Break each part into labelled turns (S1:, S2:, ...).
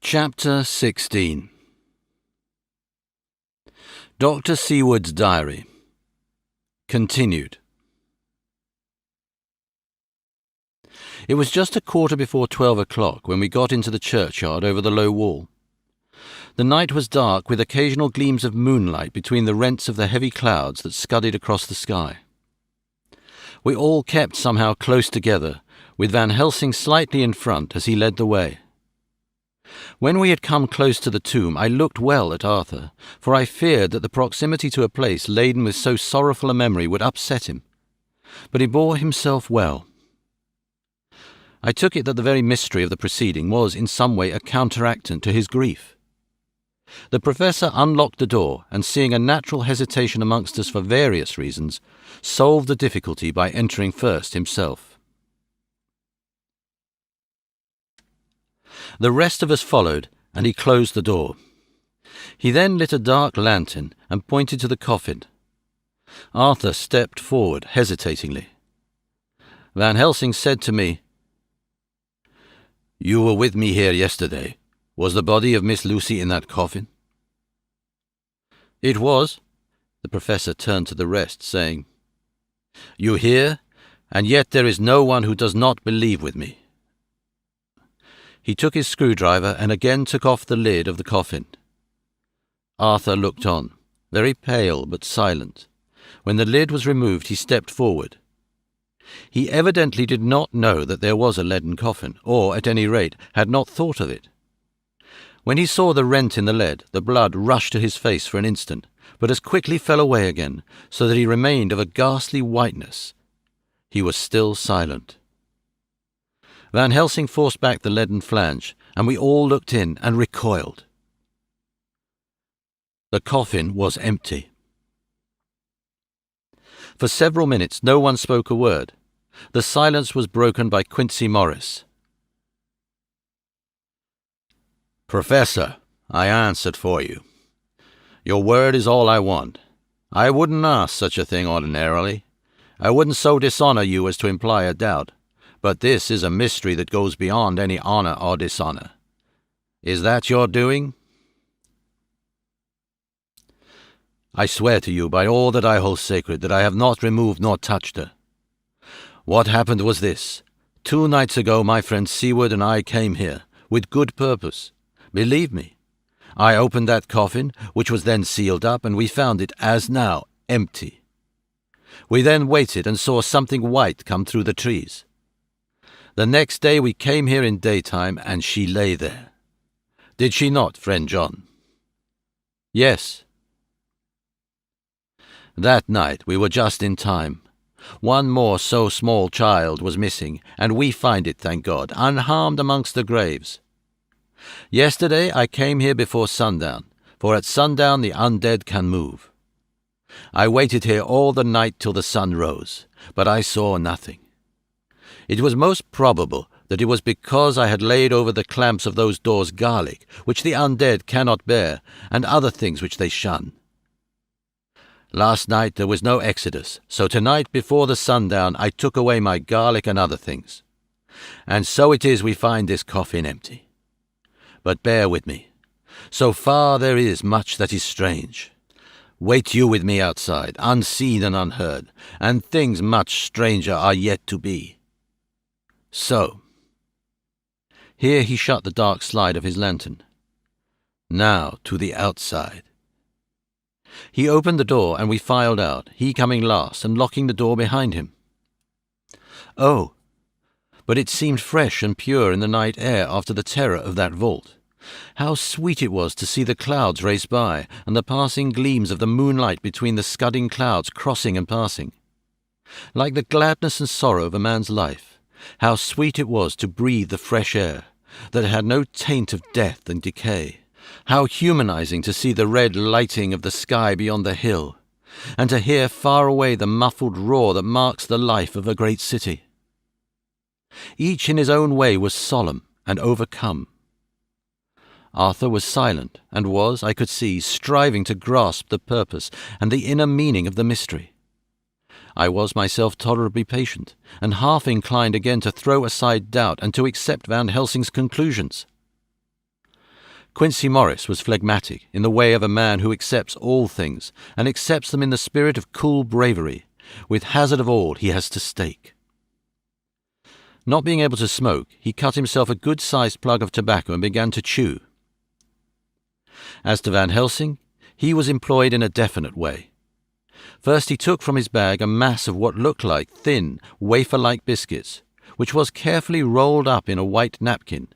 S1: Chapter 16. Dr. Seward's Diary. Continued. It was just 12:15 when we got into the churchyard over the low wall. The night was dark, with occasional gleams of moonlight between the rents of the heavy clouds that scudded across the sky. We all kept somehow close together, with Van Helsing slightly in front as he led the way. When we had come close to the tomb, I looked well at Arthur, for I feared that the proximity to a place laden with so sorrowful a memory would upset him. But he bore himself well. I took it that the very mystery of the proceeding was in some way a counteractant to his grief. The professor unlocked the door, and seeing a natural hesitation amongst us for various reasons, solved the difficulty by entering first himself. The rest of us followed, and he closed the door. He then lit a dark lantern and pointed to the coffin. Arthur stepped forward hesitatingly. Van Helsing said to me, "You were with me here yesterday. Was the body of Miss Lucy in that coffin?" "It was." The professor turned to the rest, saying, "You hear? And yet there is no one who does not believe with me." He took his screwdriver and again took off the lid of the coffin. Arthur looked on, very pale but silent. When the lid was removed, he stepped forward. He evidently did not know that there was a leaden coffin, or, at any rate, had not thought of it. When he saw the rent in the lead, the blood rushed to his face for an instant, but as quickly fell away again, so that he remained of a ghastly whiteness. He was still silent. Van Helsing forced back the leaden flange, and we all looked in and recoiled. The coffin was empty. For several minutes no one spoke a word. The silence was broken by Quincy Morris. "Professor, I answered for you. Your word is all I want. I wouldn't ask such a thing ordinarily. I wouldn't so dishonor you as to imply a doubt. But this is a mystery that goes beyond any honor or dishonor. Is that your doing?" "I swear to you by all that I hold sacred that I have not removed nor touched her. What happened was this. 2 nights ago my friend Seward and I came here, with good purpose. Believe me. I opened that coffin, which was then sealed up, and we found it, as now, empty. We then waited and saw something white come through the trees. The next day we came here in daytime, and she lay there. Did she not, friend John?" "Yes." "That night we were just in time. One more so small child was missing, and we find it, thank God, unharmed amongst the graves. Yesterday I came here before sundown, for at sundown the undead can move. I waited here all the night till the sun rose, but I saw nothing. It was most probable that it was because I had laid over the clamps of those doors garlic, which the undead cannot bear, and other things which they shun. Last night there was no exodus, so tonight before the sundown I took away my garlic and other things. And so it is we find this coffin empty. But bear with me. So far there is much that is strange. Wait you with me outside, unseen and unheard, and things much stranger are yet to be. So." Here he shut the dark slide of his lantern. "Now to the outside." He opened the door, and we filed out, he coming last and locking the door behind him. Oh, but it seemed fresh and pure in the night air after the terror of that vault. How sweet it was to see the clouds race by, and the passing gleams of the moonlight between the scudding clouds crossing and passing. Like the gladness and sorrow of a man's life, how sweet it was to breathe the fresh air, that had no taint of death and decay. How humanizing to see the red lighting of the sky beyond the hill, and to hear far away the muffled roar that marks the life of a great city. Each in his own way was solemn and overcome. Arthur was silent, and was, I could see, striving to grasp the purpose and the inner meaning of the mystery. I was myself tolerably patient, and half inclined again to throw aside doubt and to accept Van Helsing's conclusions. Quincy Morris was phlegmatic in the way of a man who accepts all things, and accepts them in the spirit of cool bravery, with hazard of all he has to stake. Not being able to smoke, he cut himself a good-sized plug of tobacco and began to chew. As to Van Helsing, he was employed in a definite way. First he took from his bag a mass of what looked like thin, wafer-like biscuits, which was carefully rolled up in a white napkin.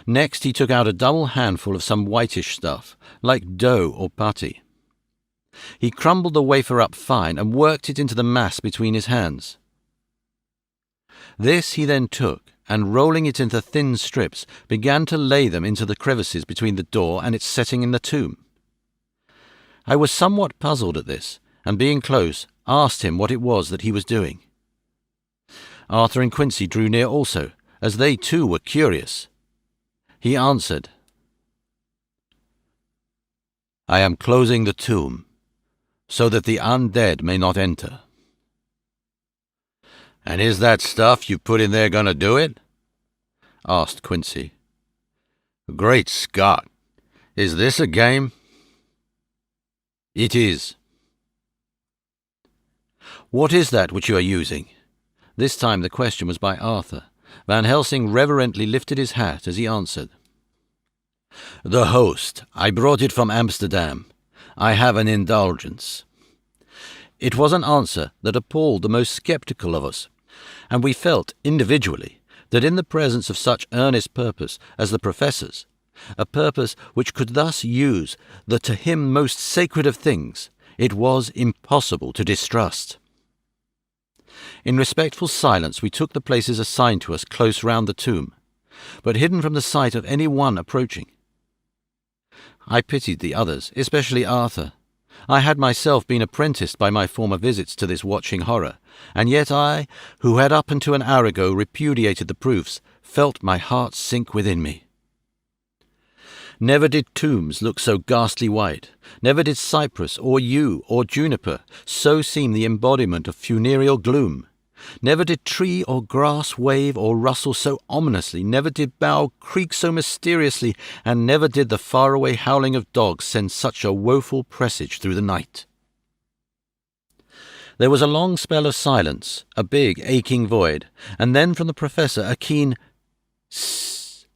S1: Next he took out a double handful of some whitish stuff, like dough or putty. He crumbled the wafer up fine and worked it into the mass between his hands. This he then took, and rolling it into thin strips, began to lay them into the crevices between the door and its setting in the tomb. I was somewhat puzzled at this, and being close, asked him what it was that he was doing. Arthur and Quincy drew near also, as they too were curious. He answered, "I am closing the tomb, so that the undead may not enter." "And is that stuff you put in there going to do it?" asked Quincy. "Great Scott! Is this a game?" "It is." "What is that which you are using?" This time the question was by Arthur. Van Helsing reverently lifted his hat as he answered, "The host. I brought it from Amsterdam. I have an indulgence." It was an answer that appalled the most sceptical of us, and we felt, individually, that in the presence of such earnest purpose as the Professor's, a purpose which could thus use the to him most sacred of things, it was impossible to distrust. In respectful silence we took the places assigned to us close round the tomb, but hidden from the sight of any one approaching. I pitied the others, especially Arthur. I had myself been apprenticed by my former visits to this watching horror, and yet I, who had up until an hour ago repudiated the proofs, felt my heart sink within me. Never did tombs look so ghastly white, never did cypress or yew or juniper so seem the embodiment of funereal gloom. Never did tree or grass wave or rustle so ominously, never did bough creak so mysteriously, and never did the faraway howling of dogs send such a woeful presage through the night. There was a long spell of silence, a big aching void, and then from the Professor a keen "Sss."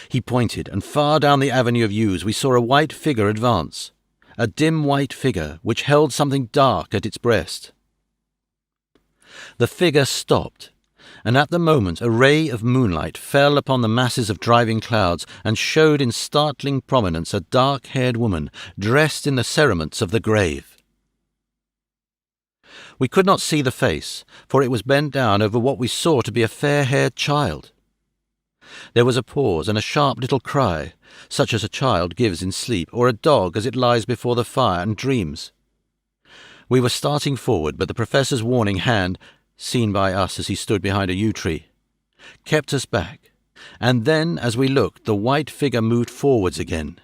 S1: He pointed, and far down the avenue of yews we saw a white figure advance, a dim white figure which held something dark at its breast. The figure stopped, and at the moment a ray of moonlight fell upon the masses of driving clouds and showed in startling prominence a dark-haired woman dressed in the cerements of the grave. We could not see the face, for it was bent down over what we saw to be a fair-haired child. There was a pause and a sharp little cry, such as a child gives in sleep, or a dog as it lies before the fire and dreams. We were starting forward, but the Professor's warning hand, seen by us as he stood behind a yew tree, kept us back, and then, as we looked, the white figure moved forwards again.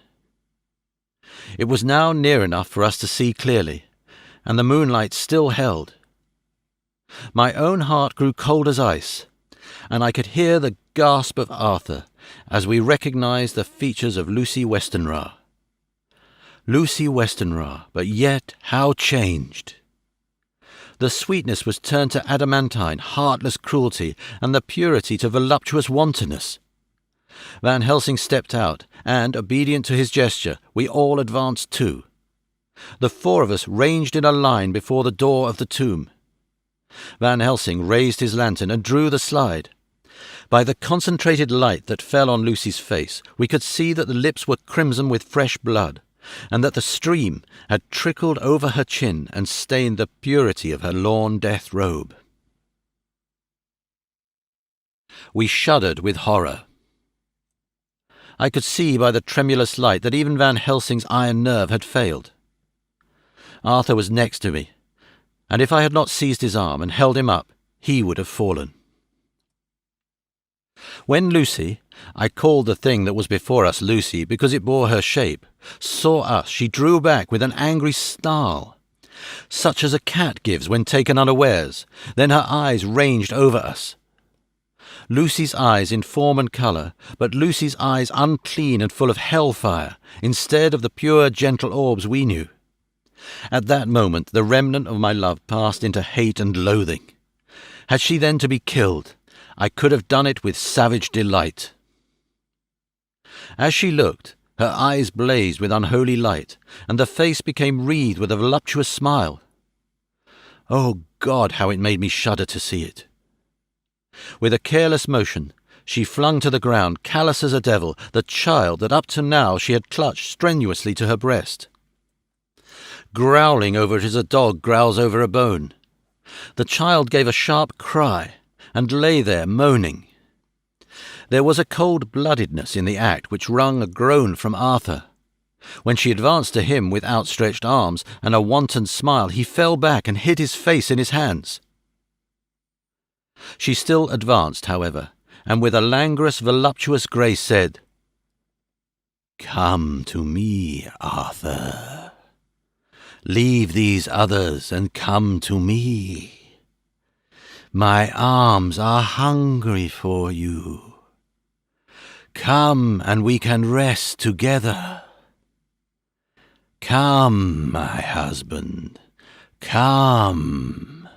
S1: It was now near enough for us to see clearly, and the moonlight still held. My own heart grew cold as ice, and I could hear the gasp of Arthur as we recognized the features of Lucy Westenra. Lucy Westenra, but yet how changed! The sweetness was turned to adamantine, heartless cruelty, and the purity to voluptuous wantonness. Van Helsing stepped out, and, obedient to his gesture, we all advanced too. The four of us ranged in a line before the door of the tomb. Van Helsing raised his lantern and drew the slide. By the concentrated light that fell on Lucy's face, we could see that the lips were crimson with fresh blood, and that the stream had trickled over her chin and stained the purity of her lawn death robe. We shuddered with horror. I could see by the tremulous light that even Van Helsing's iron nerve had failed. Arthur was next to me, and if I had not seized his arm and held him up, he would have fallen. When Lucy, I called the thing that was before us Lucy because it bore her shape, saw us, she drew back with an angry snarl, such as a cat gives when taken unawares. Then her eyes ranged over us. Lucy's eyes in form and colour, but Lucy's eyes unclean and full of hellfire, instead of the pure, gentle orbs we knew. At that moment the remnant of my love passed into hate and loathing. Had she then to be killed, I could have done it with savage delight. As she looked, her eyes blazed with unholy light, and the face became wreathed with a voluptuous smile. Oh God, how it made me shudder to see it! With a careless motion, she flung to the ground, callous as a devil, the child that up to now she had clutched strenuously to her breast. Growling over it as a dog growls over a bone, the child gave a sharp cry and lay there moaning. There was a cold-bloodedness in the act which wrung a groan from Arthur. When she advanced to him with outstretched arms and a wanton smile, he fell back and hid his face in his hands. She still advanced, however, and with a languorous, voluptuous grace said, "Come to me, Arthur. Leave these others and come to me. My arms are hungry for you. Come and we can rest together. Come, my husband, come."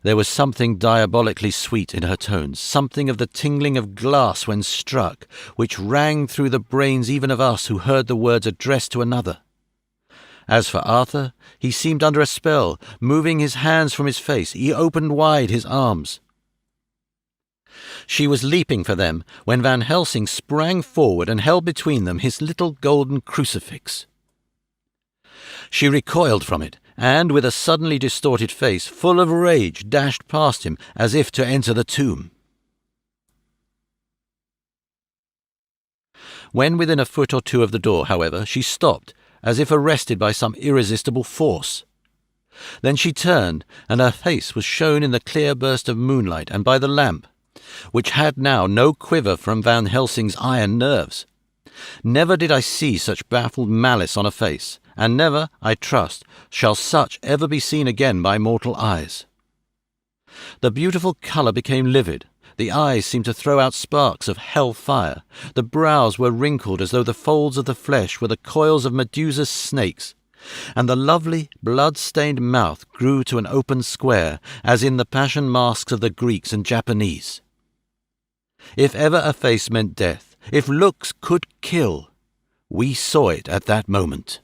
S1: There was something diabolically sweet in her tones, something of the tingling of glass when struck, which rang through the brains even of us who heard the words addressed to another. As for Arthur, he seemed under a spell. Moving his hands from his face, he opened wide his arms. She was leaping for them when Van Helsing sprang forward and held between them his little golden crucifix. She recoiled from it, and with a suddenly distorted face, full of rage, dashed past him as if to enter the tomb. When within a foot or two of the door, however, she stopped, as if arrested by some irresistible force. Then she turned, and her face was shown in the clear burst of moonlight and by the lamp, which had now no quiver from Van Helsing's iron nerves. Never did I see such baffled malice on a face, and never, I trust, shall such ever be seen again by mortal eyes. The beautiful colour became livid, the eyes seemed to throw out sparks of hell fire, the brows were wrinkled as though the folds of the flesh were the coils of Medusa's snakes, and the lovely, blood-stained mouth grew to an open square, as in the passion masks of the Greeks and Japanese. If ever a face meant death, if looks could kill, we saw it at that moment.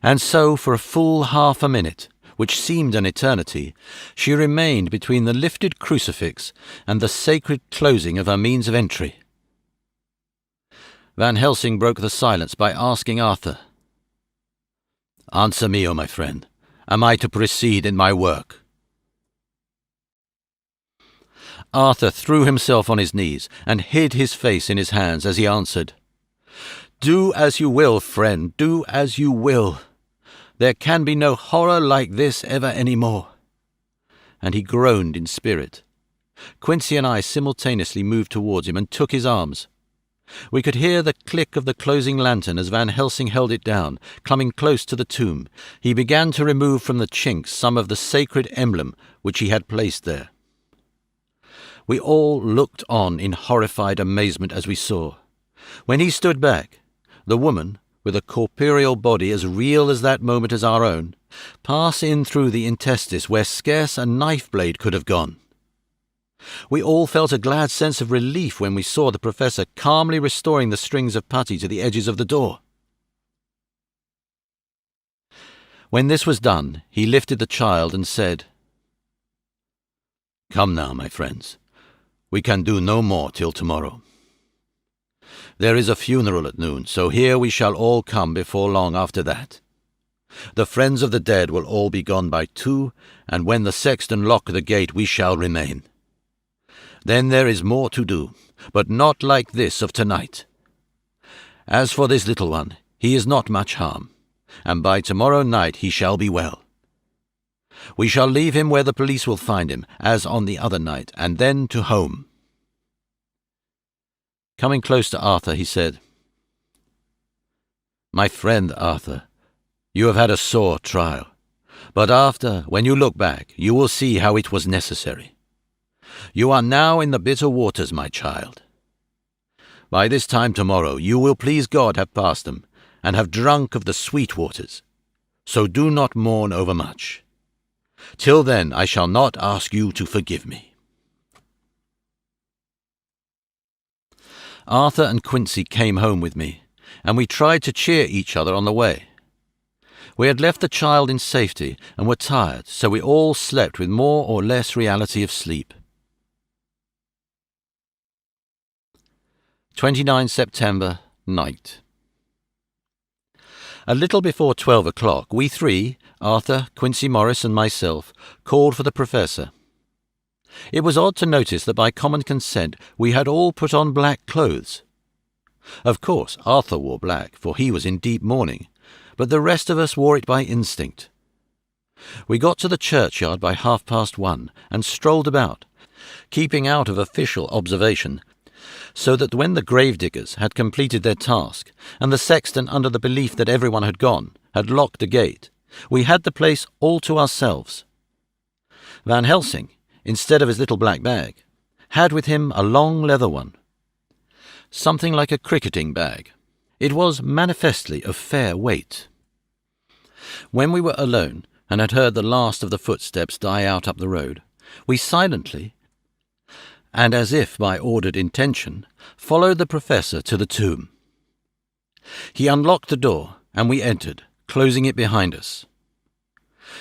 S1: And so, for a full half a minute, which seemed an eternity, she remained between the lifted crucifix and the sacred closing of her means of entry. Van Helsing broke the silence by asking Arthur, "Answer me, O my friend. Am I to proceed in my work?" Arthur threw himself on his knees and hid his face in his hands as he answered, "Do as you will, friend, do as you will. There can be no horror like this ever any more." And he groaned in spirit. Quincy and I simultaneously moved towards him and took his arms. We could hear the click of the closing lantern as Van Helsing held it down, coming close to the tomb. He began to remove from the chinks some of the sacred emblem which he had placed there. We all looked on in horrified amazement as we saw. When he stood back, the woman, with a corporeal body as real as that moment as our own, passed in through the interstice where scarce a knife blade could have gone. We all felt a glad sense of relief when we saw the professor calmly restoring the strings of putty to the edges of the door. When this was done, he lifted the child and said, "Come now, my friends. We can do no more till tomorrow. There is a funeral at noon, so here we shall all come before long after that. The friends of the dead will all be gone by 2, and when the sexton lock the gate we shall remain. Then there is more to do, but not like this of tonight. As for this little one, he is not much harm, and by tomorrow night he shall be well. We shall leave him where the police will find him, as on the other night, and then to home." Coming close to Arthur, he said, "My friend Arthur, you have had a sore trial, But after, when you look back, you will see how it was necessary. You are now in the bitter waters, my child. By this time tomorrow you will please God have passed them, and have drunk of the sweet waters. So do not mourn overmuch. Till then I shall not ask you to forgive me. Arthur and Quincy came home with me, and we tried to cheer each other on the way. We had left the child in safety and were tired, so we all slept with more or less reality of sleep. 29 September, night. A little before 12 o'clock, we three, Arthur, Quincy Morris and myself, called for the professor. It was odd to notice that by common consent we had all put on black clothes. Of course, Arthur wore black, for he was in deep mourning, but the rest of us wore it by instinct. We got to the churchyard by 1:30 and strolled about, keeping out of official observation, so that when the gravediggers had completed their task, and the sexton, under the belief that everyone had gone, had locked the gate, we had the place all to ourselves. Van Helsing, instead of his little black bag, had with him a long leather one, something like a cricketing bag. It was manifestly of fair weight. When we were alone, and had heard the last of the footsteps die out up the road, we silently, and as if by ordered intention, followed the professor to the tomb. He unlocked the door, and we entered, closing it behind us.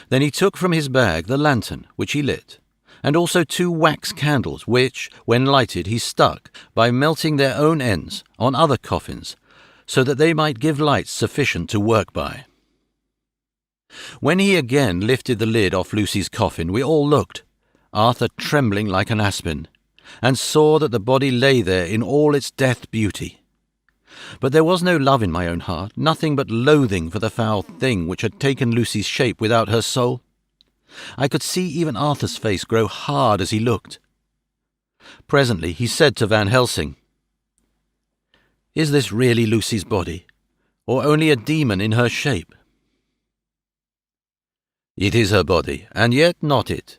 S1: Then he took from his bag the lantern, which he lit, and also 2 wax candles, which, when lighted, he stuck, by melting their own ends, on other coffins, so that they might give light sufficient to work by. When he again lifted the lid off Lucy's coffin, we all looked, Arthur trembling like an aspen, and saw that the body lay there in all its death beauty. But there was no love in my own heart, nothing but loathing for the foul thing which had taken Lucy's shape without her soul. I could see even Arthur's face grow hard as he looked. Presently he said to Van Helsing, "Is this really Lucy's body, or only a demon in her shape?" "It is her body, and yet not it.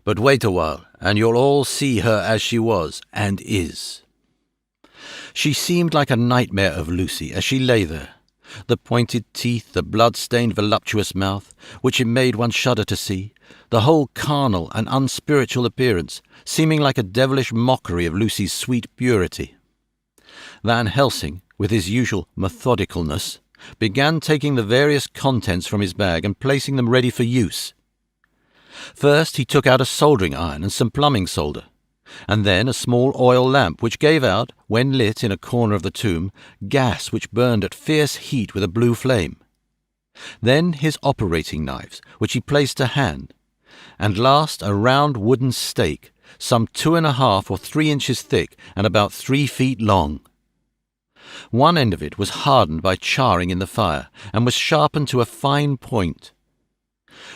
S1: But wait a while, and you'll all see her as she was, and is." She seemed like a nightmare of Lucy as she lay there, the pointed teeth, the blood-stained voluptuous mouth, which it made one shudder to see, the whole carnal and unspiritual appearance, seeming like a devilish mockery of Lucy's sweet purity. Van Helsing, with his usual methodicalness, began taking the various contents from his bag and placing them ready for use. First he took out a soldering iron and some plumbing solder, and then a small oil lamp which gave out, when lit in a corner of the tomb, gas which burned at fierce heat with a blue flame. Then his operating knives, which he placed to hand, and last a round wooden stake, some 2½ or 3 inches thick and about 3 feet long. One end of it was hardened by charring in the fire, and was sharpened to a fine point.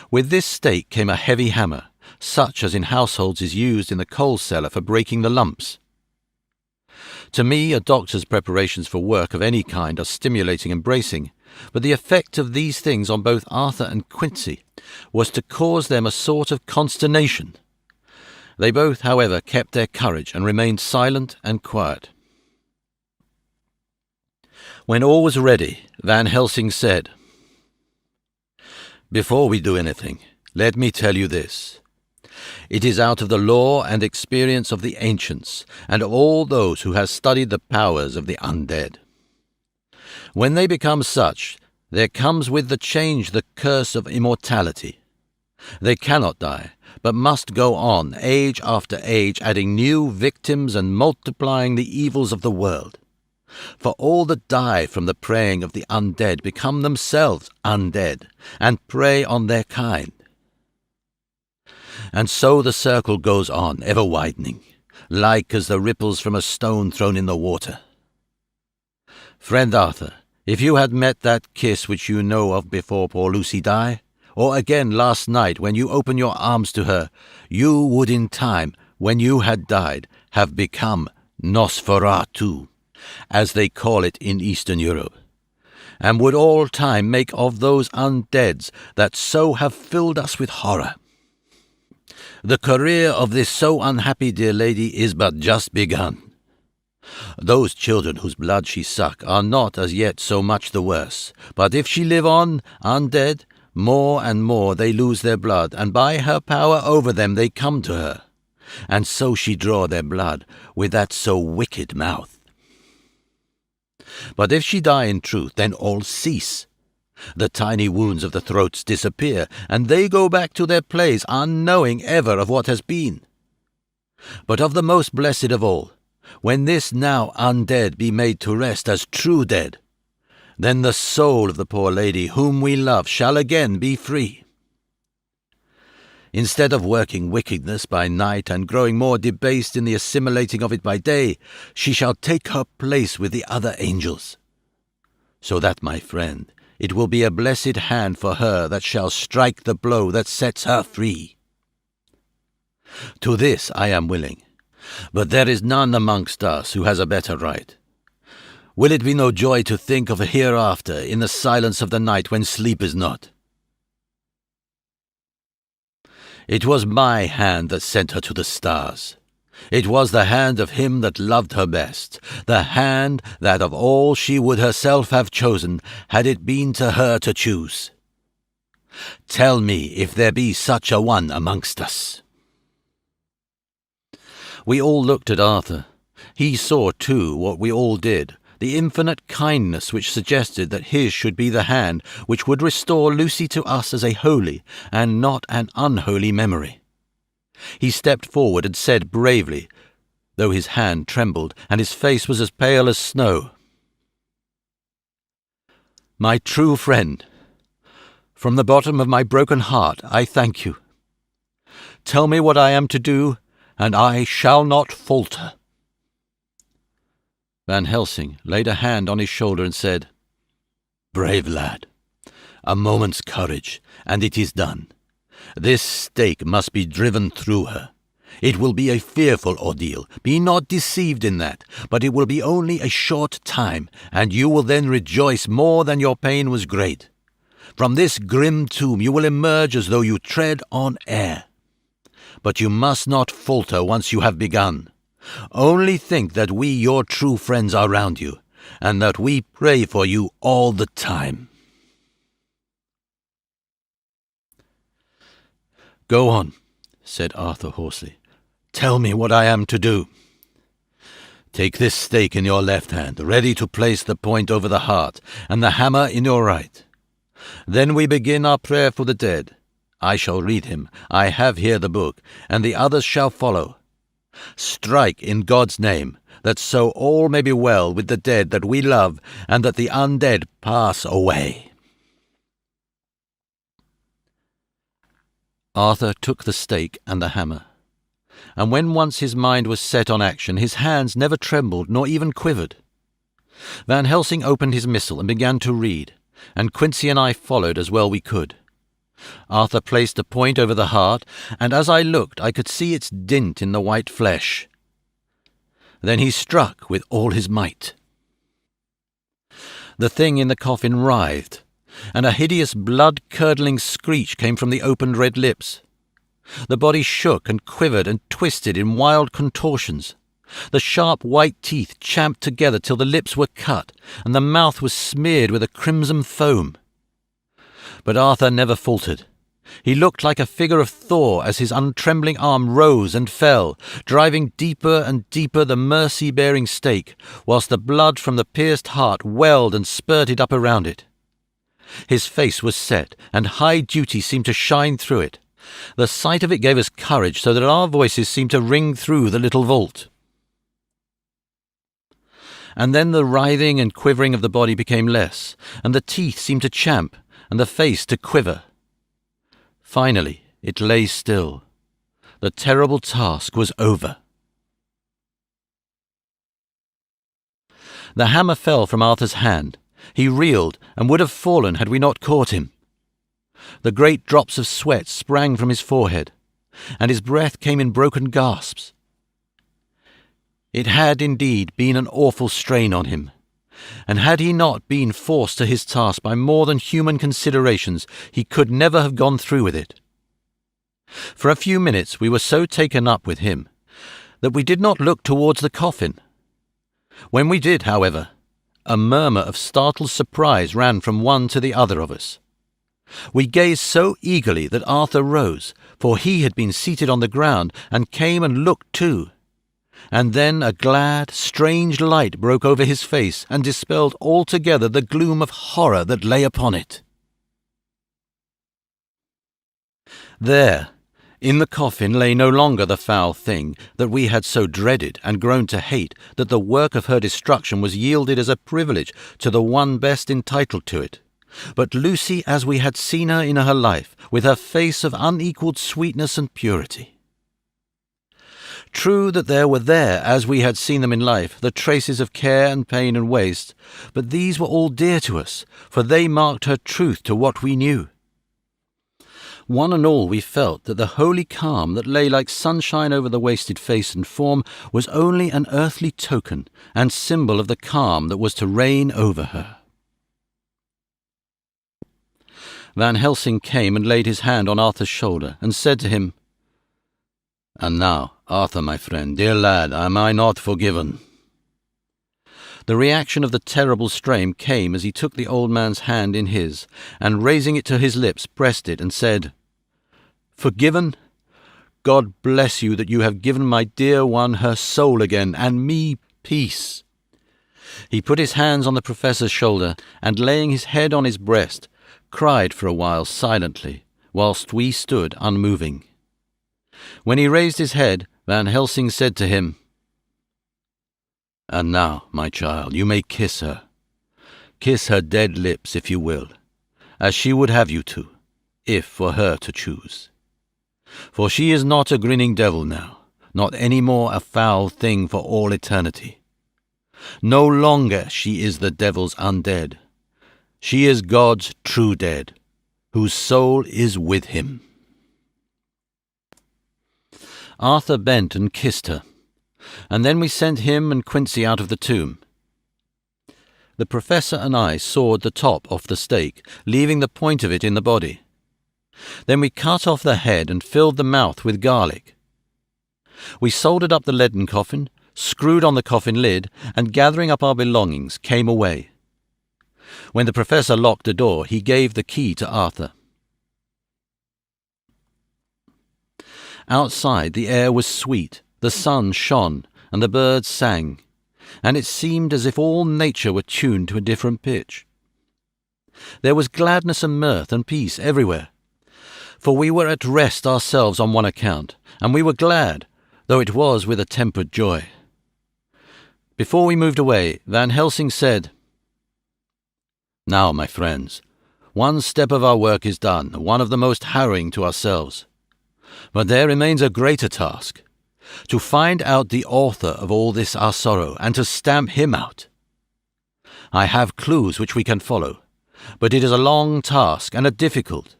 S1: With this stake came a heavy hammer, such as in households is used in the coal cellar for breaking the lumps. To me, a doctor's preparations for work of any kind are stimulating and bracing, but the effect of these things on both Arthur and Quincy was to cause them a sort of consternation. They both, however, kept their courage and remained silent and quiet. When all was ready, Van Helsing said, "Before we do anything, let me tell you this. It is out of the law and experience of the ancients, and of all those who have studied the powers of the undead. When they become such, there comes with the change the curse of immortality. They cannot die, but must go on, age after age, adding new victims and multiplying the evils of the world. For all that die from the preying of the undead become themselves undead, and prey on their kind. And so the circle goes on, ever widening, like as the ripples from a stone thrown in the water. Friend Arthur, if you had met that kiss which you know of before poor Lucy died, or again last night when you opened your arms to her, you would in time, when you had died, have become Nosferatu, as they call it in Eastern Europe, and would all time make of those undeads that so have filled us with horror. The career of this so unhappy dear lady is but just begun. Those children whose blood she suck are not as yet so much the worse, but if she live on, undead, more and more they lose their blood, and by her power over them they come to her, and so she draw their blood with that so wicked mouth. But if she die in truth, then all cease. The tiny wounds of the throats disappear, and they go back to their place, unknowing ever of what has been. But of the most blessed of all, when this now undead be made to rest as true dead, then the soul of the poor lady whom we love shall again be free. Instead of working wickedness by night and growing more debased in the assimilating of it by day, she shall take her place with the other angels. So that, my friend, it will be a blessed hand for her that shall strike the blow that sets her free. To this I am willing, but there is none amongst us who has a better right. Will it be no joy to think of a hereafter in the silence of the night when sleep is not? It was my hand that sent her to the stars. It was the hand of him that loved her best, the hand that of all she would herself have chosen, had it been to her to choose. Tell me if there be such a one amongst us. We all looked at Arthur. He saw, too, what we all did, the infinite kindness which suggested that his should be the hand which would restore Lucy to us as a holy and not an unholy memory. He stepped forward and said bravely, though his hand trembled and his face was as pale as snow, "My true friend, from the bottom of my broken heart I thank you. Tell me what I am to do, and I shall not falter." Van Helsing laid a hand on his shoulder and said, "Brave lad, a moment's courage, and it is done. This stake must be driven through her. It will be a fearful ordeal. Be not deceived in that, but it will be only a short time, and you will then rejoice more than your pain was great. From this grim tomb you will emerge as though you tread on air. But you must not falter once you have begun. Only think that we, your true friends, are round you, and that we pray for you all the time." "Go on," said Arthur hoarsely. "Tell me what I am to do." "Take this stake in your left hand, ready to place the point over the heart, and the hammer in your right. Then we begin our prayer for the dead. I shall read him. I have here the book, and the others shall follow. Strike in God's name, that so all may be well with the dead that we love, and that the undead pass away." Arthur took the stake and the hammer, and when once his mind was set on action, his hands never trembled nor even quivered. Van Helsing opened his missal and began to read, and Quincy and I followed as well we could. Arthur placed the point over the heart, and as I looked I could see its dint in the white flesh. Then he struck with all his might. The thing in the coffin writhed, and a hideous blood-curdling screech came from the opened red lips. The body shook and quivered and twisted in wild contortions. The sharp white teeth champed together till the lips were cut, and the mouth was smeared with a crimson foam. But Arthur never faltered. He looked like a figure of Thor as his untrembling arm rose and fell, driving deeper and deeper the mercy-bearing stake, whilst the blood from the pierced heart welled and spurted up around it. His face was set, and high duty seemed to shine through it. The sight of it gave us courage, so that our voices seemed to ring through the little vault. And then the writhing and quivering of the body became less, and the teeth seemed to champ, and the face to quiver. Finally, it lay still. The terrible task was over. The hammer fell from Arthur's hand. He reeled and would have fallen had we not caught him. The great drops of sweat sprang from his forehead, and his breath came in broken gasps. It had indeed been an awful strain on him, and had he not been forced to his task by more than human considerations, he could never have gone through with it. For a few minutes we were so taken up with him that we did not look towards the coffin. When we did, however, a murmur of startled surprise ran from one to the other of us. We gazed so eagerly that Arthur rose, for he had been seated on the ground, and came and looked too. And then a glad, strange light broke over his face and dispelled altogether the gloom of horror that lay upon it. There, in the coffin, lay no longer the foul thing that we had so dreaded and grown to hate, that the work of her destruction was yielded as a privilege to the one best entitled to it, but Lucy as we had seen her in her life, with her face of unequalled sweetness and purity. True that there were there, as we had seen them in life, the traces of care and pain and waste, but these were all dear to us, for they marked her truth to what we knew. One and all we felt that the holy calm that lay like sunshine over the wasted face and form was only an earthly token and symbol of the calm that was to reign over her. Van Helsing came and laid his hand on Arthur's shoulder and said to him, "And now, Arthur, my friend, dear lad, am I not forgiven?" The reaction of the terrible strain came as he took the old man's hand in his, and raising it to his lips, pressed it and said, "Forgiven? God bless you that you have given my dear one her soul again, and me peace." He put his hands on the professor's shoulder, and laying his head on his breast, cried for a while silently, whilst we stood unmoving. When he raised his head, Van Helsing said to him, "And now, my child, you may kiss her. Kiss her dead lips, if you will, as she would have you to, if for her to choose. For she is not a grinning devil now, not any more a foul thing for all eternity. No longer she is the devil's undead. She is God's true dead, whose soul is with him." Arthur bent and kissed her, and then we sent him and Quincy out of the tomb. The professor and I sawed the top off the stake, leaving the point of it in the body. Then we cut off the head and filled the mouth with garlic. We soldered up the leaden coffin, screwed on the coffin lid, and gathering up our belongings, came away. When the professor locked the door, he gave the key to Arthur. Outside the air was sweet, the sun shone, and the birds sang, and it seemed as if all nature were tuned to a different pitch. There was gladness and mirth and peace everywhere, for we were at rest ourselves on one account, and we were glad, though it was with a tempered joy. Before we moved away, Van Helsing said, "Now, my friends, one step of our work is done, one of the most harrowing to ourselves. But there remains a greater task, to find out the author of all this our sorrow, and to stamp him out. I have clues which we can follow, but it is a long task and a difficult,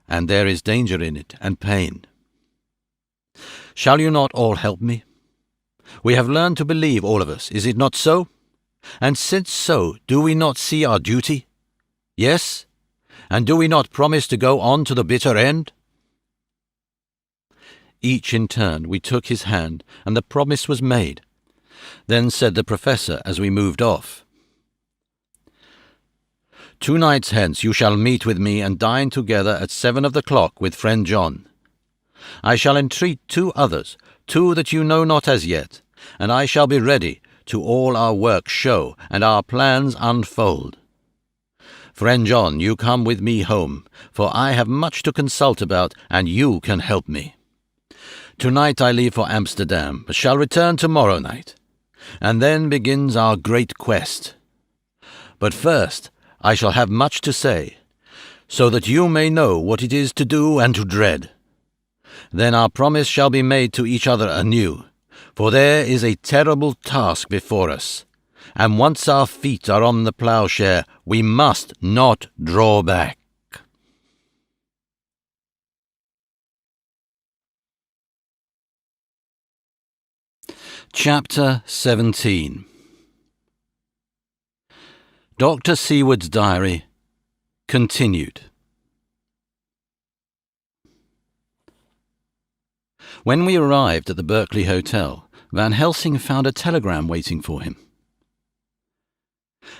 S1: and there is danger in it and pain. Shall you not all help me? We have learned to believe, all of us, is it not so? And since so, do we not see our duty? Yes? And do we not promise to go on to the bitter end?" Each in turn we took his hand, and the promise was made. Then said the professor as we moved off, "2 nights hence you shall meet with me and dine together at 7 of the clock with friend John. I shall entreat 2 others, 2 that you know not as yet, and I shall be ready to all our work show and our plans unfold. Friend John, you come with me home, for I have much to consult about, and you can help me. Tonight I leave for Amsterdam, but shall return tomorrow night, and then begins our great quest. But first I shall have much to say, so that you may know what it is to do and to dread. Then our promise shall be made to each other anew, for there is a terrible task before us, and once our feet are on the ploughshare, we must not draw back." Chapter 17. Dr. Seward's Diary, continued. When we arrived at the Berkeley Hotel, Van Helsing found a telegram waiting for him.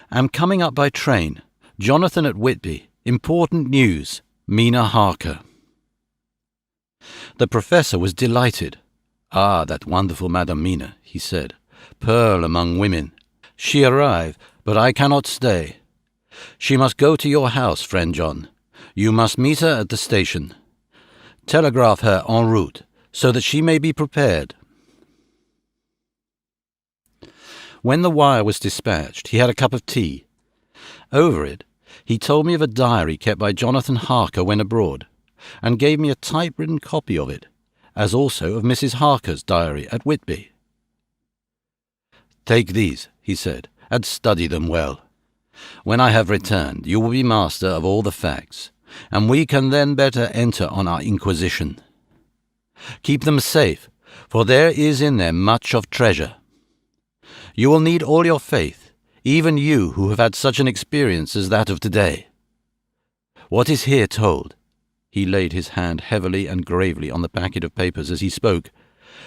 S1: Am coming up by train. Jonathan at Whitby. Important news. Mina Harker. The professor was delighted. Ah, that wonderful Madame Mina, he said. Pearl among women. She arrive, but I cannot stay. She must go to your house, friend John. You must meet her at the station. Telegraph her en route, so that she may be prepared. When the wire was dispatched, he had a cup of tea. Over it, he told me of a diary kept by Jonathan Harker when abroad, and gave me a typewritten copy of it, as also of Mrs. Harker's diary at Whitby. Take these, he said, and study them well. When I have returned, you will be master of all the facts, and we can then better enter on our inquisition. Keep them safe, for there is in them much of treasure. You will need all your faith, even you who have had such an experience as that of today. What is here told, he laid his hand heavily and gravely on the packet of papers as he spoke,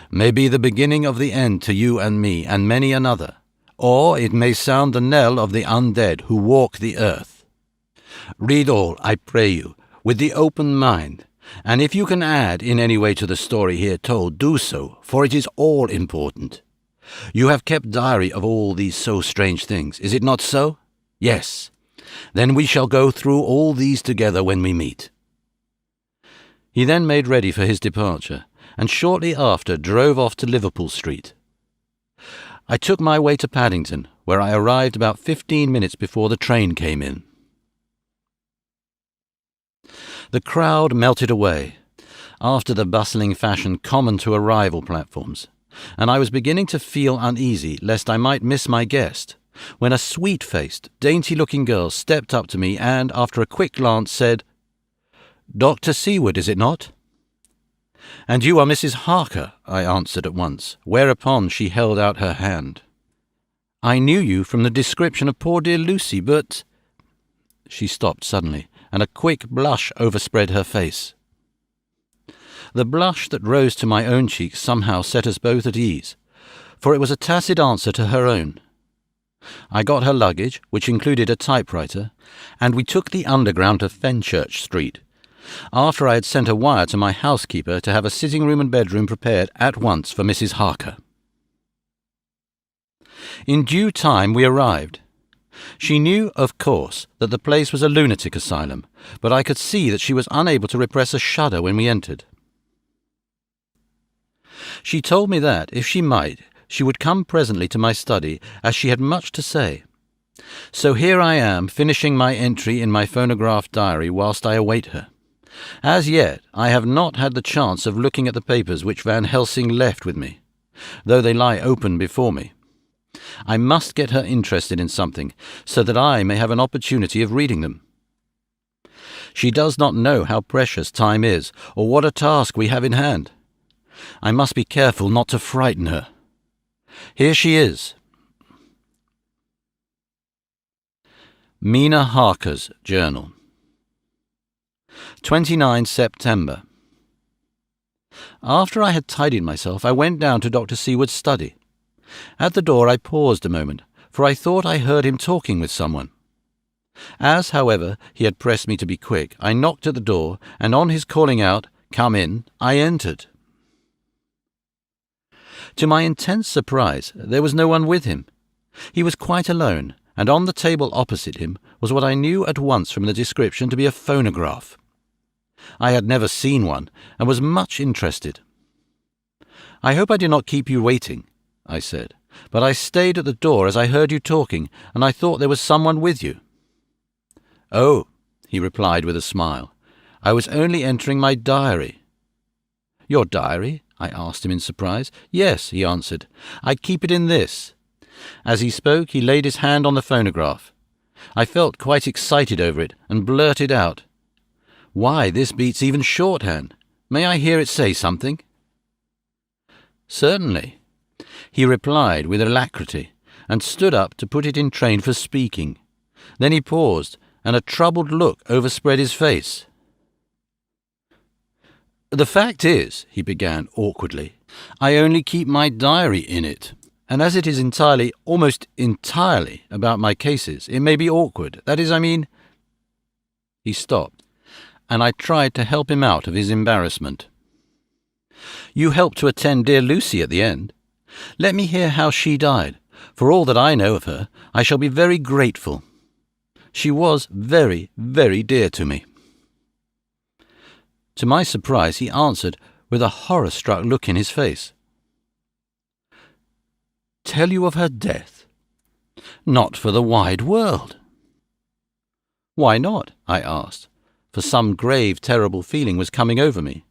S1: may be the beginning of the end to you and me and many another, or it may sound the knell of the undead who walk the earth. Read all, I pray you, with the open mind, and if you can add in any way to the story here told, do so, for it is all important. You have kept diary of all these so strange things, is it not so? Yes. Then we shall go through all these together when we meet. He then made ready for his departure, and shortly after drove off to Liverpool Street. I took my way to Paddington, where I arrived about 15 minutes before the train came in. The crowd melted away, after the bustling fashion common to arrival platforms, and I was beginning to feel uneasy lest I might miss my guest, when a sweet-faced, dainty-looking girl stepped up to me and, after a quick glance, said, "Dr. Seward, is it not?" "And you are Mrs. Harker," I answered at once, whereupon she held out her hand. "I knew you from the description of poor dear Lucy, but—" She stopped suddenly, and a quick blush overspread her face. The blush that rose to my own cheeks somehow set us both at ease, for it was a tacit answer to her own. I got her luggage, which included a typewriter, and we took the Underground to Fenchurch Street, after I had sent a wire to my housekeeper to have a sitting-room and bedroom prepared at once for Mrs. Harker. In due time we arrived. She knew, of course, that the place was a lunatic asylum, but I could see that she was unable to repress a shudder when we entered. She told me that, if she might, she would come presently to my study, as she had much to say. So here I am, finishing my entry in my phonograph diary whilst I await her. As yet, I have not had the chance of looking at the papers which Van Helsing left with me, though they lie open before me. I must get her interested in something, so that I may have an opportunity of reading them. She does not know how precious time is, or what a task we have in hand. I must be careful not to frighten her. Here she is. Mina Harker's Journal. 29 September. After I had tidied myself, I went down to Dr. Seward's study. At the door I paused a moment, for I thought I heard him talking with someone. As, however, he had pressed me to be quick, I knocked at the door, and on his calling out, "Come in," I entered. To my intense surprise, there was no one with him. He was quite alone, and on the table opposite him was what I knew at once from the description to be a phonograph. I had never seen one, and was much interested. "I hope I did not keep you waiting," I said, "but I stayed at the door as I heard you talking, and I thought there was someone with you." "Oh," he replied with a smile, "I was only entering my diary." "Your diary?" I asked him in surprise. "Yes," he answered. "I keep it in this." As he spoke, he laid his hand on the phonograph. I felt quite excited over it, and blurted out, "Why, this beats even shorthand. May I hear it say something?" "Certainly," he replied with alacrity, and stood up to put it in train for speaking, Then he paused, and a troubled look overspread his face. "The fact is," he began awkwardly, "I only keep my diary in it. And as it is entirely, almost entirely, about my cases, it may be awkward. That is, I mean—" He stopped, and I tried to help him out of his embarrassment. "You helped to attend dear Lucy at the end. Let me hear how she died. For all that I know of her, I shall be very grateful. She was very, very dear to me." To my surprise, he answered with a horror-struck look in his face. "Tell you of her death? Not for the wide world." "Why not?" I asked, for some grave, terrible feeling was coming over me.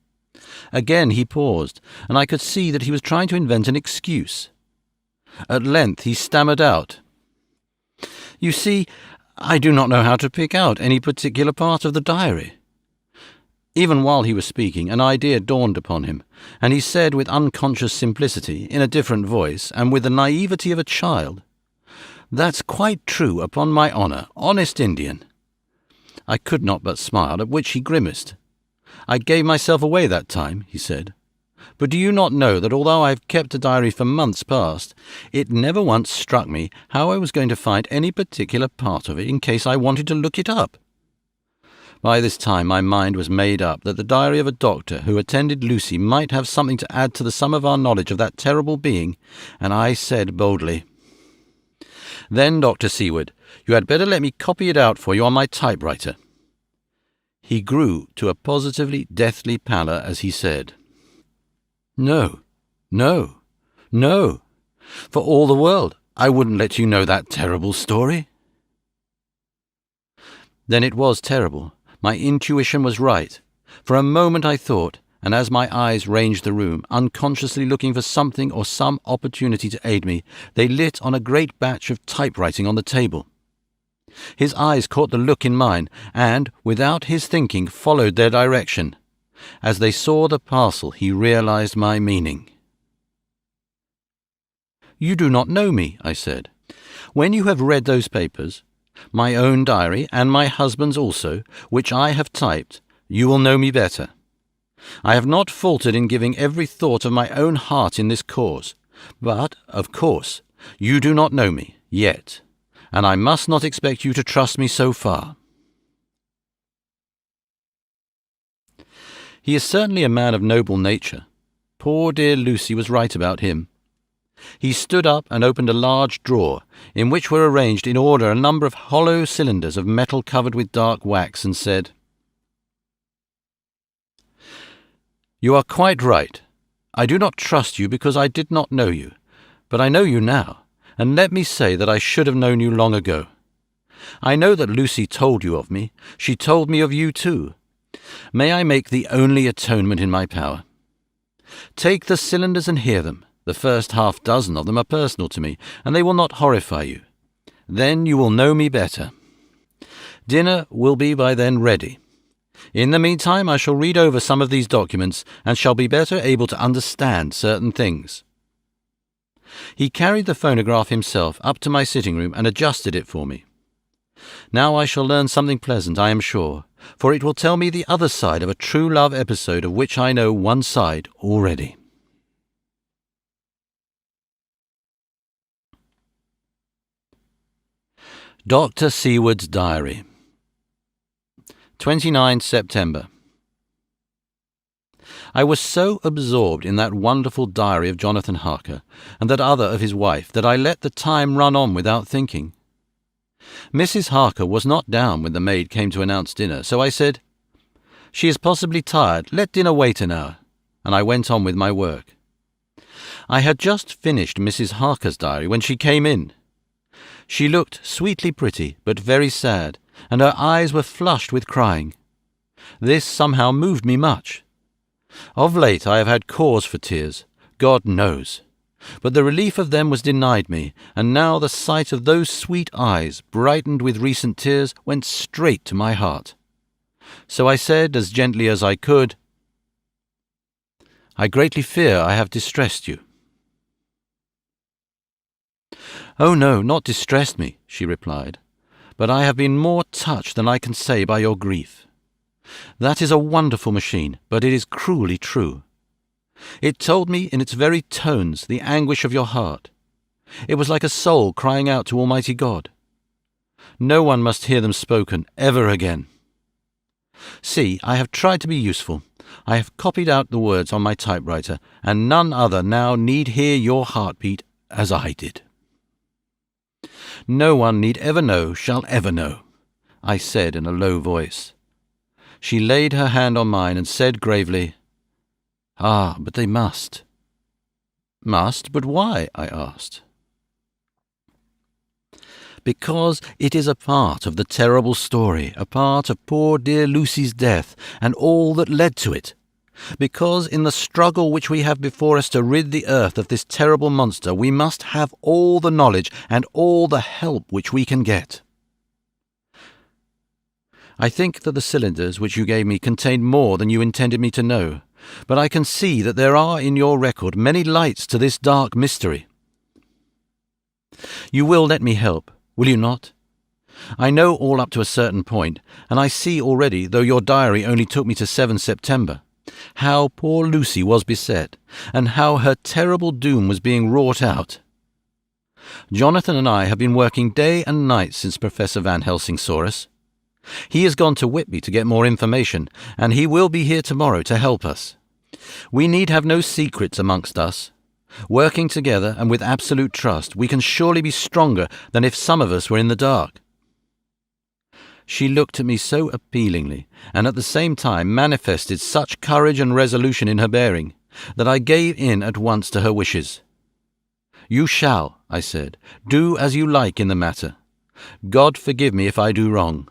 S1: Again he paused, and I could see that he was trying to invent an excuse. At length he stammered out, "You see, I do not know how to pick out any particular part of the diary." Even while he was speaking, an idea dawned upon him, and he said with unconscious simplicity, in a different voice, and with the naivety of a child, "That's quite true, upon my honour, honest Indian." I could not but smile, at which he grimaced. "I gave myself away that time," he said. "But do you not know that although I have kept a diary for months past, it never once struck me how I was going to find any particular part of it in case I wanted to look it up?" By this time my mind was made up that the diary of a doctor who attended Lucy might have something to add to the sum of our knowledge of that terrible being, and I said boldly, "Then, Dr. Seward, you had better let me copy it out for you on my typewriter." He grew to a positively deathly pallor as he said, "No, no, no. For all the world, I wouldn't let you know that terrible story." Then it was terrible. My intuition was right. For a moment I thought, and as my eyes ranged the room, unconsciously looking for something or some opportunity to aid me, they lit on a great batch of typewriting on the table. His eyes caught the look in mine, and, without his thinking, followed their direction. As they saw the parcel, he realized my meaning. "You do not know me," I said. "When you have read those papers, my own diary, and my husband's also, which I have typed, you will know me better. I have not faltered in giving every thought of my own heart in this cause, but, of course, you do not know me, yet, and I must not expect you to trust me so far." He is certainly a man of noble nature. Poor dear Lucy was right about him. He stood up and opened a large drawer, in which were arranged in order a number of hollow cylinders of metal covered with dark wax, and said, "You are quite right. I do not trust you because I did not know you, but I know you now, and let me say that I should have known you long ago. I know that Lucy told you of me. She told me of you too. May I make the only atonement in my power? Take the cylinders and hear them. The first half-dozen of them are personal to me, and they will not horrify you. Then you will know me better. Dinner will be by then ready. In the meantime, I shall read over some of these documents, and shall be better able to understand certain things." He carried the phonograph himself up to my sitting-room and adjusted it for me. Now I shall learn something pleasant, I am sure, for it will tell me the other side of a true love episode of which I know one side already. Dr. Seward's Diary. 29 September. I was so absorbed in that wonderful diary of Jonathan Harker, and that other of his wife, that I let the time run on without thinking. Mrs. Harker was not down when the maid came to announce dinner, so I said, "She is possibly tired. Let dinner wait an hour," and I went on with my work. I had just finished Mrs. Harker's diary when she came in. She looked sweetly pretty, but very sad, and her eyes were flushed with crying. This somehow moved me much. Of late I have had cause for tears, God knows, but the relief of them was denied me, and now the sight of those sweet eyes, brightened with recent tears, went straight to my heart. So I said, as gently as I could, "I greatly fear I have distressed you." "Oh no, not distressed me," she replied, but I have been more touched than I can say by your grief. That is a wonderful machine, but it is cruelly true. It told me in its very tones the anguish of your heart. It was like a soul crying out to Almighty God. No one must hear them spoken ever again. See, I have tried to be useful. I have copied out the words on my typewriter, and none other now need hear your heartbeat as I did. No one need ever know, shall ever know, I said in a low voice. She laid her hand on mine and said gravely, "Ah, but they must." "Must? But why?" I asked. "Because it is a part of the terrible story, a part of poor dear Lucy's death, and all that led to it. Because in the struggle which we have before us to rid the earth of this terrible monster, we must have all the knowledge and all the help which we can get. I think that the cylinders which you gave me contained more than you intended me to know, but I can see that there are in your record many lights to this dark mystery. You will let me help, will you not? I know all up to a certain point, and I see already, though your diary only took me to 7 September, how poor Lucy was beset, and how her terrible doom was being wrought out. Jonathan and I have been working day and night since Professor Van Helsing saw us. He has gone to Whitby to get more information, and he will be here tomorrow to help us. We need have no secrets amongst us. Working together and with absolute trust, we can surely be stronger than if some of us were in the dark." She looked at me so appealingly, and at the same time manifested such courage and resolution in her bearing, that I gave in at once to her wishes. "You shall," I said, "do as you like in the matter. God forgive me if I do wrong.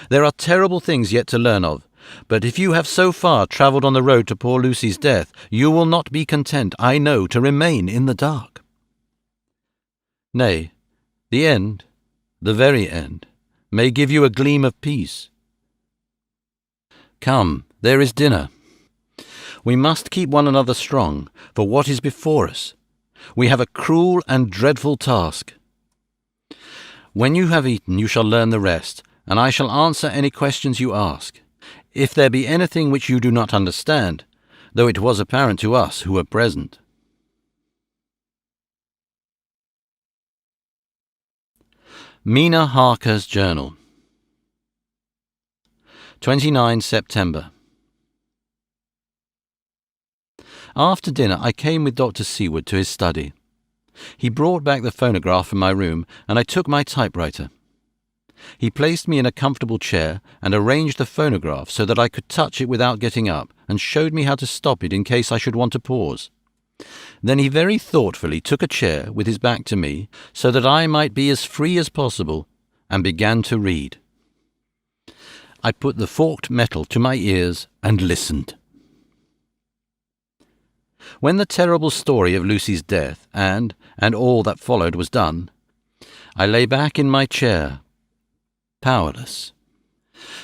S1: There are terrible things yet to learn of, but if you have so far travelled on the road to poor Lucy's death, you will not be content, I know, to remain in the dark. Nay, the end, the very end, may give you a gleam of peace. Come, there is dinner. We must keep one another strong, for what is before us. We have a cruel and dreadful task. When you have eaten, you shall learn the rest, and I shall answer any questions you ask. If there be anything which you do not understand, though it was apparent to us who were present." Mina Harker's Journal, 29 September. After dinner I came with Dr. Seward to his study. He brought back the phonograph from my room, and I took my typewriter. He placed me in a comfortable chair and arranged the phonograph so that I could touch it without getting up, and showed me how to stop it in case I should want to pause. Then he very thoughtfully took a chair with his back to me so that I might be as free as possible, and began to read. I put the forked metal to my ears and listened. When the terrible story of Lucy's death and all that followed was done, I lay back in my chair, powerless.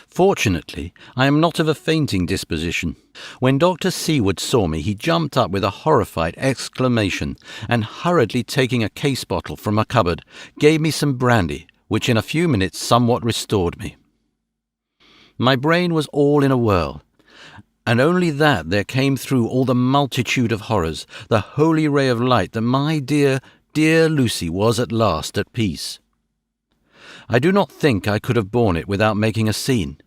S1: Fortunately, I am not of a fainting disposition. When Dr. Seward saw me, he jumped up with a horrified exclamation, and hurriedly taking a case bottle from a cupboard, gave me some brandy, which in a few minutes somewhat restored me. My brain was all in a whirl, and only that there came through all the multitude of horrors, the holy ray of light that my dear, dear Lucy was at last at peace. I do not think I could have borne it without making a scene.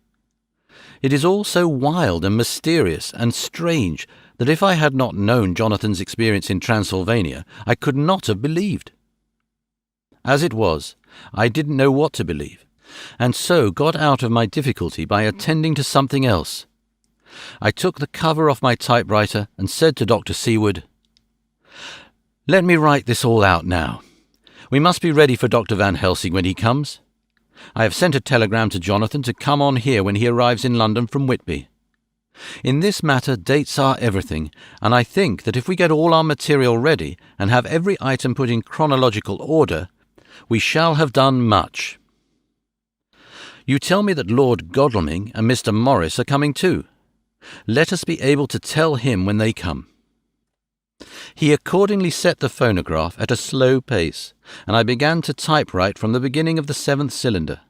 S1: It is all so wild and mysterious and strange that if I had not known Jonathan's experience in Transylvania, I could not have believed. As it was, I didn't know what to believe, and so got out of my difficulty by attending to something else. I took the cover off my typewriter and said to Dr. Seward, "Let me write this all out now. We must be ready for Dr. Van Helsing when he comes. I have sent a telegram to Jonathan to come on here when he arrives in London from Whitby. In this matter dates are everything, and I think that if we get all our material ready and have every item put in chronological order, we shall have done much. You tell me that Lord Godalming and Mr. Morris are coming too. Let us be able to tell him when they come." He accordingly set the phonograph at a slow pace, and I began to typewrite from the beginning of the 7th cylinder.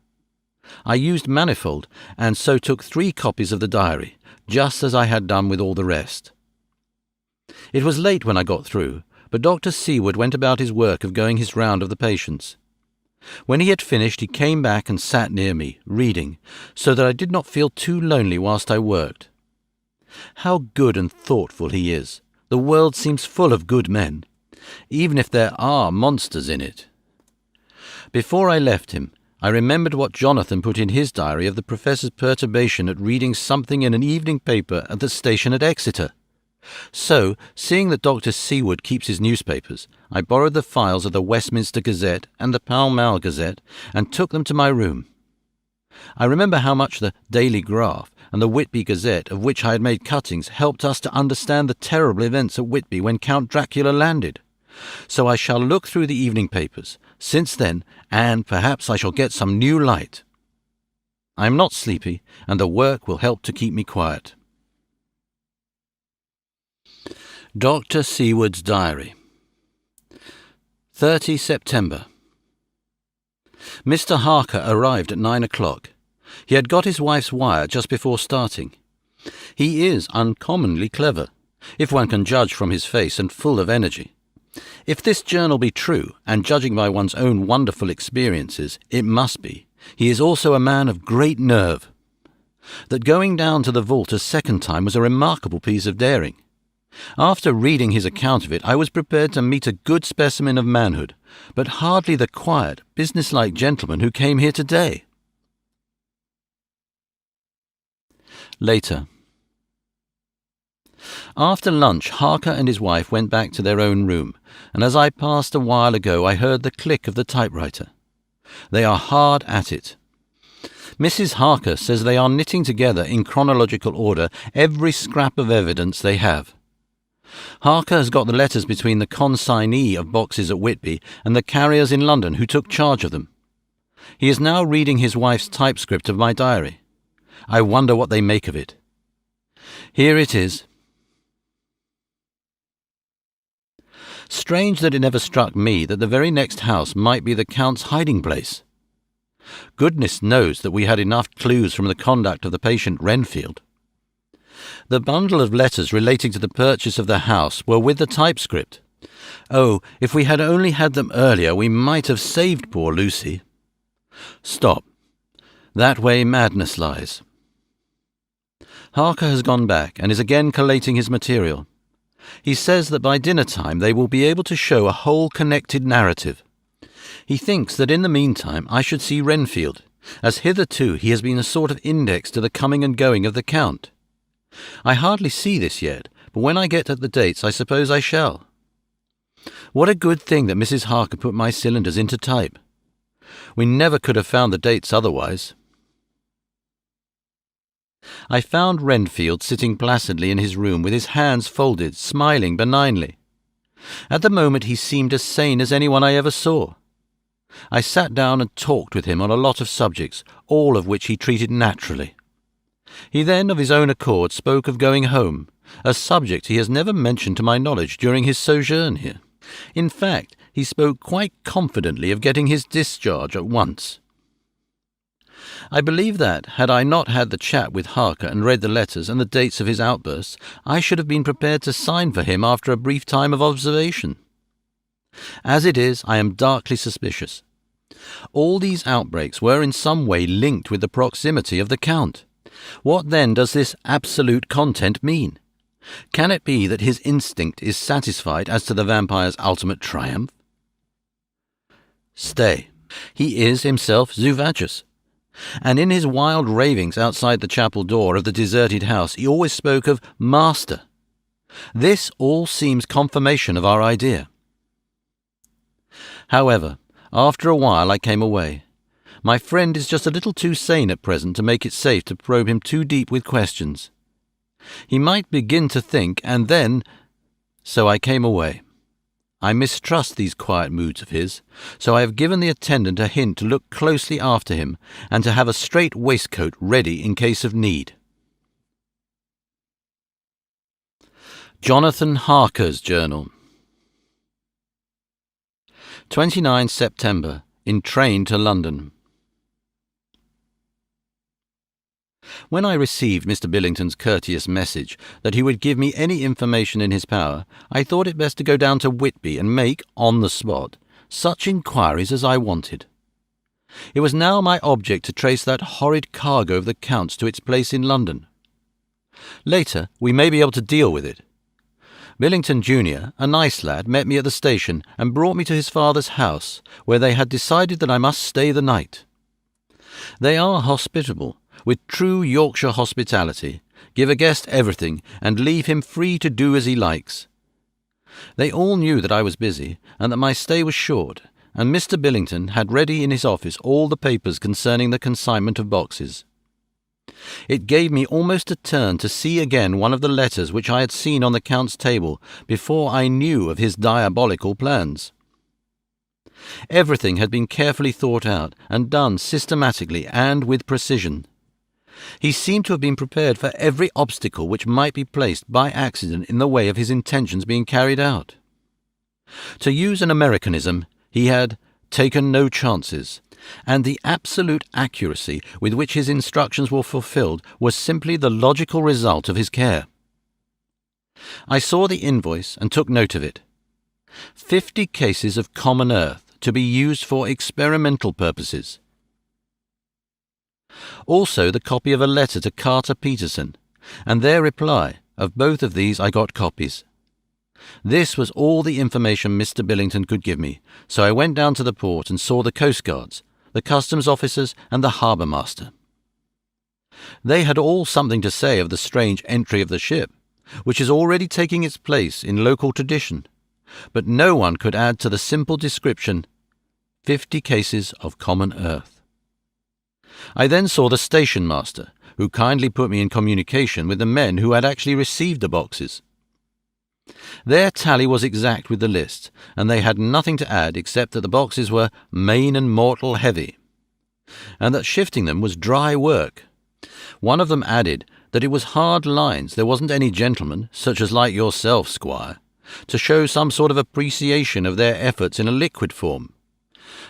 S1: I used Manifold, and so took 3 copies of the diary, just as I had done with all the rest. It was late when I got through, but Dr. Seward went about his work of going his round of the patients. When he had finished, he came back and sat near me, reading, so that I did not feel too lonely whilst I worked. How good and thoughtful he is! The world seems full of good men, even if there are monsters in it. Before I left him, I remembered what Jonathan put in his diary of the professor's perturbation at reading something in an evening paper at the station at Exeter. So, seeing that Dr. Seward keeps his newspapers, I borrowed the files of the Westminster Gazette and the Pall Mall Gazette and took them to my room. I remember how much the Daily Graph and the Whitby Gazette, of which I had made cuttings, helped us to understand the terrible events at Whitby when Count Dracula landed. So I shall look through the evening papers since then, and perhaps I shall get some new light. I am not sleepy, and the work will help to keep me quiet. Dr. Seward's Diary. 30 September. Mr. Harker arrived at 9 o'clock. He had got his wife's wire just before starting. He is uncommonly clever, if one can judge from his face, and full of energy. If this journal be true, and judging by one's own wonderful experiences, it must be, he is also a man of great nerve. That going down to the vault a second time was a remarkable piece of daring. After reading his account of it, I was prepared to meet a good specimen of manhood, but hardly the quiet, businesslike gentleman who came here today. Later. After lunch, Harker and his wife went back to their own room, and as I passed a while ago I heard the click of the typewriter. They are hard at it. Mrs. Harker says they are knitting together in chronological order every scrap of evidence they have. Harker has got the letters between the consignee of boxes at Whitby and the carriers in London who took charge of them. He is now reading his wife's typescript of my diary. I wonder what they make of it. Here it is. Strange that it never struck me that the very next house might be the Count's hiding place. Goodness knows that we had enough clues from the conduct of the patient Renfield. The bundle of letters relating to the purchase of the house were with the typescript. Oh, if we had only had them earlier, we might have saved poor Lucy. Stop. That way madness lies. Harker has gone back and is again collating his material. He says that by dinner-time they will be able to show a whole connected narrative. He thinks that in the meantime I should see Renfield, as hitherto he has been a sort of index to the coming and going of the Count. I hardly see this yet, but when I get at the dates I suppose I shall. What a good thing that Mrs. Harker put my cylinders into type. We never could have found the dates otherwise. I found Renfield sitting placidly in his room with his hands folded, smiling benignly. At the moment he seemed as sane as anyone I ever saw. I sat down and talked with him on a lot of subjects, all of which he treated naturally. He then, of his own accord, spoke of going home, a subject he has never mentioned to my knowledge during his sojourn here. In fact, he spoke quite confidently of getting his discharge at once. I believe that, had I not had the chat with Harker and read the letters and the dates of his outbursts, I should have been prepared to sign for him after a brief time of observation. As it is, I am darkly suspicious. All these outbreaks were in some way linked with the proximity of the Count. What then does this absolute content mean? Can it be that his instinct is satisfied as to the vampire's ultimate triumph? Stay. He is himself Zuvagius. And in his wild ravings outside the chapel door of the deserted house he always spoke of Master. This all seems confirmation of our idea. However, after a while I came away. My friend is just a little too sane at present to make it safe to probe him too deep with questions. He might begin to think, and then... So I came away. I mistrust these quiet moods of his, so I have given the attendant a hint to look closely after him, and to have a strait waistcoat ready in case of need. Jonathan Harker's Journal. 29 September. In train to London. When I received Mr. Billington's courteous message that he would give me any information in his power, I thought it best to go down to Whitby and make, on the spot, such inquiries as I wanted. It was now my object to trace that horrid cargo of the Count's to its place in London. Later, we may be able to deal with it. Billington Jr., a nice lad, met me at the station and brought me to his father's house, where they had decided that I must stay the night. They are hospitable, with true Yorkshire hospitality, give a guest everything, and leave him free to do as he likes. They all knew that I was busy, and that my stay was short, and Mr. Billington had ready in his office all the papers concerning the consignment of boxes. It gave me almost a turn to see again one of the letters which I had seen on the Count's table before I knew of his diabolical plans. Everything had been carefully thought out and done systematically and with precision. He seemed to have been prepared for every obstacle which might be placed by accident in the way of his intentions being carried out. To use an Americanism, he had taken no chances, and the absolute accuracy with which his instructions were fulfilled was simply the logical result of his care. I saw the invoice and took note of it. 50 cases of common earth to be used for experimental purposes. Also the copy of a letter to Carter Peterson, and their reply. Of both of these I got copies. This was all the information Mr. Billington could give me, so I went down to the port and saw the coastguards, the customs officers, and the harbour master. They had all something to say of the strange entry of the ship, which is already taking its place in local tradition, but no one could add to the simple description, 50 cases of common earth. I then saw the station master, who kindly put me in communication with the men who had actually received the boxes. Their tally was exact with the list, and they had nothing to add except that the boxes were main and mortal heavy, and that shifting them was dry work. One of them added that it was hard lines. There wasn't any gentleman, such as like yourself, squire, to show some sort of appreciation of their efforts in a liquid form.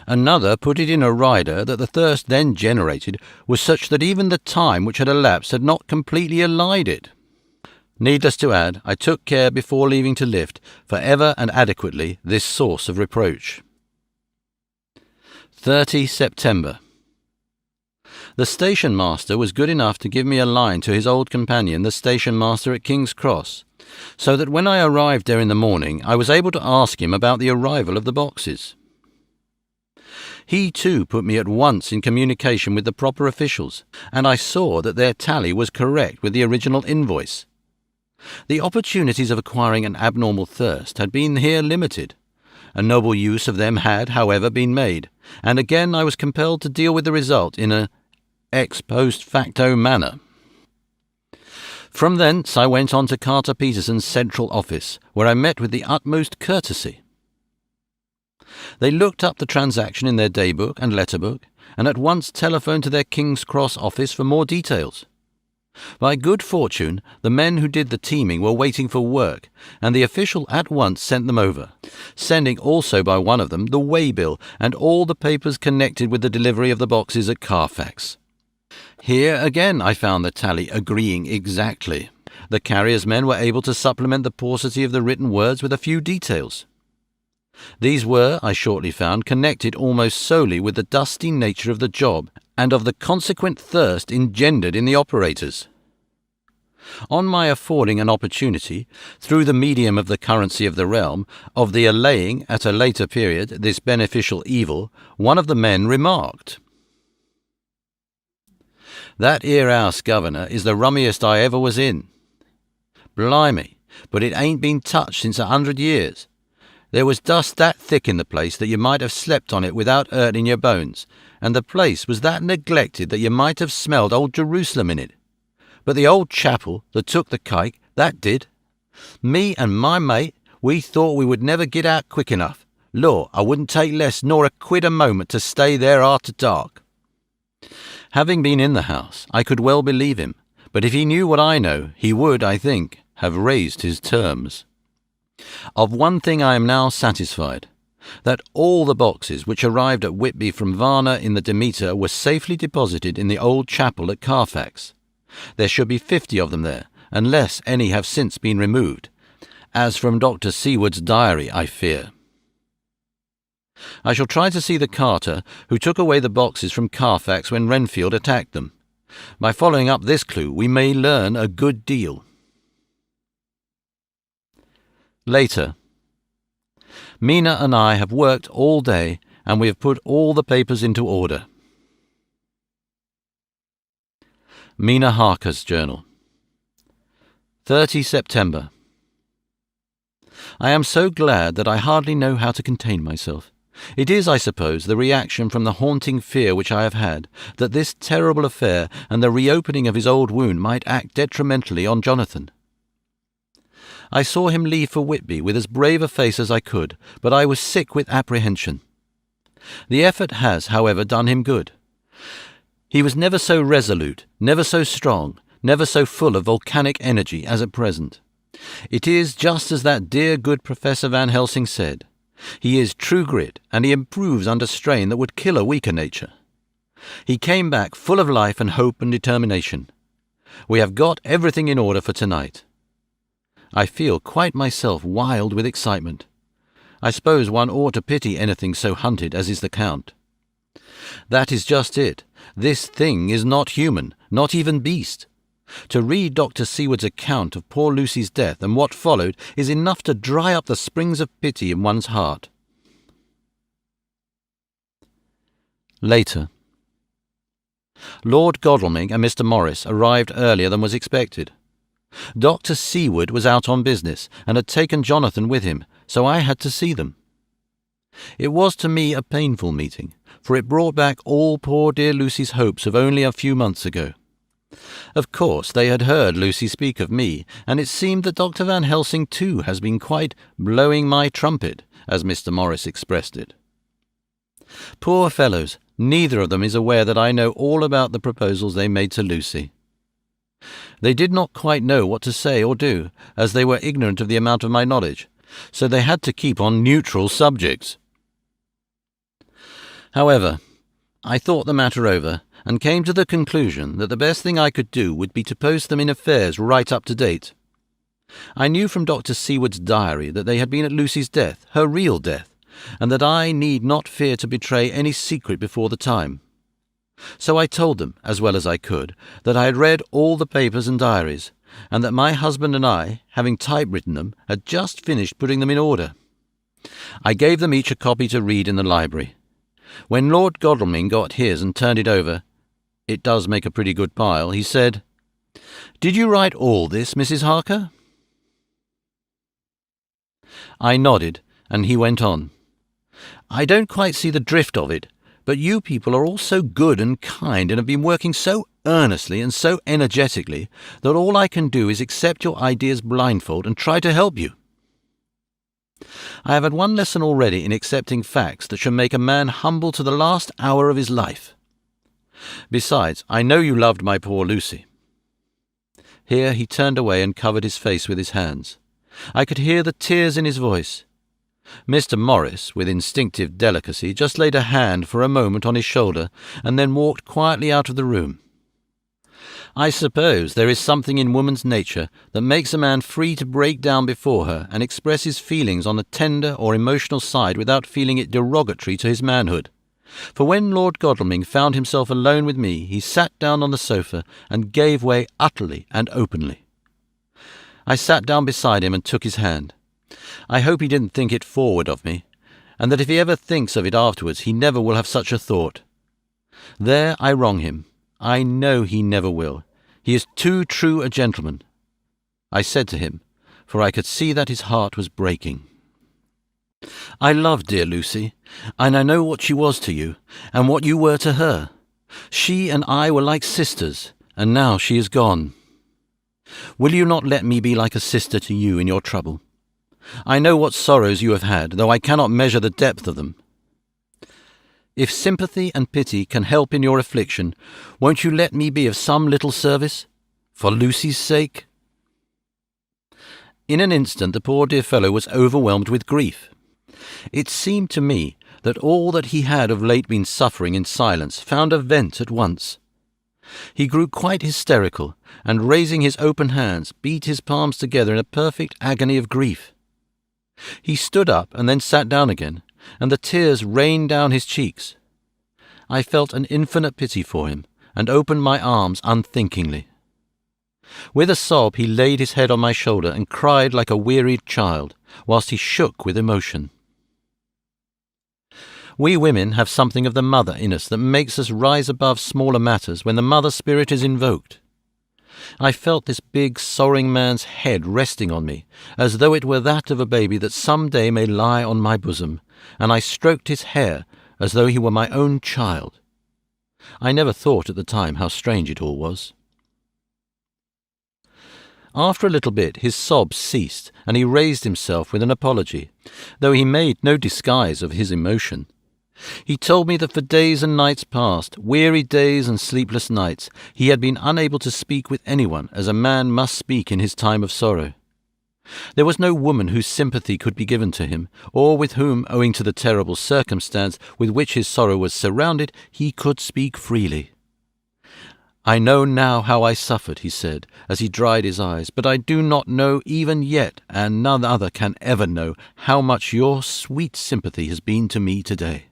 S1: Another put it in a rider that the thirst then generated was such that even the time which had elapsed had not completely allied it. Needless to add, I took care before leaving to lift, for ever and adequately, this source of reproach. 30 September. The station master was good enough to give me a line to his old companion, the station master at King's Cross, so that when I arrived there in the morning I was able to ask him about the arrival of the boxes. He too put me at once in communication with the proper officials, and I saw that their tally was correct with the original invoice. The opportunities of acquiring an abnormal thirst had been here limited. A noble use of them had, however, been made, and again I was compelled to deal with the result in a ex post facto manner. From thence I went on to Carter Peterson's central office, where I met with the utmost courtesy. They looked up the transaction in their daybook and letterbook, and at once telephoned to their King's Cross office for more details. By good fortune, the men who did the teaming were waiting for work, and the official at once sent them over, sending also by one of them the way-bill and all the papers connected with the delivery of the boxes at Carfax. Here again I found the tally agreeing exactly. The carrier's men were able to supplement the paucity of the written words with a few details. These were, I shortly found, connected almost solely with the dusty nature of the job and of the consequent thirst engendered in the operators. On my affording an opportunity, through the medium of the currency of the realm, of the allaying, at a later period, this beneficial evil, one of the men remarked, "That 'ere house, governor, is the rummiest I ever was in. Blimey, but it ain't been touched since 100 years. There was dust that thick in the place that you might have slept on it without hurting your bones, and the place was that neglected that you might have smelled old Jerusalem in it. But the old chapel that took the cake, that did. Me and my mate, we thought we would never get out quick enough. Lor, I wouldn't take less nor a quid a moment to stay there after dark." Having been in the house, I could well believe him, but if he knew what I know, he would, I think, have raised his terms. Of one thing I am now satisfied, that all the boxes which arrived at Whitby from Varna in the Demeter were safely deposited in the old chapel at Carfax, There should be 50 of them there, unless any have since been removed, as from Dr. Seward's diary, I fear. I shall try to see the carter who took away the boxes from Carfax when Renfield attacked them. By following up this clue, we may learn a good deal. Later. Mina and I have worked all day, and we have put all the papers into order. Mina Harker's journal. 30 September. I am so glad that I hardly know how to contain myself. It is, I suppose, the reaction from the haunting fear which I have had, that this terrible affair and the reopening of his old wound might act detrimentally on Jonathan. I saw him leave for Whitby with as brave a face as I could, but I was sick with apprehension. The effort has, however, done him good. He was never so resolute, never so strong, never so full of volcanic energy as at present. It is just as that dear good Professor Van Helsing said. He is true grit, and he improves under strain that would kill a weaker nature. He came back full of life and hope and determination. We have got everything in order for tonight. I feel quite myself wild with excitement. I suppose one ought to pity anything so hunted as is the Count. That is just it. This thing is not human, not even beast. To read Dr. Seward's account of poor Lucy's death and what followed is enough to dry up the springs of pity in one's heart. Later. Lord Godalming and Mr. Morris arrived earlier than was expected. Dr. Seward was out on business and had taken Jonathan with him, so I had to see them. It was to me a painful meeting, for it brought back all poor dear Lucy's hopes of only a few months ago. Of course, they had heard Lucy speak of me, and it seemed that Dr. Van Helsing too has been quite blowing my trumpet, as Mr. Morris expressed it. Poor fellows, neither of them is aware that I know all about the proposals they made to Lucy. They did not quite know what to say or do, as they were ignorant of the amount of my knowledge, so they had to keep on neutral subjects. However, I thought the matter over, and came to the conclusion that the best thing I could do would be to post them in affairs right up to date. I knew from Dr. Seward's diary that they had been at Lucy's death, her real death, and that I need not fear to betray any secret before the time. So I told them, as well as I could, that I had read all the papers and diaries, and that my husband and I, having typewritten them, had just finished putting them in order. I gave them each a copy to read in the library. When Lord Godalming got his and turned it over, it does make a pretty good pile, he said, "Did you write all this, Mrs. Harker?" I nodded, and he went on. "I don't quite see the drift of it, but you people are all so good and kind and have been working so earnestly and so energetically that all I can do is accept your ideas blindfold and try to help you. I have had one lesson already in accepting facts that should make a man humble to the last hour of his life. Besides, I know you loved my poor Lucy." Here he turned away and covered his face with his hands. I could hear the tears in his voice. Mr. Morris, with instinctive delicacy, just laid a hand for a moment on his shoulder and then walked quietly out of the room. I suppose there is something in woman's nature that makes a man free to break down before her and express his feelings on the tender or emotional side without feeling it derogatory to his manhood. For when Lord Godalming found himself alone with me, he sat down on the sofa and gave way utterly and openly. I sat down beside him and took his hand. I hope he didn't think it forward of me, and that if he ever thinks of it afterwards, he never will have such a thought. There I wrong him. I know he never will. He is too true a gentleman. I said to him, for I could see that his heart was breaking, "I love dear Lucy, and I know what she was to you, and what you were to her. She and I were like sisters, and now she is gone. Will you not let me be like a sister to you in your trouble? I know what sorrows you have had, though I cannot measure the depth of them. If sympathy and pity can help in your affliction, won't you let me be of some little service, for Lucy's sake?" In an instant the poor dear fellow was overwhelmed with grief. It seemed to me that all that he had of late been suffering in silence found a vent at once. He grew quite hysterical, and raising his open hands, beat his palms together in a perfect agony of grief. He stood up and then sat down again, and the tears rained down his cheeks. I felt an infinite pity for him, and opened my arms unthinkingly. With a sob he laid his head on my shoulder and cried like a wearied child, whilst he shook with emotion. We women have something of the mother in us that makes us rise above smaller matters when the mother spirit is invoked. I felt this big, sorrowing man's head resting on me, as though it were that of a baby that some day may lie on my bosom, and I stroked his hair as though he were my own child. I never thought at the time how strange it all was. After a little bit his sobs ceased, and he raised himself with an apology, though he made no disguise of his emotion. He told me that for days and nights past, weary days and sleepless nights, he had been unable to speak with anyone as a man must speak in his time of sorrow. There was no woman whose sympathy could be given to him, or with whom, owing to the terrible circumstance with which his sorrow was surrounded, he could speak freely. "I know now how I suffered," he said, as he dried his eyes, "but I do not know even yet, and none other can ever know, how much your sweet sympathy has been to me today.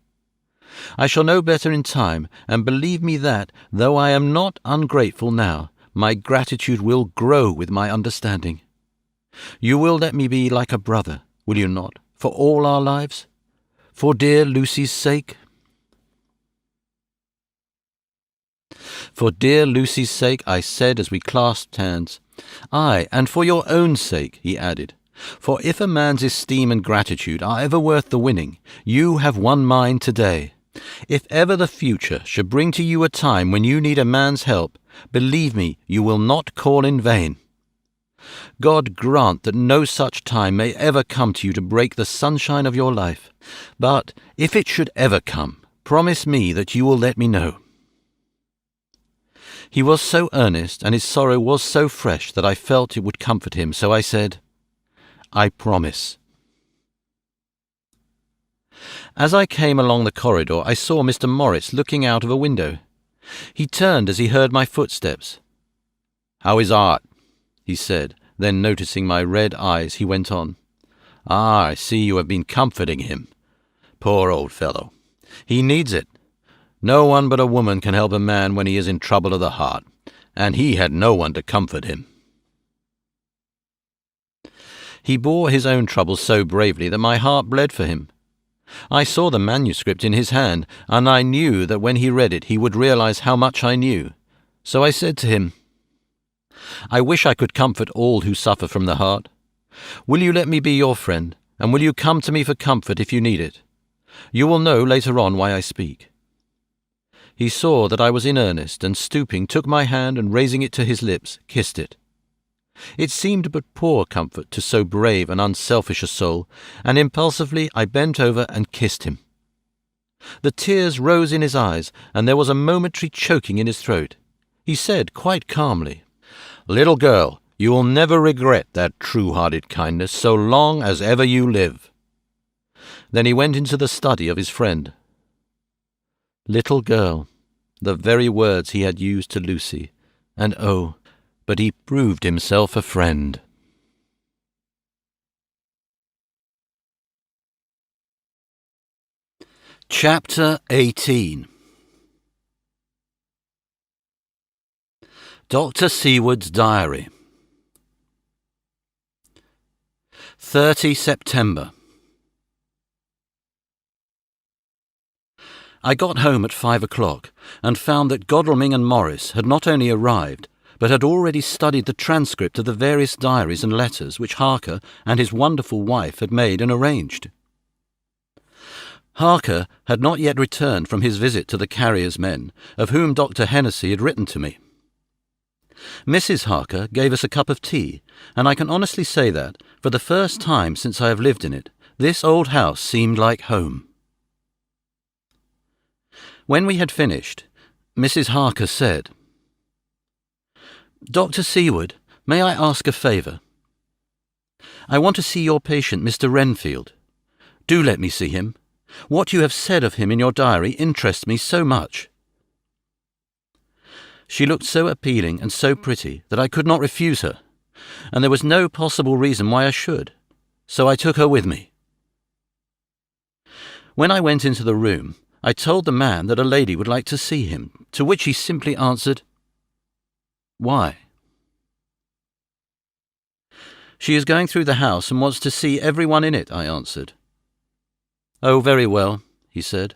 S1: I shall know better in time, and believe me that, though I am not ungrateful now, my gratitude will grow with my understanding. You will let me be like a brother, will you not, for all our lives? For dear Lucy's sake?" "For dear Lucy's sake," I said as we clasped hands. "Aye, and for your own sake," he added. "For if a man's esteem and gratitude are ever worth the winning, you have won mine today. If ever the future should bring to you a time when you need a man's help, believe me, you will not call in vain. God grant that no such time may ever come to you to break the sunshine of your life. But if it should ever come, promise me that you will let me know." He was so earnest, and his sorrow was so fresh, that I felt it would comfort him, so I said, "I promise." As I came along the corridor, I saw Mr. Morris looking out of a window. He turned as he heard my footsteps. "How is Art?" he said. Then, noticing my red eyes, he went on. "Ah, I see you have been comforting him. Poor old fellow. He needs it. No one but a woman can help a man when he is in trouble of the heart, and he had no one to comfort him." He bore his own troubles so bravely that my heart bled for him. I saw the manuscript in his hand, and I knew that when he read it he would realize how much I knew. So I said to him, "I wish I could comfort all who suffer from the heart. Will you let me be your friend, and will you come to me for comfort if you need it? You will know later on why I speak." He saw that I was in earnest, and stooping, took my hand and raising it to his lips, kissed it. It seemed but poor comfort to so brave and unselfish a soul, and impulsively I bent over and kissed him. The tears rose in his eyes, and there was a momentary choking in his throat. He said quite calmly, "Little girl, you will never regret that true-hearted kindness so long as ever you live." Then he went into the study of his friend. Little girl, the very words he had used to Lucy, and oh, but he proved himself a friend. Chapter 18. Dr. Seward's Diary. 30 September. I got home at 5 o'clock and found that Godalming and Morris had not only arrived, but had already studied the transcript of the various diaries and letters which Harker and his wonderful wife had made and arranged. Harker had not yet returned from his visit to the carrier's men, of whom Dr. Hennessy had written to me. Mrs. Harker gave us a cup of tea, and I can honestly say that, for the first time since I have lived in it, this old house seemed like home. When we had finished, Mrs. Harker said, "Dr. Seward, may I ask a favour? I want to see your patient, Mr. Renfield. Do let me see him. What you have said of him in your diary interests me so much." She looked so appealing and so pretty that I could not refuse her, and there was no possible reason why I should, so I took her with me. When I went into the room, I told the man that a lady would like to see him, to which he simply answered, "Why?" "She is going through the house and wants to see everyone in it," I answered. "Oh, very well," he said.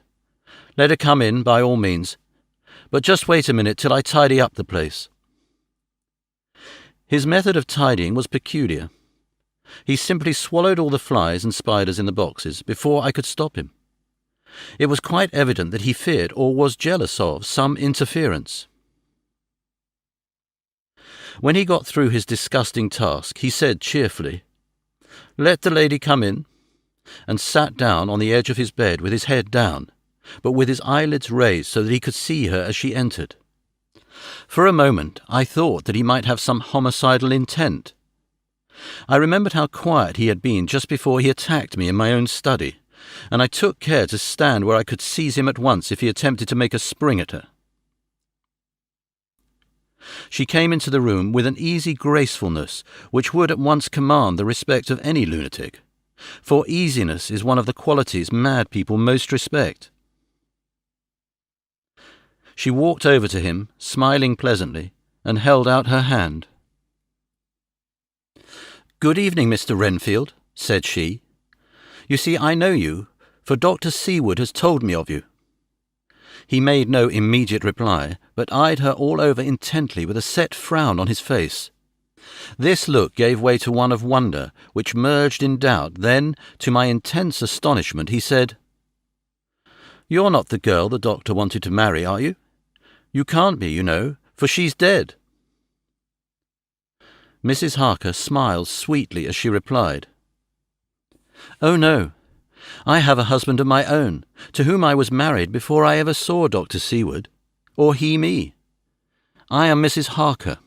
S1: "Let her come in, by all means. But just wait a minute till I tidy up the place." His method of tidying was peculiar. He simply swallowed all the flies and spiders in the boxes before I could stop him. It was quite evident that he feared or was jealous of some interference. When he got through his disgusting task, he said cheerfully, "Let the lady come in," and sat down on the edge of his bed with his head down, but with his eyelids raised so that he could see her as she entered. For a moment I thought that he might have some homicidal intent. I remembered how quiet he had been just before he attacked me in my own study, and I took care to stand where I could seize him at once if he attempted to make a spring at her. She came into the room with an easy gracefulness which would at once command the respect of any lunatic, for easiness is one of the qualities mad people most respect. She walked over to him, smiling pleasantly, and held out her hand. "Good evening, Mr. Renfield," said she. "You see, I know you, for Dr. Seward has told me of you." He made no immediate reply, but eyed her all over intently with a set frown on his face. This look gave way to one of wonder, which merged in doubt. Then, to my intense astonishment, he said, "You're not the girl the doctor wanted to marry, are you? You can't be, you know, for she's dead." Mrs. Harker smiled sweetly as she replied, "Oh, no. I have a husband of my own, to whom I was married before I ever saw Dr. Seward, or he me. I am Mrs. Harker."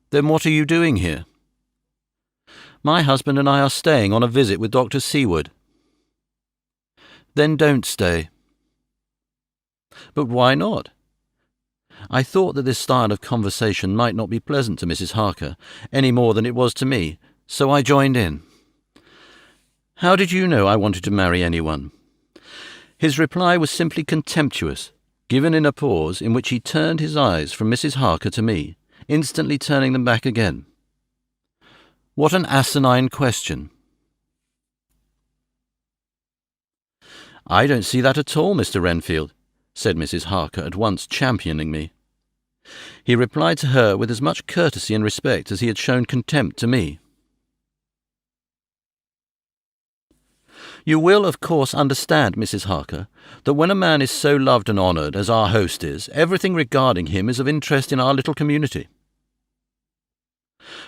S1: "Then what are you doing here?" "My husband and I are staying on a visit with Dr. Seward." "Then don't stay." "But why not?" I thought that this style of conversation might not be pleasant to Mrs. Harker, any more than it was to me, so I joined in. "How did you know I wanted to marry anyone?" His reply was simply contemptuous, given in a pause in which he turned his eyes from Mrs. Harker to me, instantly turning them back again. What an asinine question! "I don't see that at all, Mr. Renfield," said Mrs. Harker, at once championing me. He replied to her with as much courtesy and respect as he had shown contempt to me. "You will, of course, understand, Mrs. Harker, that when a man is so loved and honoured as our host is, everything regarding him is of interest in our little community.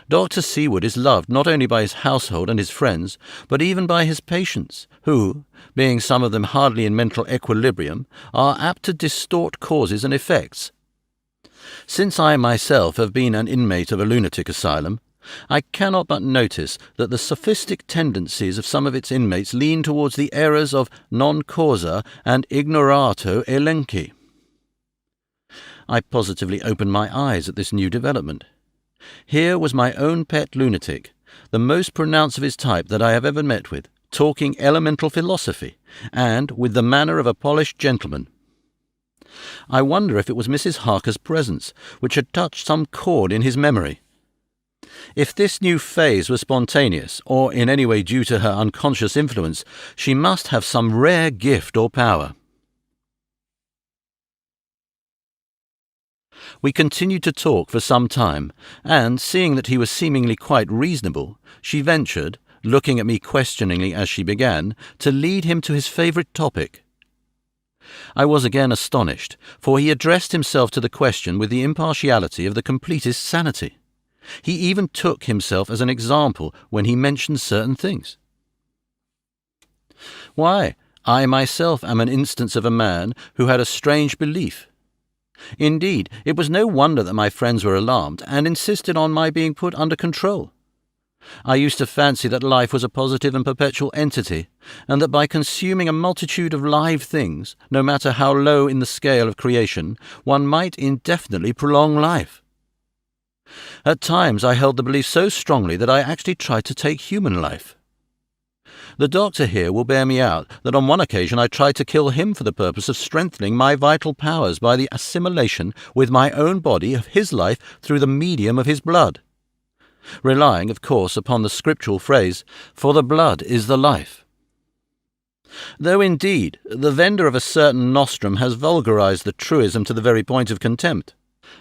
S1: Dr. Seward is loved not only by his household and his friends, but even by his patients, who, being some of them hardly in mental equilibrium, are apt to distort causes and effects. Since I myself have been an inmate of a lunatic asylum, I cannot but notice that the sophistic tendencies of some of its inmates lean towards the errors of non causa and ignorato elenchi. I positively opened my eyes at this new development. Here was my own pet lunatic, the most pronounced of his type that I have ever met with, talking elemental philosophy, and with the manner of a polished gentleman. I wonder if it was Mrs. Harker's presence which had touched some chord in his memory. If this new phase was spontaneous, or in any way due to her unconscious influence, she must have some rare gift or power. We continued to talk for some time, and, seeing that he was seemingly quite reasonable, she ventured, looking at me questioningly as she began, to lead him to his favourite topic. I was again astonished, for he addressed himself to the question with the impartiality of the completest sanity. He even took himself as an example when he mentioned certain things. "Why, I myself am an instance of a man who had a strange belief. Indeed, it was no wonder that my friends were alarmed and insisted on my being put under control. I used to fancy that life was a positive and perpetual entity, and that by consuming a multitude of live things, no matter how low in the scale of creation, one might indefinitely prolong life. At times I held the belief so strongly that I actually tried to take human life. The doctor here will bear me out that on one occasion I tried to kill him for the purpose of strengthening my vital powers by the assimilation with my own body of his life through the medium of his blood, relying, of course, upon the scriptural phrase, "For the blood is the life." Though, indeed, the vendor of a certain nostrum has vulgarized the truism to the very point of contempt.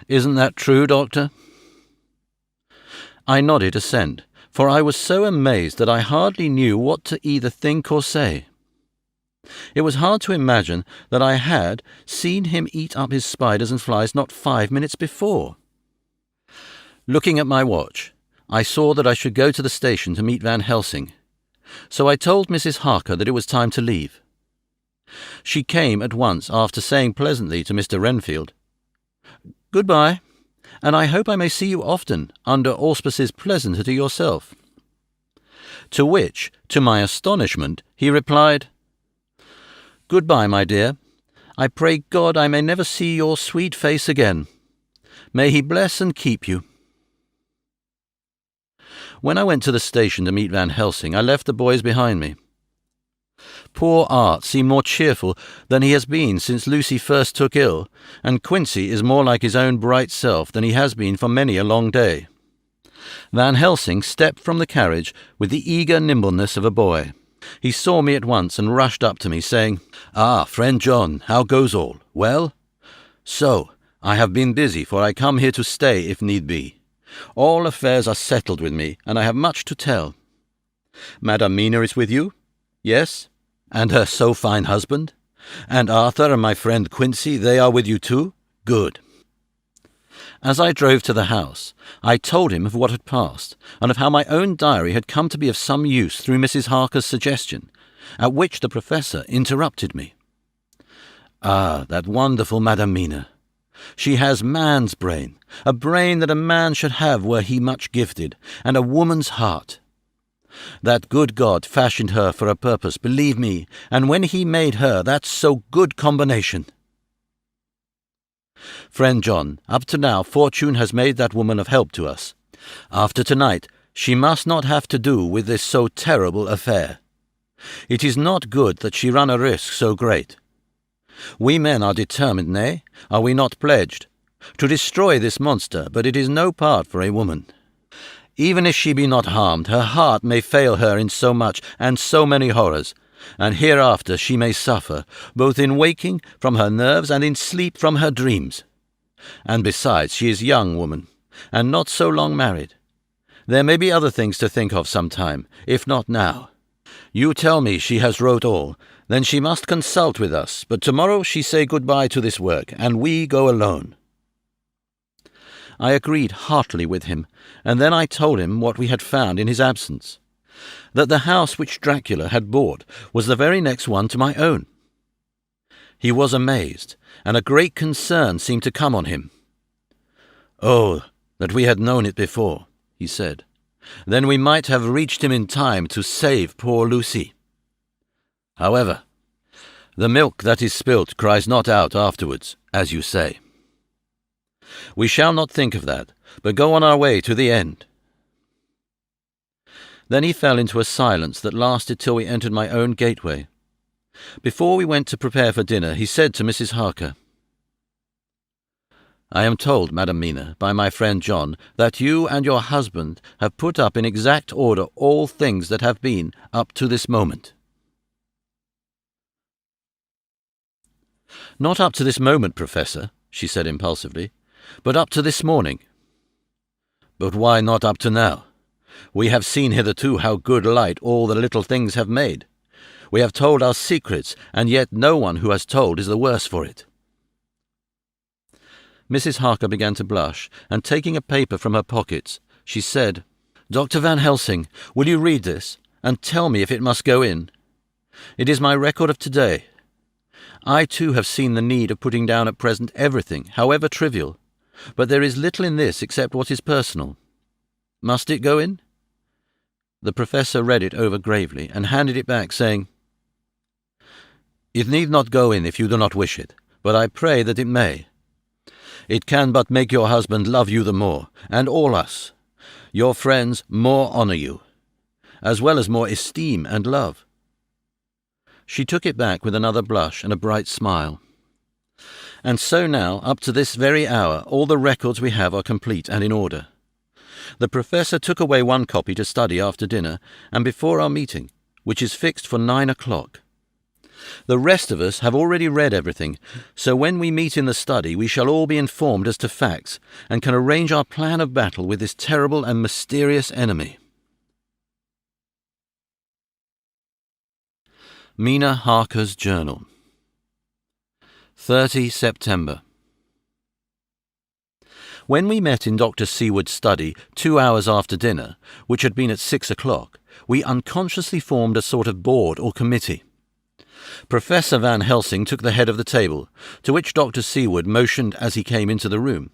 S1: Isn't that true, Doctor? I nodded assent, for I was so amazed that I hardly knew what to either think or say. It was hard to imagine that I had seen him eat up his spiders and flies not 5 minutes before. Looking at my watch, I saw that I should go to the station to meet Van Helsing, so I told Mrs. Harker that it was time to leave. She came at once after saying pleasantly to Mr. Renfield, "Goodbye, and I hope I may see you often, under auspices pleasanter to yourself." To which, to my astonishment, he replied, "Goodbye, my dear. I pray God I may never see your sweet face again. May he bless and keep you." When I went to the station to meet Van Helsing, I left the boys behind me. Poor Art seemed more cheerful than he has been since Lucy first took ill, and Quincy is more like his own bright self than he has been for many a long day. Van Helsing stepped from the carriage with the eager nimbleness of a boy. He saw me at once and rushed up to me, saying, "Ah, friend John, how goes all? Well? So, I have been busy, for I come here to stay if need be. All affairs are settled with me, and I have much to tell. Madam Mina is with you? Yes? And her so fine husband? And Arthur and my friend Quincy, they are with you too? Good." As I drove to the house, I told him of what had passed, and of how my own diary had come to be of some use through Mrs. Harker's suggestion, at which the Professor interrupted me. "Ah, that wonderful Madam Mina! She has man's brain, a brain that a man should have were he much gifted, and a woman's heart. That good God fashioned her for a purpose, believe me, and when he made her, that's so good combination. Friend John, up to now fortune has made that woman of help to us. After tonight, she must not have to do with this so terrible affair. It is not good that she run a risk so great. We men are determined, nay, are we not pledged, to destroy this monster, but it is no part for a woman. Even if she be not harmed, her heart may fail her in so much and so many horrors, and hereafter she may suffer, both in waking from her nerves and in sleep from her dreams. And besides, she is young woman, and not so long married. There may be other things to think of some time, if not now. You tell me she has wrote all, then she must consult with us, but tomorrow she say goodbye to this work, and we go alone." I agreed heartily with him, and then I told him what we had found in his absence, that the house which Dracula had bought was the very next one to my own. He was amazed, and a great concern seemed to come on him. "Oh, that we had known it before," he said. "Then we might have reached him in time to save poor Lucy. However, the milk that is spilt cries not out afterwards, as you say. We shall not think of that, but go on our way to the end." Then he fell into a silence that lasted till we entered my own gateway. Before we went to prepare for dinner, he said to Mrs. Harker, "I am told, Madam Mina, by my friend John, that you and your husband have put up in exact order all things that have been up to this moment." "Not up to this moment, Professor," she said impulsively, "but up to this morning." "But why not up to now? We have seen hitherto how good light all the little things have made. We have told our secrets, and yet no one who has told is the worse for it." Mrs. Harker began to blush, and taking a paper from her pockets, she said, "Dr. Van Helsing, will you read this, and tell me if it must go in? It is my record of today. I too have seen the need of putting down at present everything, however trivial, but there is little in this except what is personal. Must it go in? The professor read it over gravely and handed it back, saying, "It need not go in if you do not wish it, but I pray that it may. It can but make your husband love you the more, and all us, your friends, more honour you, as well as more esteem and love." She took it back with another blush and a bright smile. "And so now, up to this very hour, all the records we have are complete and in order. The professor took away one copy to study after dinner and before our meeting, which is fixed for 9 o'clock. The rest of us have already read everything, so when we meet in the study we shall all be informed as to facts and can arrange our plan of battle with this terrible and mysterious enemy." Mina Harker's Journal. 30 September. When we met in Dr. Seward's study 2 hours after dinner, which had been at 6 o'clock, we unconsciously formed a sort of board or committee. Professor Van Helsing took the head of the table, to which Dr. Seward motioned as he came into the room.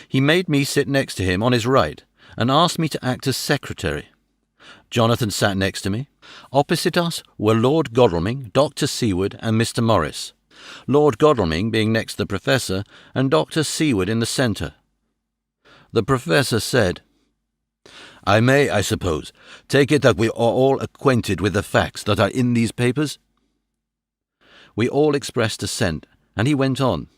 S1: He made me sit next to him on his right, and asked me to act as secretary. Jonathan sat next to me. Opposite us were Lord Godalming, Dr. Seward, and Mr. Morris, Lord Godalming being next the professor, and Dr. Seward in the centre. The professor said, "I may, I suppose, take it that we are all acquainted with the facts that are in these papers?" We all expressed assent, and he went on.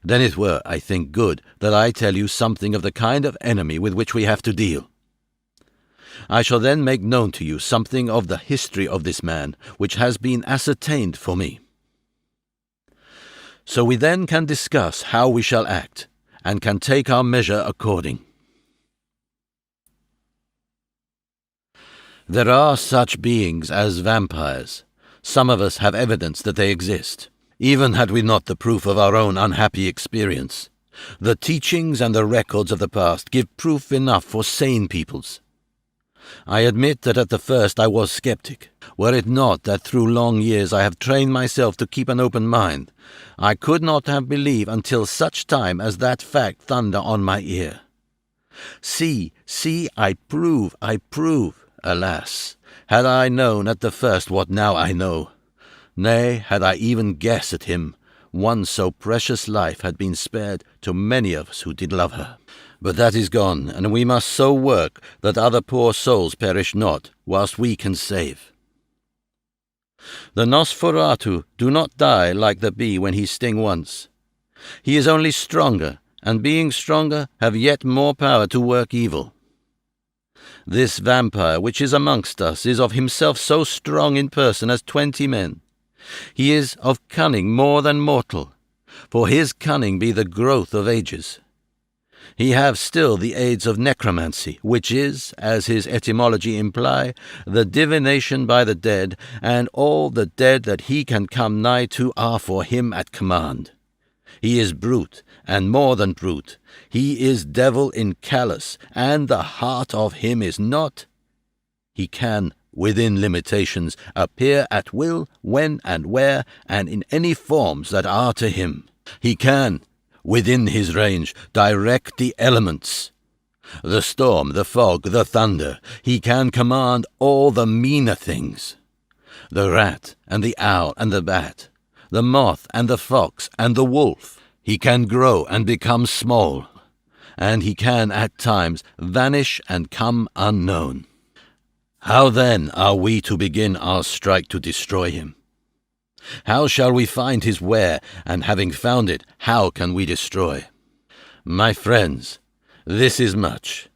S1: "Then it were, I think, good that I tell you something of the kind of enemy with which we have to deal. I shall then make known to you something of the history of this man, which has been ascertained for me. So we then can discuss how we shall act, and can take our measure according. There are such beings as vampires. Some of us have evidence that they exist, even had we not the proof of our own unhappy experience. The teachings and the records of the past give proof enough for sane peoples. I admit that at the first I was skeptic. Were it not that through long years I have trained myself to keep an open mind, I could not have believed until such time as that fact thunder on my ear. See, I prove. Alas, had I known at the first what now I know, nay, had I even guessed at him, one so precious life had been spared to many of us who did love her. But that is gone, and we must so work that other poor souls perish not, whilst we can save. The Nosferatu do not die like the bee when he sting once. He is only stronger, and being stronger, have yet more power to work evil. This vampire which is amongst us is of himself so strong in person as 20 men. He is of cunning more than mortal, for his cunning be the growth of ages. He have still the aids of necromancy, which is, as his etymology imply, the divination by the dead, and all the dead that he can come nigh to are for him at command. He is brute, and more than brute. He is devil in callous, and the heart of him is not. He can, within limitations, appear at will, when and where, and in any forms that are to him. He can, within his range, direct the elements. The storm, the fog, the thunder. He can command all the meaner things. The rat and the owl and the bat, the moth and the fox and the wolf. He can grow and become small, and he can at times vanish and come unknown. How then are we to begin our strike to destroy him? How shall we find his where, and having found it, how can we destroy? My friends, this is much.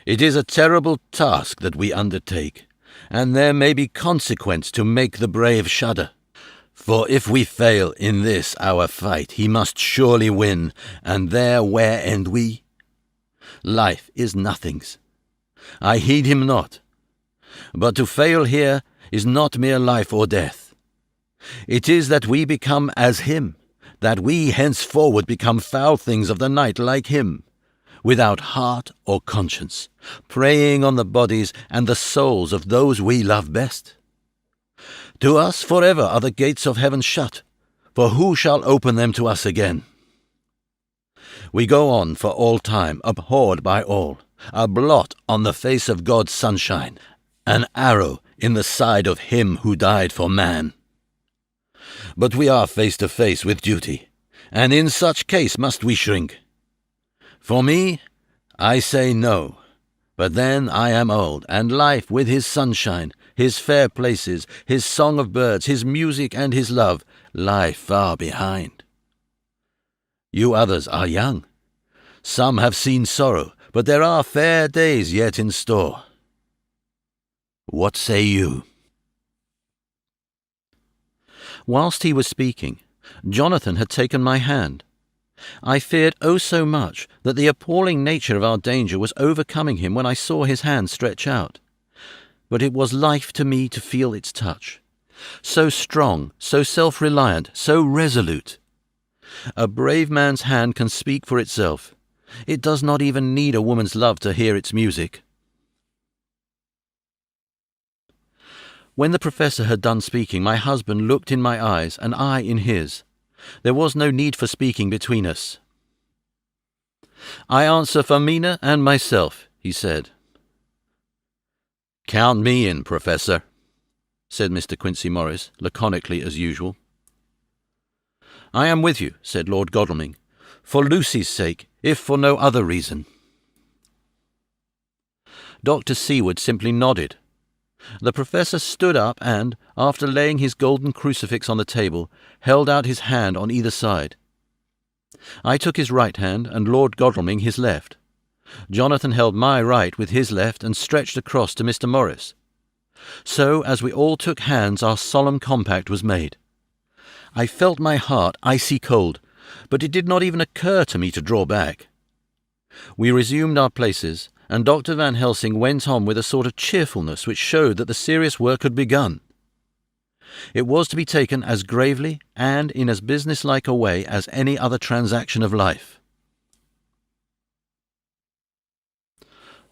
S1: It is a terrible task that we undertake, and there may be consequence to make the brave shudder. For if we fail in this our fight, he must surely win, and there where end we? Life is nothing's. I heed him not. But to fail here is not mere life or death. It is that we become as him, that we henceforward become foul things of the night like him, without heart or conscience, preying on the bodies and the souls of those we love best. To us forever are the gates of heaven shut, for who shall open them to us again? We go on for all time, abhorred by all, a blot on the face of God's sunshine, an arrow in the side of him who died for man. But we are face to face with duty, and in such case must we shrink. For me, I say no, but then I am old, and life with his sunshine, his fair places, his song of birds, his music and his love lie far behind. You others are young. Some have seen sorrow, but there are fair days yet in store. What say you?" Whilst he was speaking, Jonathan had taken my hand. I feared oh so much that the appalling nature of our danger was overcoming him when I saw his hand stretch out. But it was life to me to feel its touch. So strong, so self-reliant, so resolute. A brave man's hand can speak for itself. It does not even need a woman's love to hear its music. When the professor had done speaking, my husband looked in my eyes and I in his. There was no need for speaking between us. "I answer for Mina and myself," he said. "Count me in, Professor," said Mr. Quincey Morris, laconically as usual. "I am with you," said Lord Godalming, "for Lucy's sake, if for no other reason." Dr. Seward simply nodded. The professor stood up and, after laying his golden crucifix on the table, held out his hand on either side. I took his right hand and Lord Godalming his left. Jonathan held my right with his left and stretched across to Mr. Morris. So, as we all took hands, our solemn compact was made. I felt my heart icy cold, but it did not even occur to me to draw back. We resumed our places, and Dr. Van Helsing went on with a sort of cheerfulness which showed that the serious work had begun. It was to be taken as gravely and in as businesslike a way as any other transaction of life.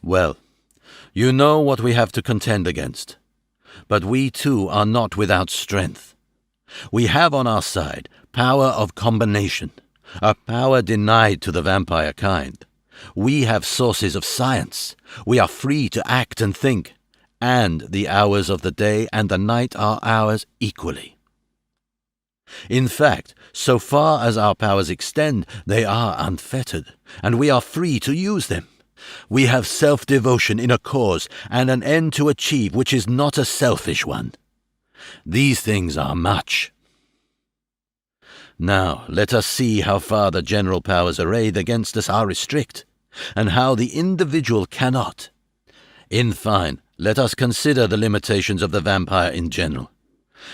S1: "Well, you know what we have to contend against. But we too are not without strength. We have on our side power of combination, a power denied to the vampire kind. We have sources of science. We are free to act and think, and the hours of the day and the night are ours equally. In fact, so far as our powers extend, they are unfettered, and we are free to use them. We have self-devotion in a cause and an end to achieve which is not a selfish one. These things are much. Now let us see how far the general powers arrayed against us are restrict, and how the individual cannot. In fine, let us consider the limitations of the vampire in general,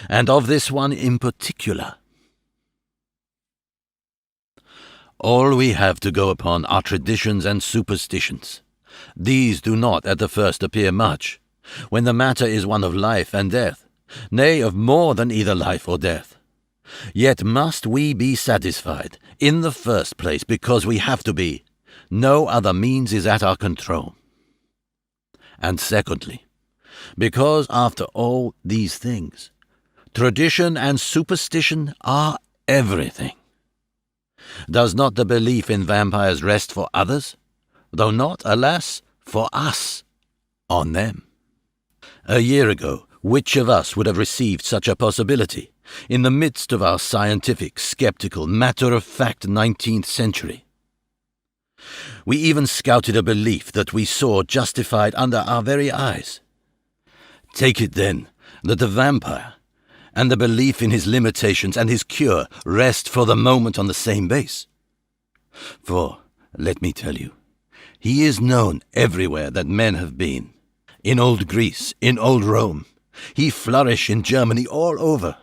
S1: and of this one in particular. All we have to go upon are traditions and superstitions. These do not at the first appear much, when the matter is one of life and death, nay, of more than either life or death. Yet must we be satisfied, in the first place because we have to be. No other means is at our control. And secondly, because after all these things, tradition and superstition are everything. Does not the belief in vampires rest for others, though not, alas, for us, on them? A year ago, which of us would have received such a possibility in the midst of our scientific, skeptical, matter-of-fact 19th century? We even scouted a belief that we saw justified under our very eyes. Take it, then, that the vampire and the belief in his limitations and his cure rest for the moment on the same base. For, let me tell you, he is known everywhere that men have been. In old Greece, in old Rome. He flourished in Germany all over.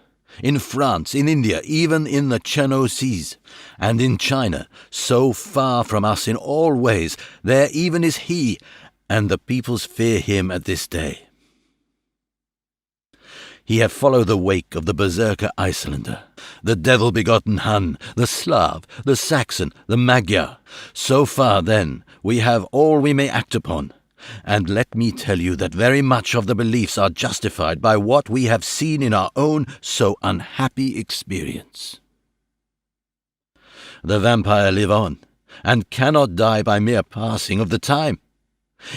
S1: In France, in India, even in the Cherno Seas, and in China, so far from us in all ways, there even is he, and the peoples fear him at this day. He have followed the wake of the berserker Icelander, the devil-begotten Hun, the Slav, the Saxon, the Magyar. So far, then, we have all we may act upon. And let me tell you that very much of the beliefs are justified by what we have seen in our own so unhappy experience. The vampire live on, and cannot die by mere passing of the time.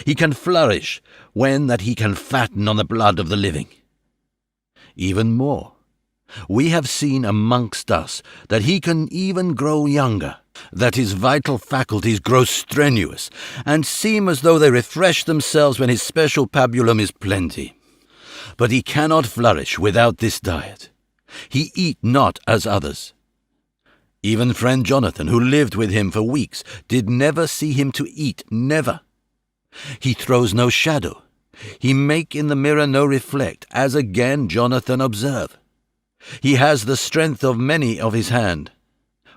S1: He can flourish when that he can fatten on the blood of the living. Even more, we have seen amongst us that he can even grow younger, that his vital faculties grow strenuous, and seem as though they refresh themselves when his special pabulum is plenty. But he cannot flourish without this diet. He eat not as others. Even friend Jonathan, who lived with him for weeks, did never see him to eat, never. He throws no shadow. He make in the mirror no reflect, as again Jonathan observe. He has the strength of many of his hand.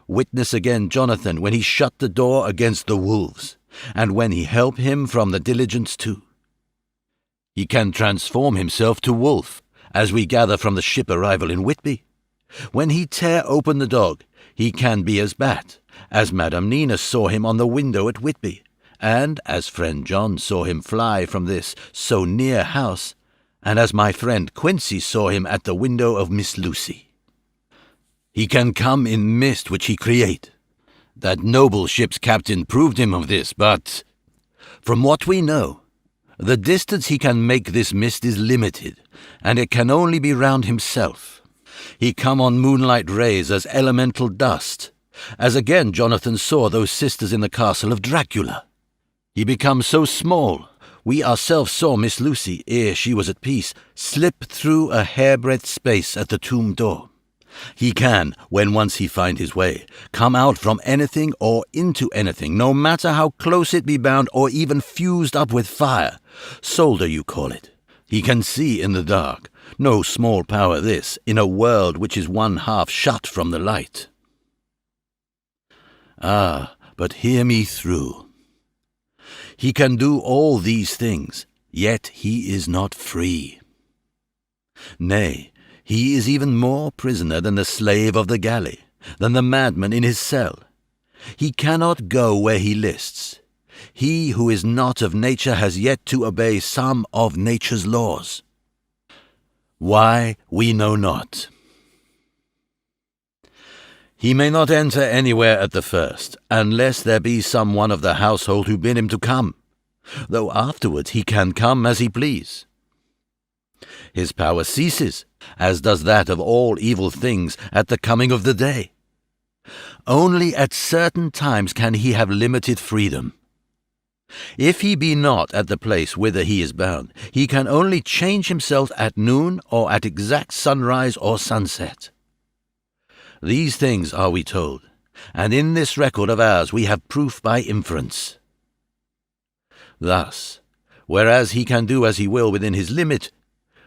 S1: Witness again Jonathan when he shut the door against the wolves, and when he help him from the diligence too. He can transform himself to wolf, as we gather from the ship arrival in Whitby. When he tear open the dog, he can be as bat, as Madam Nina saw him on the window at Whitby, and as friend John saw him fly from this so near house, and as my friend Quincy saw him at the window of Miss Lucy. He can come in mist which he create. That noble ship's captain proved him of this, but from what we know, the distance he can make this mist is limited, and it can only be round himself. He come on moonlight rays as elemental dust, as again Jonathan saw those sisters in the castle of Dracula. He becomes so small, we ourselves saw Miss Lucy, ere she was at peace, slip through a hairbreadth space at the tomb door. He can, when once he find his way, come out from anything or into anything, no matter how close it be bound or even fused up with fire. Solder you call it. He can see in the dark. No small power this, in a world which is one half shut from the light. Ah, but hear me through. He can do all these things, yet he is not free. Nay, he is even more prisoner than the slave of the galley, than the madman in his cell. He cannot go where he lists. He who is not of nature has yet to obey some of nature's laws. Why, we know not. He may not enter anywhere at the first, unless there be some one of the household who bid him to come, though afterwards he can come as he please. His power ceases, as does that of all evil things at the coming of the day. Only at certain times can he have limited freedom. If he be not at the place whither he is bound, he can only change himself at noon or at exact sunrise or sunset. These things are we told, and in this record of ours we have proof by inference. Thus, whereas he can do as he will within his limit,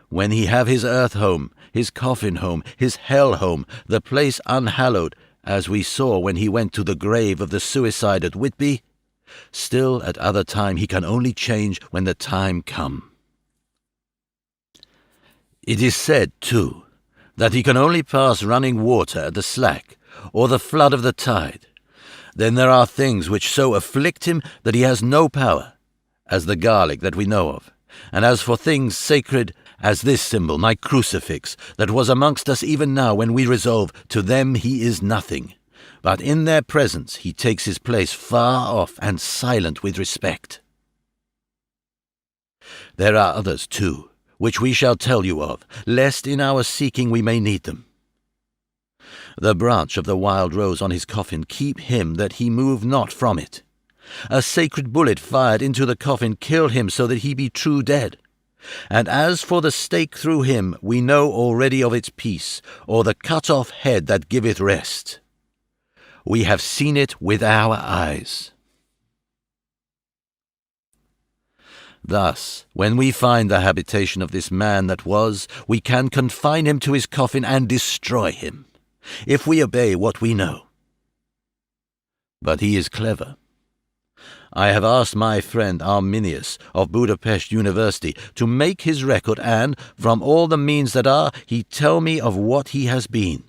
S1: when he have his earth home, his coffin home, his hell home, the place unhallowed, as we saw when he went to the grave of the suicide at Whitby, still at other time he can only change when the time come. It is said, too, that he can only pass running water at the slack, or the flood of the tide. Then there are things which so afflict him that he has no power, as the garlic that we know of, and as for things sacred, as this symbol, my crucifix, that was amongst us even now when we resolve, to them he is nothing, but in their presence he takes his place far off and silent with respect. There are others, too, which we shall tell you of, lest in our seeking we may need them. The branch of the wild rose on his coffin keep him that he move not from it. A sacred bullet fired into the coffin kill him so that he be true dead. And as for the stake through him, we know already of its peace, or the cut-off head that giveth rest. We have seen it with our eyes. Thus, when we find the habitation of this man that was, we can confine him to his coffin and destroy him, if we obey what we know. But he is clever. I have asked my friend Arminius of Budapest University to make his record, and, from all the means that are, he tell me of what he has been.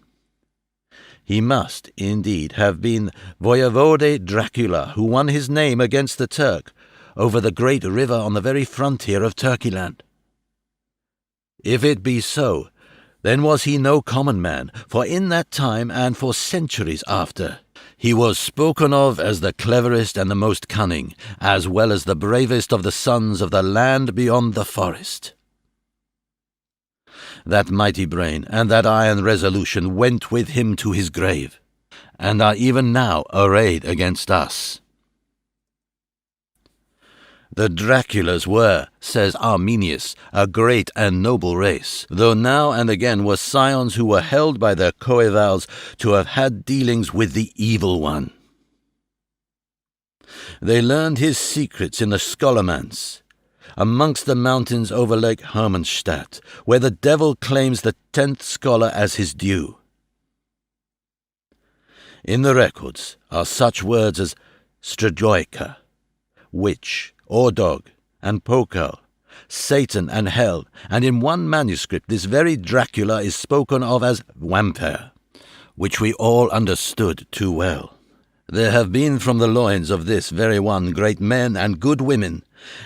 S1: He must, indeed, have been Voyevode Dracula, who won his name against the Turk, over the great river on the very frontier of Turkeyland. If it be so, then was he no common man, for in that time and for centuries after, He was spoken of as the cleverest and the most cunning, as well as the bravest of the sons of the land beyond the forest. That mighty brain and that iron resolution went with him to his grave, and are even now arrayed against us. The Draculas were, says Arminius, a great and noble race, though now and again were scions who were held by their coevals to have had dealings with the Evil One. They learned his secrets in the Scholomance, amongst the mountains over Lake Hermannstadt, where the devil claims the 10th scholar as his due. In the records are such words as Strajojka, witch, or dog, and Pokal, Satan and hell, and in one manuscript this very Dracula is spoken of as vampire, which we all understood too well. There have been from the loins of this very one great men and good women,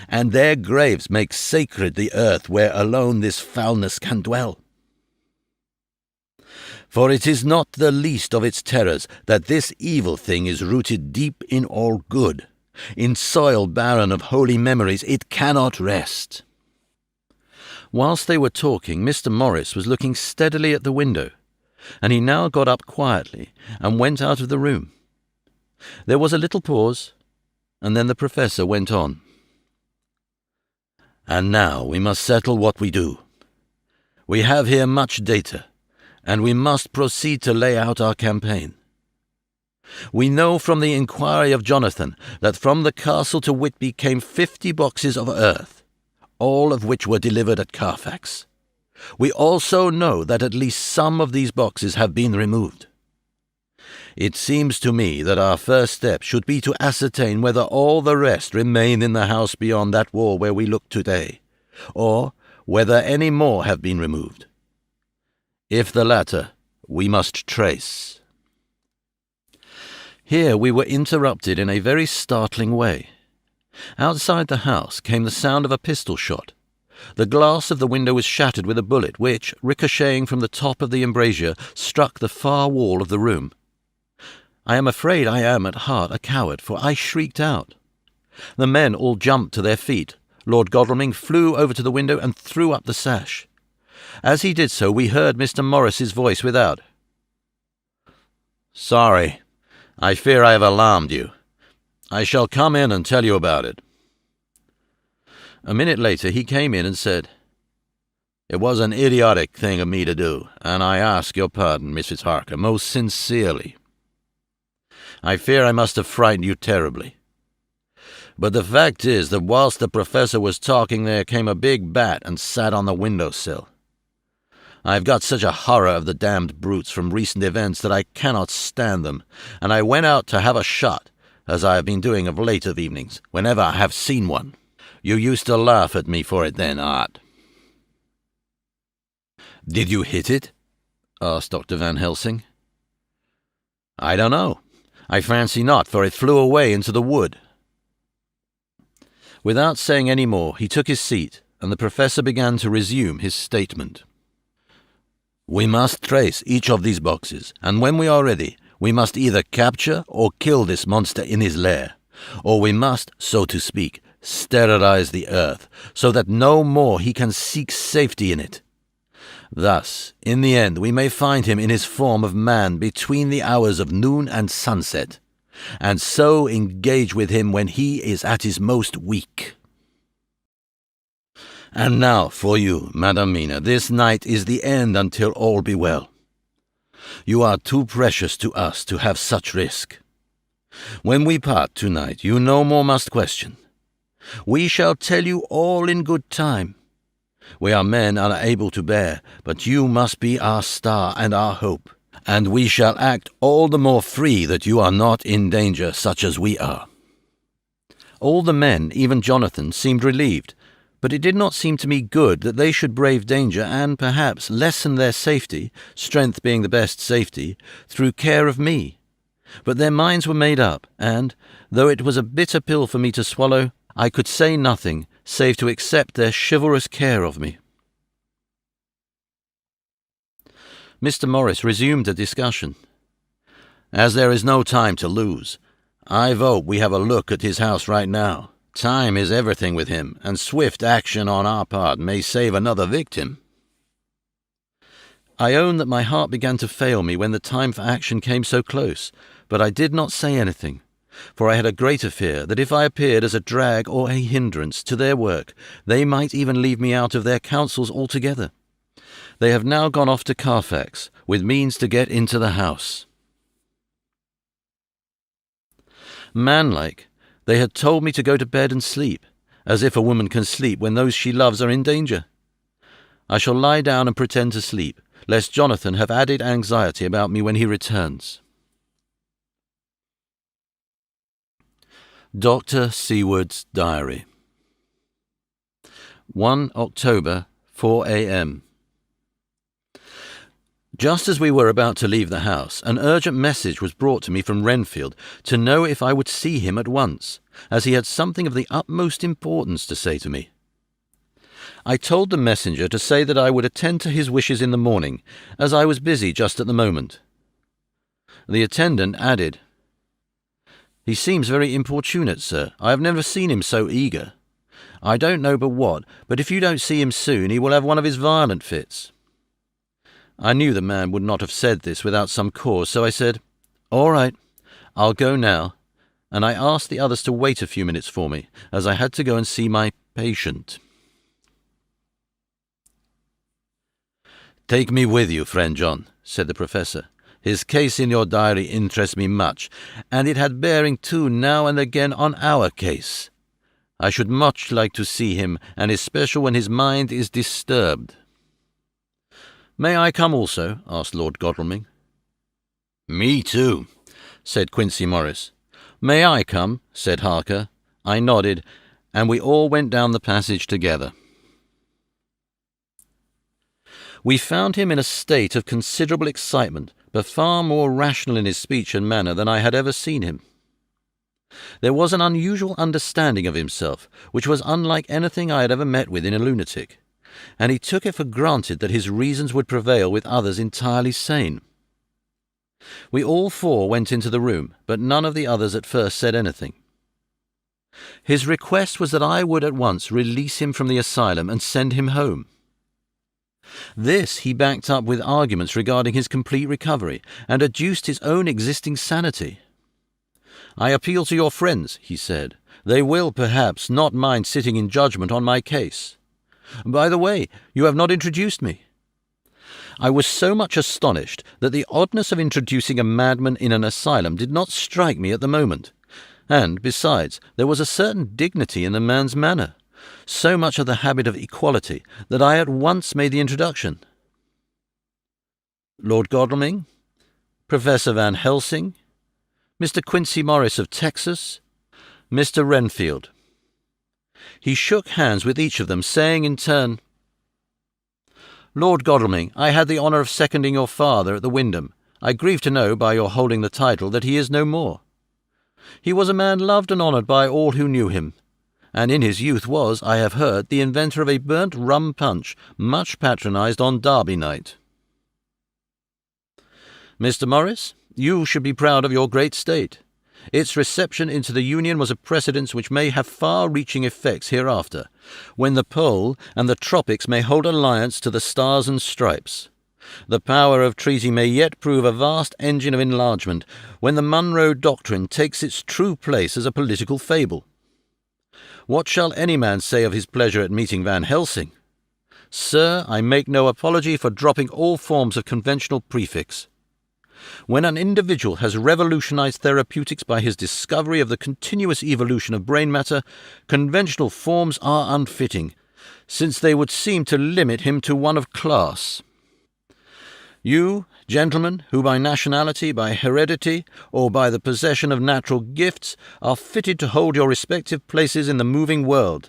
S1: and their graves make sacred the earth where alone this foulness can dwell. For it is not the least of its terrors that this evil thing is rooted deep in all good. In soil barren of holy memories it cannot rest. Whilst they were talking, Mr. Morris was looking steadily at the window, and he now got up quietly and went out of the room. There was a little pause, and then the Professor went on. And now we must settle what we do. We have here much data, and we must proceed to lay out our campaign. We know from the inquiry of Jonathan that from the castle to Whitby came 50 boxes of earth, all of which were delivered at Carfax. We also know that at least some of these boxes have been removed. It seems to me that our first step should be to ascertain whether all the rest remain in the house beyond that wall where we look today, or whether any more have been removed. If the latter, we must trace. Here we were interrupted in a very startling way. Outside the house came the sound of a pistol shot. The glass of the window was shattered with a bullet which, ricocheting from the top of the embrasure, struck the far wall of the room. I am afraid I am at heart a coward, for I shrieked out. The men all jumped to their feet. Lord Godalming flew over to the window and threw up the sash. As he did so, we heard Mr. Morris's voice without. "Sorry. I fear I have alarmed you. I shall come in and tell you about it." A minute later he came in and said, "It was an idiotic thing of me to do, and I ask your pardon, Mrs. Harker, most sincerely. I fear I must have frightened you terribly. But the fact is that whilst the Professor was talking there came a big bat and sat on the window-sill. I have got such a horror of the damned brutes from recent events that I cannot stand them, and I went out to have a shot, as I have been doing of late of evenings, whenever I have seen one. You used to laugh at me for it then, Art." "Did you hit it?" asked Dr. Van Helsing. "I don't know. I fancy not, for it flew away into the wood." Without saying any more, he took his seat, and the Professor began to resume his statement. "We must trace each of these boxes, and when we are ready, we must either capture or kill this monster in his lair, or we must, so to speak, sterilize the earth, so that no more he can seek safety in it. Thus, in the end, we may find him in his form of man between the hours of noon and sunset, and so engage with him when he is at his most weak. And now for you, Madam Mina, this night is the end until all be well. You are too precious to us to have such risk. When we part tonight, you no more must question. We shall tell you all in good time. We are men unable to bear, but you must be our star and our hope, and we shall act all the more free that you are not in danger such as we are." All the men, even Jonathan, seemed relieved, but it did not seem to me good that they should brave danger and, perhaps, lessen their safety, strength being the best safety, through care of me. But their minds were made up, and, though it was a bitter pill for me to swallow, I could say nothing, save to accept their chivalrous care of me. Mr. Morris resumed the discussion. As there is no time to lose, I vote we have a look at his house right now. Time is everything with him, and swift action on our part may save another victim." I own that my heart began to fail me when the time for action came so close, but I did not say anything, for I had a greater fear that if I appeared as a drag or a hindrance to their work, they might even leave me out of their counsels altogether. They have now gone off to Carfax, with means to get into the house. Manlike, they had told me to go to bed and sleep, as if a woman can sleep when those she loves are in danger. I shall lie down and pretend to sleep, lest Jonathan have added anxiety about me when he returns. Dr. Seward's Diary. 1 October, 4 a.m. Just as we were about to leave the house, an urgent message was brought to me from Renfield to know if I would see him at once, as he had something of the utmost importance to say to me. I told the messenger to say that I would attend to his wishes in the morning, as I was busy just at the moment. The attendant added, "He seems very importunate, sir. I have never seen him so eager. I don't know but if you don't see him soon he will have one of his violent fits." I knew the man would not have said this without some cause, so I said, "All right, I'll go now," and I asked the others to wait a few minutes for me, as I had to go and see my patient. "Take me with you, friend John," said the professor. "His case in your diary interests me much, and it had bearing too now and again on our case. I should much like to see him, and especially when his mind is disturbed." "May I come also?" asked Lord Godalming. "Me too," said Quincey Morris. "May I come?" said Harker. I nodded, and we all went down the passage together. We found him in a state of considerable excitement, but far more rational in his speech and manner than I had ever seen him. There was an unusual understanding of himself, which was unlike anything I had ever met with in a lunatic, and he took it for granted that his reasons would prevail with others entirely sane. We all four went into the room, but none of the others at first said anything. His request was that I would at once release him from the asylum and send him home. This he backed up with arguments regarding his complete recovery, and adduced his own existing sanity. "I appeal to your friends," he said. "They will, perhaps, not mind sitting in judgment on my case. By the way, you have not introduced me." I was so much astonished that the oddness of introducing a madman in an asylum did not strike me at the moment, and, besides, there was a certain dignity in the man's manner, so much of the habit of equality, that I at once made the introduction. "Lord Godalming, Professor Van Helsing, Mr. Quincey Morris of Texas, Mr. Renfield." He shook hands with each of them, saying in turn, "Lord Godalming, I had the honour of seconding your father at the Wyndham. I grieve to know, by your holding the title, that he is no more. He was a man loved and honoured by all who knew him, and in his youth was, I have heard, the inventor of a burnt rum punch, much patronised on Derby night. Mr. Morris, you should be proud of your great state. Its reception into the Union was a precedent which may have far-reaching effects hereafter, when the Pole and the Tropics may hold alliance to the Stars and Stripes. The power of treaty may yet prove a vast engine of enlargement, when the Monroe Doctrine takes its true place as a political fable. What shall any man say of his pleasure at meeting Van Helsing? Sir, I make no apology for dropping all forms of conventional prefix. When an individual has revolutionized therapeutics by his discovery of the continuous evolution of brain matter, conventional forms are unfitting, since they would seem to limit him to one of class. You, gentlemen, who by nationality, by heredity, or by the possession of natural gifts, are fitted to hold your respective places in the moving world,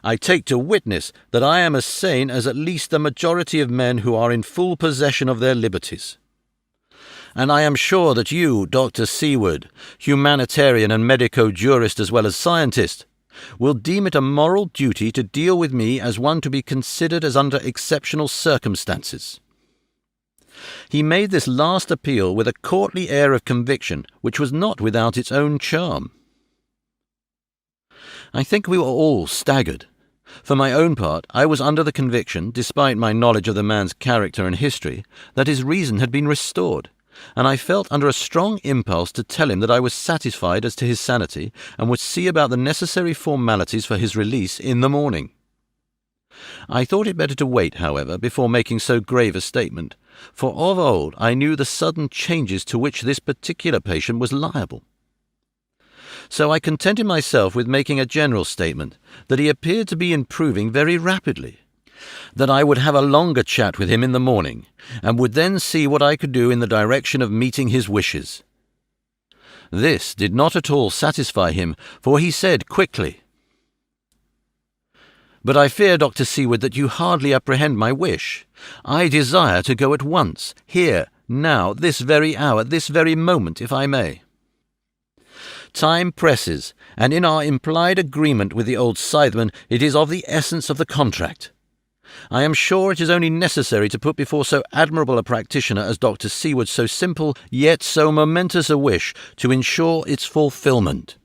S1: I take to witness that I am as sane as at least the majority of men who are in full possession of their liberties. And I am sure that you, Dr. Seward, humanitarian and medico-jurist as well as scientist, will deem it a moral duty to deal with me as one to be considered as under exceptional circumstances. He made this last appeal with a courtly air of conviction which was not without its own charm. I think we were all staggered. For my own part, I was under the conviction, despite my knowledge of the man's character and history, that his reason had been restored, and I felt under a strong impulse to tell him that I was satisfied as to his sanity and would see about the necessary formalities for his release in the morning. I thought it better to wait, however, before making so grave a statement, for of old I knew the sudden changes to which this particular patient was liable. So I contented myself with making a general statement that he appeared to be improving very rapidly, that I would have a longer chat with him in the morning, and would then see what I could do in the direction of meeting his wishes. This did not at all satisfy him, for he said quickly, "But I fear, Dr. Seward, that you hardly apprehend my wish. I desire to go at once, here, now, this very hour, this very moment, if I may. Time presses, and in our implied agreement with the old scytheman it is of the essence of the contract. I am sure it is only necessary to put before so admirable a practitioner as Dr. Seward so simple, yet so momentous a wish, to ensure its fulfilment."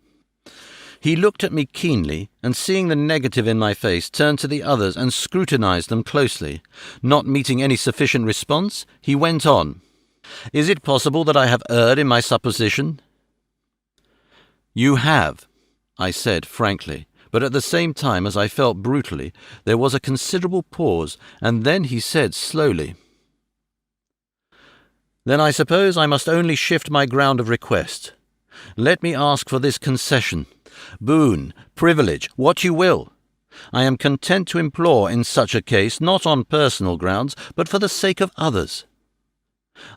S1: He looked at me keenly, and seeing the negative in my face, turned to the others and scrutinized them closely. Not meeting any sufficient response, he went on, "Is it possible that I have erred in my supposition?" "You have," I said frankly, but at the same time, as I felt brutally, there was a considerable pause, and then he said slowly, "Then I suppose I must only shift my ground of request. Let me ask for this concession, boon, privilege, what you will. I am content to implore in such a case, not on personal grounds, but for the sake of others.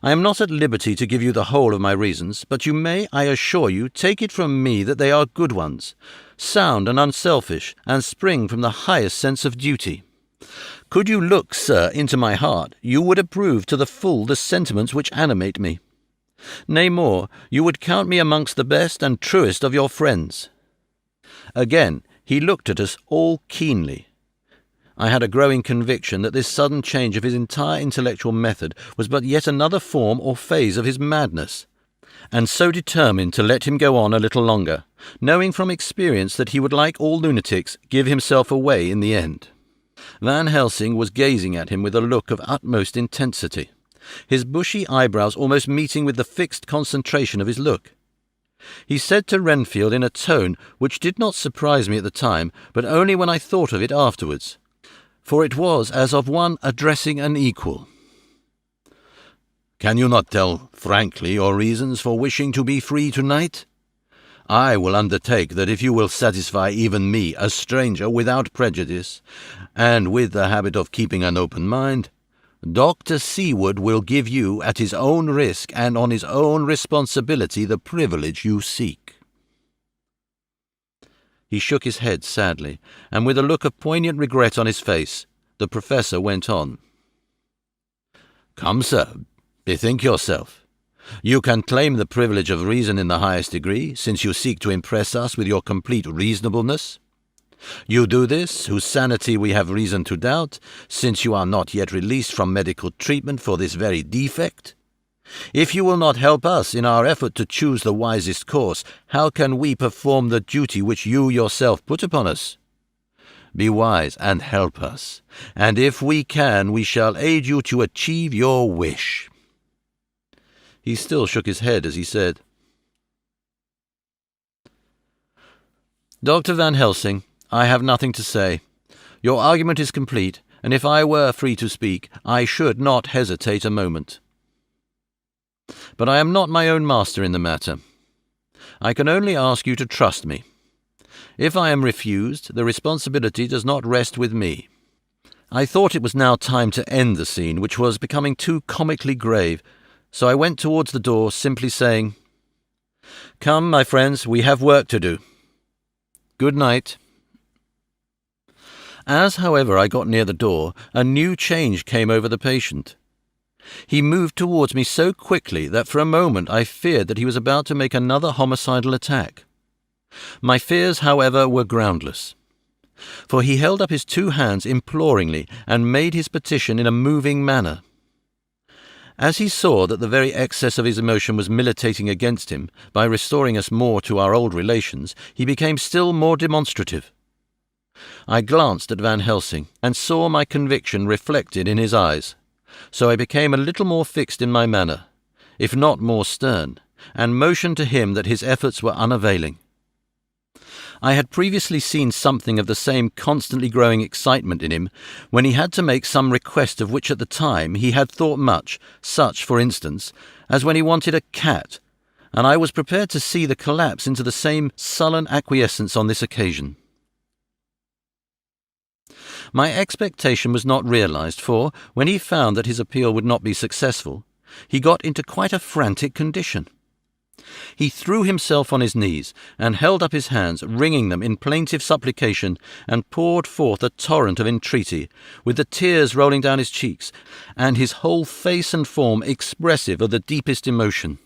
S1: I am not at liberty to give you the whole of my reasons, but you may, I assure you, take it from me that they are good ones, sound and unselfish, and spring from the highest sense of duty. Could you look, sir, into my heart, you would approve to the full the sentiments which animate me. Nay more, you would count me amongst the best and truest of your friends." Again he looked at us all keenly. I had a growing conviction that this sudden change of his entire intellectual method was but yet another form or phase of his madness, and so determined to let him go on a little longer, knowing from experience that he would, like all lunatics, give himself away in the end. Van Helsing was gazing at him with a look of utmost intensity, his bushy eyebrows almost meeting with the fixed concentration of his look. He said to Renfield in a tone which did not surprise me at the time, but only when I thought of it afterwards, for it was as of one addressing an equal, "Can you not tell frankly your reasons for wishing to be free tonight? I will undertake that if you will satisfy even me, a stranger, without prejudice, and with the habit of keeping an open mind, Dr. Seward will give you, at his own risk and on his own responsibility, the privilege you seek." He shook his head sadly, and with a look of poignant regret on his face, the professor went on. "Come, sir, bethink yourself. You can claim the privilege of reason in the highest degree, since you seek to impress us with your complete reasonableness. You do this, whose sanity we have reason to doubt, since you are not yet released from medical treatment for this very defect. If you will not help us in our effort to choose the wisest course, how can we perform the duty which you yourself put upon us? Be wise and help us, and if we can, we shall aid you to achieve your wish." He still shook his head as he said, "Dr. Van Helsing, I have nothing to say. Your argument is complete, and if I were free to speak, I should not hesitate a moment. But I am not my own master in the matter. I can only ask you to trust me. If I am refused, the responsibility does not rest with me." I thought it was now time to end the scene, which was becoming too comically grave, so I went towards the door, simply saying, "Come, my friends, we have work to do. Good night." As, however, I got near the door, a new change came over the patient. He moved towards me so quickly that for a moment I feared that he was about to make another homicidal attack. My fears, however, were groundless, for he held up his two hands imploringly and made his petition in a moving manner. As he saw that the very excess of his emotion was militating against him by restoring us more to our old relations, he became still more demonstrative. I glanced at Van Helsing and saw my conviction reflected in his eyes, so I became a little more fixed in my manner, if not more stern, and motioned to him that his efforts were unavailing. I had previously seen something of the same constantly growing excitement in him when he had to make some request of which at the time he had thought much, such, for instance, as when he wanted a cat, and I was prepared to see the collapse into the same sullen acquiescence on this occasion. My expectation was not realized, for, when he found that his appeal would not be successful, he got into quite a frantic condition. He threw himself on his knees and held up his hands, wringing them in plaintive supplication, and poured forth a torrent of entreaty, with the tears rolling down his cheeks, and his whole face and form expressive of the deepest emotion.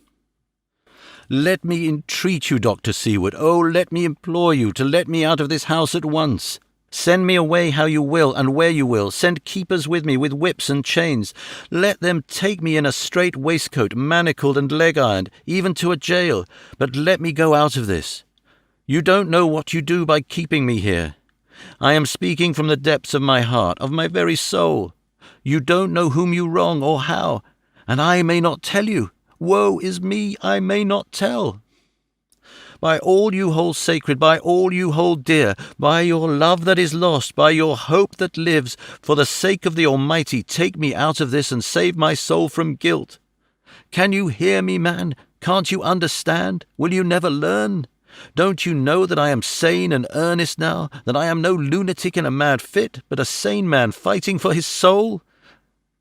S1: "Let me entreat you, Dr. Seward, oh, let me implore you to let me out of this house at once. Send me away how you will and where you will. Send keepers with me with whips and chains. Let them take me in a strait waistcoat, manacled and leg-ironed, even to a jail. But let me go out of this. You don't know what you do by keeping me here. I am speaking from the depths of my heart, of my very soul. You don't know whom you wrong or how, and I may not tell you. Woe is me, I may not tell. By all you hold sacred, by all you hold dear, by your love that is lost, by your hope that lives, for the sake of the Almighty, take me out of this and save my soul from guilt. Can you hear me, man? Can't you understand? Will you never learn? Don't you know that I am sane and earnest now, that I am no lunatic in a mad fit, but a sane man fighting for his soul?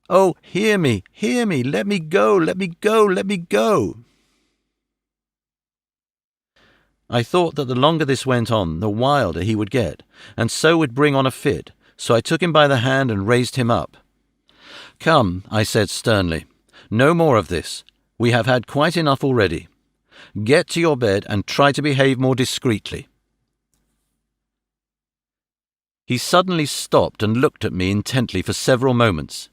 S1: Oh, hear me, let me go, let me go, let me go." I thought that the longer this went on, the wilder he would get, and so would bring on a fit, so I took him by the hand and raised him up. "Come," I said sternly, "no more of this. We have had quite enough already. Get to your bed and try to behave more discreetly." He suddenly stopped and looked at me intently for several moments.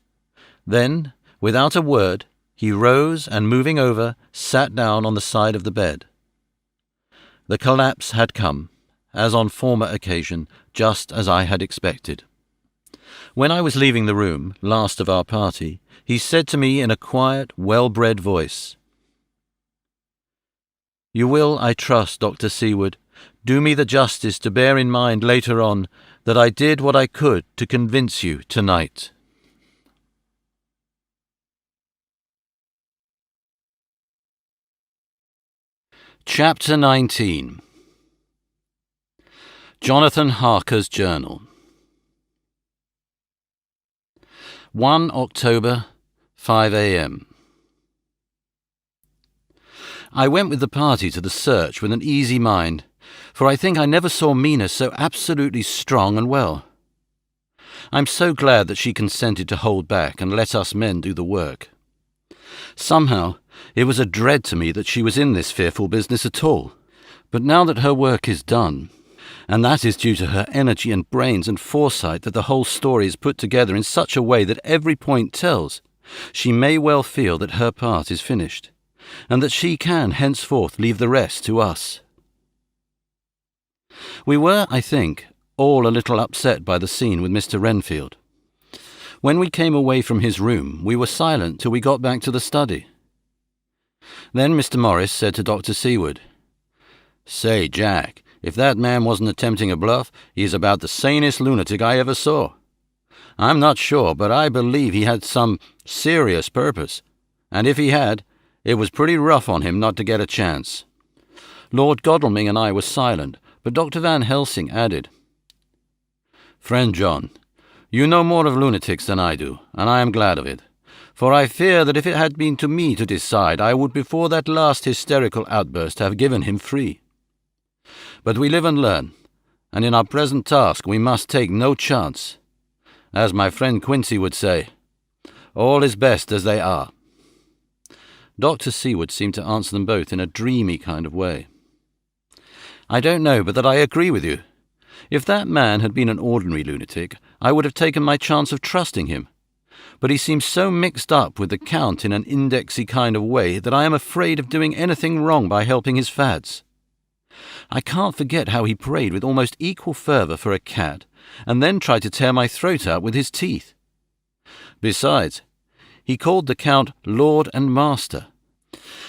S1: Then, without a word, he rose and, moving over, sat down on the side of the bed. The collapse had come, as on former occasion, just as I had expected. When I was leaving the room, last of our party, he said to me in a quiet, well-bred voice, "You will, I trust, Dr. Seward, do me the justice to bear in mind later on that I did what I could to convince you tonight." Chapter 19. Jonathan Harker's Journal. 1 October, 5 a.m. I went with the party to the search with an easy mind, for I think I never saw Mina so absolutely strong and well. I'm so glad that she consented to hold back and let us men do the work. Somehow, it was a dread to me that she was in this fearful business at all. But now that her work is done, and that is due to her energy and brains and foresight that the whole story is put together in such a way that every point tells, she may well feel that her part is finished, and that she can henceforth leave the rest to us. We were, I think, all a little upset by the scene with Mr. Renfield. When we came away from his room, we were silent till we got back to the study. Then Mr. Morris said to Dr. Seward, "Say, Jack, if that man wasn't attempting a bluff, he's about the sanest lunatic I ever saw. I'm not sure, but I believe he had some serious purpose, and if he had, it was pretty rough on him not to get a chance." Lord Godalming and I were silent, but Dr. Van Helsing added, "Friend John, you know more of lunatics than I do, and I am glad of it. For I fear that if it had been to me to decide, I would before that last hysterical outburst have given him free. But we live and learn, and in our present task we must take no chance. As my friend Quincy would say, all is best as they are." Dr. Seward seemed to answer them both in a dreamy kind of way. "I don't know but that I agree with you. If that man had been an ordinary lunatic, I would have taken my chance of trusting him. but he seems so mixed up with the Count in an indexy kind of way that I am afraid of doing anything wrong by helping his fads. I can't forget how he prayed with almost equal fervour for a cat, and then tried to tear my throat out with his teeth. Besides, he called the Count Lord and Master,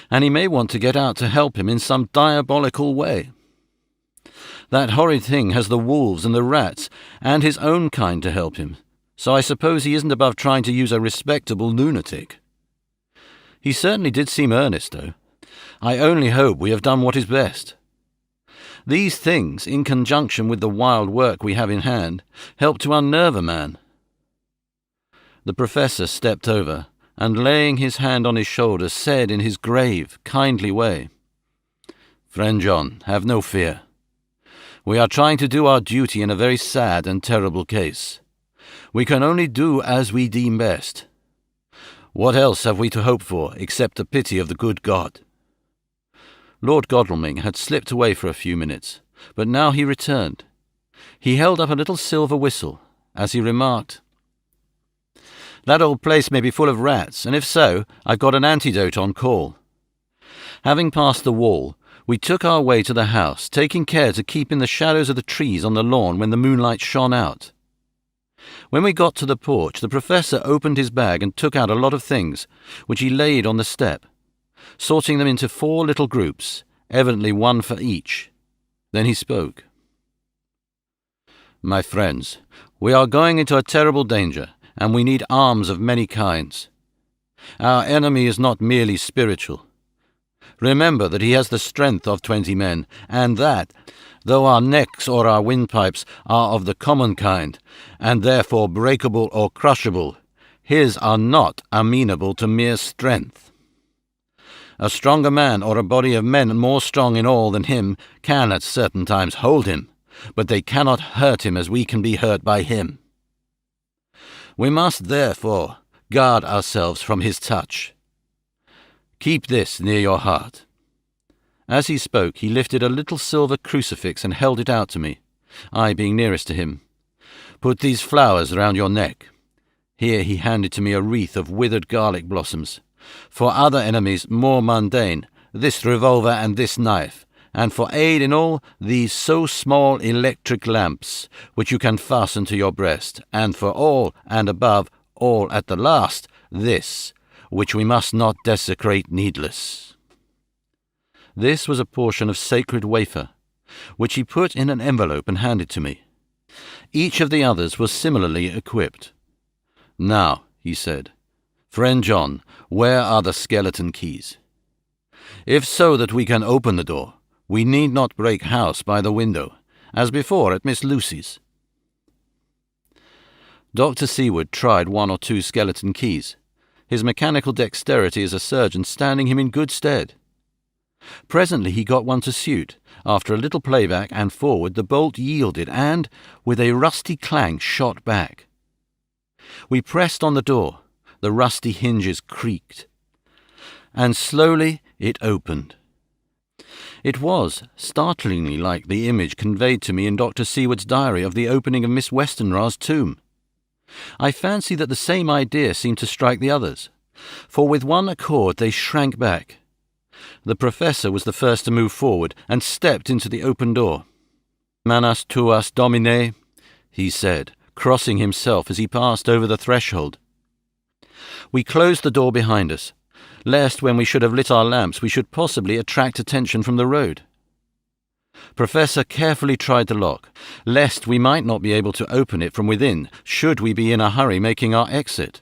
S1: and he may want to get out to help him in some diabolical way. That horrid thing has the wolves and the rats and his own kind to help him, so I suppose he isn't above trying to use a respectable lunatic. He certainly did seem earnest, though. I only hope we have done what is best. These things, in conjunction with the wild work we have in hand, help to unnerve a man. The Professor stepped over, and laying his hand on his shoulder, said in his grave, kindly way, "Friend John, have no fear. We are trying to do our duty in a very sad and terrible case. We can only do as we deem best. What else have we to hope for, except the pity of the good God?" Lord Godalming had slipped away for a few minutes, but now he returned. He held up a little silver whistle, as he remarked, "That old place may be full of rats, and if so, I've got an antidote on call." Having passed the wall, we took our way to the house, taking care to keep in the shadows of the trees on the lawn when the moonlight shone out. When we got to the porch, the Professor opened his bag and took out a lot of things, which he laid on the step, sorting them into 4 little groups, evidently one for each. Then he spoke. "My friends, we are going into a terrible danger, and we need arms of many kinds. Our enemy is not merely spiritual. Remember that he has the strength of 20 men, and that, though our necks or our windpipes are of the common kind, and therefore breakable or crushable, his are not amenable to mere strength. A stronger man or a body of men more strong in all than him can at certain times hold him, but they cannot hurt him as we can be hurt by him. We must, therefore, guard ourselves from his touch. Keep this near your heart." As he spoke, he lifted a little silver crucifix and held it out to me, I being nearest to him. "Put these flowers round your neck." Here he handed to me a wreath of withered garlic blossoms. "For other enemies more mundane, this revolver and this knife, and for aid in all, these so small electric lamps, which you can fasten to your breast, and for all, and above all at the last, this, which we must not desecrate needless." This was a portion of sacred wafer, which he put in an envelope and handed to me. Each of the others was similarly equipped. "Now," he said, "Friend John, where are the skeleton keys? If so that we can open the door, we need not break house by the window, as before at Miss Lucy's." Dr. Seward tried 1 or 2 skeleton keys, his mechanical dexterity as a surgeon standing him in good stead. Presently he got one to suit. After a little playback and forward, the bolt yielded and, with a rusty clang, shot back. We pressed on the door. The rusty hinges creaked, and slowly it opened. It was startlingly like the image conveyed to me in Dr. Seward's diary of the opening of Miss Westenra's tomb. I fancy that the same idea seemed to strike the others, for with one accord they shrank back. The Professor was the first to move forward and stepped into the open door. "Manas tuas, Domine," he said, crossing himself as he passed over the threshold. We closed the door behind us, lest when we should have lit our lamps we should possibly attract attention from the road. Professor carefully tried the lock, lest we might not be able to open it from within should we be in a hurry making our exit.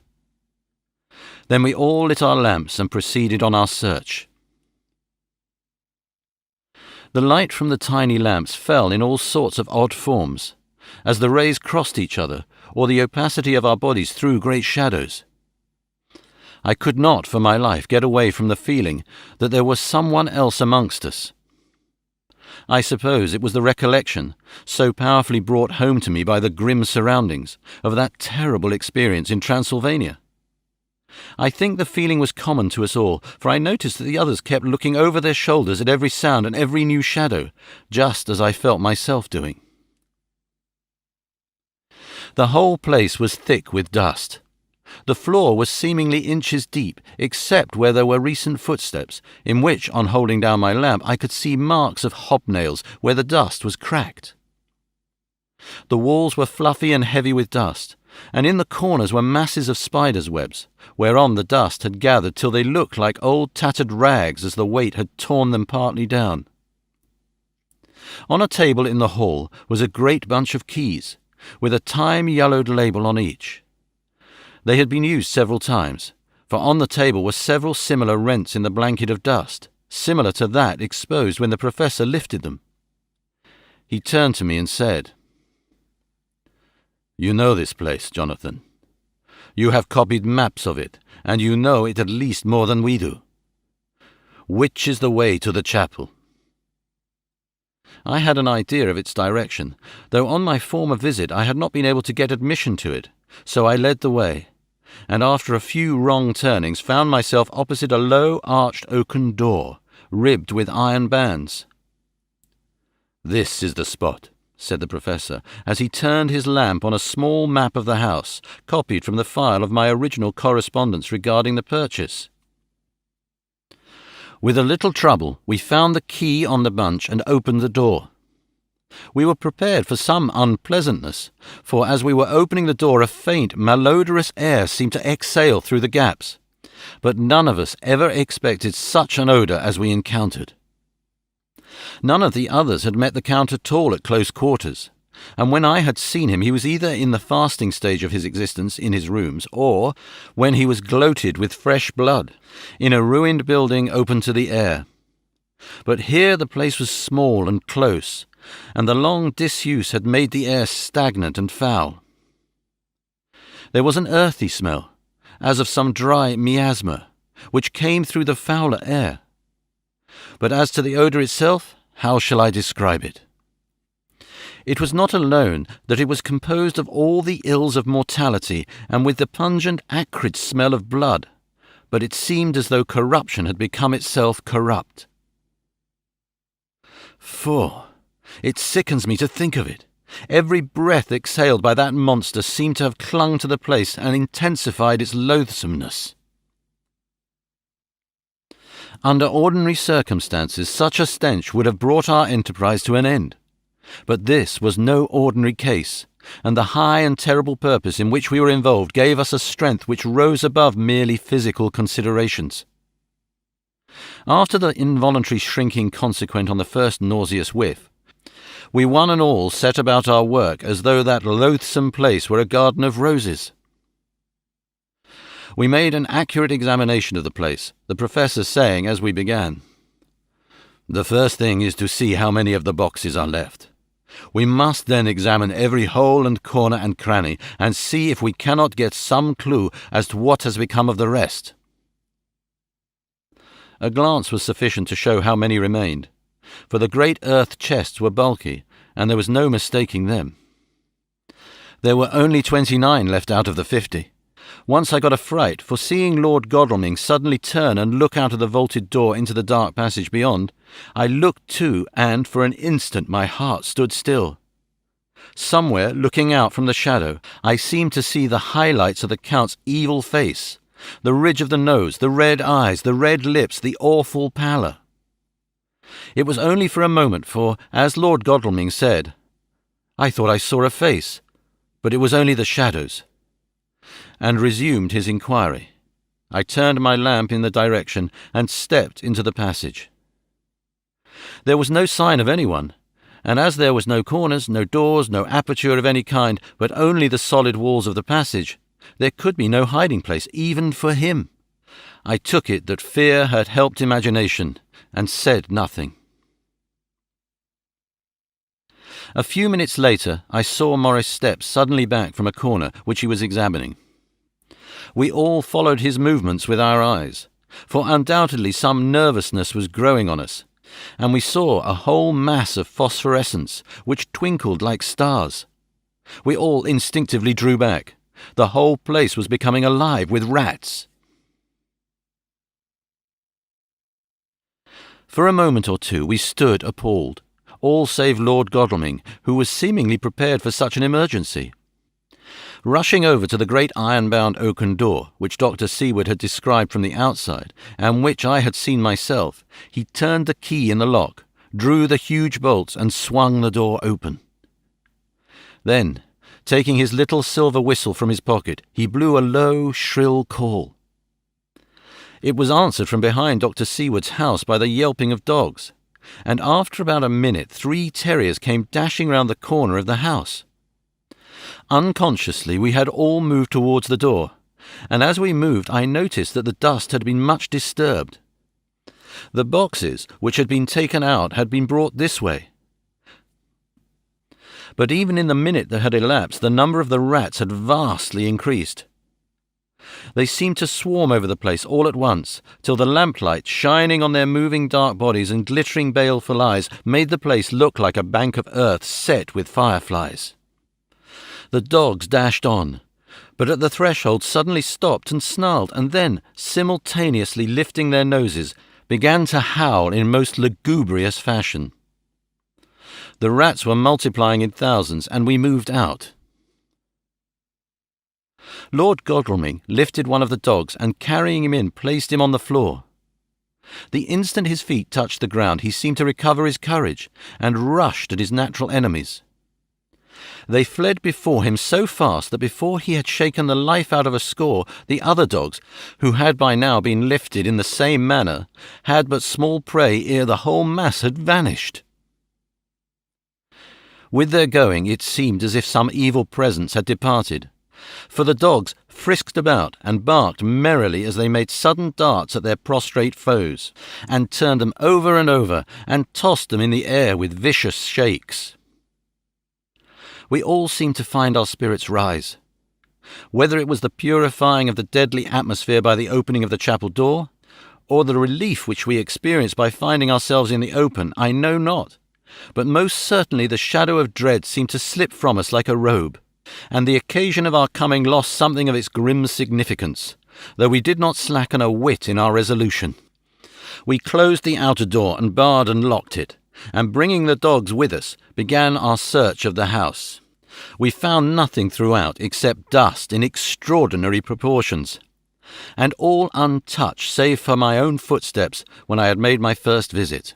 S1: Then we all lit our lamps and proceeded on our search. The light from the tiny lamps fell in all sorts of odd forms, as the rays crossed each other, or the opacity of our bodies threw great shadows. I could not, for my life, get away from the feeling that there was someone else amongst us. I suppose it was the recollection, so powerfully brought home to me by the grim surroundings, of that terrible experience in Transylvania. I think the feeling was common to us all, for I noticed that the others kept looking over their shoulders at every sound and every new shadow, just as I felt myself doing. The whole place was thick with dust. The floor was seemingly inches deep, except where there were recent footsteps, in which, on holding down my lamp, I could see marks of hobnails where the dust was cracked. The walls were fluffy and heavy with dust, and in the corners were masses of spiders' webs, whereon the dust had gathered till they looked like old tattered rags as the weight had torn them partly down. On a table in the hall was a great bunch of keys, with a time-yellowed label on each. They had been used several times, for on the table were several similar rents in the blanket of dust, similar to that exposed when the professor lifted them. He turned to me and said, "You know this place, Jonathan. You have copied maps of it, and you know it at least more than we do. Which is the way to the chapel?" I had an idea of its direction, though on my former visit I had not been able to get admission to it, so I led the way, and after a few wrong turnings found myself opposite a low, arched oaken door, ribbed with iron bands. "This is the spot," said the professor, as he turned his lamp on a small map of the house, copied from the file of my original correspondence regarding the purchase. With a little trouble, we found the key on the bunch and opened the door. We were prepared for some unpleasantness, for as we were opening the door a faint, malodorous air seemed to exhale through the gaps, but none of us ever expected such an odour as we encountered. None of the others had met the Count at all at close quarters, and when I had seen him he was either in the fasting stage of his existence in his rooms, or, when he was gloated with fresh blood, in a ruined building open to the air. But here the place was small and close, and the long disuse had made the air stagnant and foul. There was an earthy smell, as of some dry miasma, which came through the fouler air. But as to the odour itself, how shall I describe it? It was not alone that it was composed of all the ills of mortality and with the pungent, acrid smell of blood, but it seemed as though corruption had become itself corrupt. Phew! It sickens me to think of it. Every breath exhaled by that monster seemed to have clung to the place and intensified its loathsomeness. Under ordinary circumstances, such a stench would have brought our enterprise to an end. But this was no ordinary case, and the high and terrible purpose in which we were involved gave us a strength which rose above merely physical considerations. After the involuntary shrinking consequent on the first nauseous whiff, we one and all set about our work as though that loathsome place were a garden of roses. We made an accurate examination of the place, the professor saying as we began, "The first thing is to see how many of the boxes are left. We must then examine every hole and corner and cranny, and see if we cannot get some clue as to what has become of the rest." A glance was sufficient to show how many remained, for the great earth chests were bulky, and there was no mistaking them. There were only 29 left out of the 50. Once I got a fright, for seeing Lord Godalming suddenly turn and look out of the vaulted door into the dark passage beyond, I looked too, and for an instant my heart stood still. Somewhere, looking out from the shadow, I seemed to see the highlights of the Count's evil face, the ridge of the nose, the red eyes, the red lips, the awful pallor. It was only for a moment, for, as Lord Godalming said, "I thought I saw a face, but it was only the shadows," and resumed his inquiry. I turned my lamp in the direction and stepped into the passage. There was no sign of anyone, and as there was no corners, no doors, no aperture of any kind, but only the solid walls of the passage, there could be no hiding place, even for him. I took it that fear had helped imagination, and said nothing. A few minutes later, I saw Morris step suddenly back from a corner which he was examining. We all followed his movements with our eyes, for undoubtedly some nervousness was growing on us, and we saw a whole mass of phosphorescence which twinkled like stars. We all instinctively drew back. The whole place was becoming alive with rats. For a moment or two we stood appalled, all save Lord Godalming, who was seemingly prepared for such an emergency. Rushing over to the great iron-bound oaken door, which Dr. Seward had described from the outside, and which I had seen myself, he turned the key in the lock, drew the huge bolts, and swung the door open. Then, taking his little silver whistle from his pocket, he blew a low, shrill call. It was answered from behind Dr. Seward's house by the yelping of dogs, and after about a minute 3 terriers came dashing round the corner of the house. Unconsciously we had all moved towards the door, and as we moved I noticed that the dust had been much disturbed. The boxes which had been taken out had been brought this way. But even in the minute that had elapsed, the number of the rats had vastly increased. They seemed to swarm over the place all at once, till the lamplight, shining on their moving dark bodies and glittering baleful eyes, made the place look like a bank of earth set with fireflies. The dogs dashed on, but at the threshold suddenly stopped and snarled, and then, simultaneously lifting their noses, began to howl in most lugubrious fashion. The rats were multiplying in thousands, and we moved out. Lord Godalming lifted one of the dogs, and carrying him in, placed him on the floor. The instant his feet touched the ground, he seemed to recover his courage, and rushed at his natural enemies. They fled before him so fast that before he had shaken the life out of a score, the other dogs, who had by now been lifted in the same manner, had but small prey ere the whole mass had vanished. With their going, it seemed as if some evil presence had departed, for the dogs frisked about and barked merrily as they made sudden darts at their prostrate foes, and turned them over and over, and tossed them in the air with vicious shakes. We all seemed to find our spirits rise. Whether it was the purifying of the deadly atmosphere by the opening of the chapel door, or the relief which we experienced by finding ourselves in the open, I know not, but most certainly the shadow of dread seemed to slip from us like a robe, and the occasion of our coming lost something of its grim significance, though we did not slacken a whit in our resolution. We closed the outer door and barred and locked it, and bringing the dogs with us, began our search of the house. We found nothing throughout except dust in extraordinary proportions, and all untouched save for my own footsteps when I had made my first visit.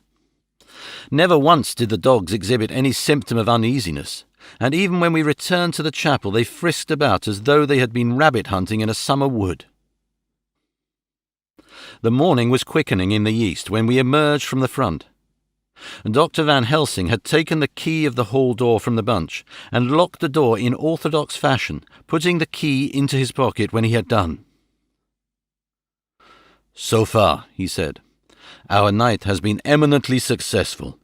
S1: Never once did the dogs exhibit any symptom of uneasiness, and even when we returned to the chapel they frisked about as though they had been rabbit hunting in a summer wood. The morning was quickening in the east when we emerged from the front. Dr. Van Helsing had taken the key of the hall door from the bunch, and locked the door in orthodox fashion, putting the key into his pocket when he had done. "So far," he said, "our night has been eminently successful.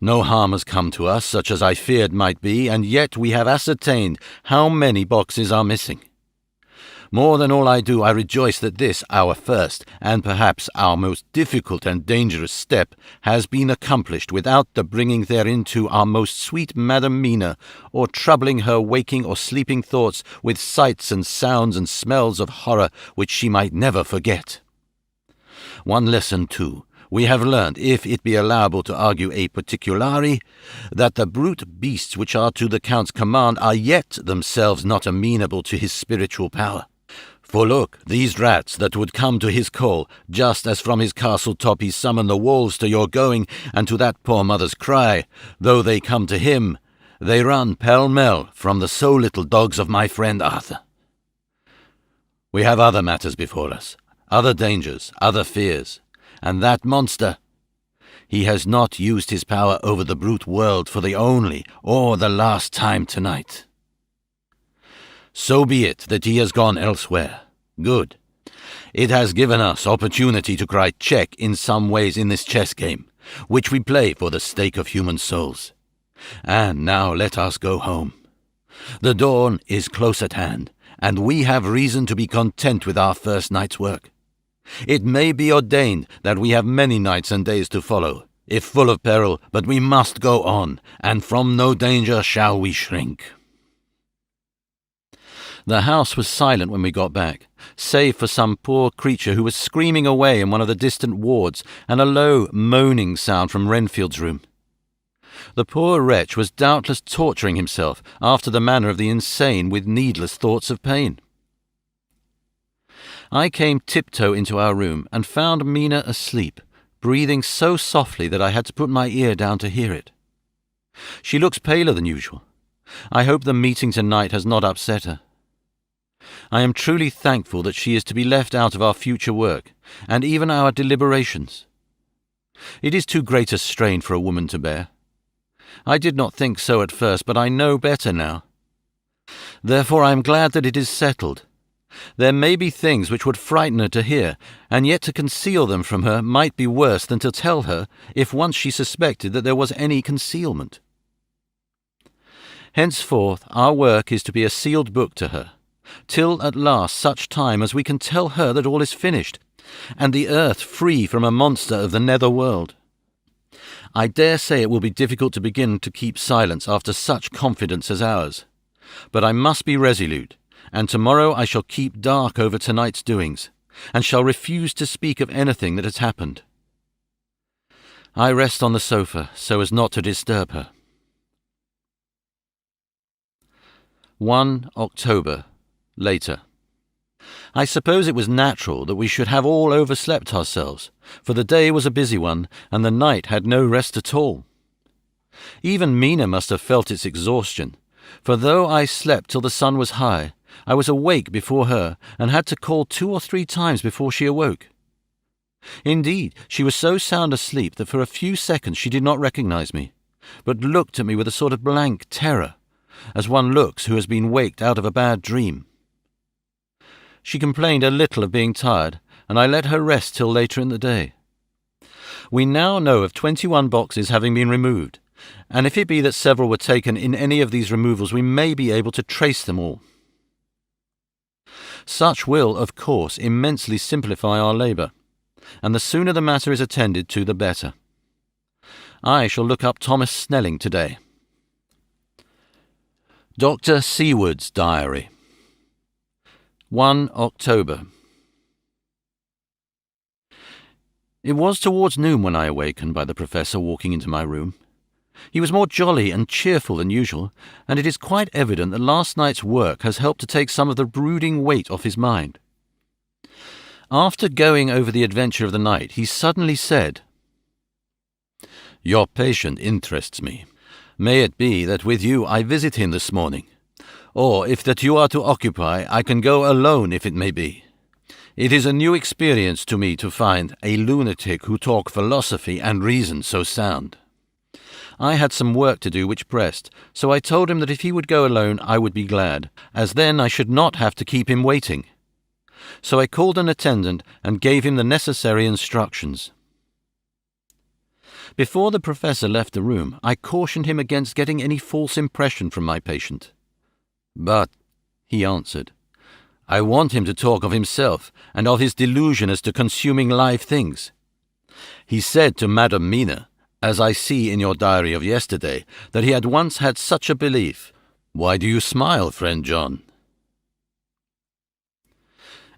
S1: No harm has come to us, such as I feared might be, and yet we have ascertained how many boxes are missing. More than all I do, I rejoice that this, our first, and perhaps our most difficult and dangerous step, has been accomplished without the bringing thereinto our most sweet Madam Mina, or troubling her waking or sleeping thoughts with sights and sounds and smells of horror which she might never forget. One lesson, too, we have learned, if it be allowable to argue a particulari, that the brute beasts which are to the Count's command are yet themselves not amenable to his spiritual power. For look, these rats that would come to his call, just as from his castle top he summoned the wolves to your going, and to that poor mother's cry, though they come to him, they run pell-mell from the so little dogs of my friend Arthur. We have other matters before us, other dangers, other fears, and that monster, he has not used his power over the brute world for the only or the last time tonight. So be it that he has gone elsewhere. Good. It has given us opportunity to cry check in some ways in this chess game, which we play for the stake of human souls. And now let us go home. The dawn is close at hand, and we have reason to be content with our first night's work. It may be ordained that we have many nights and days to follow, if full of peril, but we must go on, and from no danger shall we shrink." The house was silent when we got back, save for some poor creature who was screaming away in one of the distant wards, and a low, moaning sound from Renfield's room. The poor wretch was doubtless torturing himself after the manner of the insane with needless thoughts of pain. I came tiptoe into our room and found Mina asleep, breathing so softly that I had to put my ear down to hear it. She looks paler than usual. I hope the meeting tonight has not upset her. I am truly thankful that she is to be left out of our future work, and even our deliberations. It is too great a strain for a woman to bear. I did not think so at first, but I know better now. Therefore I am glad that it is settled. There may be things which would frighten her to hear, and yet to conceal them from her might be worse than to tell her if once she suspected that there was any concealment. Henceforth our work is to be a sealed book to her, till at last such time as we can tell her that all is finished, and the earth free from a monster of the nether world. I dare say it will be difficult to begin to keep silence after such confidence as ours, but I must be resolute, and tomorrow I shall keep dark over tonight's doings, and shall refuse to speak of anything that has happened. I rest on the sofa so as not to disturb her. 1 October, later. I suppose it was natural that we should have all overslept ourselves, for the day was a busy one, and the night had no rest at all. Even Mina must have felt its exhaustion, for though I slept till the sun was high, I was awake before her, and had to call 2 or 3 times before she awoke. Indeed, she was so sound asleep that for a few seconds she did not recognize me, but looked at me with a sort of blank terror, as one looks who has been waked out of a bad dream. She complained a little of being tired, and I let her rest till later in the day. We now know of 21 boxes having been removed, and if it be that several were taken in any of these removals, we may be able to trace them all. Such will, of course, immensely simplify our labour, and the sooner the matter is attended to, the better. I shall look up Thomas Snelling today. Dr. Seward's Diary. 1 October. It was towards noon when I awakened by the Professor walking into my room. He was more jolly and cheerful than usual, and it is quite evident that last night's work has helped to take some of the brooding weight off his mind. After going over the adventure of the night, he suddenly said, "Your patient interests me. May it be that with you I visit him this morning, or if that you are to occupy, I can go alone if it may be. It is a new experience to me to find a lunatic who talk philosophy and reason so sound." I had some work to do which pressed, so I told him that if he would go alone I would be glad, as then I should not have to keep him waiting. So I called an attendant and gave him the necessary instructions. Before the Professor left the room, I cautioned him against getting any false impression from my patient. "But," he answered, "I want him to talk of himself and of his delusion as to consuming live things. He said to Madame Mina, as I see in your diary of yesterday, that he had once had such a belief. Why do you smile, friend John?"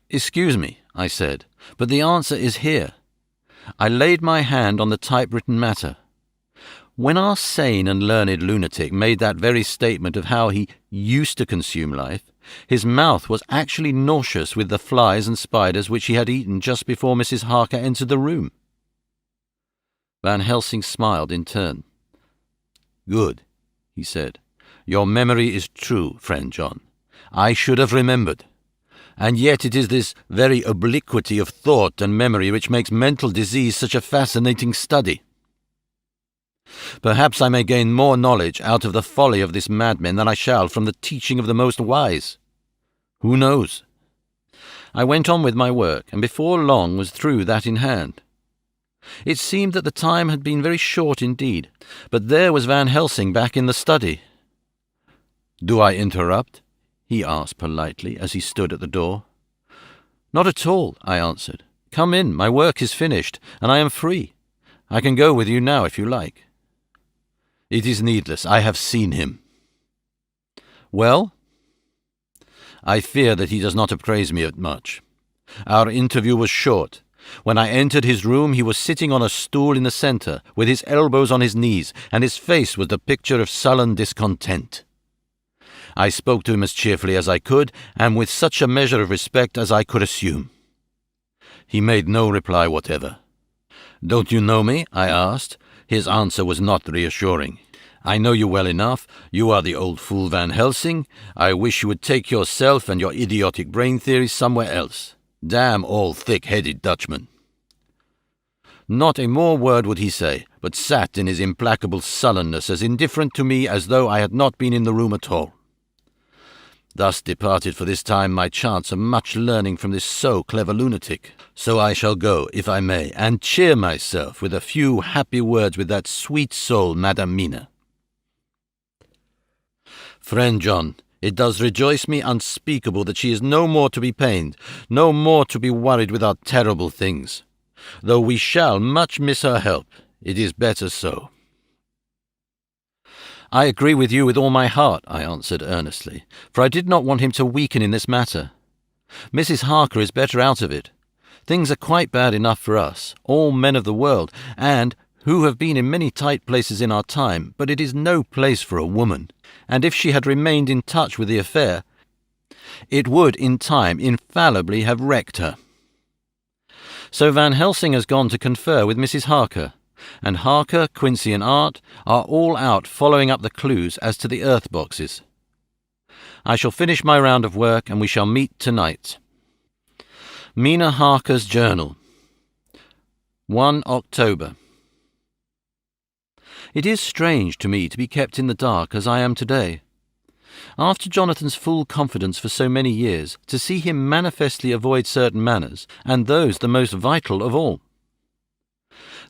S1: "Excuse me," I said, "but the answer is here." I laid my hand on the typewritten matter. When our sane and learned lunatic made that very statement of how he used to consume life, his mouth was actually nauseous with the flies and spiders which he had eaten just before Mrs. Harker entered the room. Van Helsing smiled in turn. "Good," he said. "Your memory is true, friend John. I should have remembered. And yet it is this very obliquity of thought and memory which makes mental disease such a fascinating study. Perhaps I may gain more knowledge out of the folly of this madman than I shall from the teaching of the most wise. Who knows? I went on with my work, and before long was through that in hand. It seemed that the time had been very short indeed, but there was Van Helsing back in the study. "Do I interrupt?" he asked politely as he stood at the door. "Not at all," I answered. "Come in, my work is finished, and I am free. I can go with you now if you like." "It is needless, I have seen him." "Well?" "I fear that he does not appraise me much. Our interview was short, When I entered his room, he was sitting on a stool in the centre, with his elbows on his knees, and his face was the picture of sullen discontent. I spoke to him as cheerfully as I could, and with such a measure of respect as I could assume. He made no reply whatever. "Don't you know me?" I asked. His answer was not reassuring. "I know you well enough. You are the old fool Van Helsing. I wish you would take yourself and your idiotic brain theories somewhere else. Damn all thick-headed Dutchmen." Not a more word would he say, but sat in his implacable sullenness as indifferent to me as though I had not been in the room at all. Thus departed for this time my chance of much learning from this so clever lunatic. So I shall go, if I may, and cheer myself with a few happy words with that sweet soul, Madam Mina. Friend John, it does rejoice me unspeakable that she is no more to be pained, no more to be worried with our terrible things. Though we shall much miss her help, it is better so. "I agree with you with all my heart," I answered earnestly, for I did not want him to weaken in this matter. "Mrs. Harker is better out of it. Things are quite bad enough for us, all men of the world, and who have been in many tight places in our time, but it is no place for a woman, and if she had remained in touch with the affair, it would in time infallibly have wrecked her. So Van Helsing has gone to confer with Mrs. Harker, and Harker, Quincy and Art are all out following up the clues as to the earth boxes. I shall finish my round of work and we shall meet tonight. Mina Harker's Journal, 1 October. It is strange to me to be kept in the dark as I am today. After Jonathan's full confidence for so many years, to see him manifestly avoid certain matters, and those the most vital of all.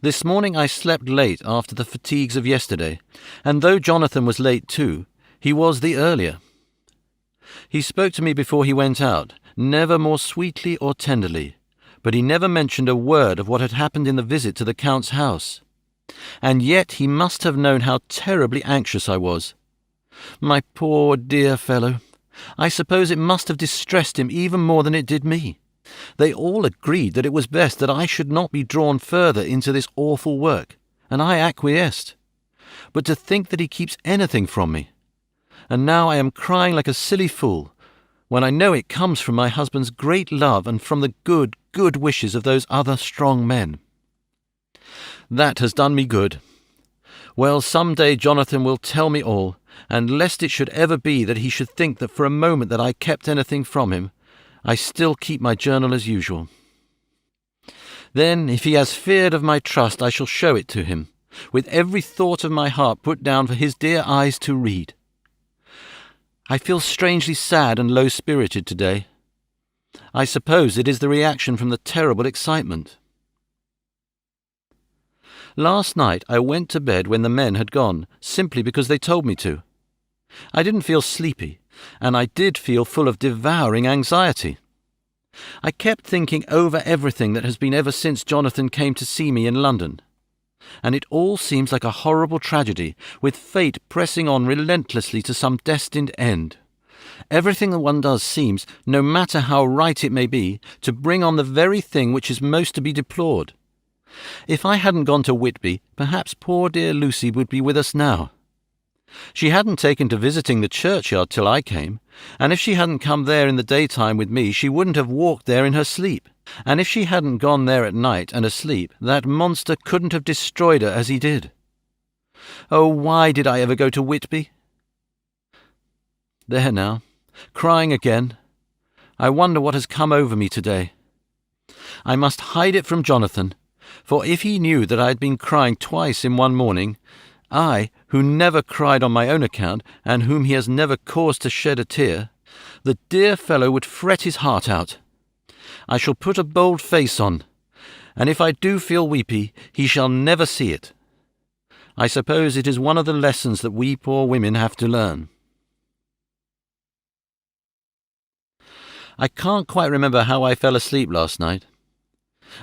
S1: This morning I slept late after the fatigues of yesterday, and though Jonathan was late too, he was the earlier. He spoke to me before he went out, never more sweetly or tenderly, but he never mentioned a word of what had happened in the visit to the Count's house. And yet he must have known how terribly anxious I was. My poor dear fellow, I suppose it must have distressed him even more than it did me. They all agreed that it was best that I should not be drawn further into this awful work, and I acquiesced. But to think that he keeps anything from me, and now I am crying like a silly fool, when I know it comes from my husband's great love and from the good wishes of those other strong men. That has done me good. Well, some day Jonathan will tell me all, and lest it should ever be that he should think that for a moment that I kept anything from him, I still keep my journal as usual. Then, if he has feared of my trust, I shall show it to him, with every thought of my heart put down for his dear eyes to read. I feel strangely sad and low-spirited today. I suppose it is the reaction from the terrible excitement. Last night I went to bed when the men had gone, simply because they told me to. I didn't feel sleepy, and I did feel full of devouring anxiety. I kept thinking over everything that has been ever since Jonathan came to see me in London, and it all seems like a horrible tragedy, with fate pressing on relentlessly to some destined end. Everything that one does seems, no matter how right it may be, to bring on the very thing which is most to be deplored. If I hadn't gone to Whitby, perhaps poor dear Lucy would be with us now. She hadn't taken to visiting the churchyard till I came, and if she hadn't come there in the daytime with me, she wouldn't have walked there in her sleep. And if she hadn't gone there at night and asleep, that monster couldn't have destroyed her as he did. Oh, why did I ever go to Whitby? There now, crying again. I wonder what has come over me today. I must hide it from Jonathan, for if he knew that I had been crying twice in one morning, I, who never cried on my own account, and whom he has never caused to shed a tear, the dear fellow would fret his heart out. I shall put a bold face on, and if I do feel weepy, he shall never see it. I suppose it is one of the lessons that we poor women have to learn. I can't quite remember how I fell asleep last night.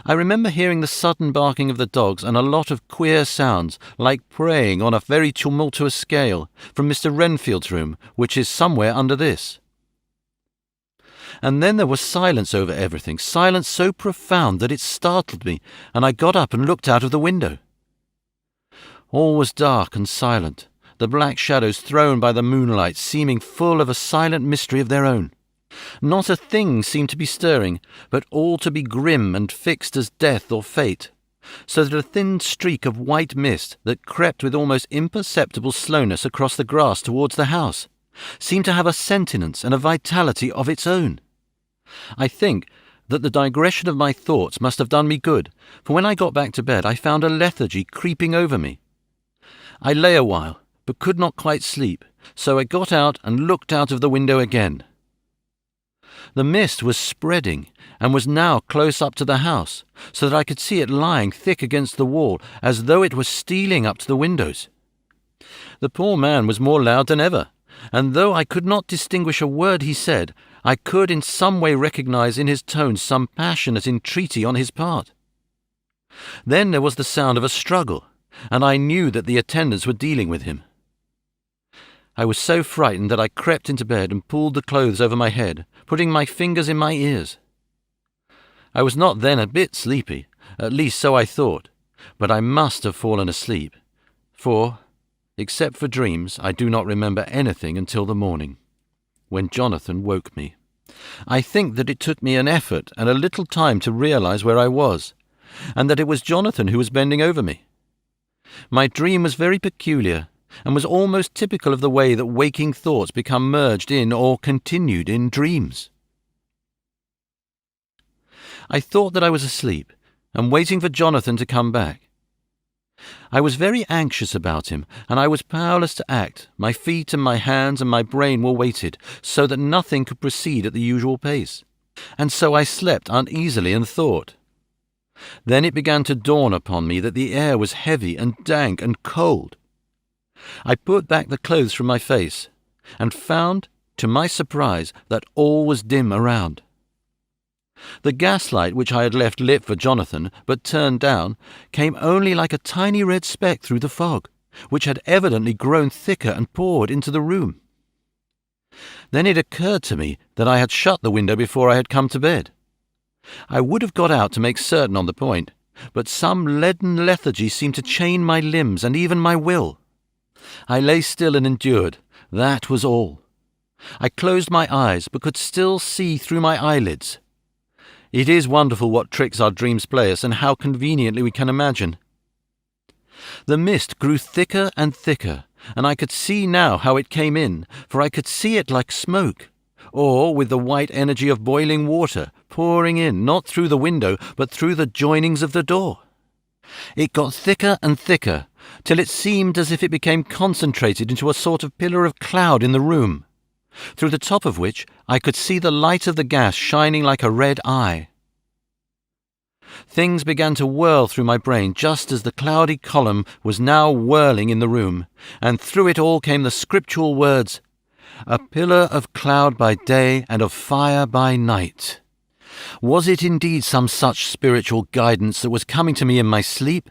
S1: I remember hearing the sudden barking of the dogs and a lot of queer sounds, like praying on a very tumultuous scale, from Mr. Renfield's room, which is somewhere under this. And then there was silence over everything, silence so profound that it startled me, and I got up and looked out of the window. All was dark and silent, the black shadows thrown by the moonlight seeming full of a silent mystery of their own. Not a thing seemed to be stirring, but all to be grim and fixed as death or fate, so that a thin streak of white mist that crept with almost imperceptible slowness across the grass towards the house seemed to have a sentience and a vitality of its own. I think that the digression of my thoughts must have done me good, for when I got back to bed I found a lethargy creeping over me. I lay a while, but could not quite sleep, so I got out and looked out of the window again. The mist was spreading, and was now close up to the house, so that I could see it lying thick against the wall, as though it was stealing up to the windows. The poor man was more loud than ever, and though I could not distinguish a word he said, I could in some way recognize in his tones some passionate entreaty on his part. Then there was the sound of a struggle, and I knew that the attendants were dealing with him. I was so frightened that I crept into bed and pulled the clothes over my head, putting my fingers in my ears. I was not then a bit sleepy, at least so I thought, but I must have fallen asleep, for, except for dreams, I do not remember anything until the morning, when Jonathan woke me. I think that it took me an effort and a little time to realize where I was, and that it was Jonathan who was bending over me. My dream was very peculiar, and was almost typical of the way that waking thoughts become merged in or continued in dreams. I thought that I was asleep, and waiting for Jonathan to come back. I was very anxious about him, and I was powerless to act. My feet and my hands and my brain were weighted, so that nothing could proceed at the usual pace. And so I slept uneasily and thought. Then it began to dawn upon me that the air was heavy and dank and cold. I put back the clothes from my face, and found, to my surprise, that all was dim around. The gaslight which I had left lit for Jonathan, but turned down, came only like a tiny red speck through the fog, which had evidently grown thicker and poured into the room. Then it occurred to me that I had shut the window before I had come to bed. I would have got out to make certain on the point, but some leaden lethargy seemed to chain my limbs and even my will. I lay still and endured. That was all. I closed my eyes, but could still see through my eyelids. It is wonderful what tricks our dreams play us, and how conveniently we can imagine. The mist grew thicker and thicker, and I could see now how it came in, for I could see it like smoke, or with the white energy of boiling water, pouring in, not through the window, but through the joinings of the door. It got thicker and thicker, till it seemed as if it became concentrated into a sort of pillar of cloud in the room, through the top of which I could see the light of the gas shining like a red eye. Things began to whirl through my brain just as the cloudy column was now whirling in the room, and through it all came the scriptural words, "A pillar of cloud by day and of fire by night." Was it indeed some such spiritual guidance that was coming to me in my sleep?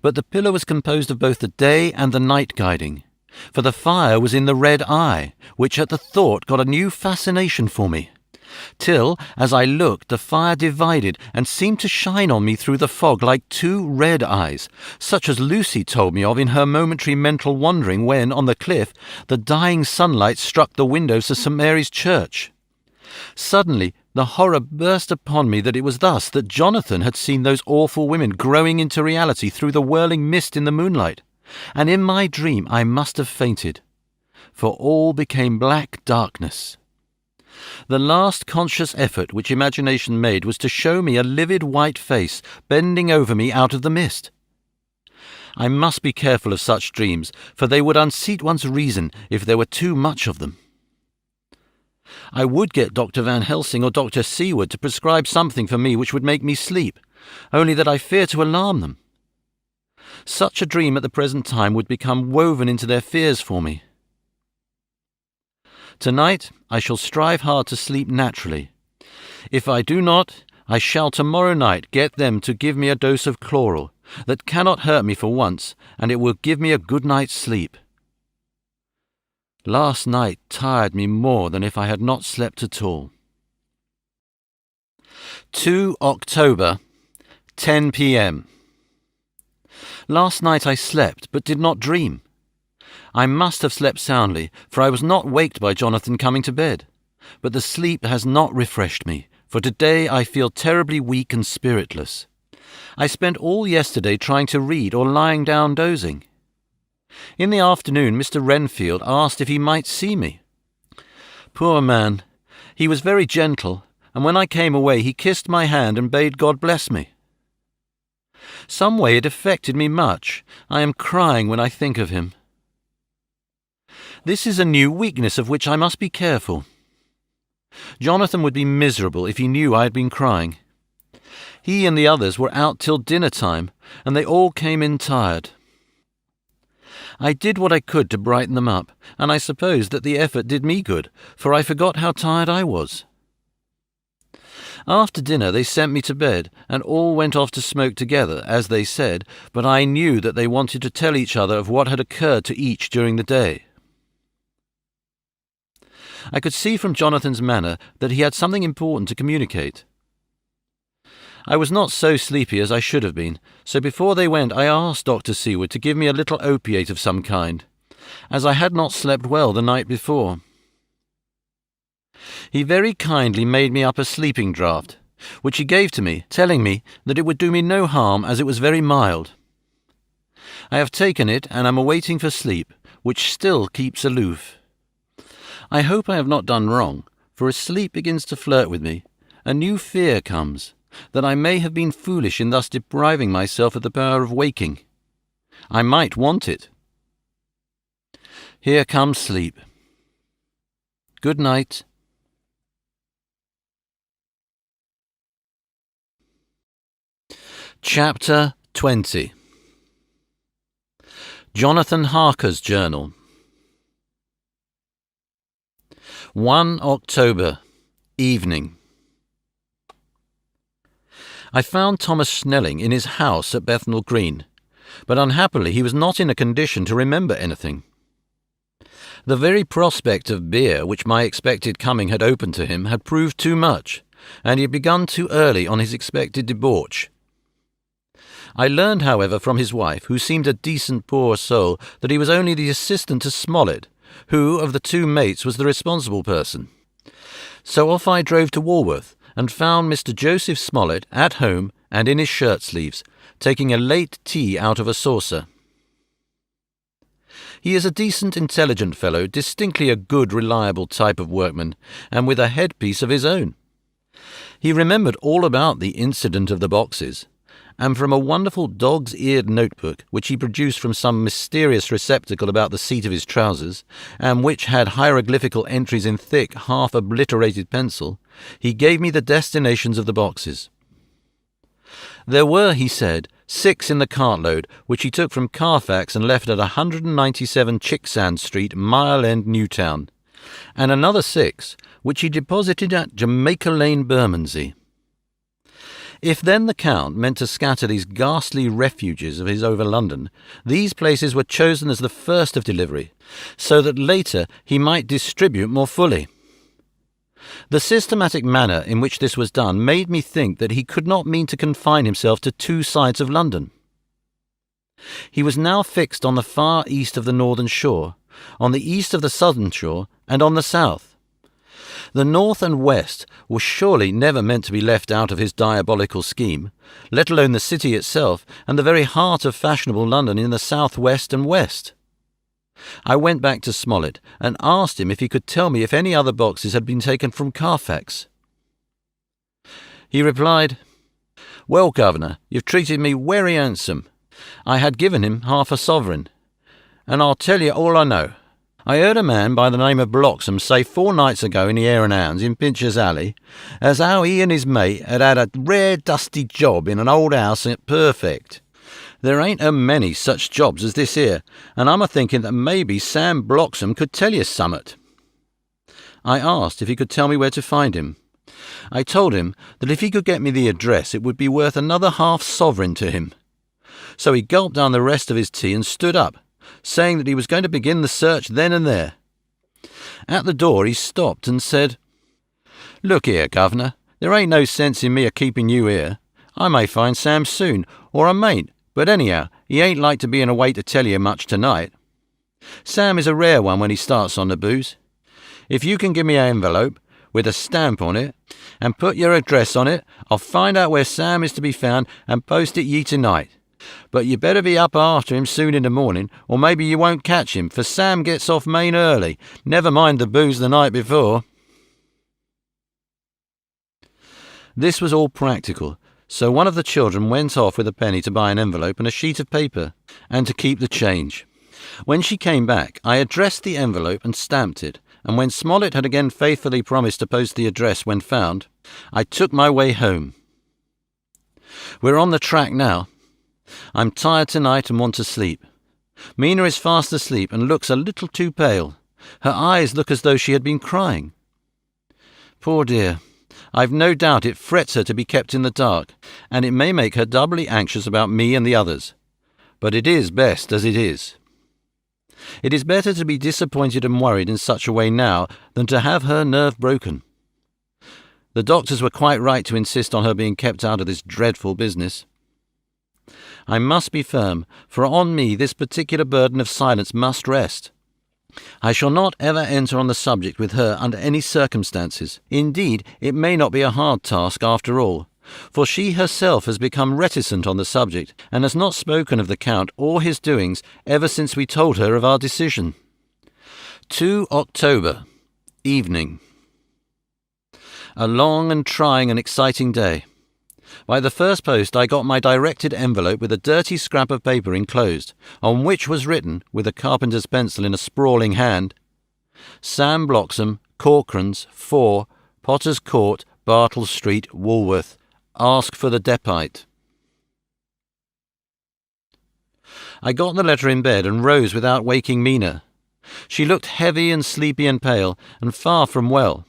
S1: But the pillar was composed of both the day and the night guiding, for the fire was in the red eye, which at the thought got a new fascination for me, till, as I looked, the fire divided and seemed to shine on me through the fog like two red eyes, such as Lucy told me of in her momentary mental wandering when, on the cliff, the dying sunlight struck the windows of St. Mary's Church. Suddenly, the horror burst upon me that it was thus that Jonathan had seen those awful women growing into reality through the whirling mist in the moonlight, and in my dream I must have fainted, for all became black darkness. The last conscious effort which imagination made was to show me a livid white face bending over me out of the mist. I must be careful of such dreams, for they would unseat one's reason if there were too much of them. I would get Dr. Van Helsing or Dr. Seward to prescribe something for me which would make me sleep, only that I fear to alarm them. Such a dream at the present time would become woven into their fears for me. Tonight I shall strive hard to sleep naturally. If I do not, I shall tomorrow night get them to give me a dose of chloral that cannot hurt me for once, and it will give me a good night's sleep. Last night tired me more than if I had not slept at all. 2 October, 10 p.m. Last night I slept, but did not dream. I must have slept soundly, for I was not waked by Jonathan coming to bed. But the sleep has not refreshed me, for today I feel terribly weak and spiritless. I spent all yesterday trying to read or lying down dozing. In the afternoon Mr. Renfield asked if he might see me. Poor man, he was very gentle, and when I came away he kissed my hand and bade God bless me. Some way it affected me much. I am crying when I think of him. This is a new weakness of which I must be careful. Jonathan would be miserable if he knew I had been crying. He and the others were out till dinner time, and they all came in tired. I did what I could to brighten them up, and I suppose that the effort did me good, for I forgot how tired I was. After dinner they sent me to bed, and all went off to smoke together, as they said, but I knew that they wanted to tell each other of what had occurred to each during the day. I could see from Jonathan's manner that he had something important to communicate. I was not so sleepy as I should have been, so before they went I asked Dr. Seward to give me a little opiate of some kind, as I had not slept well the night before. He very kindly made me up a sleeping draught, which he gave to me, telling me that it would do me no harm as it was very mild. I have taken it and am awaiting for sleep, which still keeps aloof. I hope I have not done wrong, for as sleep begins to flirt with me, a new fear comes, that I may have been foolish in thus depriving myself of the power of waking. I might want it. Here comes sleep. Good night. Chapter 20. Jonathan Harker's Journal. 1 October, evening. I found Thomas Snelling in his house at Bethnal Green, but unhappily he was not in a condition to remember anything. The very prospect of beer which my expected coming had opened to him had proved too much, and he had begun too early on his expected debauch. I learned, however, from his wife, who seemed a decent poor soul, that he was only the assistant to Smollett, who, of the two mates, was the responsible person. So off I drove to Walworth, and found Mr. Joseph Smollett at home and in his shirt-sleeves, taking a late tea out of a saucer. He is a decent, intelligent fellow, distinctly a good, reliable type of workman, and with a headpiece of his own. He remembered all about the incident of the boxes, and from a wonderful dog's-eared notebook, which he produced from some mysterious receptacle about the seat of his trousers, and which had hieroglyphical entries in thick, half-obliterated pencil, he gave me the destinations of the boxes. There were, he said, 6 in the cartload, which he took from Carfax and left at 197 Chicksand Street, Mile End, Newtown, and another 6, which he deposited at Jamaica Lane, Bermondsey. If then the Count meant to scatter these ghastly refuges of his over London, these places were chosen as the first of delivery, so that later he might distribute more fully. The systematic manner in which this was done made me think that he could not mean to confine himself to 2 sides of London. He was now fixed on the far east of the northern shore, on the east of the southern shore, and on the south. The north and west were surely never meant to be left out of his diabolical scheme, let alone the city itself and the very heart of fashionable London in the south-west and west. I went back to Smollett and asked him if he could tell me if any other boxes had been taken from Carfax. He replied, "Well, Governor, you've treated me werry handsome. I had given him half a sovereign, and I'll tell you all I know. I heard a man by the name of Bloxham say 4 nights ago in the Hare and Hounds in Pincher's Alley as how he and his mate had had a rare dusty job in an old house at Perfect. There ain't a many such jobs as this here, and I'm a-thinking that maybe Sam Bloxham could tell you summat." I asked if he could tell me where to find him. I told him that if he could get me the address it would be worth another half-sovereign to him. So he gulped down the rest of his tea and stood up, saying that he was going to begin the search then and there. At the door he stopped and said, "Look here, Governor, There ain't no sense in me a-keeping you here. I may find Sam soon, or I mayn't, but anyhow, he ain't like to be in a way to tell you much tonight. Sam is a rare one when he starts on the booze. If you can give me an envelope with a stamp on it, and put your address on it, I'll find out where Sam is to be found and post it ye tonight. But you better be up after him soon in the morning, or maybe you won't catch him, for Sam gets off main early, never mind the booze the night before. This was all practical, so one of the children went off with a penny to buy an envelope and a sheet of paper, and to keep the change. When she came back, I addressed the envelope and stamped it, and when Smollett had again faithfully promised to post the address when found, I took my way home. We're on the track now. I'm tired tonight and want to sleep. Mina is fast asleep and looks a little too pale. Her eyes look as though she had been crying. Poor dear, I've no doubt it frets her to be kept in the dark, and it may make her doubly anxious about me and the others. But it is best as it is. It is better to be disappointed and worried in such a way now than to have her nerve broken. The doctors were quite right to insist on her being kept out of this dreadful business. I must be firm, for on me this particular burden of silence must rest. I shall not ever enter on the subject with her under any circumstances. Indeed, it may not be a hard task after all, for she herself has become reticent on the subject, and has not spoken of the Count or his doings ever since we told her of our decision. 2 October, evening. A long and trying and exciting day. By the first post I got my directed envelope with a dirty scrap of paper enclosed, on which was written, with a carpenter's pencil in a sprawling hand, Sam Bloxham, Corcoran's, 4, Potter's Court, Bartle Street, Woolworth. Ask for the Depite. I got the letter in bed and rose without waking Mina. She looked heavy and sleepy and pale, and far from well.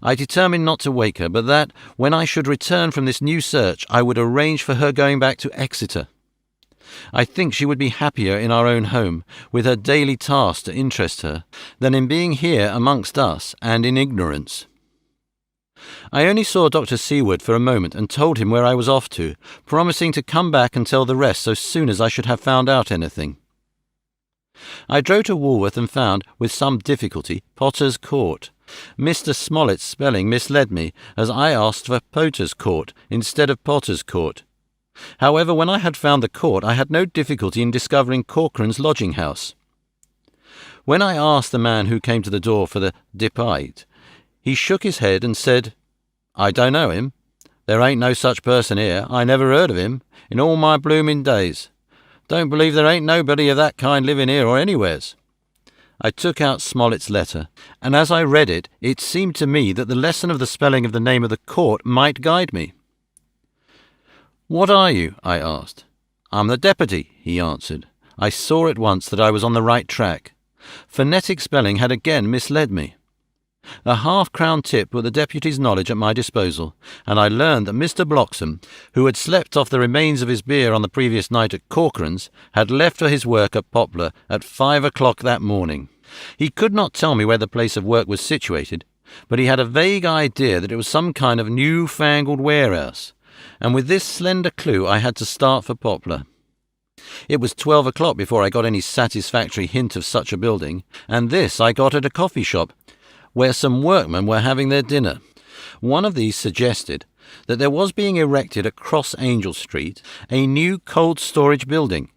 S1: I determined not to wake her, but that, when I should return from this new search, I would arrange for her going back to Exeter. I think she would be happier in our own home, with her daily tasks to interest her, than in being here amongst us and in ignorance. I only saw Dr. Seward for a moment and told him where I was off to, promising to come back and tell the rest so soon as I should have found out anything. I drove to Woolworth and found, with some difficulty, Potter's Court. Mr. Smollett's spelling misled me, as I asked for Potter's Court instead of Potter's Court. However, when I had found the court, I had no difficulty in discovering Corcoran's lodging-house. When I asked the man who came to the door for the Depite, he shook his head and said, I don't know him. There ain't no such person here. I never heard of him in all my blooming days. Don't believe there ain't nobody of that kind living here or anywheres. I took out Smollett's letter, and as I read it, it seemed to me that the lesson of the spelling of the name of the court might guide me. What are you? I asked. I'm the deputy, he answered. I saw at once that I was on the right track. Phonetic spelling had again misled me. A half-crown tip put the deputy's knowledge at my disposal, and I learned that Mr. Bloxham, who had slept off the remains of his beer on the previous night at Corcoran's, had left for his work at Poplar at 5 o'clock that morning. He could not tell me where the place of work was situated, but he had a vague idea that it was some kind of new-fangled warehouse, and with this slender clue I had to start for Poplar. It was 12 o'clock before I got any satisfactory hint of such a building, and this I got at a coffee shop, where some workmen were having their dinner. One of these suggested that there was being erected across Angel Street a new cold storage building,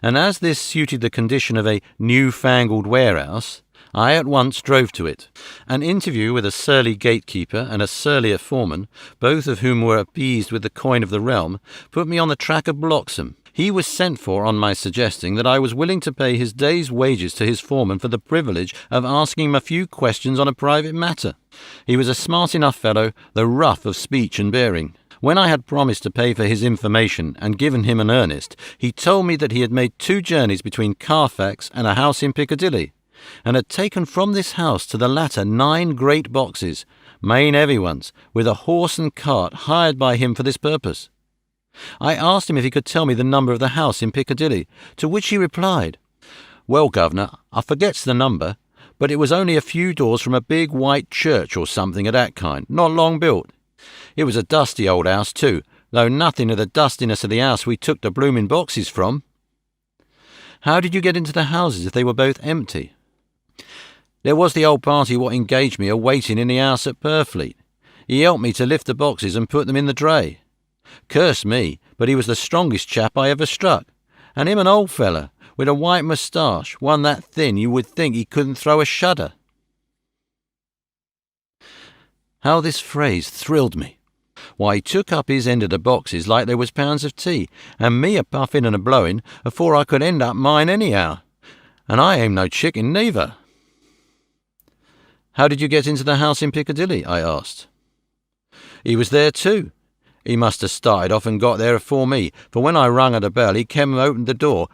S1: and as this suited the condition of a new-fangled warehouse, I at once drove to it. An interview with a surly gatekeeper and a surlier foreman, both of whom were appeased with the coin of the realm, put me on the track of Bloxham. He was sent for on my suggesting that I was willing to pay his day's wages to his foreman for the privilege of asking him a few questions on a private matter. He was a smart enough fellow, though rough of speech and bearing. When I had promised to pay for his information and given him an earnest, he told me that he had made 2 journeys between Carfax and a house in Piccadilly, and had taken from this house to the latter 9 great boxes, main heavy ones, with a horse and cart hired by him for this purpose. I asked him if he could tell me the number of the house in Piccadilly, to which he replied, Well, governor, I forgets the number, but it was only a few doors from a big white church or something of that kind, not long built. It was a dusty old house too, though nothing of the dustiness of the house we took the blooming boxes from. How did you get into the houses if they were both empty? There was the old party what engaged me a-waiting in the house at Purfleet. He helped me to lift the boxes and put them in the dray. Curse me, but he was the strongest chap I ever struck, and him an old feller, with a white moustache, one that thin you would think he couldn't throw a shudder. How this phrase thrilled me. Why, he took up his end of the boxes like they was pounds of tea, and me a-puffing and a-blowing afore I could end up mine anyhow. And I ain't no chicken neither. How did you get into the house in Piccadilly? I asked. He was there too. He must have started off and got there afore me, for when I rung at the bell he came and opened the door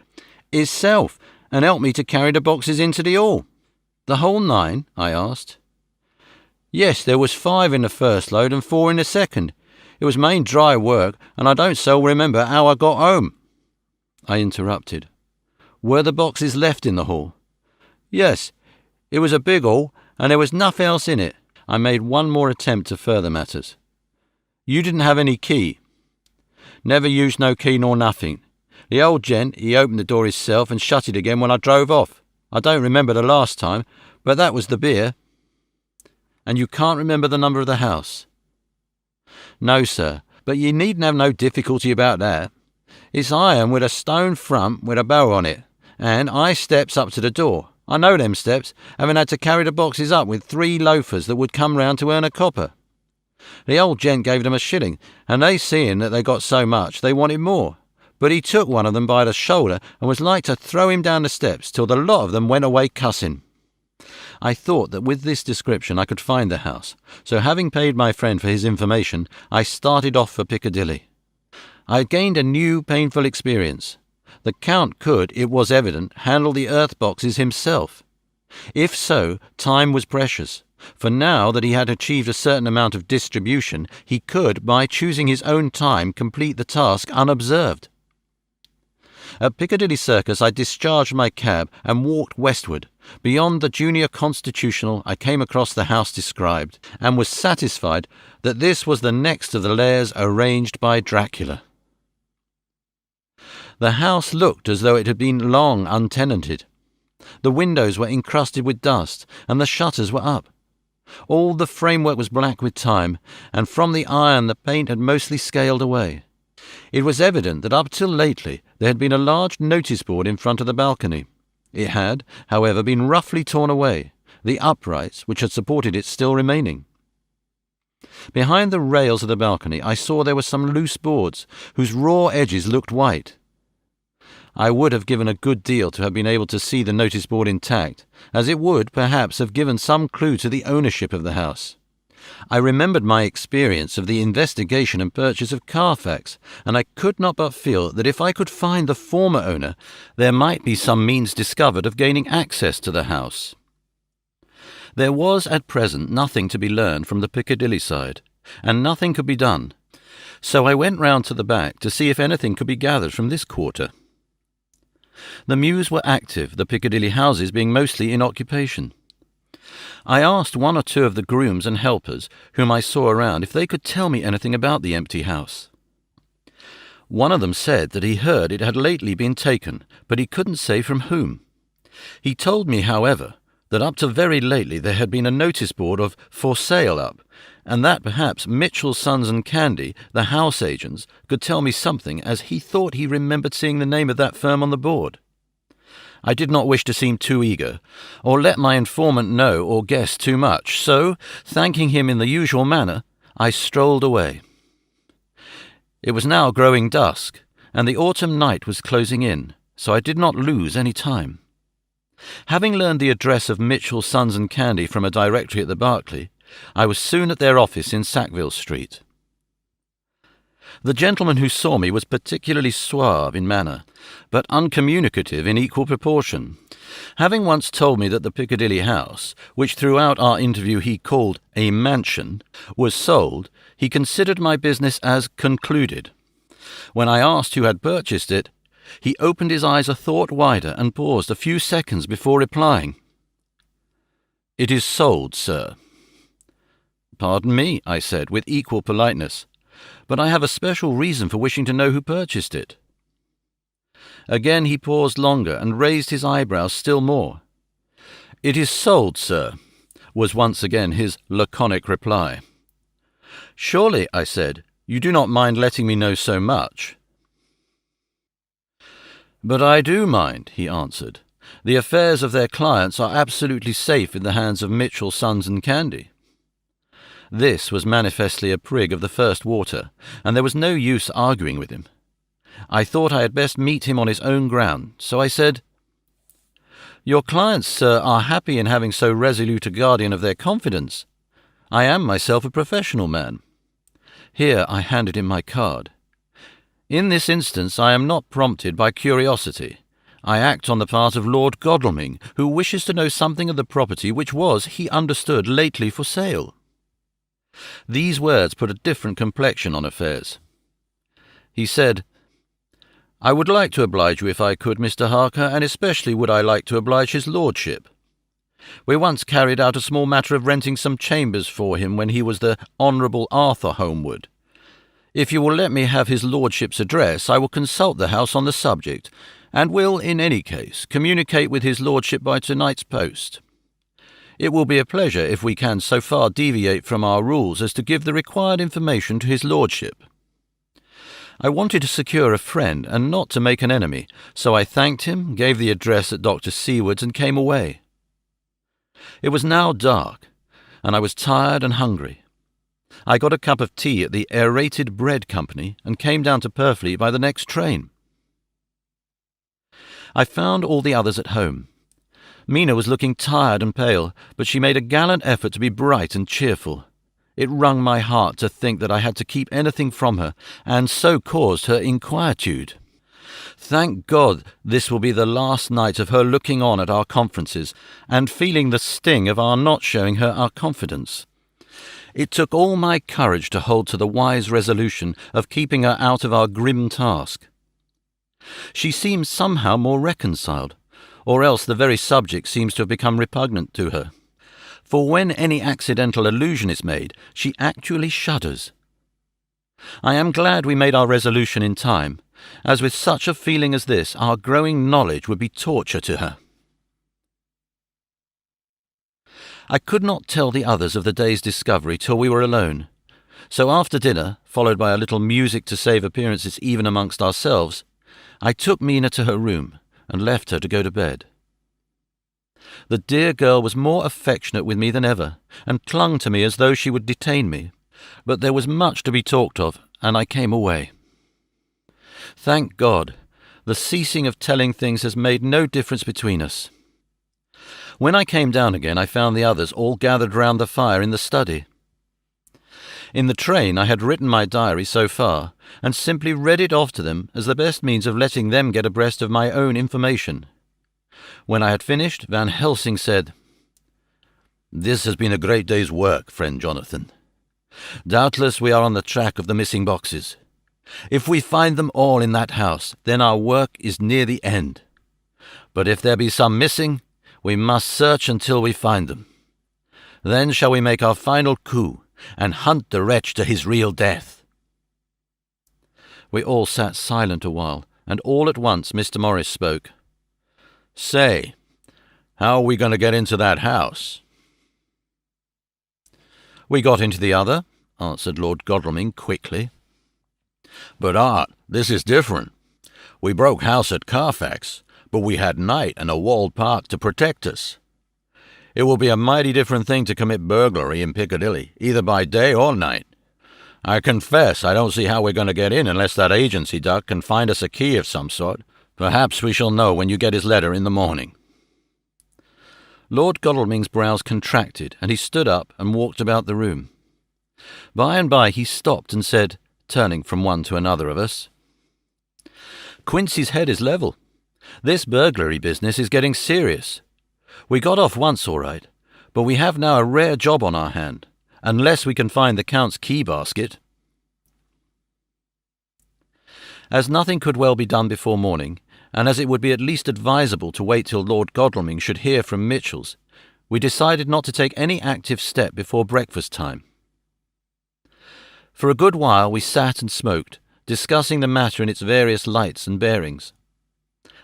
S1: hisself and helped me to carry the boxes into the hall. The whole 9? I asked. Yes, there was 5 in the first load and 4 in the second. It was main dry work, and I don't so remember how I got home. I interrupted. Were the boxes left in the hall? Yes, it was a big hall, and there was nothing else in it. I made one more attempt to further matters. You didn't have any key? Never used no key nor nothing. The old gent, he opened the door hisself and shut it again when I drove off. I don't remember the last time, but that was the beer. And you can't remember the number of the house? No, sir, but ye needn't have no difficulty about that. It's iron with a stone front with a bow on it, and I steps up to the door. I know them steps, having had to carry the boxes up with 3 loafers that would come round to earn a copper. The old gent gave them a shilling, and they seeing that they got so much, they wanted more. But he took one of them by the shoulder and was like to throw him down the steps till the lot of them went away cussing. I thought that with this description I could find the house, so having paid my friend for his information, I started off for Piccadilly. I had gained a new painful experience. The Count could, it was evident, handle the earth boxes himself. If so, time was precious, for now that he had achieved a certain amount of distribution, he could, by choosing his own time, complete the task unobserved. At Piccadilly Circus I discharged my cab and walked westward. Beyond the Junior Constitutional I came across the house described, and was satisfied that this was the next of the lairs arranged by Dracula. The house looked as though it had been long untenanted. The windows were encrusted with dust, and the shutters were up. All the framework was black with time, and from the iron the paint had mostly scaled away. It was evident that up till lately there had been a large notice board in front of the balcony. It had, however, been roughly torn away, the uprights which had supported it still remaining. Behind the rails of the balcony I saw there were some loose boards, whose raw edges looked white. I would have given a good deal to have been able to see the notice board intact, as it would, perhaps, have given some clue to the ownership of the house. I remembered my experience of the investigation and purchase of Carfax, and I could not but feel that if I could find the former owner, there might be some means discovered of gaining access to the house. There was at present nothing to be learned from the Piccadilly side, and nothing could be done, so I went round to the back to see if anything could be gathered from this quarter. The mews were active, the Piccadilly houses being mostly in occupation. I asked 1 or 2 of the grooms and helpers whom I saw around if they could tell me anything about the empty house. One of them said that he heard it had lately been taken, but he couldn't say from whom. He told me, however, that up to very lately there had been a notice board of "For Sale" up, and that perhaps Mitchell, Sons and Candy, the house agents, could tell me something, as he thought he remembered seeing the name of that firm on the board. I did not wish to seem too eager, or let my informant know or guess too much, so, thanking him in the usual manner, I strolled away. It was now growing dusk, and the autumn night was closing in, so I did not lose any time. Having learned the address of Mitchell, Sons and Candy from a directory at the Berkeley, I was soon at their office in Sackville Street. The gentleman who saw me was particularly suave in manner, but uncommunicative in equal proportion. Having once told me that the Piccadilly house, which throughout our interview he called a mansion, was sold, he considered my business as concluded. When I asked who had purchased it, he opened his eyes a thought wider and paused a few seconds before replying. "It is sold, sir." "Pardon me," I said, with equal politeness, "but I have a special reason for wishing to know who purchased it." Again he paused longer and raised his eyebrows still more. "It is sold, sir," was once again his laconic reply. "Surely," I said, "you do not mind letting me know so much?" "But I do mind," he answered. "The affairs of their clients are absolutely safe in the hands of Mitchell, Sons and Candy." This was manifestly a prig of the first water, and there was no use arguing with him. I thought I had best meet him on his own ground, so I said, "Your clients, sir, are happy in having so resolute a guardian of their confidence. I am myself a professional man." Here I handed him my card. "In this instance I am not prompted by curiosity. I act on the part of Lord Godalming, who wishes to know something of the property which was, he understood, lately for sale." These words put a different complexion on affairs. He said, "I would like to oblige you if I could, Mr. Harker, and especially would I like to oblige his lordship. We once carried out a small matter of renting some chambers for him when he was the Honourable Arthur Homewood. If you will let me have his lordship's address, I will consult the house on the subject, and will, in any case, communicate with his lordship by tonight's post. It will be a pleasure if we can so far deviate from our rules as to give the required information to his lordship." I wanted to secure a friend and not to make an enemy, so I thanked him, gave the address at Dr. Seward's, and came away. It was now dark, and I was tired and hungry. I got a cup of tea at the Aerated Bread Company and came down to Purfleet by the next train. I found all the others at home. Mina was looking tired and pale, but she made a gallant effort to be bright and cheerful. It wrung my heart to think that I had to keep anything from her, and so caused her inquietude. Thank God this will be the last night of her looking on at our conferences, and feeling the sting of our not showing her our confidence. It took all my courage to hold to the wise resolution of keeping her out of our grim task. She seems somehow more reconciled, or else the very subject seems to have become repugnant to her. For when any accidental allusion is made, she actually shudders. I am glad we made our resolution in time, as with such a feeling as this, our growing knowledge would be torture to her. I could not tell the others of the day's discovery till we were alone, so after dinner, followed by a little music to save appearances even amongst ourselves, I took Mina to her room and left her to go to bed. The dear girl was more affectionate with me than ever, and clung to me as though she would detain me, but there was much to be talked of, and I came away. Thank God, the ceasing of telling things has made no difference between us. When I came down again, I found the others all gathered round the fire in the study. In the train I had written my diary so far, and simply read it off to them as the best means of letting them get abreast of my own information. When I had finished, Van Helsing said, "This has been a great day's work, friend Jonathan. Doubtless we are on the track of the missing boxes. If we find them all in that house, then our work is near the end. But if there be some missing, we must search until we find them. Then shall we make our final coup and hunt the wretch to his real death." We all sat silent a while, and all at once Mr. Morris spoke. "Say, how are we going to get into that house?" "We got into the other," answered Lord Godalming quickly. "But, Art, this is different. We broke house at Carfax, but we had night and a walled park to protect us. It will be a mighty different thing to commit burglary in Piccadilly, either by day or night. I confess I don't see how we're going to get in unless that agency duck can find us a key of some sort. Perhaps we shall know when you get his letter in the morning." Lord Godalming's brows contracted, and he stood up and walked about the room. By and by he stopped and said, turning from one to another of us, "Quincy's head is level. This burglary business is getting serious. We got off once all right, but we have now a rare job on our hand, unless we can find the Count's key basket." As nothing could well be done before morning, and as it would be at least advisable to wait till Lord Godalming should hear from Mitchell's, we decided not to take any active step before breakfast time. For a good while we sat and smoked, discussing the matter in its various lights and bearings.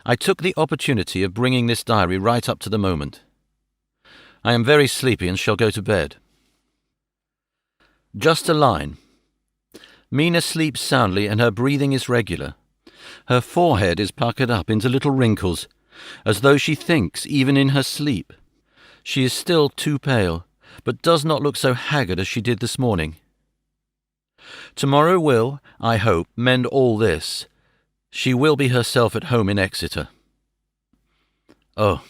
S1: I took the opportunity of bringing this diary right up to the moment. I am very sleepy and shall go to bed. Just a line. Mina sleeps soundly and her breathing is regular. Her forehead is puckered up into little wrinkles, as though she thinks even in her sleep. She is still too pale, but does not look so haggard as she did this morning. Tomorrow will, I hope, mend all this. She will be herself at home in Exeter. Oh,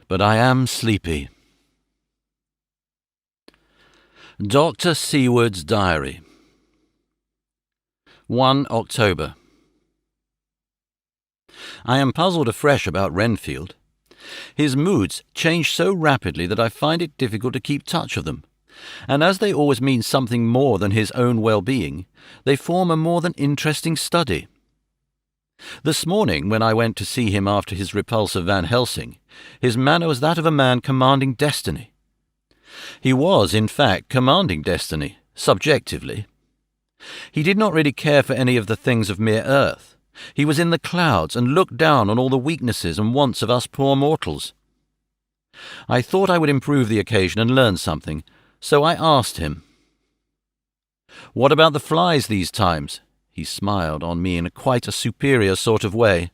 S1: but I am sleepy. Dr. Seward's Diary. 1 October. I am puzzled afresh about Renfield. His moods change so rapidly that I find it difficult to keep touch of them, and as they always mean something more than his own well-being, they form a more than interesting study. This morning, when I went to see him after his repulse of Van Helsing, his manner was that of a man commanding destiny. He was, in fact, commanding destiny, subjectively. He did not really care for any of the things of mere earth. He was in the clouds and looked down on all the weaknesses and wants of us poor mortals. I thought I would improve the occasion and learn something, so I asked him, "What about the flies these times?" He smiled on me in quite a superior sort of way,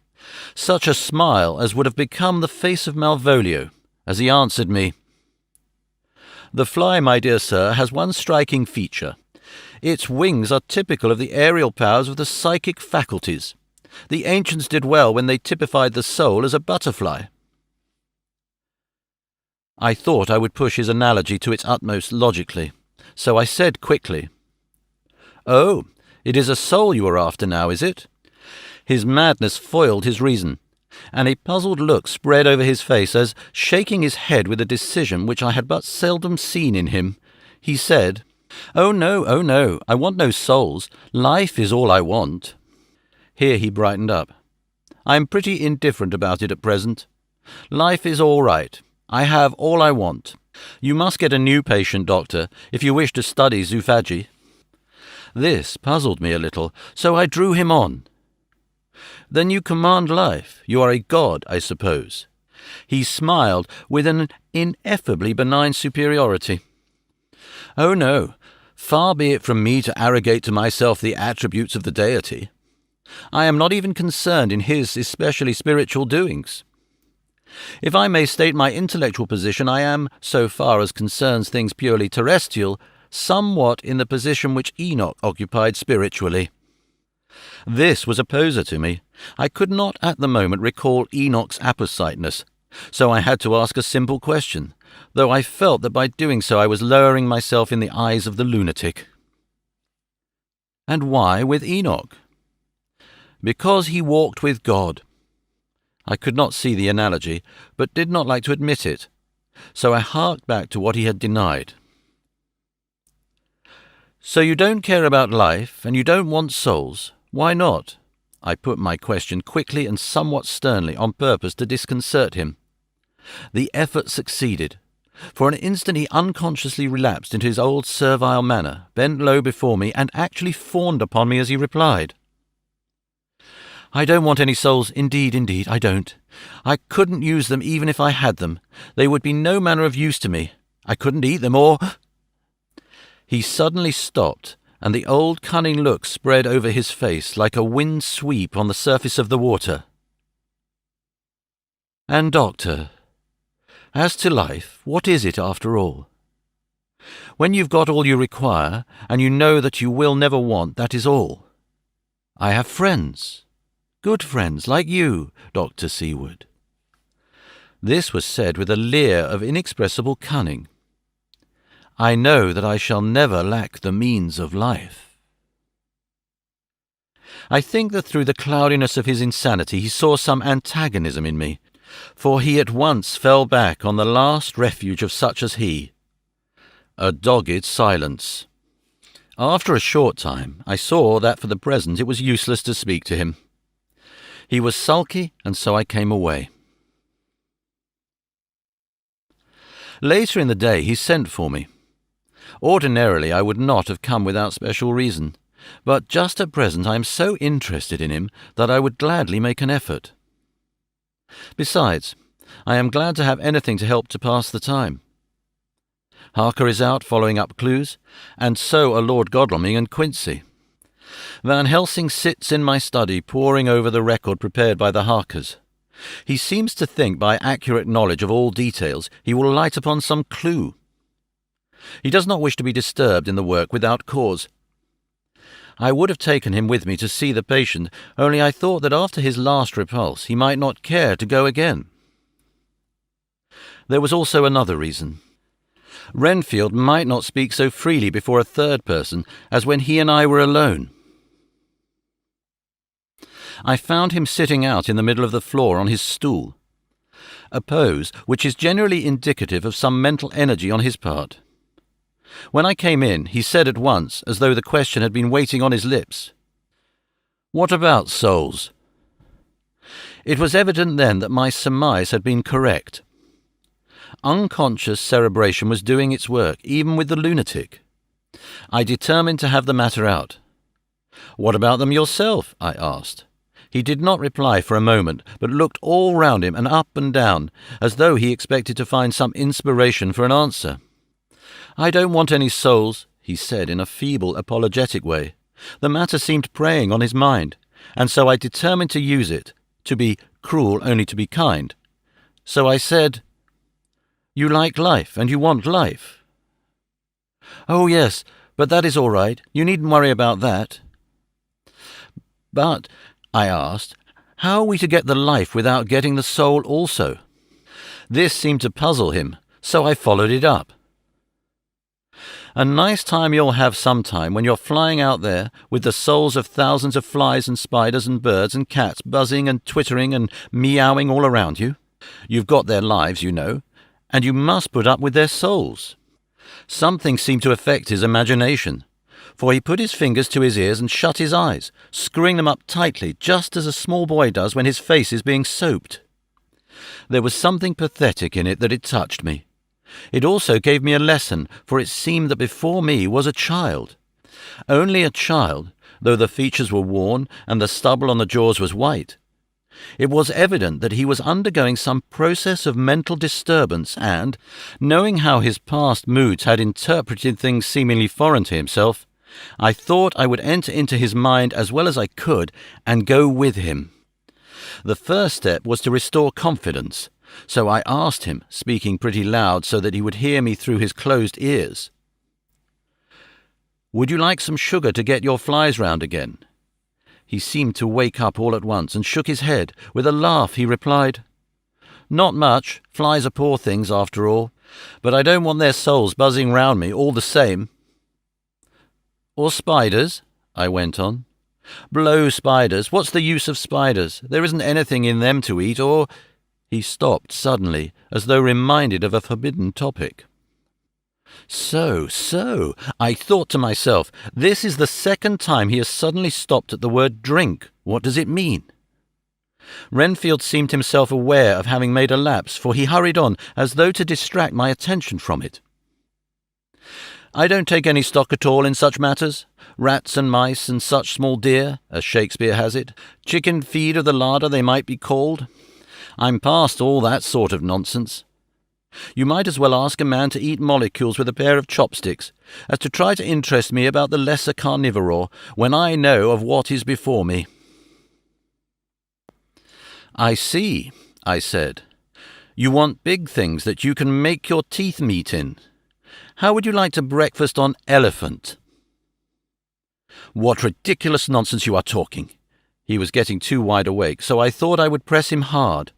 S1: such a smile as would have become the face of Malvolio, as he answered me, "The fly, my dear sir, has one striking feature. Its wings are typical of the aerial powers of the psychic faculties. The ancients did well when they typified the soul as a butterfly." I thought I would push his analogy to its utmost logically, so I said quickly, "Oh, it is a soul you are after now, is it?" His madness foiled his reason, and a puzzled look spread over his face as, shaking his head with a decision which I had but seldom seen in him, he said, oh no, I want no souls. Life is all I want." Here he brightened up. "I am pretty indifferent about it at present. Life is all right. I have all I want. You must get a new patient, doctor, if you wish to study zoophagy." This puzzled me a little, so I drew him on. "Then you command life. You are a god, I suppose." He smiled with an ineffably benign superiority. "Oh no, far be it from me to arrogate to myself the attributes of the deity. I am not even concerned in his especially spiritual doings. If I may state my intellectual position, I am, so far as concerns things purely terrestrial, somewhat in the position which Enoch occupied spiritually." This was a poser to me. I could not at the moment recall Enoch's appositeness, so I had to ask a simple question, though I felt that by doing so I was lowering myself in the eyes of the lunatic. "And why with Enoch?" "Because he walked with God." I could not see the analogy, but did not like to admit it, so I harked back to what he had denied. "So you don't care about life, and you don't want souls. Why not?" I put my question quickly and somewhat sternly on purpose to disconcert him. The effort succeeded. For an instant he unconsciously relapsed into his old servile manner, bent low before me, and actually fawned upon me as he replied, "I don't want any souls, indeed, I don't. I couldn't use them even if I had them. They would be no manner of use to me. I couldn't eat them or—" He suddenly stopped, and the old cunning look spread over his face like a wind sweep on the surface of the water. "And, doctor, as to life, what is it after all? When you've got all you require, and you know that you will never want, that is all. I have friends. Good friends, like you, Dr. Seward." This was said with a leer of inexpressible cunning. "I know that I shall never lack the means of life." I think that through the cloudiness of his insanity he saw some antagonism in me, for he at once fell back on the last refuge of such as he, a dogged silence. After a short time I saw that for the present it was useless to speak to him. He was sulky, and so I came away. Later in the day he sent for me. Ordinarily I would not have come without special reason, but just at present I am so interested in him that I would gladly make an effort. Besides, I am glad to have anything to help to pass the time. Harker is out following up clues, and so are Lord Godalming and Quincy. Van Helsing sits in my study poring over the record prepared by the Harkers. He seems to think by accurate knowledge of all details he will light upon some clue. He does not wish to be disturbed in the work without cause. I would have taken him with me to see the patient, only I thought that after his last repulse he might not care to go again. There was also another reason. Renfield might not speak so freely before a third person as when he and I were alone. I found him sitting out in the middle of the floor on his stool, a pose which is generally indicative of some mental energy on his part. When I came in, he said at once, as though the question had been waiting on his lips, "What about souls?" It was evident then that my surmise had been correct. Unconscious cerebration was doing its work, even with the lunatic. I determined to have the matter out. "What about them yourself?" I asked. He did not reply for a moment, but looked all round him and up and down, as though he expected to find some inspiration for an answer. "I don't want any souls," he said in a feeble, apologetic way. The matter seemed preying on his mind, and so I determined to use it, to be cruel only to be kind. So I said, "You like life, and you want life." "Oh, yes, but that is all right. You needn't worry about that." "But," I asked, "how are we to get the life without getting the soul also?" This seemed to puzzle him, so I followed it up. "A nice time you'll have sometime when you're flying out there with the souls of thousands of flies and spiders and birds and cats buzzing and twittering and meowing all around you. You've got their lives, you know, and you must put up with their souls." Something seemed to affect his imagination, for he put his fingers to his ears and shut his eyes, screwing them up tightly, just as a small boy does when his face is being soaped. There was something pathetic in it that it touched me. It also gave me a lesson, for it seemed that before me was a child. Only a child, though the features were worn and the stubble on the jaws was white. It was evident that he was undergoing some process of mental disturbance and, knowing how his past moods had interpreted things seemingly foreign to himself, I thought I would enter into his mind as well as I could and go with him. The first step was to restore confidence, so I asked him, speaking pretty loud so that he would hear me through his closed ears, "Would you like some sugar to get your flies round again?" He seemed to wake up all at once and shook his head. With a laugh he replied, "Not much. Flies are poor things after all, but I don't want their souls buzzing round me all the same." "Or spiders?" I went on. "Blow spiders. What's the use of spiders? There isn't anything in them to eat, or—" He stopped suddenly, as though reminded of a forbidden topic. So, I thought to myself, this is the second time he has suddenly stopped at the word drink. What does it mean? Renfield seemed himself aware of having made a lapse, for he hurried on, as though to distract my attention from it. "I don't take any stock at all in such matters. Rats and mice and such small deer, as Shakespeare has it. Chicken feed of the larder they might be called. I'm past all that sort of nonsense. You might as well ask a man to eat molecules with a pair of chopsticks as to try to interest me about the lesser carnivore when I know of what is before me." "I see," I said. "You want big things that you can make your teeth meet in. How would you like to breakfast on elephant?" "What ridiculous nonsense you are talking." He was getting too wide awake, so I thought I would press him hard.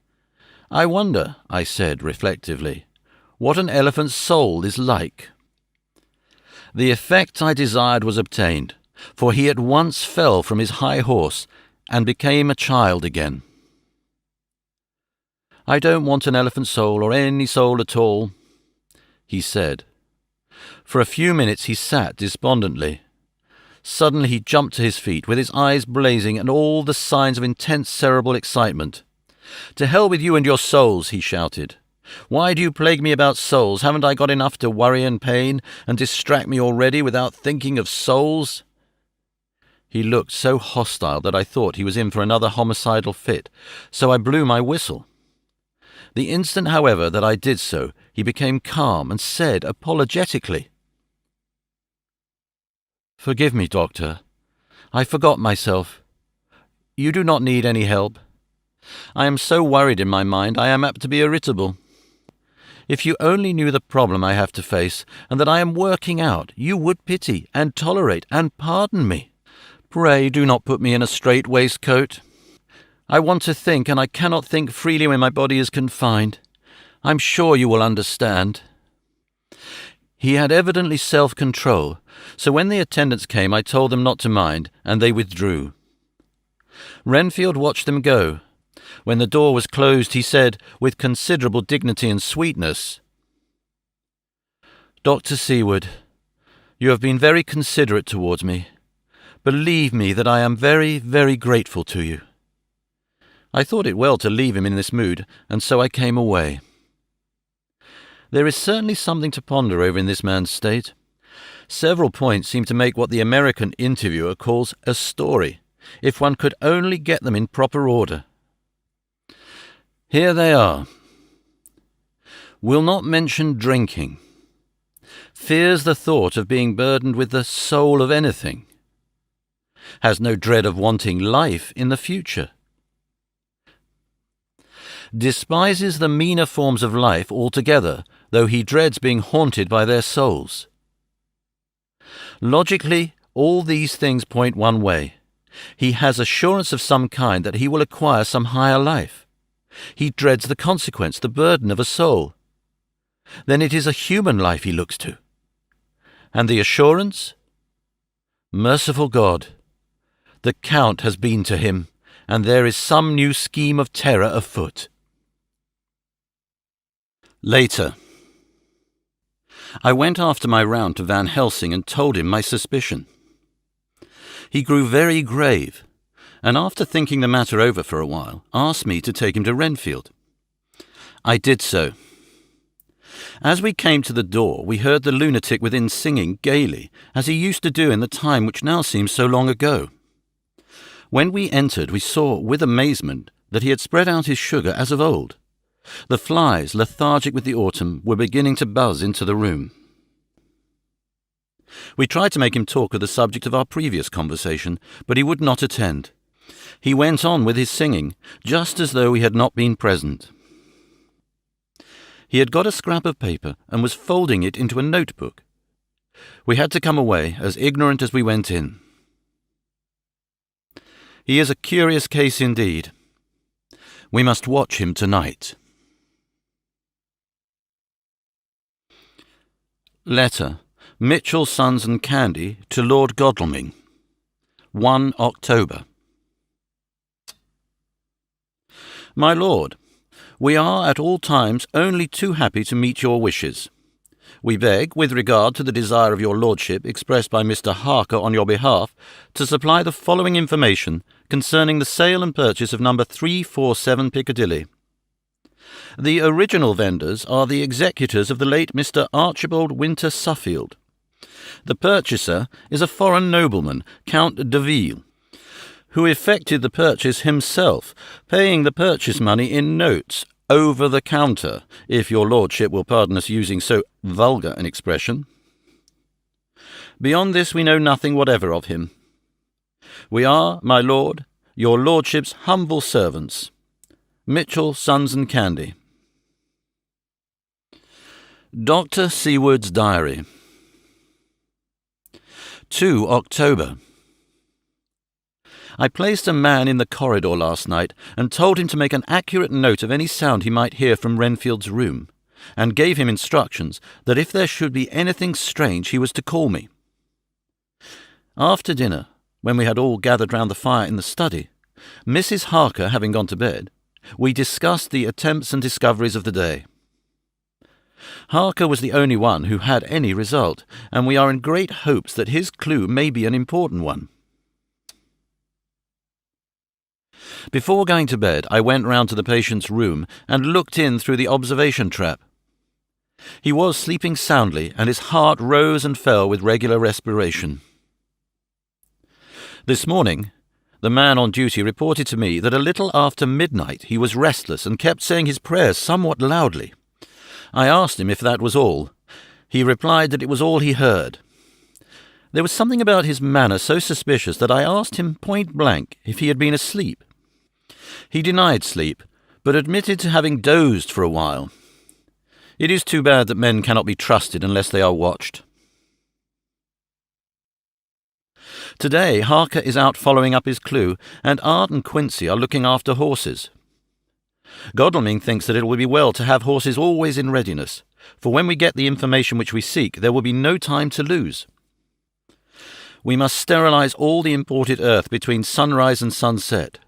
S1: "I wonder," I said reflectively, "what an elephant's soul is like." The effect I desired was obtained, for he at once fell from his high horse and became a child again. "I don't want an elephant's soul or any soul at all," he said. For a few minutes he sat despondently. Suddenly he jumped to his feet, with his eyes blazing and all the signs of intense cerebral excitement. "To hell with you and your souls," he shouted. Why do you plague me about souls? Haven't I got enough to worry and pain and distract me already without thinking of souls?" He looked so hostile that I thought he was in for another homicidal fit, so I blew my whistle. The instant, however, that I did so, he became calm and said apologetically, "Forgive me, Doctor. I forgot myself. You do not need any help. I am so worried in my mind I am apt to be irritable. If you only knew the problem I have to face, and that I am working out, you would pity and tolerate and pardon me. Pray do not put me in a strait waistcoat. I want to think, and I cannot think freely when my body is confined. I'm sure you will understand." He had evidently self-control, so when the attendants came I told them not to mind, and they withdrew. Renfield watched them go. When the door was closed, he said, with considerable dignity and sweetness, "Dr. Seward, you have been very considerate towards me. Believe me that I am very, very grateful to you." I thought it well to leave him in this mood, and so I came away. There is certainly something to ponder over in this man's state. Several points seem to make what the American interviewer calls a story, if one could only get them in proper order. Here they are. Will not mention drinking. Fears the thought of being burdened with the soul of anything. Has no dread of wanting life in the future. Despises the meaner forms of life altogether, though he dreads being haunted by their souls. Logically, all these things point one way. He has assurance of some kind that he will acquire some higher life. He dreads the consequence, the burden of a soul. Then it is a human life he looks to. And the assurance? Merciful God! The Count has been to him, and there is some new scheme of terror afoot. Later. I went after my round to Van Helsing and told him my suspicion. He grew very grave, and after thinking the matter over for a while, asked me to take him to Renfield. I did so. As we came to the door, we heard the lunatic within singing gaily, as he used to do in the time which now seems so long ago. When we entered, we saw with amazement that he had spread out his sugar as of old. The flies, lethargic with the autumn, were beginning to buzz into the room. We tried to make him talk of the subject of our previous conversation, but he would not attend. He went on with his singing, just as though he had not been present. He had got a scrap of paper and was folding it into a notebook. We had to come away, as ignorant as we went in. He is a curious case indeed. We must watch him tonight. Letter. Mitchell, Sons and Candy to Lord Godalming. 1 October. My Lord, we are at all times only too happy to meet your wishes. We beg, with regard to the desire of your Lordship expressed by Mr. Harker on your behalf, to supply the following information concerning the sale and purchase of number 347 Piccadilly. The original vendors are the executors of the late Mr. Archibald Winter Suffield. The purchaser is a foreign nobleman, Count de Ville, who effected the purchase himself, paying the purchase money in notes, over the counter, if your Lordship will pardon us using so vulgar an expression. Beyond this we know nothing whatever of him. We are, my Lord, your Lordship's humble servants, Mitchell, Sons and Candy. Dr. Seward's Diary. 2 October. I placed a man in the corridor last night and told him to make an accurate note of any sound he might hear from Renfield's room, and gave him instructions that if there should be anything strange he was to call me. After dinner, when we had all gathered round the fire in the study, Mrs. Harker having gone to bed, we discussed the attempts and discoveries of the day. Harker was the only one who had any result, and we are in great hopes that his clue may be an important one. Before going to bed, I went round to the patient's room and looked in through the observation trap. He was sleeping soundly, and his heart rose and fell with regular respiration. This morning, the man on duty reported to me that a little after midnight he was restless and kept saying his prayers somewhat loudly. I asked him if that was all. He replied that it was all he heard. There was something about his manner so suspicious that I asked him point blank if he had been asleep. He denied sleep, but admitted to having dozed for a while. It is too bad that men cannot be trusted unless they are watched. Today, Harker is out following up his clue, and Art and Quincy are looking after horses. Godalming thinks that it will be well to have horses always in readiness, for when we get the information which we seek, there will be no time to lose. We must sterilize all the imported earth between sunrise and sunset.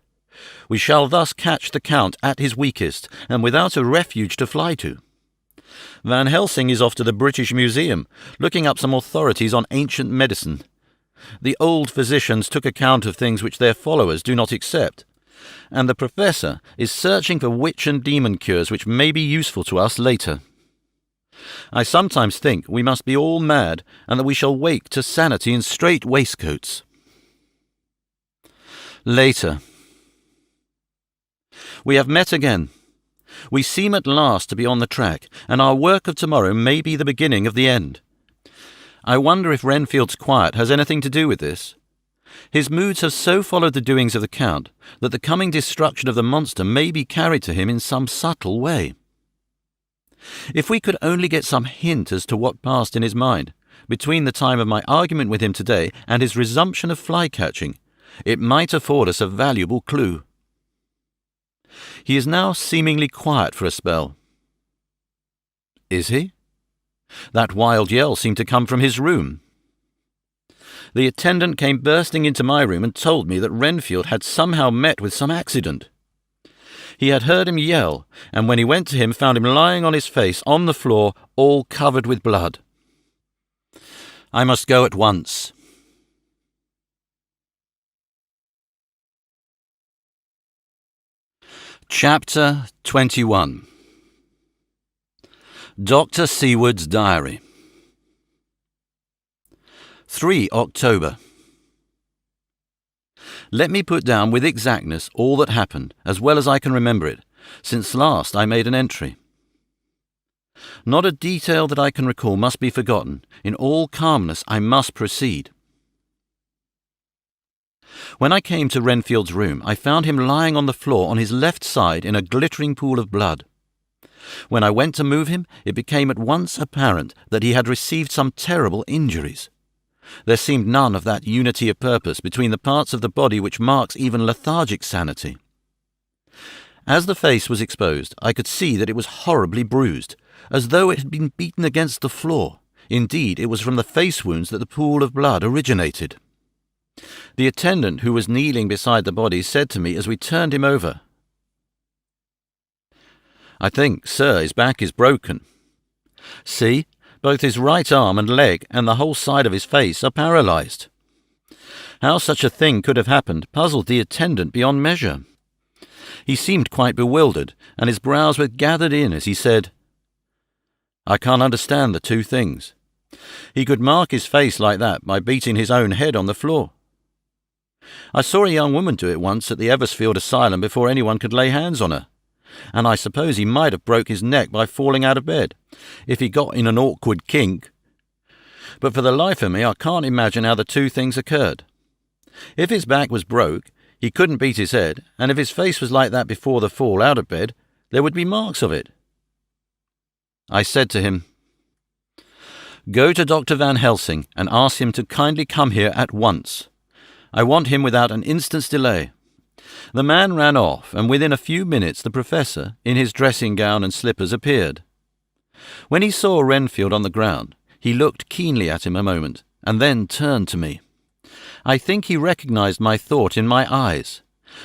S1: We shall thus catch the Count at his weakest, and without a refuge to fly to. Van Helsing is off to the British Museum, looking up some authorities on ancient medicine. The old physicians took account of things which their followers do not accept, and the professor is searching for witch and demon cures which may be useful to us later. I sometimes think we must be all mad, and that we shall wake to sanity in strait waistcoats. Later. We have met again. We seem at last to be on the track, and our work of tomorrow may be the beginning of the end. I wonder if Renfield's quiet has anything to do with this. His moods have so followed the doings of the Count that the coming destruction of the monster may be carried to him in some subtle way. If we could only get some hint as to what passed in his mind between the time of my argument with him today and his resumption of fly-catching, it might afford us a valuable clue. He is now seemingly quiet for a spell. Is he? That wild yell seemed to come from his room. The attendant came bursting into my room and told me that Renfield had somehow met with some accident. He had heard him yell, and when he went to him found him lying on his face on the floor, all covered with blood. I must go at once. Chapter 21. Dr. Seward's Diary. 3 October. Let me put down with exactness all that happened, as well as I can remember it, since last I made an entry. Not a detail that I can recall must be forgotten. In all calmness I must proceed. When I came to Renfield's room, I found him lying on the floor on his left side in a glittering pool of blood. When I went to move him, it became at once apparent that he had received some terrible injuries. There seemed none of that unity of purpose between the parts of the body which marks even lethargic sanity. As the face was exposed, I could see that it was horribly bruised, as though it had been beaten against the floor. Indeed, it was from the face wounds that the pool of blood originated. The attendant who was kneeling beside the body said to me as we turned him over, "I think, sir, his back is broken. See, both his right arm and leg and the whole side of his face are paralyzed." How such a thing could have happened puzzled the attendant beyond measure. He seemed quite bewildered, and his brows were gathered in as he said, "I can't understand the two things. He could mark his face like that by beating his own head on the floor. I saw a young woman do it once at the Eversfield Asylum before anyone could lay hands on her, and I suppose he might have broke his neck by falling out of bed, if he got in an awkward kink. But for the life of me, I can't imagine how the two things occurred. If his back was broke, he couldn't beat his head, and if his face was like that before the fall out of bed, there would be marks of it." I said to him, "Go to Dr. Van Helsing and ask him to kindly come here at once. I want him without an instant's delay." The man ran off, and within a few minutes the professor, in his dressing gown and slippers, appeared. When he saw Renfield on the ground, he looked keenly at him a moment, and then turned to me. I think he recognized my thought in my eyes,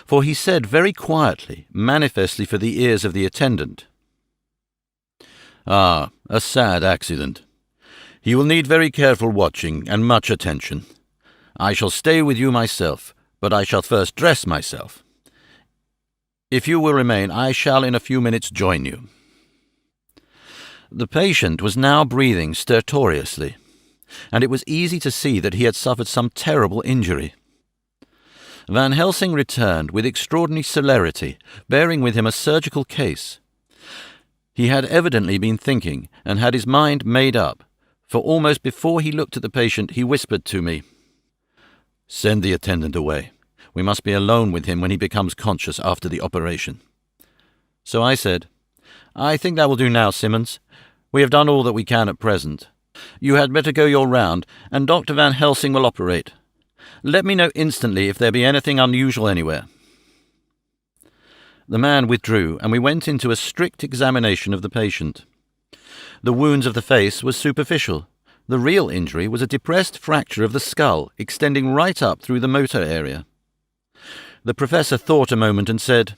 S1: for he said very quietly, manifestly for the ears of the attendant, "Ah, a sad accident. He will need very careful watching and much attention. I shall stay with you myself, but I shall first dress myself. If you will remain, I shall in a few minutes join you." The patient was now breathing stertorously, and it was easy to see that he had suffered some terrible injury. Van Helsing returned with extraordinary celerity, bearing with him a surgical case. He had evidently been thinking, and had his mind made up, for almost before he looked at the patient he whispered to me, "Send the attendant away. We must be alone with him when he becomes conscious after the operation." So I said, "I think that will do now, Simmons. We have done all that we can at present. You had better go your round, and Dr. Van Helsing will operate. Let me know instantly if there be anything unusual anywhere." The man withdrew, and we went into a strict examination of the patient. The wounds of the face were superficial. The real injury was a depressed fracture of the skull, extending right up through the motor area. The professor thought a moment and said,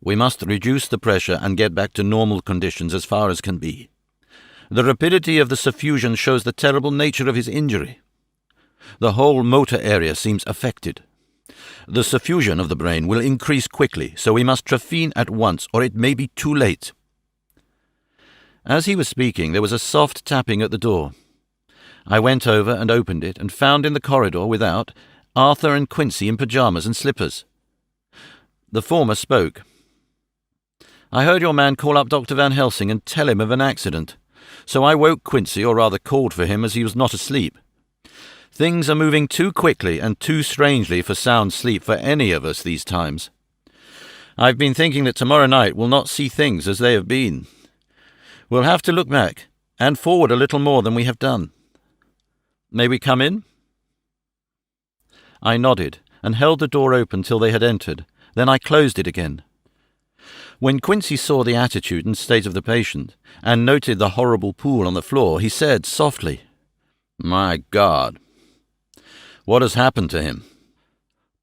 S1: "We must reduce the pressure and get back to normal conditions as far as can be. The rapidity of the suffusion shows the terrible nature of his injury. The whole motor area seems affected. The suffusion of the brain will increase quickly, so we must trephine at once, or it may be too late." As he was speaking, there was a soft tapping at the door. I went over and opened it, and found in the corridor without Arthur and Quincy in pyjamas and slippers. The former spoke. "I heard your man call up Dr. Van Helsing and tell him of an accident, so I woke Quincy, or rather called for him, as he was not asleep. Things are moving too quickly and too strangely for sound sleep for any of us these times. I've been thinking that tomorrow night we'll not see things as they have been. We'll have to look back and forward a little more than we have done. May we come in?" I nodded and held the door open till they had entered. Then I closed it again. When Quincy saw the attitude and state of the patient, and noted the horrible pool on the floor, he said softly, "My God! What has happened to him?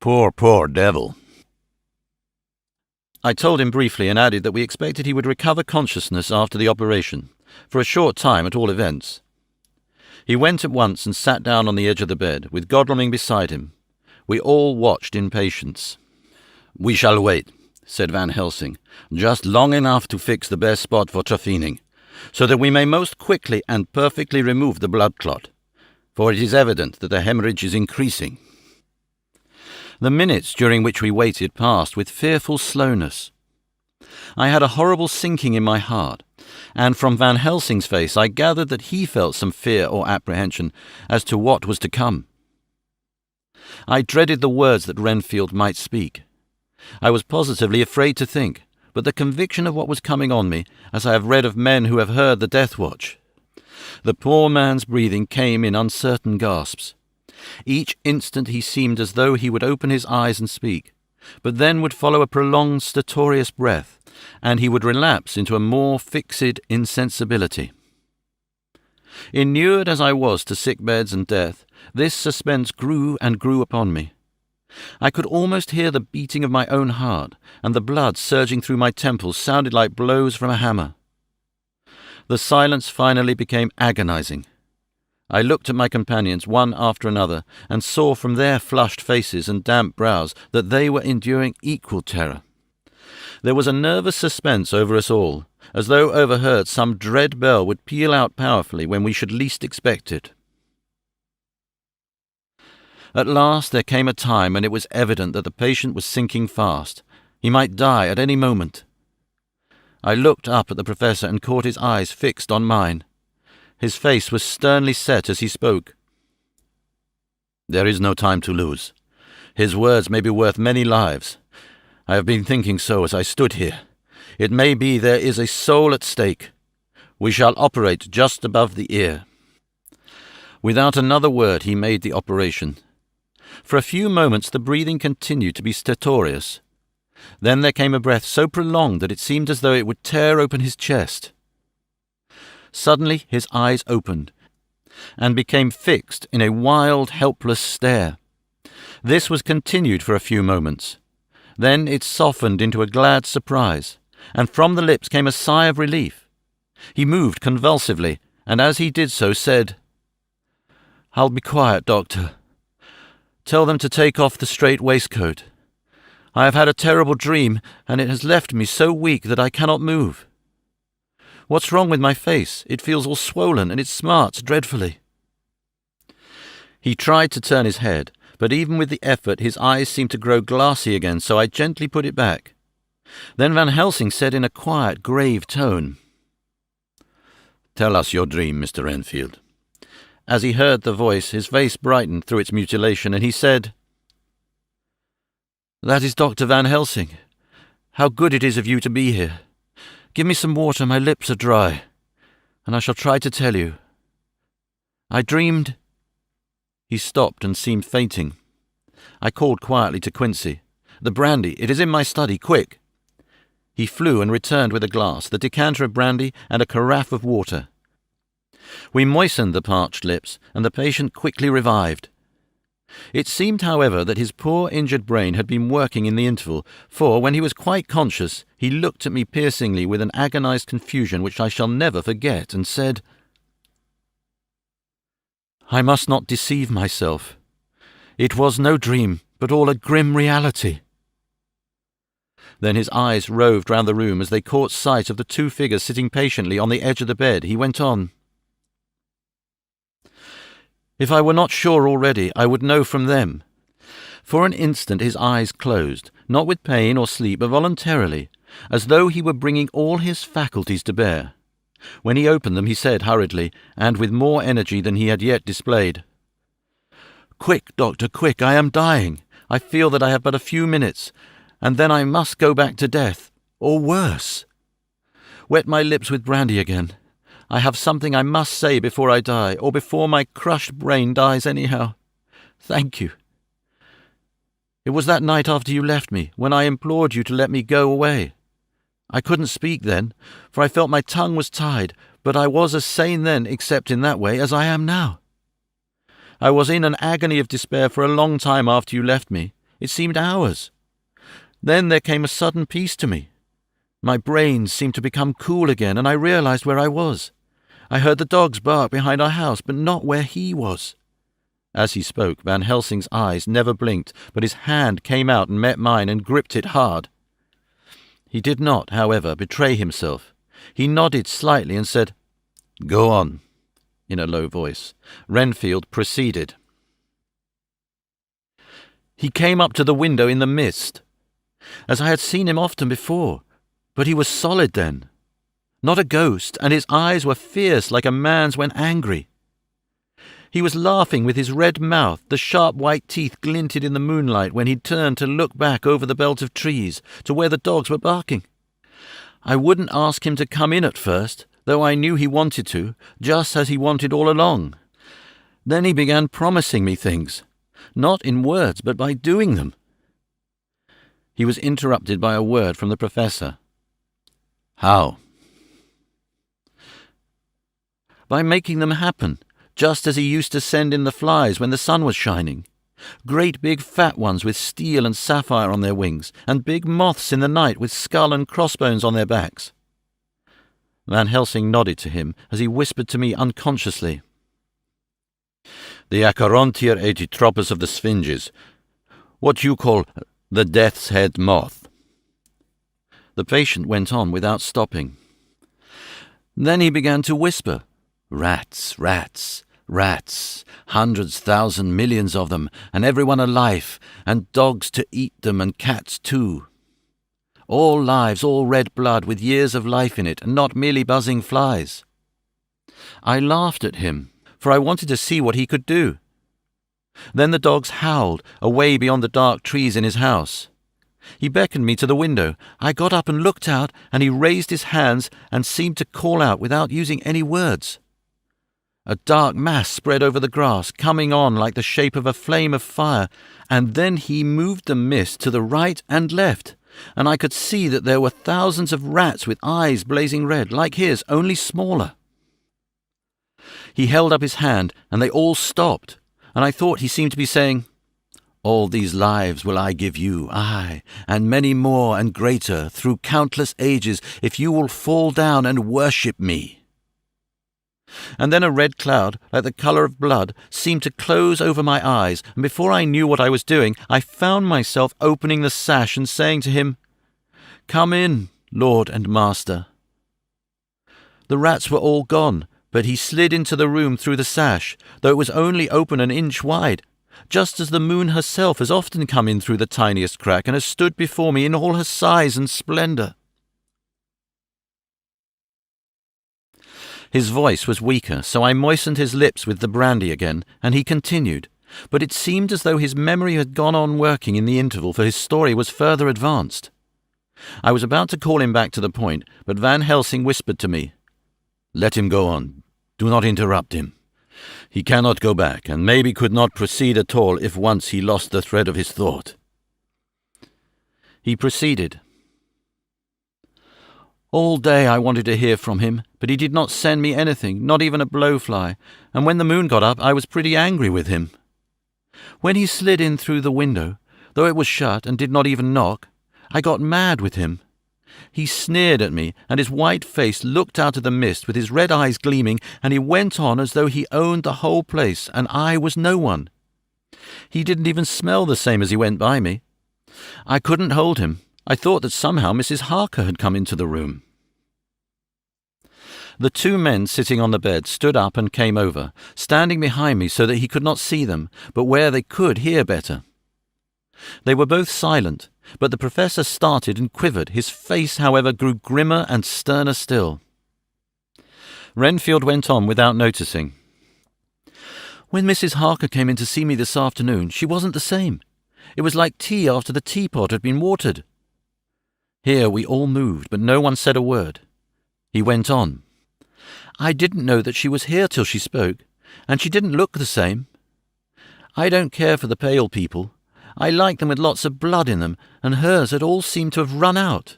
S1: Poor devil." I told him briefly and added that we expected he would recover consciousness after the operation, for a short time at all events. He went at once and sat down on the edge of the bed, with Godalming beside him. We all watched in patience. "We shall wait," said Van Helsing, "just long enough to fix the best spot for trephining, so that we may most quickly and perfectly remove the blood clot, for it is evident that the hemorrhage is increasing." The minutes during which we waited passed with fearful slowness. I had a horrible sinking in my heart, and from Van Helsing's face I gathered that he felt some fear or apprehension as to what was to come. I dreaded the words that Renfield might speak. I was positively afraid to think, but the conviction of what was coming on me, as I have read of men who have heard the death watch. The poor man's breathing came in uncertain gasps. Each instant he seemed as though he would open his eyes and speak, but then would follow a prolonged stertorous breath, and he would relapse into a more fixed insensibility. Inured as I was to sick beds and death, this suspense grew and grew upon me. I could almost hear the beating of my own heart, and the blood surging through my temples sounded like blows from a hammer. The silence finally became agonizing. I looked at my companions one after another, and saw from their flushed faces and damp brows that they were enduring equal terror. There was a nervous suspense over us all, as though overheard some dread bell would peal out powerfully when we should least expect it. At last there came a time when it was evident that the patient was sinking fast. He might die at any moment. I looked up at the professor and caught his eyes fixed on mine. His face was sternly set as he spoke. "There is no time to lose. His words may be worth many lives. I have been thinking so as I stood here. It may be there is a soul at stake. We shall operate just above the ear." Without another word he made the operation. For a few moments the breathing continued to be stertorous. Then there came a breath so prolonged that it seemed as though it would tear open his chest. Suddenly his eyes opened, and became fixed in a wild, helpless stare. This was continued for a few moments. Then it softened into a glad surprise, and from the lips came a sigh of relief. He moved convulsively, and as he did so said, "I'll be quiet, Doctor. Tell them to take off the straight waistcoat. I have had a terrible dream, and it has left me so weak that I cannot move. What's wrong with my face? It feels all swollen, and it smarts dreadfully." He tried to turn his head, but even with the effort his eyes seemed to grow glassy again, so I gently put it back. Then Van Helsing said in a quiet, grave tone, "Tell us your dream, Mr. Enfield." As he heard the voice, his face brightened through its mutilation, and he said, "That is Dr. Van Helsing. How good it is of you to be here. Give me some water, my lips are dry, and I shall try to tell you. I dreamed—" He stopped and seemed fainting. I called quietly to Quincy, "The brandy, it is in my study, quick!" He flew and returned with a glass, the decanter of brandy, and a carafe of water. We moistened the parched lips, and the patient quickly revived. It seemed, however, that his poor injured brain had been working in the interval, for, when he was quite conscious, he looked at me piercingly with an agonized confusion which I shall never forget, and said, "I must not deceive myself. It was no dream, but all a grim reality." Then his eyes roved round the room as they caught sight of the two figures sitting patiently on the edge of the bed. He went on, "If I were not sure already, I would know from them." For an instant his eyes closed, not with pain or sleep, but voluntarily, as though he were bringing all his faculties to bear. When he opened them, he said hurriedly, and with more energy than he had yet displayed, "Quick, doctor, quick, I am dying. I feel that I have but a few minutes, and then I must go back to death, or worse. Wet my lips with brandy again. I have something I must say before I die, or before my crushed brain dies anyhow. Thank you. It was that night after you left me, when I implored you to let me go away. I couldn't speak then, for I felt my tongue was tied, but I was as sane then, except in that way, as I am now. I was in an agony of despair for a long time after you left me. It seemed hours. Then there came a sudden peace to me. My brain seemed to become cool again, and I realized where I was. I heard the dogs bark behind our house, but not where he was." As he spoke, Van Helsing's eyes never blinked, but his hand came out and met mine and gripped it hard. He did not, however, betray himself. He nodded slightly and said, "Go on," in a low voice. Renfield proceeded. "He came up to the window in the mist, as I had seen him often before, but he was solid then. Not a ghost, and his eyes were fierce like a man's when angry. He was laughing with his red mouth, the sharp white teeth glinted in the moonlight when he turned to look back over the belt of trees, to where the dogs were barking. I wouldn't ask him to come in at first, though I knew he wanted to, just as he wanted all along. Then he began promising me things, not in words, but by doing them." He was interrupted by a word from the professor. "How?" "By making them happen, just as he used to send in the flies when the sun was shining. Great big fat ones with steel and sapphire on their wings, and big moths in the night with skull and crossbones on their backs." Van Helsing nodded to him as he whispered to me unconsciously, "The Acherontia aetitropus of the Sphinges, what you call the death's head moth." The patient went on without stopping. Then he began to whisper, "Rats, rats, rats, hundreds, thousands, millions of them, and everyone alive, and dogs to eat them, and cats too. All lives, all red blood, with years of life in it, and not merely buzzing flies." I laughed at him, for I wanted to see what he could do. Then the dogs howled, away beyond the dark trees in his house. He beckoned me to the window. I got up and looked out, and he raised his hands and seemed to call out without using any words. A dark mass spread over the grass, coming on like the shape of a flame of fire, and then he moved the mist to the right and left, and I could see that there were thousands of rats with eyes blazing red, like his, only smaller. He held up his hand, and they all stopped, and I thought he seemed to be saying, "All these lives will I give you, aye, and many more and greater, through countless ages, if you will fall down and worship me." And then a red cloud, like the colour of blood, seemed to close over my eyes, and before I knew what I was doing, I found myself opening the sash and saying to him, "Come in, Lord and Master." The rats were all gone, but he slid into the room through the sash, though it was only open an inch wide, just as the moon herself has often come in through the tiniest crack and has stood before me in all her size and splendour. His voice was weaker, so I moistened his lips with the brandy again, and he continued, but it seemed as though his memory had gone on working in the interval, for his story was further advanced. I was about to call him back to the point, but Van Helsing whispered to me, "Let him go on. Do not interrupt him. He cannot go back, and maybe could not proceed at all if once he lost the thread of his thought." He proceeded. "All day I wanted to hear from him, but he did not send me anything, not even a blowfly, and when the moon got up I was pretty angry with him. When he slid in through the window, though it was shut and did not even knock, I got mad with him. He sneered at me, and his white face looked out of the mist with his red eyes gleaming, and he went on as though he owned the whole place, and I was no one. He didn't even smell the same as he went by me. I couldn't hold him. I thought that somehow Mrs. Harker had come into the room." The two men sitting on the bed stood up and came over, standing behind me so that he could not see them, but where they could hear better. They were both silent, but the professor started and quivered. His face, however, grew grimmer and sterner still. Renfield went on without noticing. "When Mrs. Harker came in to see me this afternoon, she wasn't the same. It was like tea after the teapot had been watered." Here we all moved, but no one said a word. He went on. "I didn't know that she was here till she spoke, and she didn't look the same. I don't care for the pale people. I like them with lots of blood in them, and hers had all seemed to have run out.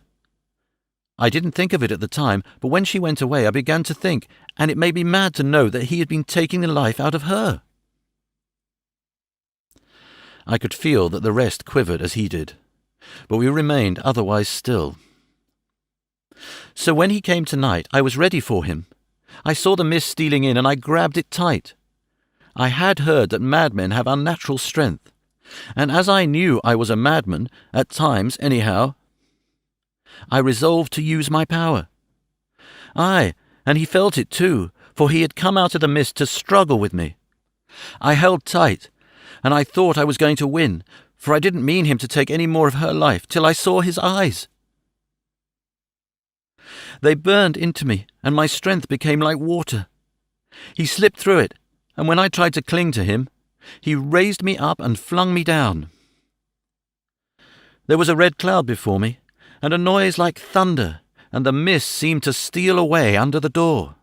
S1: I didn't think of it at the time, but when she went away I began to think, and it made me mad to know that he had been taking the life out of her." I could feel that the rest quivered as he did, but we remained otherwise still. "So when he came tonight, I was ready for him. I saw the mist stealing in, and I grabbed it tight. I had heard that madmen have unnatural strength, and as I knew I was a madman, at times anyhow, I resolved to use my power. Aye, and he felt it too, for he had come out of the mist to struggle with me. I held tight, and I thought I was going to win, for I didn't mean him to take any more of her life till I saw his eyes. They burned into me, and my strength became like water. He slipped through it, and when I tried to cling to him, he raised me up and flung me down. There was a red cloud before me, and a noise like thunder, and the mist seemed to steal away under the door."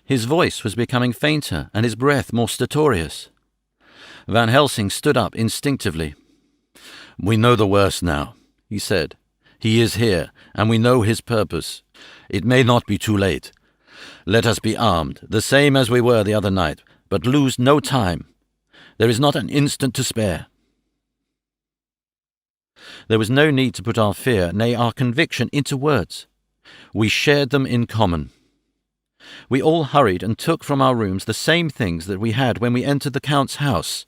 S1: His voice was becoming fainter, and his breath more stertorous. Van Helsing stood up instinctively. "We know the worst now," he said. "He is here, and we know his purpose. It may not be too late. Let us be armed, the same as we were the other night, but lose no time. There is not an instant to spare." There was no need to put our fear, nay, our conviction, into words. We shared them in common. We all hurried and took from our rooms the same things that we had when we entered the Count's house.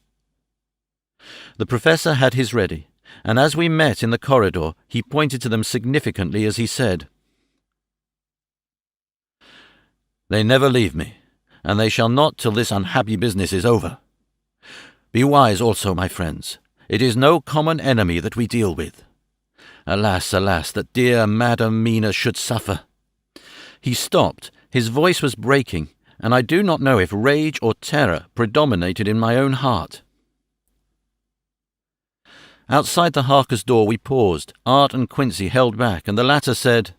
S1: The professor had his ready, and as we met in the corridor, he pointed to them significantly as he said, "They never leave me, and they shall not till this unhappy business is over. Be wise also, my friends. It is no common enemy that we deal with. Alas, alas, that dear Madam Mina should suffer." He stopped. His voice was breaking, and I do not know if rage or terror predominated in my own heart. Outside the Harkers' door we paused. Art and Quincy held back, and the latter said,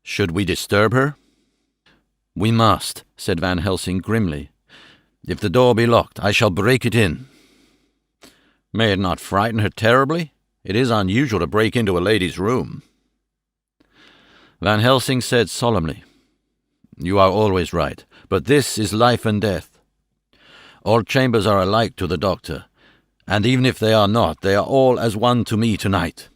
S1: "Should we disturb her?" "We must," said Van Helsing grimly. "If the door be locked, I shall break it in." "May it not frighten her terribly? It is unusual to break into a lady's room." Van Helsing said solemnly, "You are always right, but this is life and death. All chambers are alike to the doctor, and even if they are not, they are all as one to me tonight.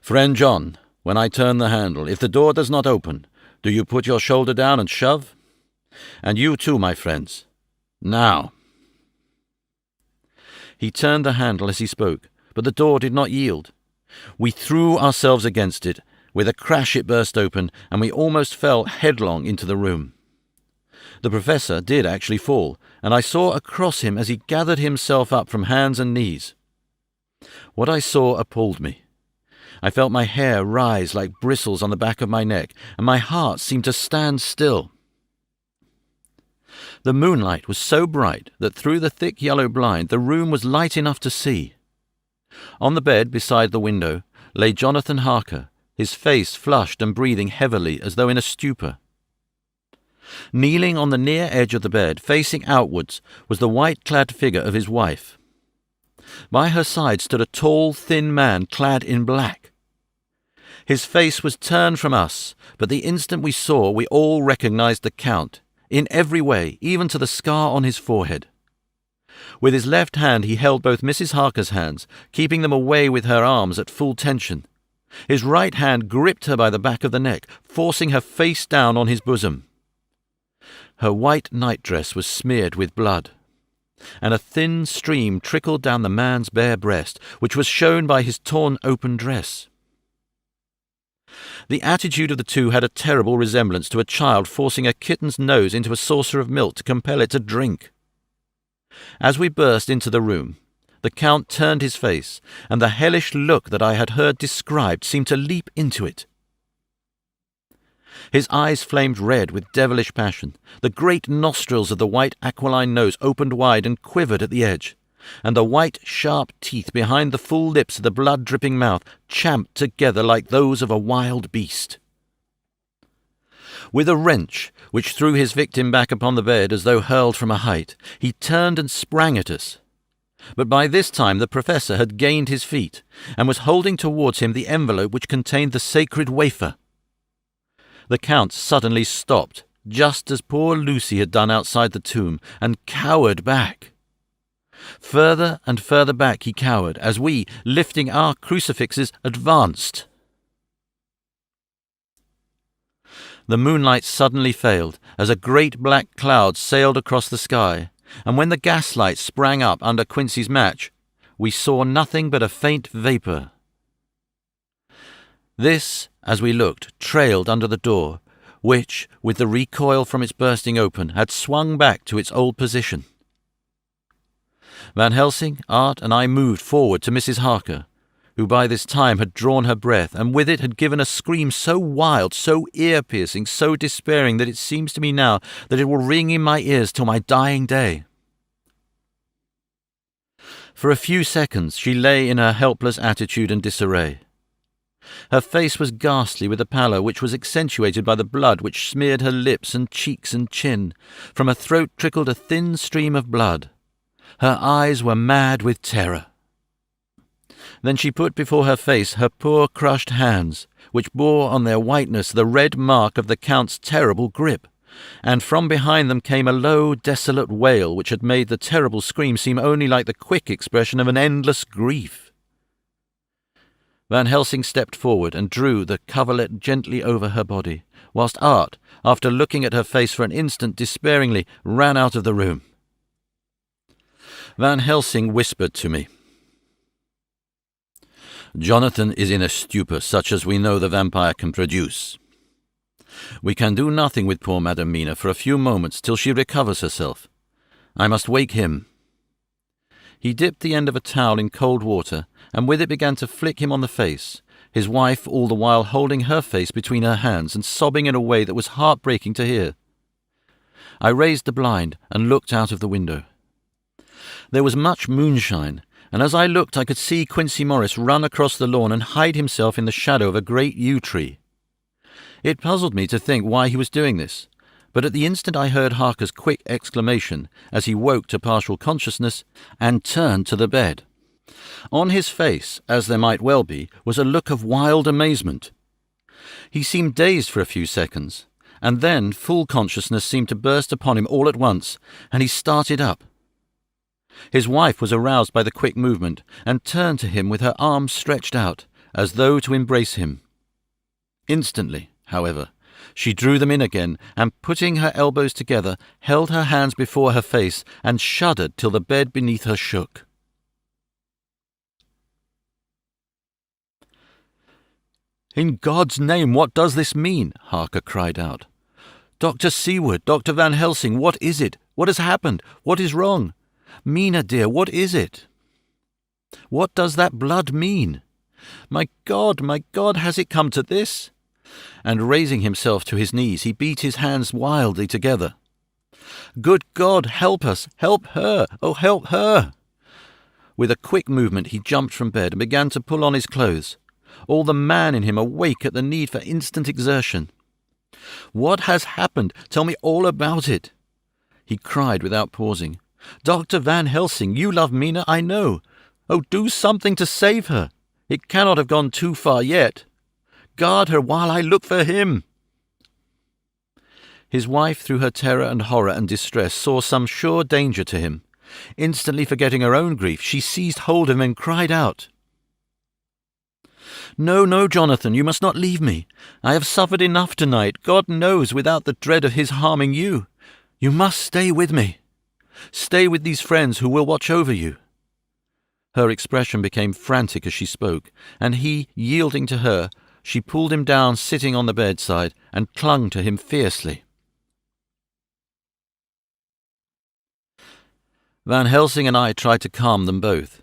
S1: Friend John, when I turn the handle, if the door does not open, Do you put your shoulder down and shove? And you too, my friends. Now." He turned the handle as he spoke, but the door did not yield. We threw ourselves against it. With a crash it burst open, and we almost fell headlong into the room. The professor did actually fall, and I saw across him as he gathered himself up from hands and knees. What I saw appalled me. I felt my hair rise like bristles on the back of my neck, and my heart seemed to stand still. The moonlight was so bright that through the thick yellow blind the room was light enough to see. On the bed beside the window lay Jonathan Harker, his face flushed and breathing heavily as though in a stupor. Kneeling on the near edge of the bed, facing outwards, was the white-clad figure of his wife. By her side stood a tall, thin man clad in black. His face was turned from us, but the instant we saw, we all recognized the Count, in every way, even to the scar on his forehead. With his left hand he held both Mrs. Harker's hands, keeping them away with her arms at full tension. His right hand gripped her by the back of the neck, forcing her face down on his bosom. Her white nightdress was smeared with blood, and a thin stream trickled down the man's bare breast, which was shown by his torn open dress. The attitude of the two had a terrible resemblance to a child forcing a kitten's nose into a saucer of milk to compel it to drink. As we burst into the room, the Count turned his face, and the hellish look that I had heard described seemed to leap into it. His eyes flamed red with devilish passion. The great nostrils of the white aquiline nose opened wide and quivered at the edge, and the white, sharp teeth behind the full lips of the blood-dripping mouth champed together like those of a wild beast. With a wrench, which threw his victim back upon the bed as though hurled from a height, he turned and sprang at us. But by this time the professor had gained his feet, and was holding towards him the envelope which contained the sacred wafer. The Count suddenly stopped, just as poor Lucy had done outside the tomb, and cowered back. Further and further back he cowered, as we, lifting our crucifixes, advanced. The moonlight suddenly failed, as a great black cloud sailed across the sky, and when the gaslight sprang up under Quincy's match, we saw nothing but a faint vapour. This, as we looked, trailed under the door, which, with the recoil from its bursting open, had swung back to its old position. Van Helsing, Art, and I moved forward to Mrs. Harker, who by this time had drawn her breath, and with it had given a scream so wild, so ear-piercing, so despairing, that it seems to me now that it will ring in my ears till my dying day. For a few seconds she lay in her helpless attitude and disarray. Her face was ghastly with a pallor which was accentuated by the blood which smeared her lips and cheeks and chin. From her throat trickled a thin stream of blood. Her eyes were mad with terror. Then she put before her face her poor crushed hands, which bore on their whiteness the red mark of the Count's terrible grip, and from behind them came a low, desolate wail which had made the terrible scream seem only like the quick expression of an endless grief. Van Helsing stepped forward and drew the coverlet gently over her body, whilst Art, after looking at her face for an instant despairingly, ran out of the room. Van Helsing whispered to me, "Jonathan is in a stupor such as we know the vampire can produce. We can do nothing with poor Madame Mina for a few moments till she recovers herself. I must wake him." He dipped the end of a towel in cold water, and with it began to flick him on the face, his wife all the while holding her face between her hands and sobbing in a way that was heartbreaking to hear. I raised the blind and looked out of the window. There was much moonshine, and as I looked I could see Quincy Morris run across the lawn and hide himself in the shadow of a great yew tree. It puzzled me to think why he was doing this, but at the instant I heard Harker's quick exclamation as he woke to partial consciousness and turned to the bed. On his face, as there might well be, was a look of wild amazement. He seemed dazed for a few seconds, and then full consciousness seemed to burst upon him all at once, and he started up. His wife was aroused by the quick movement, and turned to him with her arms stretched out, as though to embrace him. Instantly, however, She drew them in again, and putting her elbows together, held her hands before her face, and shuddered till the bed beneath her shook. "In God's name, what does this mean?" Harker cried out. "Dr. Seward, Dr. Van Helsing, what is it? What has happened? What is wrong? Mina, dear, what is it? What does that blood mean? My God, has it come to this?" And raising himself to his knees, he beat his hands wildly together. "Good God, help us! Help her! Oh, help her!" With a quick movement he jumped from bed and began to pull on his clothes, all the man in him awake at the need for instant exertion. "What has happened? Tell me all about it," he cried without pausing. "Dr. Van Helsing, you love Mina, I know. Oh, do something to save her. It cannot have gone too far yet. Guard her while I look for him." His wife, through her terror and horror and distress, saw some sure danger to him. Instantly forgetting her own grief, she seized hold of him and cried out, "No, no, Jonathan, you must not leave me. I have suffered enough tonight, God knows, without the dread of his harming you. You must stay with me. Stay with these friends who will watch over you." Her expression became frantic as she spoke, and he, yielding to her, she pulled him down sitting on the bedside and clung to him fiercely. Van Helsing and I tried to calm them both.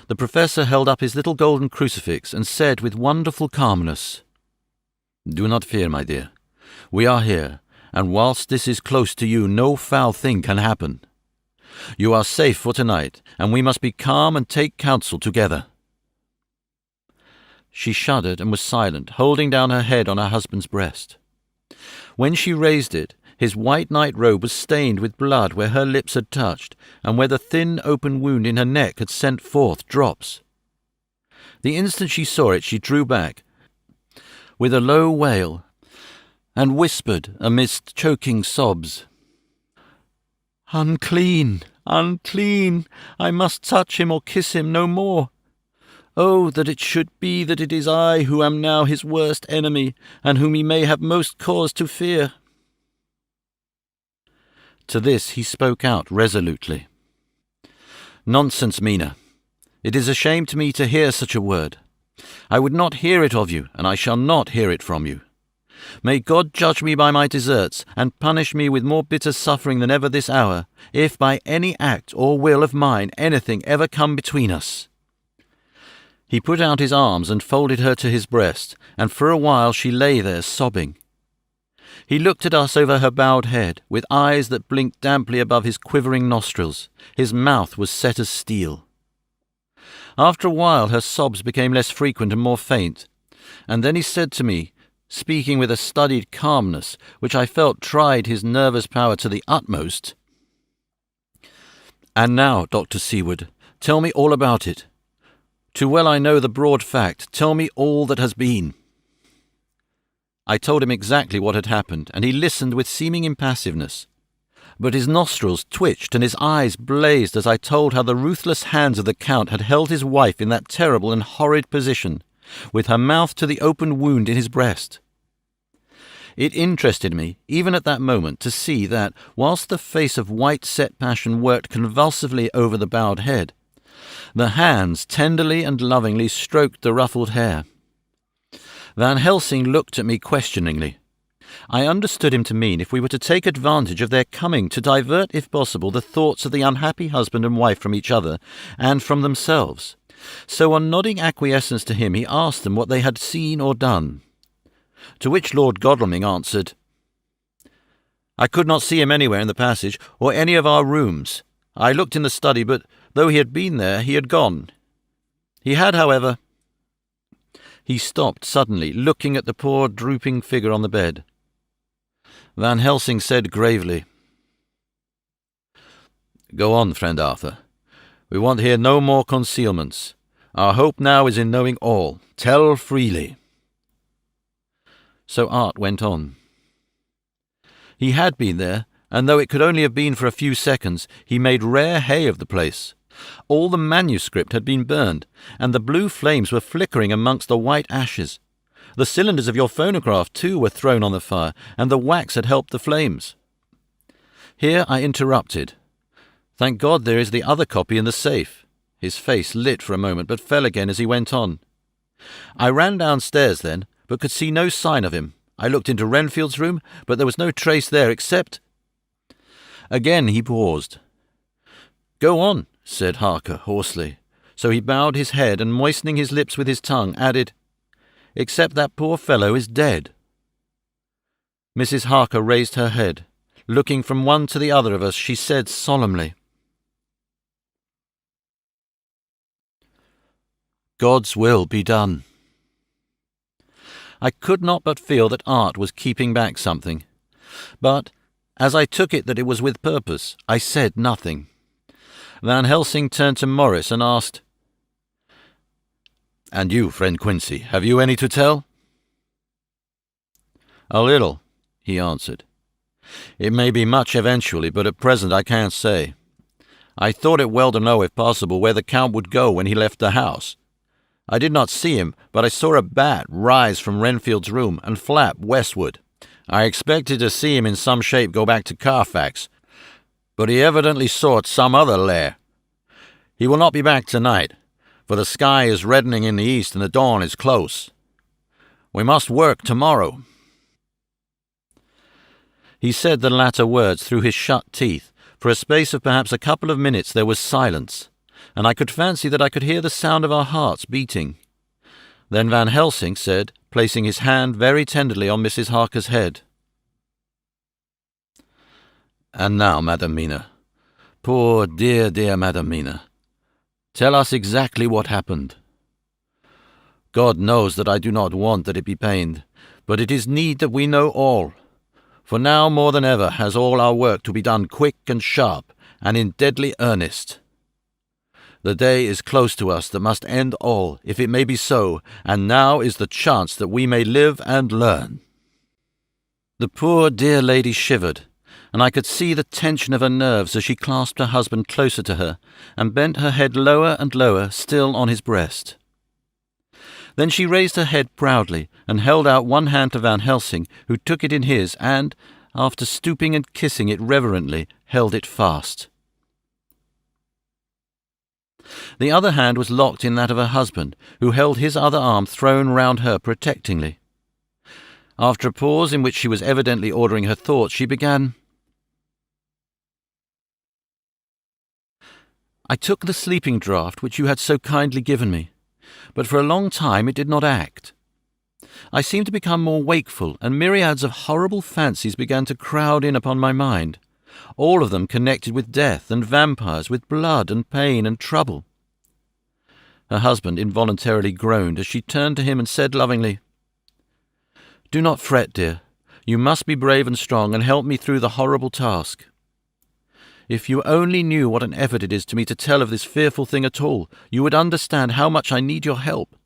S1: The professor held up his little golden crucifix and said with wonderful calmness, "Do not fear, my dear. We are here, and whilst this is close to you, no foul thing can happen. You are safe for tonight, and we must be calm and take counsel together." She shuddered and was silent, holding down her head on her husband's breast. When she raised it, his white night robe was stained with blood where her lips had touched, and where the thin open wound in her neck had sent forth drops. The instant she saw it, she drew back, with a low wail, and whispered amidst choking sobs, "Unclean, unclean! I must touch him or kiss him no more. Oh, that it should be that it is I who am now his worst enemy, and whom he may have most cause to fear." To this he spoke out resolutely. "Nonsense, Mina. It is a shame to me to hear such a word. I would not hear it of you, and I shall not hear it from you. May God judge me by my deserts, and punish me with more bitter suffering than ever this hour, if by any act or will of mine anything ever come between us." He put out his arms and folded her to his breast, and for a while she lay there sobbing. He looked at us over her bowed head, with eyes that blinked damply above his quivering nostrils. His mouth was set as steel. After a while her sobs became less frequent and more faint, and then he said to me, speaking with a studied calmness which I felt tried his nervous power to the utmost, "And now, Dr. Seward, tell me all about it. Too well I know the broad fact. Tell me all that has been." I told him exactly what had happened, and he listened with seeming impassiveness. But his nostrils twitched and his eyes blazed as I told how the ruthless hands of the Count had held his wife in that terrible and horrid position, with her mouth to the open wound in his breast. It interested me, even at that moment, to see that, whilst the face of white-set passion worked convulsively over the bowed head, the hands tenderly and lovingly stroked the ruffled hair. Van Helsing looked at me questioningly. I understood him to mean if we were to take advantage of their coming to divert, if possible, the thoughts of the unhappy husband and wife from each other and from themselves. So on nodding acquiescence to him, he asked them what they had seen or done. To which Lord Godalming answered, "I could not see him anywhere in the passage or any of our rooms. I looked in the study, but though he had been there, he had gone. He had, however—" He stopped suddenly, looking at the poor drooping figure on the bed. Van Helsing said gravely, "Go on, friend Arthur. We want here no more concealments. Our hope now is in knowing all. Tell freely." So Art went on. He had been there, and though it could only have been for a few seconds, he made rare hay of the place. All the manuscript had been burned, and the blue flames were flickering amongst the white ashes. The cylinders of your phonograph, too, were thrown on the fire, and the wax had helped the flames." Here I interrupted. "Thank God there is the other copy in the safe." His face lit for a moment, but fell again as he went on. "I ran downstairs then, but could see no sign of him. I looked into Renfield's room, but there was no trace there except—" Again he paused. "Go on," said Harker hoarsely. So he bowed his head and, moistening his lips with his tongue, added, "Except that poor fellow is dead." Mrs. Harker raised her head. Looking from one to the other of us, she said solemnly, "God's will be done." I could not but feel that Art was keeping back something. But, as I took it that it was with purpose, I said nothing. Van Helsing turned to Morris and asked, "And you, friend Quincy, have you any to tell?" "A little," he answered. "It may be much eventually, but at present I can't say. I thought it well to know, if possible, where the Count would go when he left the house. I did not see him, but I saw a bat rise from Renfield's room and flap westward. I expected to see him in some shape go back to Carfax, but he evidently sought some other lair. He will not be back tonight, for the sky is reddening in the east and the dawn is close. We must work tomorrow." He said the latter words through his shut teeth. For a space of perhaps a couple of minutes there was silence, and I could fancy that I could hear the sound of our hearts beating. Then Van Helsing said, placing his hand very tenderly on Mrs. Harker's head, "And now, Madam Mina, poor dear, dear Madam Mina, tell us exactly what happened. God knows that I do not want that it be pained, but it is need that we know all. For now more than ever has all our work to be done quick and sharp, and in deadly earnest. The day is close to us that must end all, if it may be so, and now is the chance that we may live and learn." The poor dear lady shivered, and I could see the tension of her nerves as she clasped her husband closer to her, and bent her head lower and lower, still on his breast. Then she raised her head proudly, and held out one hand to Van Helsing, who took it in his, and, after stooping and kissing it reverently, held it fast. The other hand was locked in that of her husband, who held his other arm thrown round her protectingly. After a pause in which she was evidently ordering her thoughts, she began, "I took the sleeping draught which you had so kindly given me, but for a long time it did not act. I seemed to become more wakeful, and myriads of horrible fancies began to crowd in upon my mind, all of them connected with death and vampires, with blood and pain and trouble." Her husband involuntarily groaned as she turned to him and said lovingly, "Do not fret, dear. You must be brave and strong and help me through the horrible task. If you only knew what an effort it is to me to tell of this fearful thing at all, you would understand how much I need your help.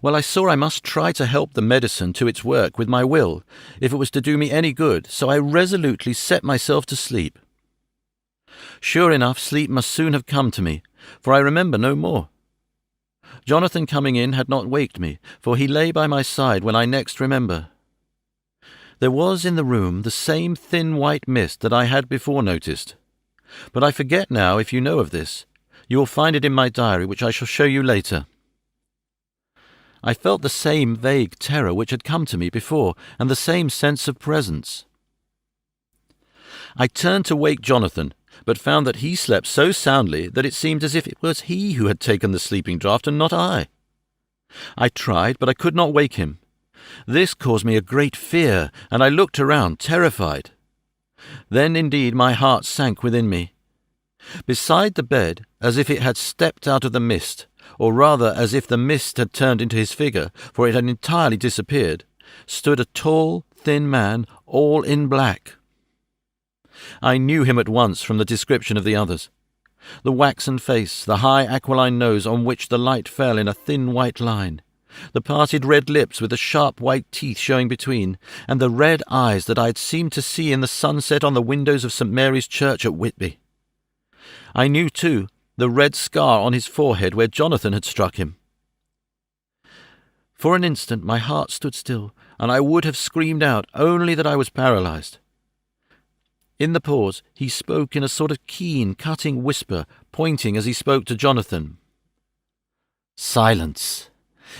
S1: Well, I saw I must try to help the medicine to its work with my will, if it was to do me any good, so I resolutely set myself to sleep. Sure enough, sleep must soon have come to me, for I remember no more. Jonathan coming in had not waked me, for he lay by my side when I next remember. There was in the room the same thin white mist that I had before noticed. But I forget now if you know of this. You will find it in my diary, which I shall show you later. I felt the same vague terror which had come to me before, and the same sense of presence. I turned to wake Jonathan, but found that he slept so soundly that it seemed as if it was he who had taken the sleeping draught and not I. I tried, but I could not wake him. This caused me a great fear, and I looked around, terrified. Then indeed my heart sank within me. Beside the bed, as if it had stepped out of the mist, or rather as if the mist had turned into his figure, for it had entirely disappeared, stood a tall, thin man, all in black. I knew him at once from the description of the others. The waxen face, the high aquiline nose on which the light fell in a thin white line, the parted red lips with the sharp white teeth showing between, and the red eyes that I had seemed to see in the sunset on the windows of St. Mary's Church at Whitby. I knew, too, the red scar on his forehead where Jonathan had struck him. For an instant my heart stood still, and I would have screamed out, only that I was paralyzed. In the pause, he spoke in a sort of keen, cutting whisper, pointing as he spoke to Jonathan. "Silence!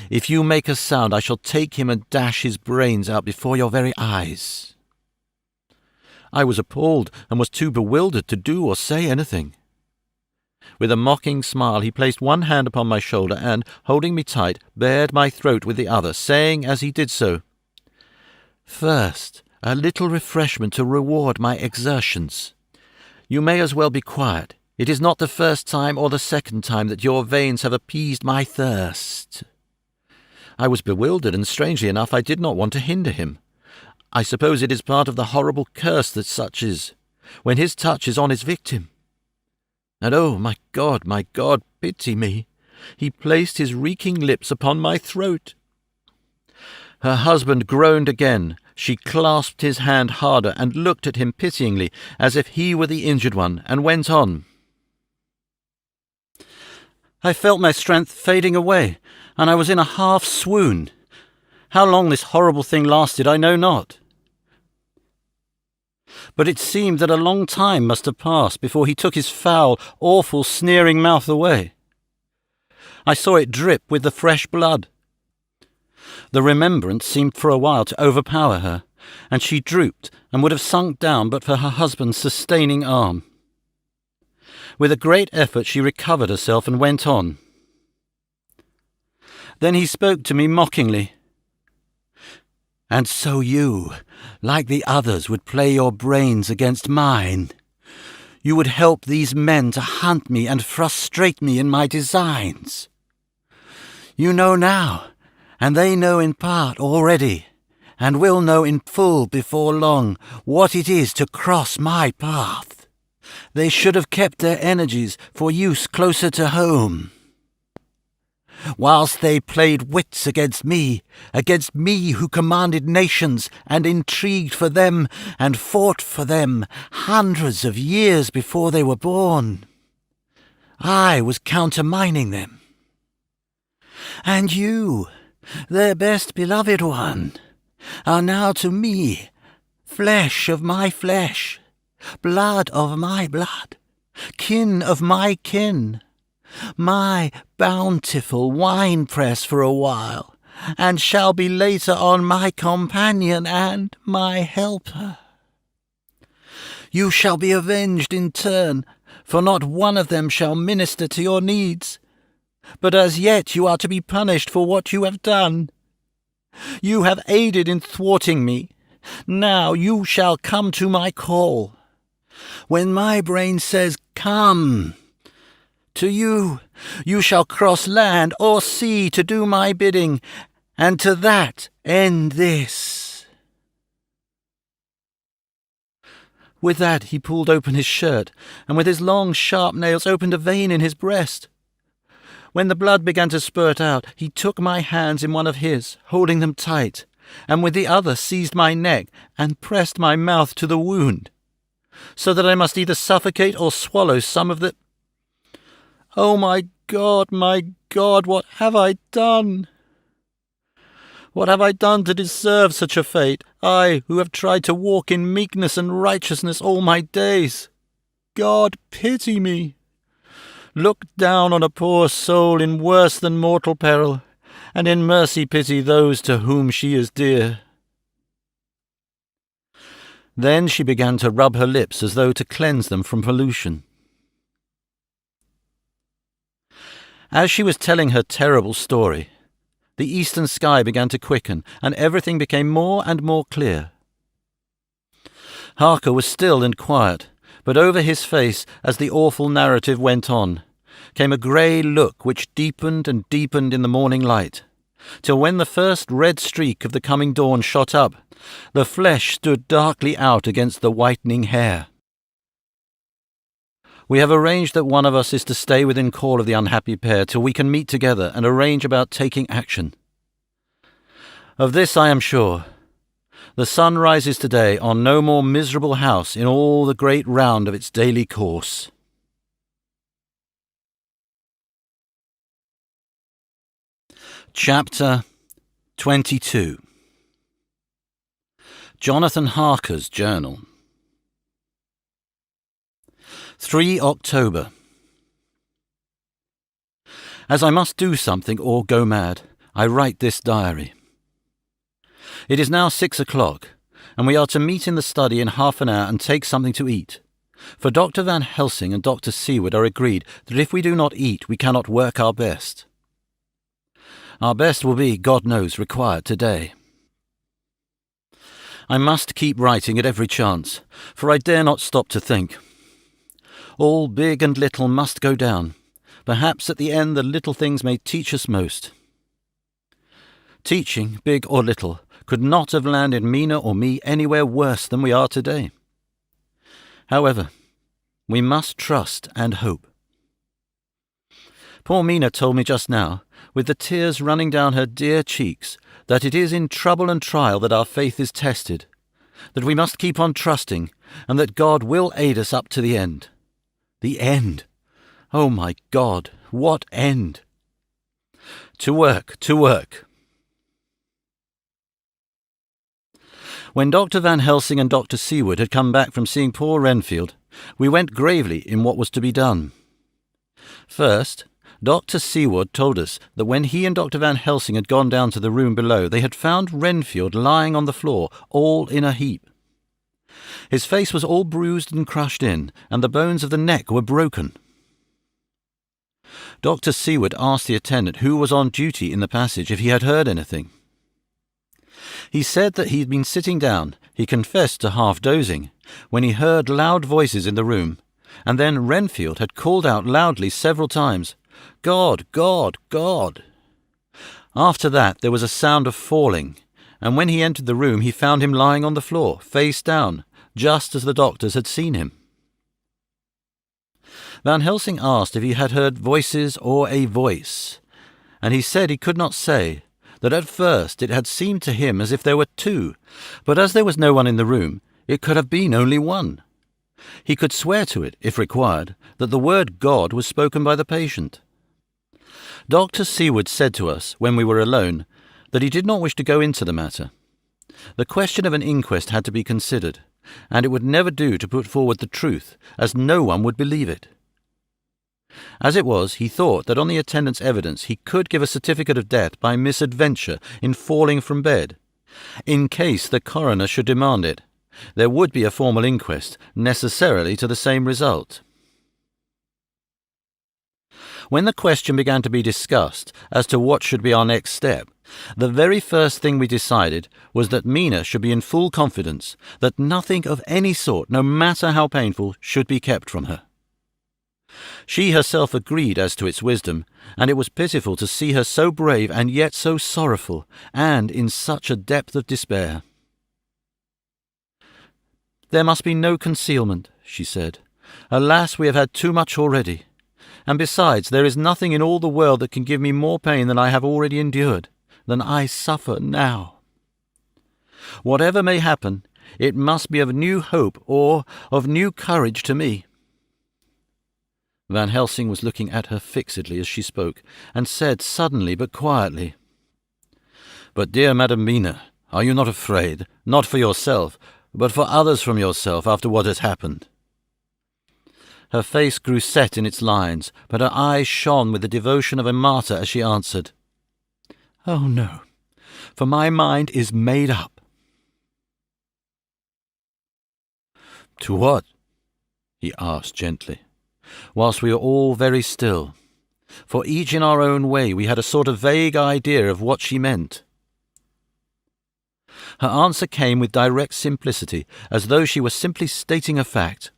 S1: If you make a sound, I shall take him and dash his brains out before your very eyes." I was appalled and was too bewildered to do or say anything. With a mocking smile, he placed one hand upon my shoulder and, holding me tight, bared my throat with the other, saying as he did so, "First, a little refreshment to reward my exertions. You may as well be quiet. It is not the first time or the second time that your veins have appeased my thirst." I was bewildered, and strangely enough I did not want to hinder him. I suppose it is part of the horrible curse that such is, when his touch is on his victim. And oh, my God, pity me! He placed his reeking lips upon my throat. Her husband groaned again. She clasped his hand harder and looked at him pityingly, as if he were the injured one, and went on. "I felt my strength fading away, and I was in a half swoon. How long this horrible thing lasted I know not. But it seemed that a long time must have passed before he took his foul, awful, sneering mouth away. I saw it drip with the fresh blood. The remembrance seemed for a while to overpower her, and she drooped and would have sunk down but for her husband's sustaining arm. With a great effort she recovered herself and went on. Then he spoke to me mockingly. "And so you, like the others, would play your brains against mine. You would help these men to hunt me and frustrate me in my designs. You know now, and they know in part already, and will know in full before long, what it is to cross my path. They should have kept their energies for use closer to home. Whilst they played wits against me who commanded nations and intrigued for them and fought for them hundreds of years before they were born, I was countermining them. And you, their best beloved one, are now to me flesh of my flesh, blood of my blood, kin of my kin, my bountiful winepress for a while, and shall be later on my companion and my helper. You shall be avenged in turn, for not one of them shall minister to your needs. But as yet you are to be punished for what you have done. You have aided in thwarting me. Now you shall come to my call. When my brain says, 'Come,' to you, you shall cross land or sea to do my bidding, and to that end this." With that he pulled open his shirt, and with his long, sharp nails opened a vein in his breast. When the blood began to spurt out, he took my hands in one of his, holding them tight, and with the other seized my neck and pressed my mouth to the wound, so that I must either suffocate or swallow some of the... Oh, my God, what have I done? What have I done to deserve such a fate, I who have tried to walk in meekness and righteousness all my days? God, pity me. Look down on a poor soul in worse than mortal peril, and in mercy pity those to whom she is dear. Then she began to rub her lips as though to cleanse them from pollution. As she was telling her terrible story, the eastern sky began to quicken, and everything became more and more clear. Harker was still and quiet, but over his face, as the awful narrative went on, came a grey look which deepened and deepened in the morning light, till when the first red streak of the coming dawn shot up, the flesh stood darkly out against the whitening hair. We have arranged that one of us is to stay within call of the unhappy pair till we can meet together and arrange about taking action. Of this I am sure. The sun rises today on no more miserable house in all the great round of its daily course. Chapter 22. Jonathan Harker's Journal. 3 October. As I must do something or go mad, I write this diary. It is now 6 o'clock, and we are to meet in the study in half an hour and take something to eat. For Dr. Van Helsing and Dr. Seward are agreed that if we do not eat, we cannot work our best. Our best will be, God knows, required today. I must keep writing at every chance, for I dare not stop to think. All big and little must go down. Perhaps at the end the little things may teach us most. Teaching, big or little, could not have landed Mina or me anywhere worse than we are today. However, we must trust and hope. Poor Mina told me just now, with the tears running down her dear cheeks, that it is in trouble and trial that our faith is tested, that we must keep on trusting, and that God will aid us up to the end. The end! Oh my God, what end? To work, to work. When Dr. Van Helsing and Dr. Seward had come back from seeing poor Renfield, we went gravely in what was to be done. First, Dr. Seward told us that when he and Dr. Van Helsing had gone down to the room below, they had found Renfield lying on the floor, all in a heap. His face was all bruised and crushed in, and the bones of the neck were broken. Dr. Seward asked the attendant who was on duty in the passage if he had heard anything. He said that he had been sitting down, he confessed to half-dozing, when he heard loud voices in the room, and then Renfield had called out loudly several times, "God, God, God!" After that there was a sound of falling, and when he entered the room he found him lying on the floor, face down, just as the doctors had seen him. Van Helsing asked if he had heard voices or a voice, and he said he could not say, that at first it had seemed to him as if there were two, but as there was no one in the room, it could have been only one. He could swear to it, if required, that the word God was spoken by the patient. Dr. Seward said to us, when we were alone, that he did not wish to go into the matter. The question of an inquest had to be considered, and it would never do to put forward the truth, as no one would believe it. As it was, he thought that on the attendant's evidence he could give a certificate of death by misadventure in falling from bed. In case the coroner should demand it, there would be a formal inquest, necessarily to the same result. When the question began to be discussed as to what should be our next step, the very first thing we decided was that Mina should be in full confidence, that nothing of any sort, no matter how painful, should be kept from her. She herself agreed as to its wisdom, and it was pitiful to see her so brave and yet so sorrowful, and in such a depth of despair. "There must be no concealment," she said. "Alas, we have had too much already. And besides, there is nothing in all the world that can give me more pain than I have already endured, than I suffer now. Whatever may happen, it must be of new hope or of new courage to me." Van Helsing was looking at her fixedly as she spoke, and said suddenly but quietly, "But dear Madam Mina, are you not afraid, not for yourself, but for others from yourself after what has happened?" Her face grew set in its lines, but her eyes shone with the devotion of a martyr as she answered, "Oh no, for my mind is made up." "To what?" he asked gently, whilst we were all very still, for each in our own way we had a sort of vague idea of what she meant. Her answer came with direct simplicity, as though she were simply stating a fact.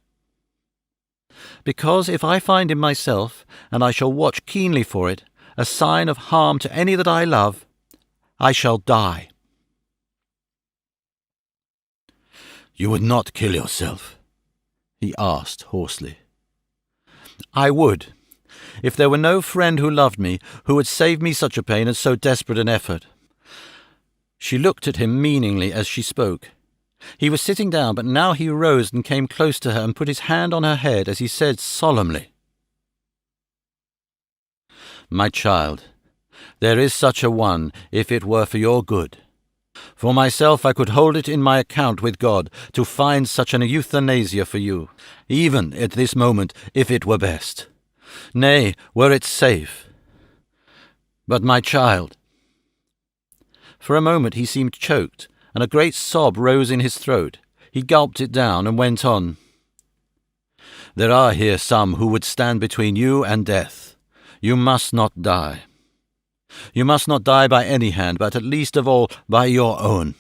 S1: "Because if I find in myself, and I shall watch keenly for it, a sign of harm to any that I love, I shall die." "You would not kill yourself?" he asked hoarsely. "I would, if there were no friend who loved me, who would save me such a pain and so desperate an effort." She looked at him meaningly as she spoke. He was sitting down, but now he rose and came close to her and put his hand on her head as he said solemnly, "My child, There is such a one, if it were for your good. For myself, I could hold it in my account with God to find such an euthanasia for you, even at this moment, if it were best. Nay, were it safe. But my child—" For a moment he seemed choked, and a great sob rose in his throat. He gulped it down and went on. "There are here some who would stand between you and death. You must not die. You must not die by any hand, but at least of all by your own.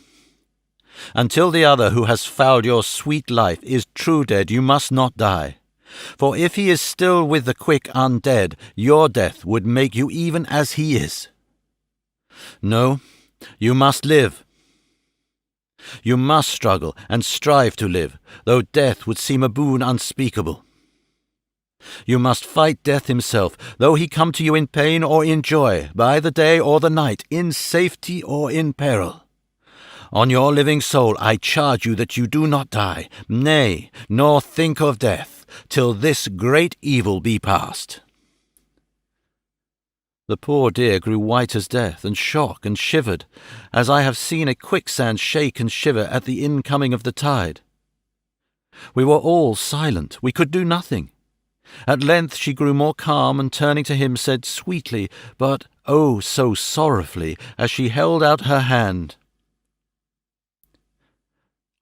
S1: Until the other who has fouled your sweet life is true dead, you must not die. For if he is still with the quick undead, your death would make you even as he is. No, you must live. You must struggle and strive to live, though death would seem a boon unspeakable. You must fight death himself, though he come to you in pain or in joy, by the day or the night, in safety or in peril. On your living soul I charge you that you do not die, nay, nor think of death, till this great evil be past." The poor dear grew white as death, and shook and shivered, as I have seen a quicksand shake and shiver at the incoming of the tide. We were all silent. We could do nothing. At length she grew more calm, and turning to him said sweetly, but oh so sorrowfully, as she held out her hand,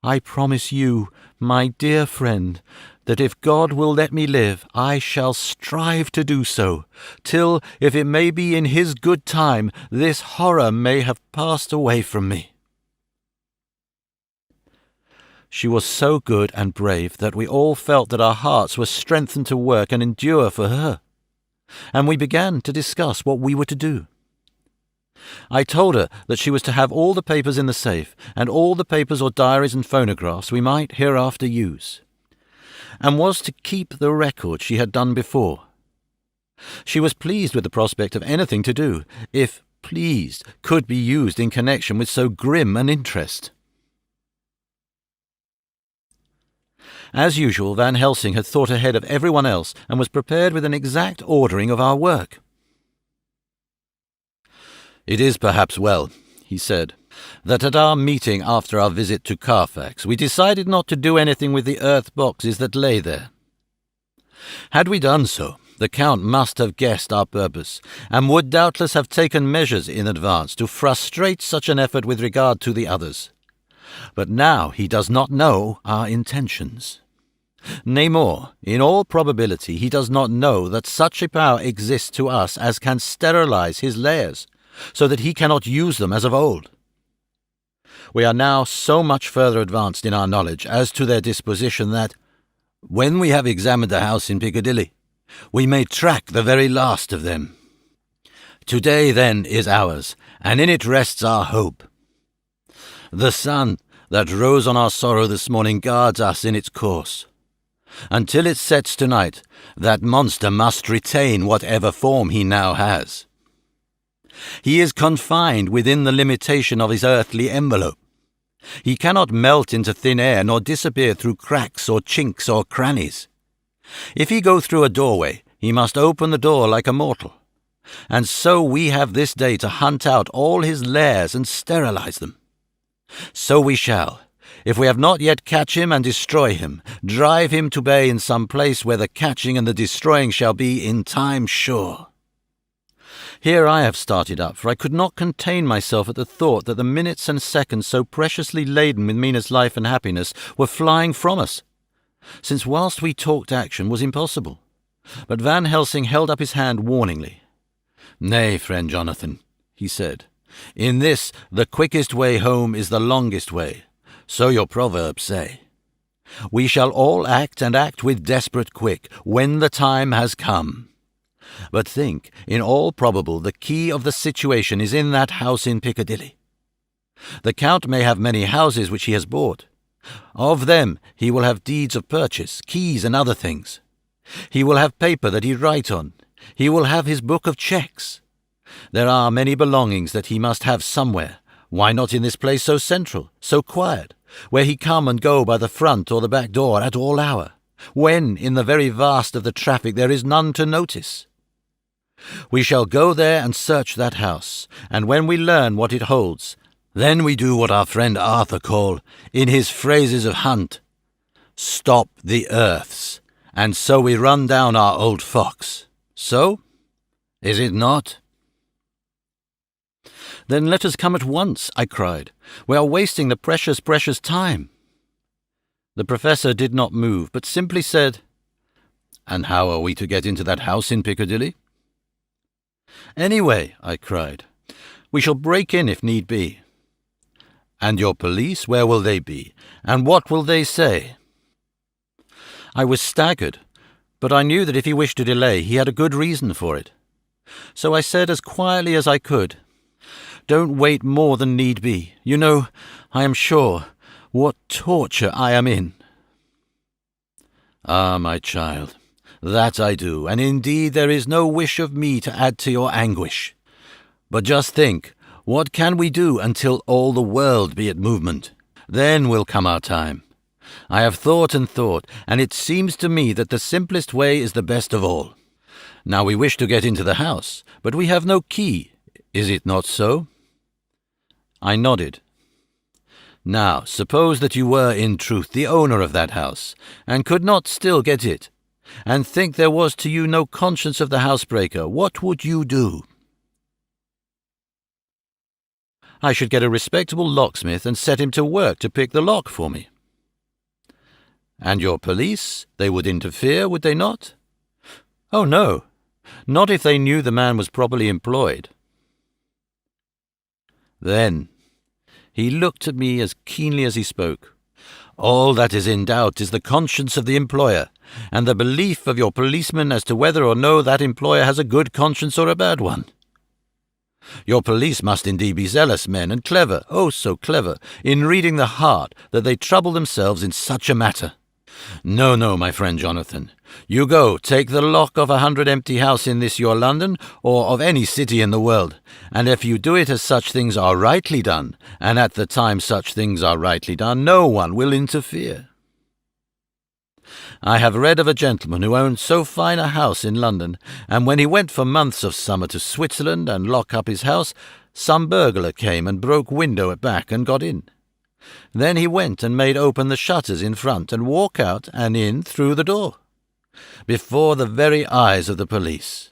S1: "I promise you, my dear friend, that if God will let me live, I shall strive to do so, till, if it may be in his good time, this horror may have passed away from me." She was so good and brave that we all felt that our hearts were strengthened to work and endure for her, and we began to discuss what we were to do. I told her that she was to have all the papers in the safe, and all the papers or diaries and phonographs we might hereafter use, and was to keep the record she had done before. She was pleased with the prospect of anything to do, if pleased could be used in connection with so grim an interest. As usual, Van Helsing had thought ahead of everyone else and was prepared with an exact ordering of our work. "It is perhaps well," he said, "that at our meeting after our visit to Carfax we decided not to do anything with the earth boxes that lay there. Had we done so, the Count must have guessed our purpose, and would doubtless have taken measures in advance to frustrate such an effort with regard to the others. But now he does not know our intentions. Nay more, in all probability he does not know that such a power exists to us as can sterilize his lairs, so that he cannot use them as of old. We are now so much further advanced in our knowledge as to their disposition that, when we have examined the house in Piccadilly, we may track the very last of them. Today, then, is ours, and in it rests our hope. The sun that rose on our sorrow this morning guards us in its course. Until it sets tonight, that monster must retain whatever form he now has. He is confined within the limitation of his earthly envelope. He cannot melt into thin air nor disappear through cracks or chinks or crannies. If he go through a doorway, he must open the door like a mortal. And so we have this day to hunt out all his lairs and sterilize them. So we shall, if we have not yet catch him and destroy him, drive him to bay in some place where the catching and the destroying shall be in time sure. Here I have started up, for I could not contain myself at the thought that the minutes and seconds so preciously laden with Mina's life and happiness were flying from us, since whilst we talked action was impossible. But Van Helsing held up his hand warningly. "Nay, friend Jonathan," he said, "in this the quickest way home is the longest way, so your proverbs say. We shall all act, and act with desperate quick, when the time has come. But think, in all probable, the key of the situation is in that house in Piccadilly. The Count may have many houses which he has bought. Of them he will have deeds of purchase, keys and other things. He will have paper that he write on. He will have his book of cheques. There are many belongings that he must have somewhere. Why not in this place so central, so quiet, where he come and go by the front or the back door at all hour, when in the very vast of the traffic there is none to notice? We shall go there and search that house, and when we learn what it holds, then we do what our friend Arthur called, in his phrases of hunt, stop the earths, and so we run down our old fox. So? Is it not?" "Then let us come at once," I cried. "We are wasting the precious, precious time." The professor did not move, but simply said, "And how are we to get into that house in Piccadilly?" "Anyway," I cried. "We shall break in if need be." "And your police, where will they be? And what will they say?" I was staggered, but I knew that if he wished to delay, he had a good reason for it. So I said as quietly as I could, "Don't wait more than need be. You know, I am sure, what torture I am in." "Ah, my child, that I do, and indeed there is no wish of me to add to your anguish. But just think, what can we do until all the world be at movement? Then will come our time. I have thought and thought, and it seems to me that the simplest way is the best of all. Now we wish to get into the house, but we have no key. Is it not so?" I nodded. "Now, suppose that you were in truth the owner of that house, and could not still get it, and think there was to you no conscience of the housebreaker, what would you do?" "I should get a respectable locksmith and set him to work to pick the lock for me." "And your police? They would interfere, would they not?" "Oh, no. Not if they knew the man was properly employed." "Then," he looked at me as keenly as he spoke, "all that is in doubt is the conscience of the employer, and the belief of your policeman as to whether or no that employer has a good conscience or a bad one. Your police must indeed be zealous men, and clever, oh so clever, in reading the heart, that they trouble themselves in such a matter. No, no, my friend Jonathan. You go, take the lock of 100 empty house in this your London, or of any city in the world, and if you do it as such things are rightly done, and at the time such things are rightly done, no one will interfere. I have read of a gentleman who owned so fine a house in London, and when he went for months of summer to Switzerland and lock up his house, some burglar came and broke window at back and got in. Then he went and made open the shutters in front and walk out and in through the door, before the very eyes of the police.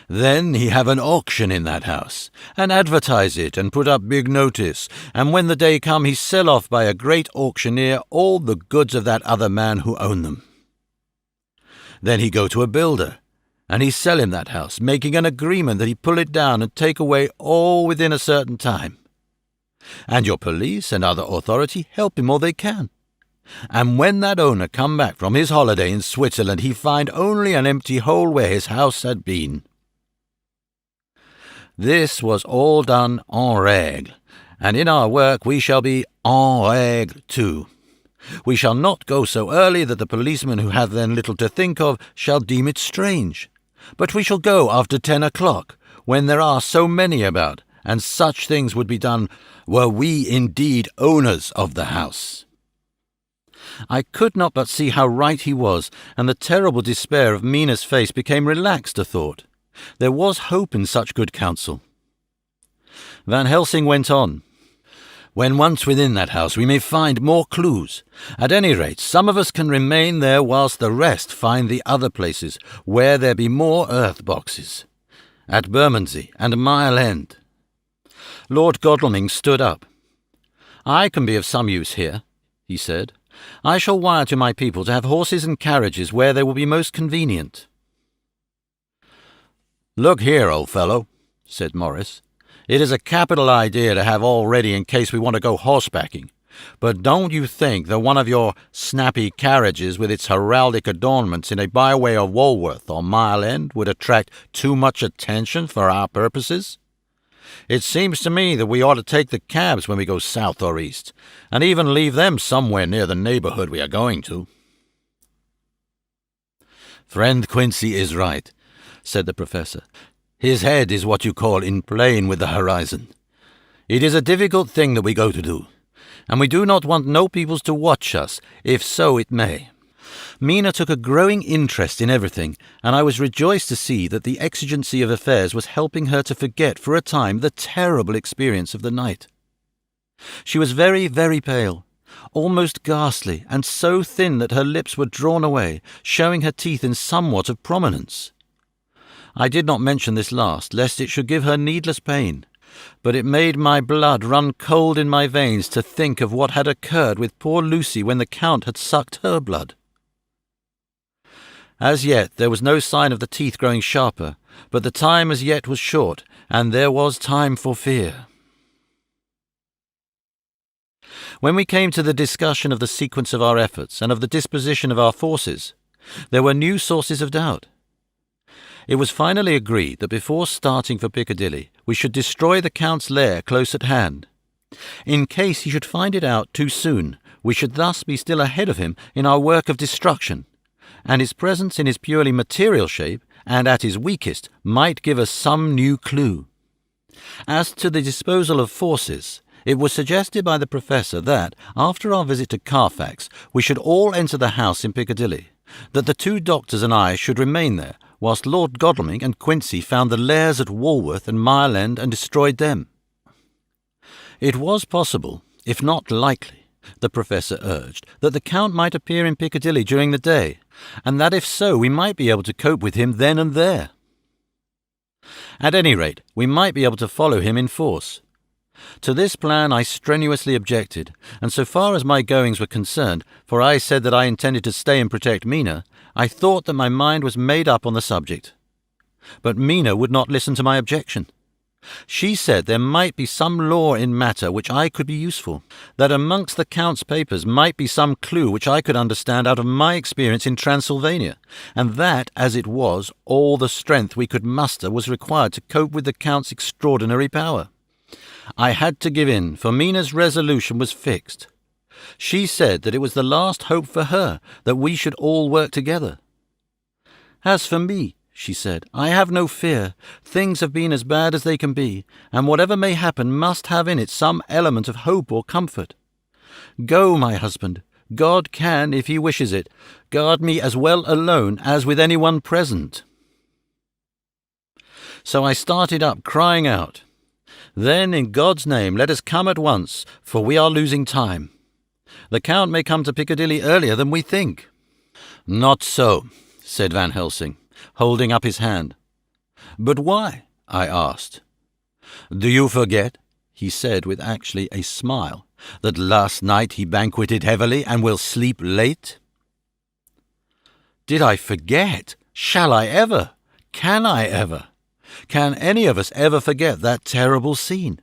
S1: Then he have an auction in that house, and advertise it and put up big notice, and when the day come he sell off by a great auctioneer all the goods of that other man who own them. Then he go to a builder, and he sell him that house, making an agreement that he pull it down and take away all within a certain time. And your police and other authority help him all they can. And when that owner come back from his holiday in Switzerland, he find only an empty hole where his house had been. This was all done en règle, and in our work we shall be en règle too. We shall not go so early that the policeman who hath then little to think of shall deem it strange, but we shall go after 10 o'clock, when there are so many about, and such things would be done were we indeed owners of the house. I could not but see how right he was, and the terrible despair of Mina's face became relaxed a thought. There was hope in such good counsel. Van Helsing went on. When once within that house we may find more clues. At any rate, some of us can remain there whilst the rest find the other places where there be more earth boxes. At Bermondsey and Mile End. Lord Godalming stood up. "I can be of some use here," he said. "I shall wire to my people to have horses and carriages where they will be most convenient." "Look here, old fellow," said Morris. "It is a capital idea to have all ready in case we want to go horsebacking. But don't you think that one of your snappy carriages with its heraldic adornments in a byway of Walworth or Mile End would attract too much attention for our purposes? It seems to me that we ought to take the cabs when we go south or east, and even leave them somewhere near the neighbourhood we are going to." "Friend Quincy is right," said the professor. "His head is what you call in plane with the horizon. It is a difficult thing that we go to do, and we do not want no peoples to watch us, if so it may. Mina took a growing interest in everything, and I was rejoiced to see that the exigency of affairs was helping her to forget for a time the terrible experience of the night. She was very, very pale, almost ghastly, and so thin that her lips were drawn away, showing her teeth in somewhat of prominence. I did not mention this last, lest it should give her needless pain, but it made my blood run cold in my veins to think of what had occurred with poor Lucy when the Count had sucked her blood. As yet there was no sign of the teeth growing sharper, but the time as yet was short, and there was time for fear. When we came to the discussion of the sequence of our efforts and of the disposition of our forces, there were new sources of doubt. It was finally agreed that before starting for Piccadilly, we should destroy the Count's lair close at hand. In case he should find it out too soon, we should thus be still ahead of him in our work of destruction, and his presence in his purely material shape, and at his weakest, might give us some new clue. As to the disposal of forces, it was suggested by the Professor that, after our visit to Carfax, we should all enter the house in Piccadilly, that the 2 doctors and I should remain there, whilst Lord Godalming and Quincy found the lairs at Walworth and Mile End and destroyed them. It was possible, if not likely, the Professor urged, that the Count might appear in Piccadilly during the day, and that if so we might be able to cope with him then and there. At any rate, we might be able to follow him in force. To this plan I strenuously objected, and so far as my goings were concerned, for I said that I intended to stay and protect Mina, I thought that my mind was made up on the subject. But Mina would not listen to my objection. She said there might be some law in matter which I could be useful, that amongst the Count's papers might be some clue which I could understand out of my experience in Transylvania, and that, as it was, all the strength we could muster was required to cope with the Count's extraordinary power. I had to give in, for Mina's resolution was fixed. She said that it was the last hope for her that we should all work together. As for me, she said, I have no fear. Things have been as bad as they can be, and whatever may happen must have in it some element of hope or comfort. Go, my husband. God can, if he wishes it, guard me as well alone as with anyone present. So I started up, crying out, Then, in God's name, let us come at once, for we are losing time. The Count may come to Piccadilly earlier than we think. Not so, said Van Helsing, holding up his hand. But why? I asked. Do you forget, he said with actually a smile, that last night he banqueted heavily and will sleep late? Did I forget? Shall I ever? Can I ever? Can any of us ever forget that terrible scene?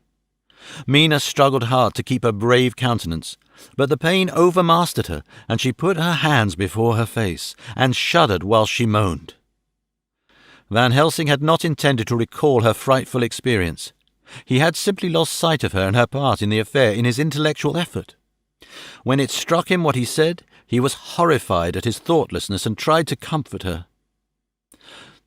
S1: Mina struggled hard to keep a brave countenance, but the pain overmastered her, and she put her hands before her face, and shuddered while she moaned. Van Helsing had not intended to recall her frightful experience. He had simply lost sight of her and her part in the affair in his intellectual effort. When it struck him what he said, he was horrified at his thoughtlessness and tried to comfort her.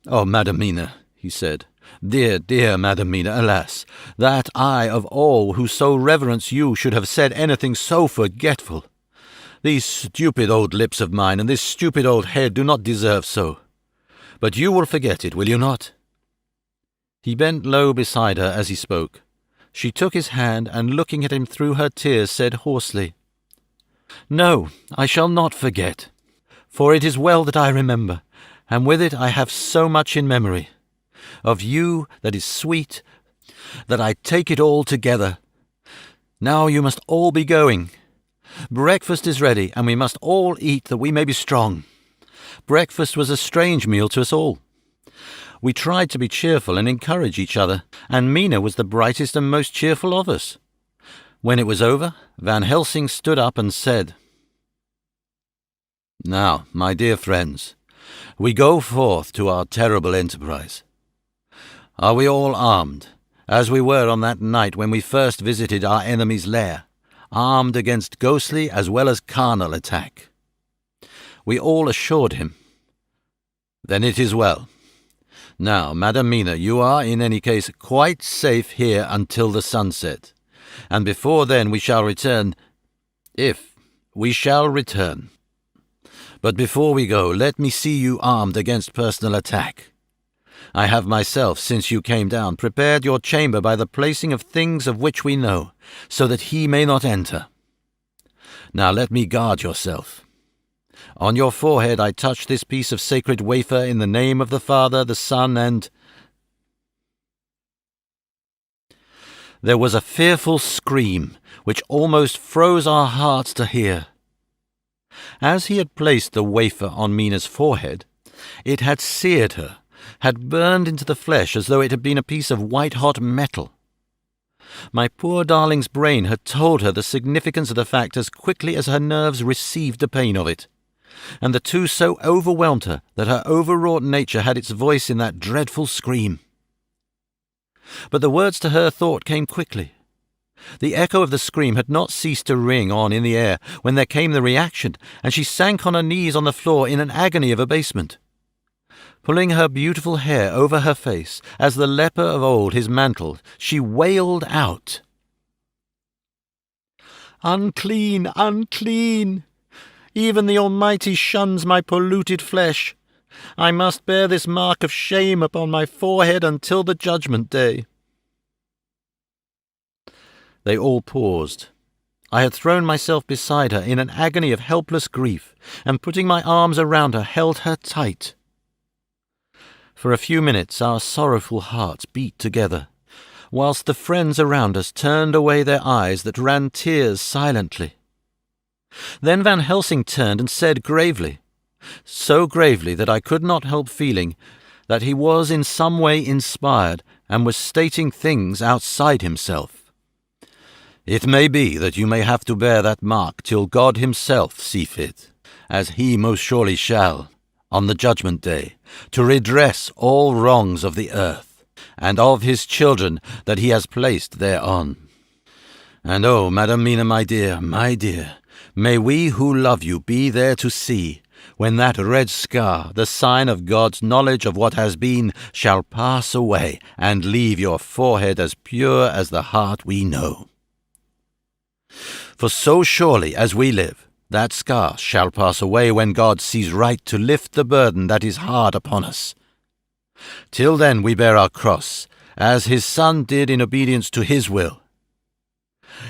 S1: "Oh, Madam Mina," he said, "dear, dear Madam Mina, alas, that I of all who so reverence you should have said anything so forgetful. These stupid old lips of mine and this stupid old head do not deserve so. But you will forget it, will you not?" He bent low beside her as he spoke. She took his hand and, looking at him through her tears, said hoarsely, "No, I shall not forget, for it is well that I remember, and with it I have so much in memory. Of you that is sweet, that I take it all together. Now you must all be going. Breakfast is ready, and we must all eat that we may be strong." Breakfast was a strange meal to us all. We tried to be cheerful and encourage each other, and Mina was the brightest and most cheerful of us. When it was over, Van Helsing stood up and said, "Now, my dear friends, we go forth to our terrible enterprise. Are we all armed, as we were on that night when we first visited our enemy's lair, armed against ghostly as well as carnal attack?" We all assured him. "Then it is well. Now, Madam Mina, you are, in any case, quite safe here until the sunset, and before then we shall return, if we shall return. But before we go, let me see you armed against personal attack. I have myself, since you came down, prepared your chamber by the placing of things of which we know, so that he may not enter. Now let me guard yourself. On your forehead I touch this piece of sacred wafer in the name of the Father, the Son, and—" There was a fearful scream, which almost froze our hearts to hear. As he had placed the wafer on Mina's forehead, it had seared her, had burned into the flesh as though it had been a piece of white-hot metal. My poor darling's brain had told her the significance of the fact as quickly as her nerves received the pain of it, and the two so overwhelmed her that her overwrought nature had its voice in that dreadful scream. But the words to her thought came quickly. The echo of the scream had not ceased to ring on in the air when there came the reaction, and she sank on her knees on the floor in an agony of abasement. Pulling her beautiful hair over her face, as the leper of old his mantle, she wailed out, "Unclean, unclean! Even the Almighty shuns my polluted flesh. I must bear this mark of shame upon my forehead until the judgment day." They all paused. I had thrown myself beside her in an agony of helpless grief, and putting my arms around her, held her tight. For a few minutes our sorrowful hearts beat together, whilst the friends around us turned away their eyes that ran tears silently. Then Van Helsing turned and said gravely, so gravely that I could not help feeling that he was in some way inspired and was stating things outside himself, "It may be that you may have to bear that mark till God himself see fit, as he most surely shall, on the judgment day, to redress all wrongs of the earth, and of his children that he has placed thereon. And oh, Madam Mina, my dear, may we who love you be there to see, when that red scar, the sign of God's knowledge of what has been, shall pass away, and leave your forehead as pure as the heart we know. For so surely as we live, that scar shall pass away when God sees right to lift the burden that is hard upon us. Till then we bear our cross, as his Son did in obedience to his will.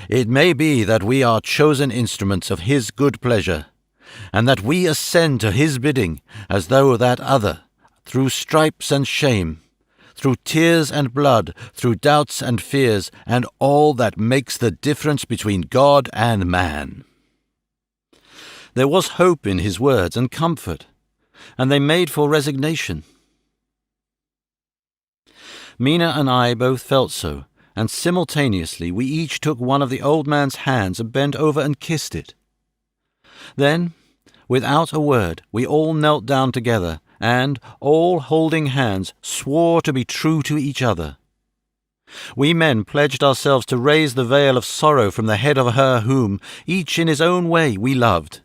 S1: It may be that we are chosen instruments of his good pleasure, and that we ascend to his bidding, as though that other, through stripes and shame, through tears and blood, through doubts and fears, and all that makes the difference between God and man." There was hope in his words and comfort, and they made for resignation. Mina and I both felt so, and simultaneously we each took one of the old man's hands and bent over and kissed it. Then, without a word, we all knelt down together, and, all holding hands, swore to be true to each other. We men pledged ourselves to raise the veil of sorrow from the head of her whom, each in his own way, we loved,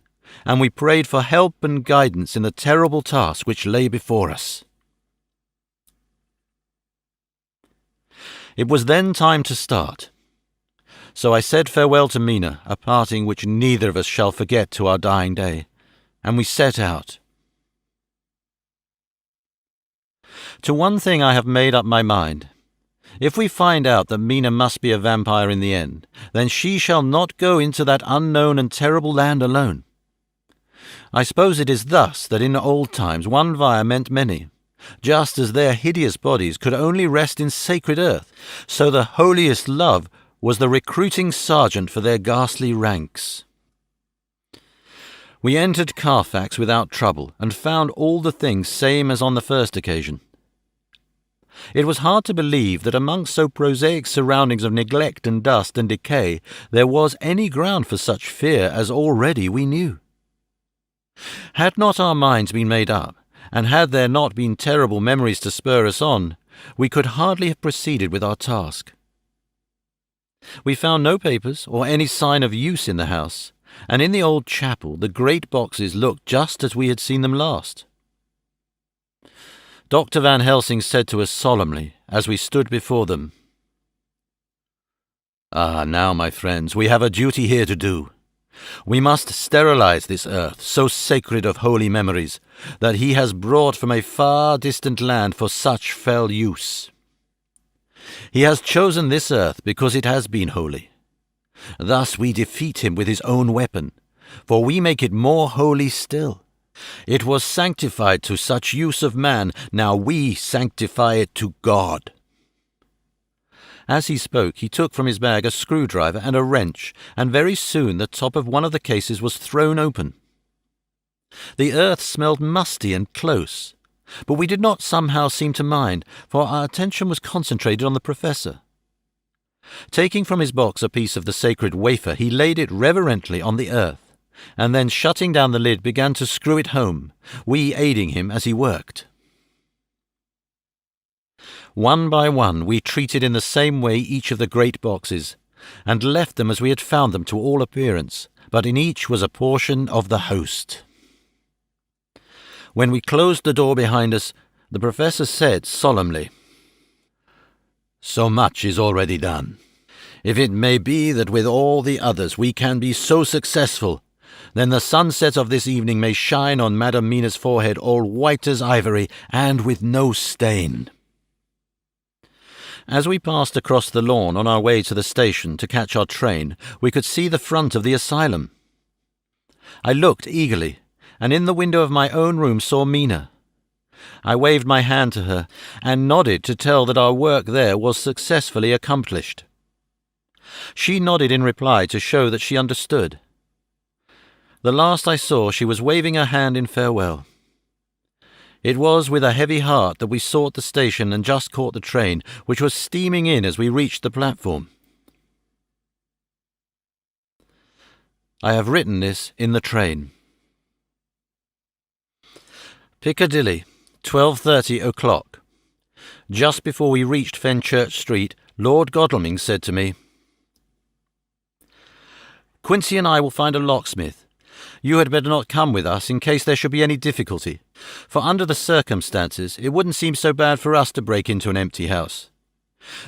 S1: and we prayed for help and guidance in the terrible task which lay before us. It was then time to start. So I said farewell to Mina, a parting which neither of us shall forget to our dying day, and we set out. To one thing I have made up my mind. If we find out that Mina must be a vampire in the end, then she shall not go into that unknown and terrible land alone. I suppose it is thus that in old times one vire meant many. Just as their hideous bodies could only rest in sacred earth, so the holiest love was the recruiting sergeant for their ghastly ranks. We entered Carfax without trouble, and found all the things same as on the first occasion. It was hard to believe that amongst so prosaic surroundings of neglect and dust and decay there was any ground for such fear as already we knew. Had not our minds been made up, and had there not been terrible memories to spur us on, we could hardly have proceeded with our task. We found no papers or any sign of use in the house, and in the old chapel the great boxes looked just as we had seen them last. Dr. Van Helsing said to us solemnly, as we stood before them, "Ah, now, my friends, we have a duty here to do. We must sterilize this earth, so sacred of holy memories, that he has brought from a far distant land for such fell use. He has chosen this earth because it has been holy. Thus we defeat him with his own weapon, for we make it more holy still. It was sanctified to such use of man, now we sanctify it to God." As he spoke, he took from his bag a screwdriver and a wrench, and very soon the top of one of the cases was thrown open. The earth smelled musty and close, but we did not somehow seem to mind, for our attention was concentrated on the professor. Taking from his box a piece of the sacred wafer, he laid it reverently on the earth, and then shutting down the lid began to screw it home, we aiding him as he worked. One by one we treated in the same way each of the great boxes, and left them as we had found them to all appearance, but in each was a portion of the host. When we closed the door behind us, the professor said solemnly, "So much is already done. If it may be that with all the others we can be so successful, then the sunset of this evening may shine on Madam Mina's forehead all white as ivory and with no stain." As we passed across the lawn on our way to the station to catch our train, we could see the front of the asylum. I looked eagerly, and in the window of my own room saw Mina. I waved my hand to her, and nodded to tell that our work there was successfully accomplished. She nodded in reply to show that she understood. The last I saw, she was waving her hand in farewell. It was with a heavy heart that we sought the station and just caught the train, which was steaming in as we reached the platform. I have written this in the train. Piccadilly, 12:30 o'clock. Just before we reached Fenchurch Street, Lord Godalming said to me, "Quincy and I will find a locksmith. You had better not come with us in case there should be any difficulty, for under the circumstances it wouldn't seem so bad for us to break into an empty house.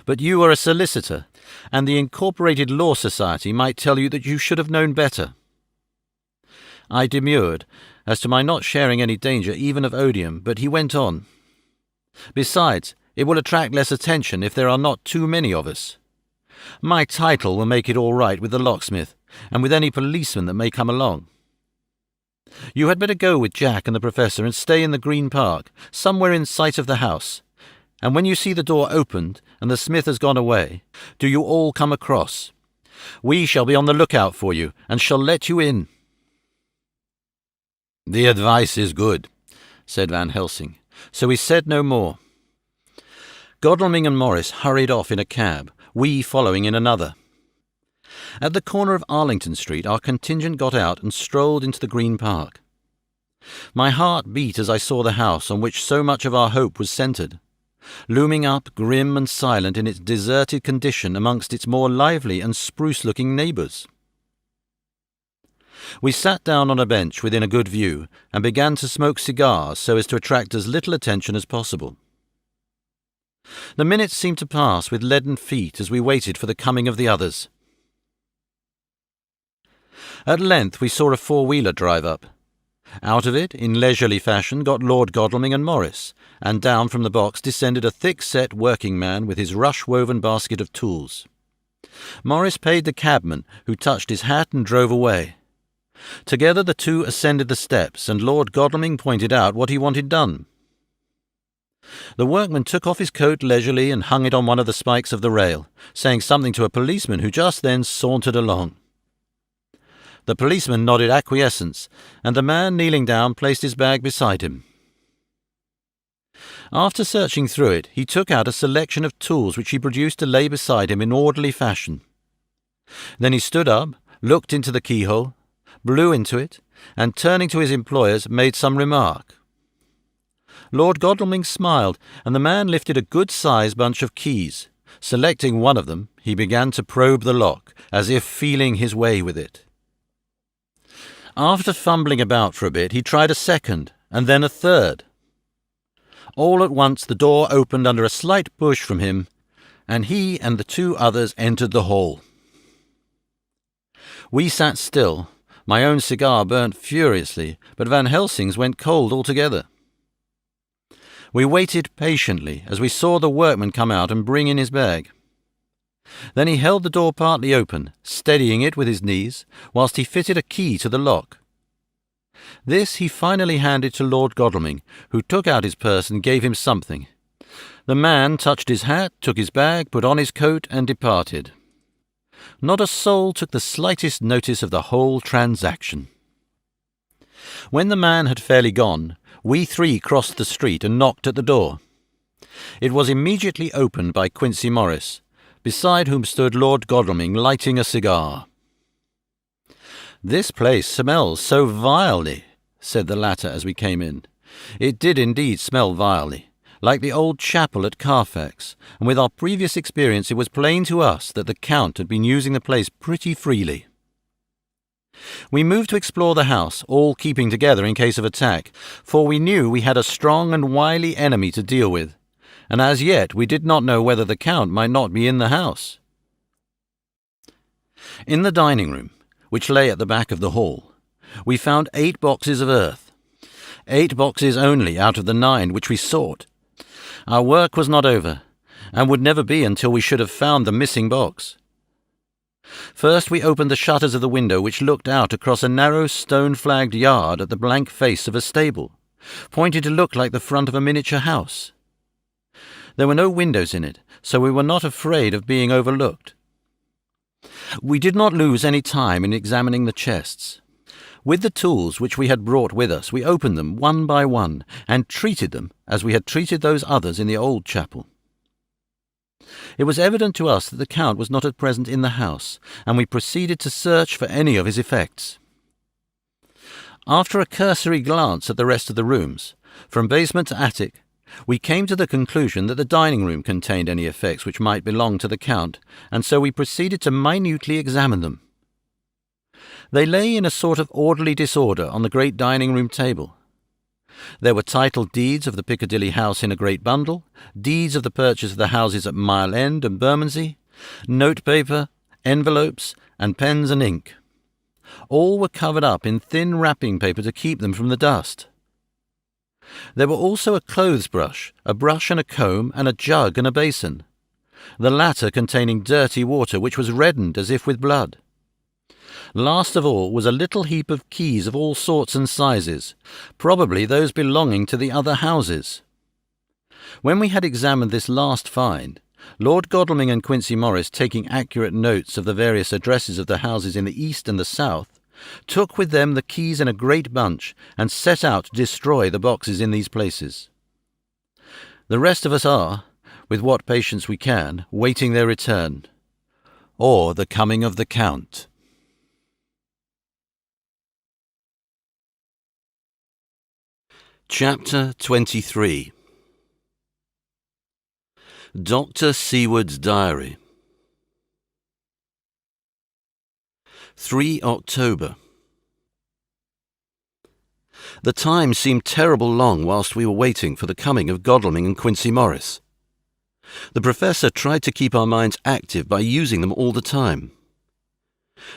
S1: But you are a solicitor, and the Incorporated Law Society might tell you that you should have known better." I demurred as to my not sharing any danger even of odium, but he went on, "Besides, it will attract less attention if there are not too many of us. My title will make it all right with the locksmith, and with any policeman that may come along. You had better go with Jack and the professor and stay in the Green Park, somewhere in sight of the house, and when you see the door opened and the smith has gone away, do you all come across. We shall be on the lookout for you, and shall let you in." "The advice is good," said Van Helsing, so we said no more. Godalming and Morris hurried off in a cab, we following in another. At the corner of Arlington Street, our contingent got out and strolled into the Green Park. My heart beat as I saw the house on which so much of our hope was centred, looming up grim and silent in its deserted condition amongst its more lively and spruce-looking neighbours. We sat down on a bench within a good view and began to smoke cigars so as to attract as little attention as possible. The minutes seemed to pass with leaden feet as we waited for the coming of the others. At length we saw a four-wheeler drive up. Out of it, in leisurely fashion, got Lord Godalming and Morris, and down from the box descended a thick-set working man with his rush-woven basket of tools. Morris paid the cabman, who touched his hat and drove away. Together the two ascended the steps, and Lord Godalming pointed out what he wanted done. The workman took off his coat leisurely and hung it on one of the spikes of the rail, saying something to a policeman who just then sauntered along. The policeman nodded acquiescence, and the man kneeling down placed his bag beside him. After searching through it, he took out a selection of tools which he produced to lay beside him in orderly fashion. Then he stood up, looked into the keyhole, blew into it, and turning to his employers made some remark. Lord Godalming smiled, and the man lifted a good-sized bunch of keys. Selecting one of them, he began to probe the lock, as if feeling his way with it. After fumbling about for a bit, he tried a second, and then a third. All at once the door opened under a slight push from him, and he and the two others entered the hall. We sat still, My own cigar burnt furiously, but Van Helsing's went cold altogether. We waited patiently as we saw the workman come out and bring in his bag. Then he held the door partly open, steadying it with his knees, whilst he fitted a key to the lock. This he finally handed to Lord Godalming, who took out his purse and gave him something. The man touched his hat, took his bag, put on his coat, and departed. Not a soul took the slightest notice of the whole transaction. When the man had fairly gone, we three crossed the street and knocked at the door. It was immediately opened by Quincey Morris, beside whom stood Lord Godalming lighting a cigar. "This place smells so vilely," said the latter as we came in. It did indeed smell vilely, like the old chapel at Carfax, and with our previous experience it was plain to us that the Count had been using the place pretty freely. We moved to explore the house, all keeping together in case of attack, for we knew we had a strong and wily enemy to deal with, and as yet we did not know whether the Count might not be in the house. In the dining room, which lay at the back of the hall, we found 8 boxes of earth. 8 boxes only out of the 9 which we sought. Our work was not over, and would never be until we should have found the missing box. First we opened the shutters of the window which looked out across a narrow stone-flagged yard at the blank face of a stable, pointed to look like the front of a miniature house. There were no windows in it, so we were not afraid of being overlooked. We did not lose any time in examining the chests. With the tools which we had brought with us, we opened them one by one, and treated them as we had treated those others in the old chapel. It was evident to us that the Count was not at present in the house, and we proceeded to search for any of his effects. After a cursory glance at the rest of the rooms, from basement to attic, we came to the conclusion that the dining room contained any effects which might belong to the Count, and so we proceeded to minutely examine them. They lay in a sort of orderly disorder on the great dining-room table. There were title deeds of the Piccadilly house in a great bundle, deeds of the purchase of the houses at Mile End and Bermondsey, note-paper, envelopes, and pens and ink. All were covered up in thin wrapping paper to keep them from the dust. There were also a clothes-brush, a brush and a comb, and a jug and a basin, the latter containing dirty water which was reddened as if with blood. Last of all was a little heap of keys of all sorts and sizes, probably those belonging to the other houses. When we had examined this last find, Lord Godalming and Quincey Morris, taking accurate notes of the various addresses of the houses in the east and the south, took with them the keys in a great bunch, and set out to destroy the boxes in these places. The rest of us are, with what patience we can, waiting their return, or the coming of the Count. Chapter 23. Dr. Seward's Diary. 3 October. The time seemed terrible long whilst we were waiting for the coming of Godalming and Quincey Morris. The Professor tried to keep our minds active by using them all the time.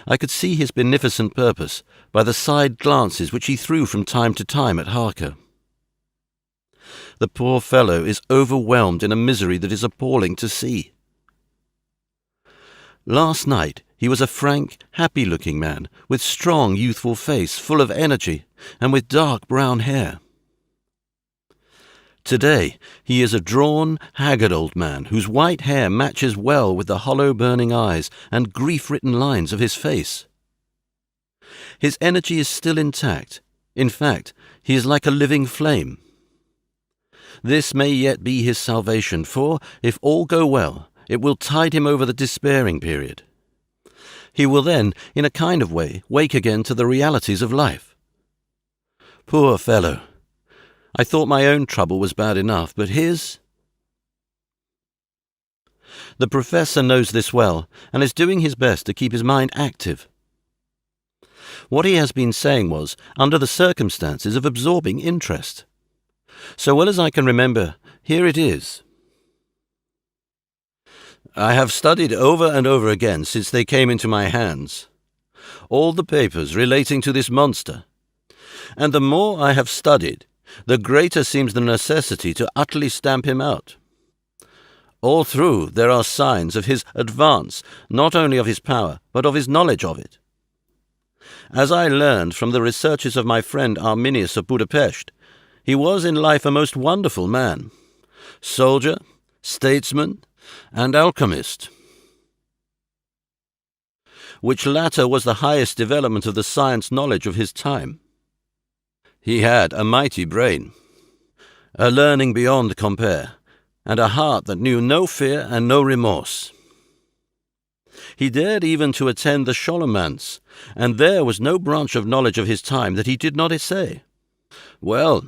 S1: I could see his beneficent purpose by the side glances which he threw from time to time at Harker. The poor fellow is overwhelmed in a misery that is appalling to see. Last night he was a frank, happy-looking man, with strong, youthful face, full of energy, and with dark brown hair. Today he is a drawn, haggard old man, whose white hair matches well with the hollow, burning eyes and grief-written lines of his face. His energy is still intact. In fact, he is like a living flame. This may yet be his salvation, for, if all go well, it will tide him over the despairing period. He will then, in a kind of way, wake again to the realities of life. Poor fellow! I thought my own trouble was bad enough, but his... The Professor knows this well, and is doing his best to keep his mind active. What he has been saying was, under the circumstances, of absorbing interest. So well as I can remember, here it is. I have studied over and over again since they came into my hands. all the papers relating to this monster. And the more I have studied, the greater seems the necessity to utterly stamp him out. All through there are signs of his advance, not only of his power, but of his knowledge of it. As I learned from the researches of my friend Arminius of Budapest, he was in life a most wonderful man, soldier, statesman, and alchemist, which latter was the highest development of the science knowledge of his time. He had a mighty brain, a learning beyond compare, and a heart that knew no fear and no remorse. He dared even to attend the Scholomance, and there was no branch of knowledge of his time that he did not essay. Well,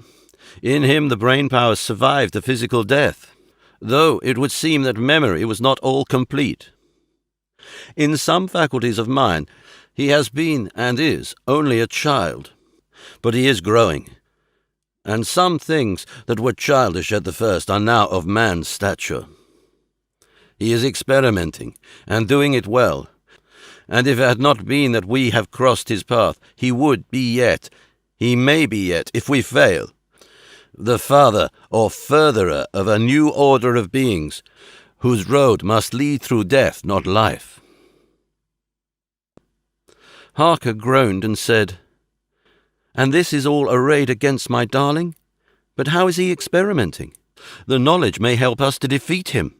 S1: in him the brain powers survived the physical death, though it would seem that memory was not all complete. In some faculties of mind he has been and is only a child, but he is growing, and some things that were childish at the first are now of man's stature. He is experimenting, and doing it well, and if it had not been that we have crossed his path, he may be yet, if we fail, the father or furtherer of a new order of beings, whose road must lead through death, not life. Harker groaned and said, "And this is all arrayed against my darling? But how is he experimenting? The knowledge may help us to defeat him."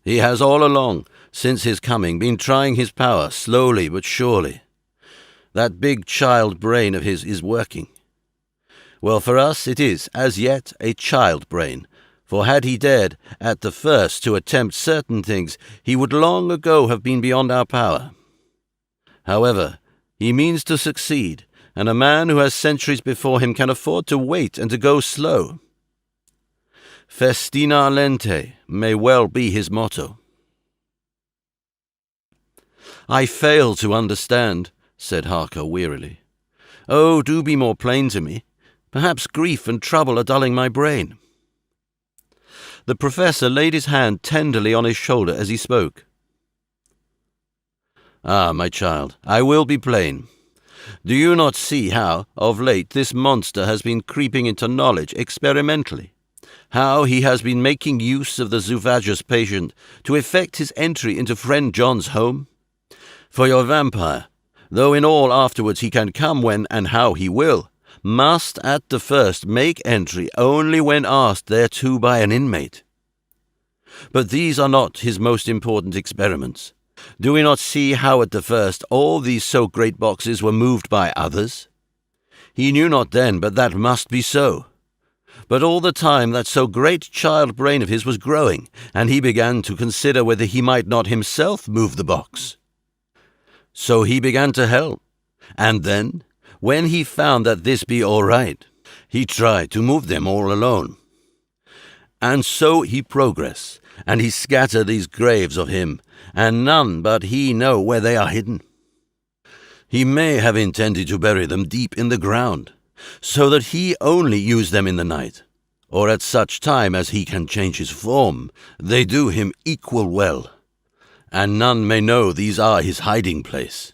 S1: "He has all along, since his coming, been trying his power, slowly but surely. That big child brain of his is working. Well, for us it is, as yet, a child brain, for had he dared, at the first, to attempt certain things, he would long ago have been beyond our power. However, he means to succeed, and a man who has centuries before him can afford to wait and to go slow. Festina lente may well be his motto." "I fail to understand," said Harker wearily. "Oh, do be more plain to me. Perhaps grief and trouble are dulling my brain." The professor laid his hand tenderly on his shoulder as he spoke. "Ah, my child, I will be plain. Do you not see how, of late, this monster has been creeping into knowledge experimentally? How he has been making use of the Zuvajus patient to effect his entry into friend John's home? For your vampire, though in all afterwards he can come when and how he will, must at the first make entry only when asked thereto by an inmate. But these are not his most important experiments. Do we not see how at the first all these so great boxes were moved by others? He knew not then, but that must be so. But all the time that so great child brain of his was growing, and he began to consider whether he might not himself move the box. So he began to help, and then, when he found that this be all right, he tried to move them all alone. And so he progress, and he scatter these graves of him, and none but he know where they are hidden. He may have intended to bury them deep in the ground, so that he only use them in the night, or at such time as he can change his form. They do him equal well, and none may know these are his hiding place.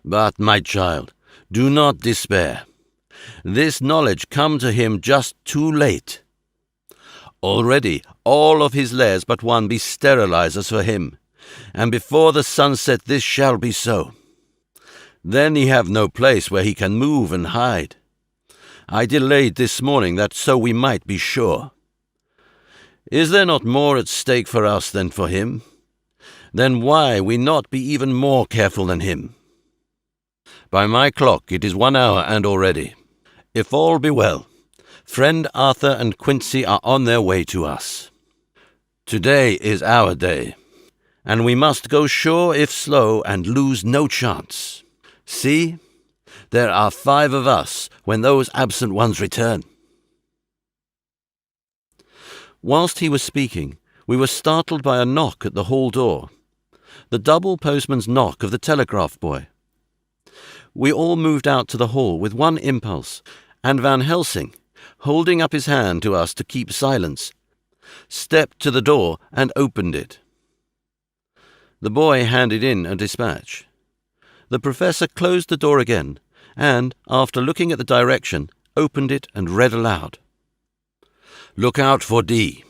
S1: But, my child, do not despair. This knowledge come to him just too late. Already all of his lairs but one be sterilizers for him, and before the sunset this shall be so. Then he have no place where he can move and hide. I delayed this morning that so we might be sure. Is there not more at stake for us than for him? Then why we not be even more careful than him? By my clock it is 1 hour and already. If all be well, friend Arthur and Quincy are on their way to us. Today is our day, and we must go sure if slow and lose no chance. See, there are 5 of us when those absent ones return." Whilst he was speaking, we were startled by a knock at the hall door, the double postman's knock of the telegraph boy. We all moved out to the hall with one impulse, and Van Helsing, holding up his hand to us to keep silence, stepped to the door and opened it. The boy handed in a dispatch. The professor closed the door again, and, after looking at the direction, opened it and read aloud. "Look out for D.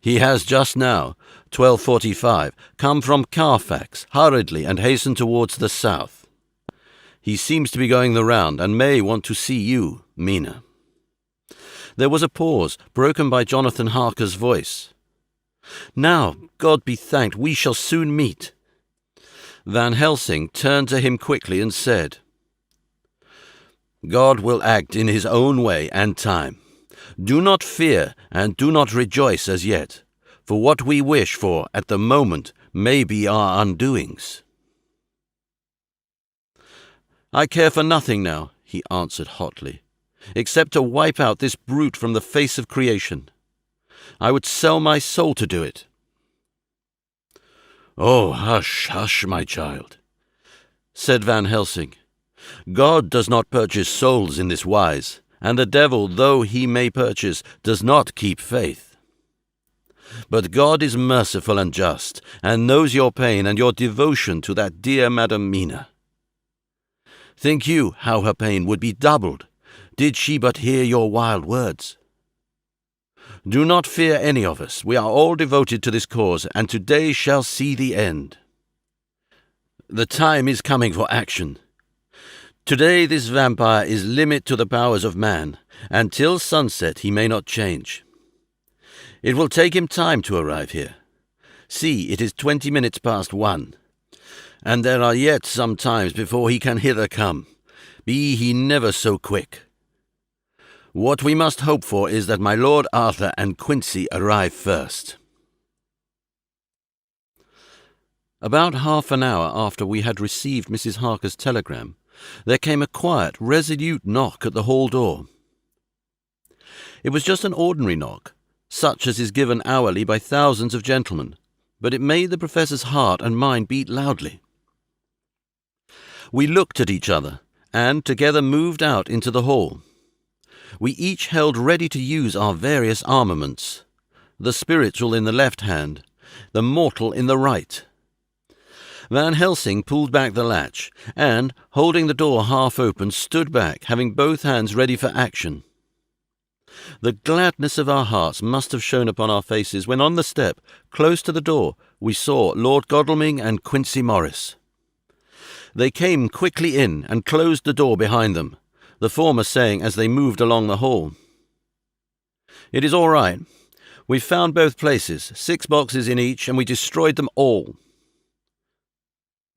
S1: He has just now, 12:45, come from Carfax, hurriedly, and hastened towards the south. He seems to be going the round, and may want to see you, Mina." There was a pause, broken by Jonathan Harker's voice. "Now, God be thanked, we shall soon meet." Van Helsing turned to him quickly and said, "God will act in his own way and time. Do not fear and do not rejoice as yet, for what we wish for at the moment may be our undoings." "I care for nothing now," he answered hotly, "except to wipe out this brute from the face of creation. I would sell my soul to do it." "Oh, hush, hush, my child," said Van Helsing. "God does not purchase souls in this wise, and the devil, though he may purchase, does not keep faith. But God is merciful and just, and knows your pain and your devotion to that dear Madam Mina. Think you how her pain would be doubled, did she but hear your wild words? Do not fear any of us. We are all devoted to this cause, and today shall see the end. The time is coming for action. Today this vampire is limit to the powers of man, and till sunset he may not change. It will take him time to arrive here. See, it is 20 minutes past 1, and there are yet some times before he can hither come, be he never so quick. What we must hope for is that my Lord Arthur and Quincy arrive first." About half an hour after we had received Mrs. Harker's telegram, there came a quiet, resolute knock at the hall door. It was just an ordinary knock, such as is given hourly by thousands of gentlemen, but it made the professor's heart and mind beat loudly. We looked at each other, and together moved out into the hall. We each held ready to use our various armaments, the spiritual in the left hand, the mortal in the right. Van Helsing pulled back the latch, and, holding the door half open, stood back, having both hands ready for action. The gladness of our hearts must have shone upon our faces when on the step, close to the door, we saw Lord Godalming and Quincy Morris. They came quickly in and closed the door behind them, the former saying as they moved along the hall, "It is all right. We've found both places, 6 boxes in each, and we destroyed them all."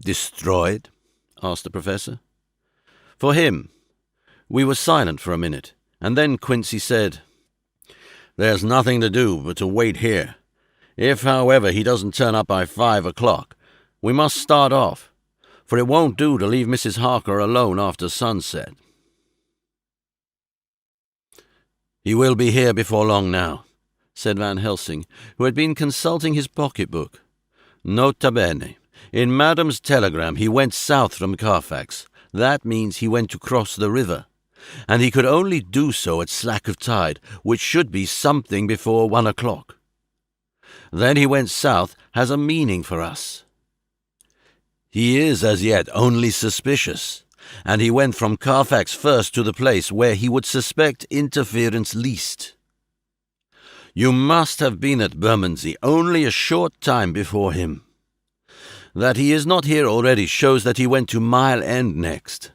S1: "Destroyed?" asked the professor. "For him." We were silent for a minute, and then Quincy said, "There's nothing to do but to wait here. If, however, he doesn't turn up by 5 o'clock, we must start off, for it won't do to leave Mrs. Harker alone after sunset." "He will be here before long now," said Van Helsing, who had been consulting his pocket-book. "Nota bene. In Madam's telegram he went south from Carfax. That means he went to cross the river, and he could only do so at slack of tide, which should be something before 1 o'clock. Then he went south has a meaning for us. He is as yet only suspicious, and he went from Carfax first to the place where he would suspect interference least. You must have been at Bermondsey only a short time before him. That he is not here already shows that he went to Mile End next.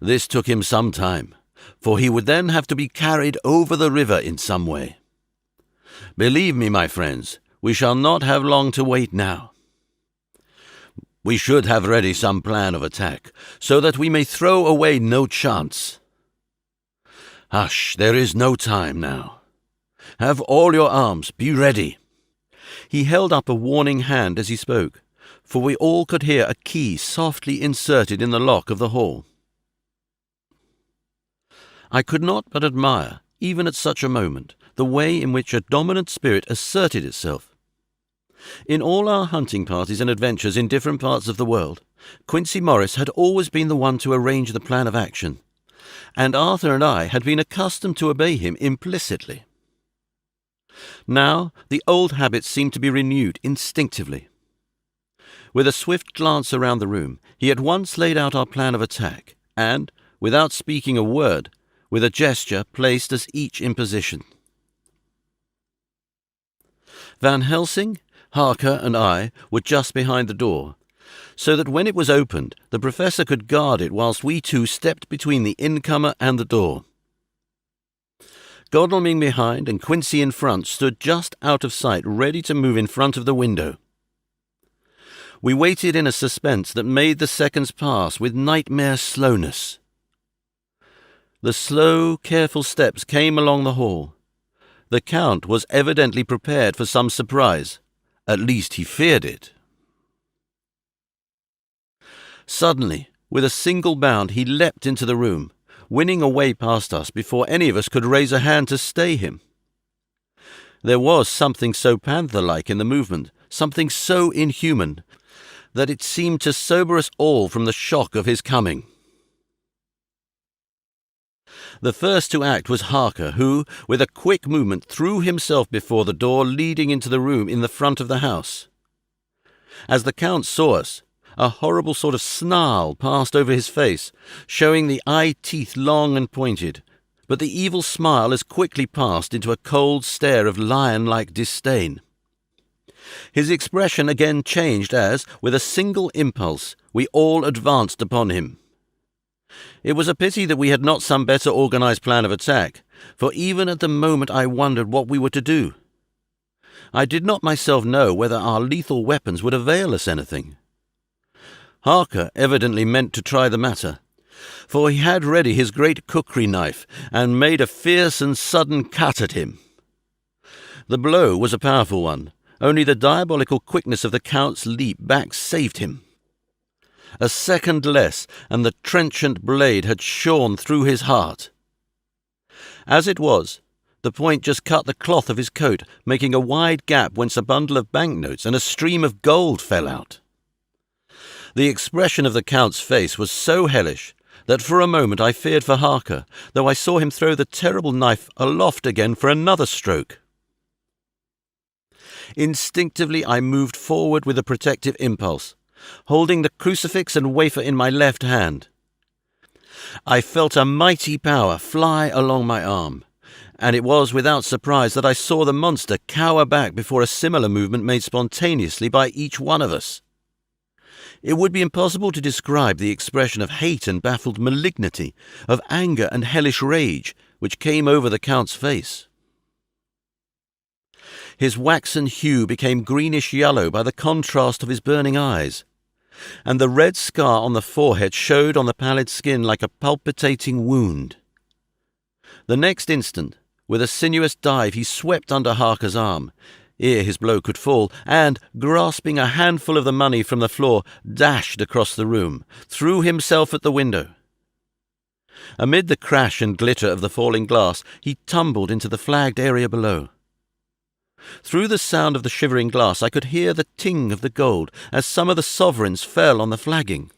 S1: This took him some time, for he would then have to be carried over the river in some way. Believe me, my friends, we shall not have long to wait now. We should have ready some plan of attack, so that we may throw away no chance. Hush, there is no time now. Have all your arms, be ready." He held up a warning hand as he spoke, for we all could hear a key softly inserted in the lock of the hall. I could not but admire, even at such a moment, the way in which a dominant spirit asserted itself. In all our hunting parties and adventures in different parts of the world, Quincy Morris had always been the one to arrange the plan of action, and Arthur and I had been accustomed to obey him implicitly. Now the old habits seemed to be renewed instinctively. With a swift glance around the room, he at once laid out our plan of attack, and, without speaking a word, with a gesture placed us each in position. Van Helsing, Harker, and I were just behind the door, so that when it was opened, the Professor could guard it whilst we two stepped between the incomer and the door. Godalming behind and Quincy in front stood just out of sight, ready to move in front of the window. We waited in a suspense that made the seconds pass with nightmare slowness. The slow, careful steps came along the hall. The Count was evidently prepared for some surprise. At least he feared it. Suddenly, with a single bound, he leapt into the room, winning a way past us before any of us could raise a hand to stay him. There was something so panther-like in the movement, something so inhuman, that it seemed to sober us all from the shock of his coming. The first to act was Harker, who, with a quick movement, threw himself before the door leading into the room in the front of the house. As the Count saw us, a horrible sort of snarl passed over his face, showing the eye-teeth long and pointed, but the evil smile as quickly passed into a cold stare of lion-like disdain. His expression again changed as, with a single impulse, we all advanced upon him. It was a pity that we had not some better organized plan of attack, for even at the moment I wondered what we were to do. I did not myself know whether our lethal weapons would avail us anything. Harker evidently meant to try the matter, for he had ready his great cookery knife and made a fierce and sudden cut at him. The blow was a powerful one, only the diabolical quickness of the Count's leap back saved him. A second less, and the trenchant blade had shorn through his heart. As it was, the point just cut the cloth of his coat, making a wide gap whence a bundle of banknotes and a stream of gold fell out. The expression of the Count's face was so hellish that for a moment I feared for Harker, though I saw him throw the terrible knife aloft again for another stroke. Instinctively I moved forward with a protective impulse, holding the crucifix and wafer in my left hand. I felt a mighty power fly along my arm, and it was without surprise that I saw the monster cower back before a similar movement made spontaneously by each one of us. It would be impossible to describe the expression of hate and baffled malignity, of anger and hellish rage, which came over the Count's face. His waxen hue became greenish-yellow by the contrast of his burning eyes, and the red scar on the forehead showed on the pallid skin like a palpitating wound. The next instant, with a sinuous dive, he swept under Harker's arm, ere his blow could fall, and, grasping a handful of the money from the floor, dashed across the room, threw himself at the window. Amid the crash and glitter of the falling glass, he tumbled into the flagged area below. Through the sound of the shivering glass I could hear the ting of the gold as some of the sovereigns fell on the flagging.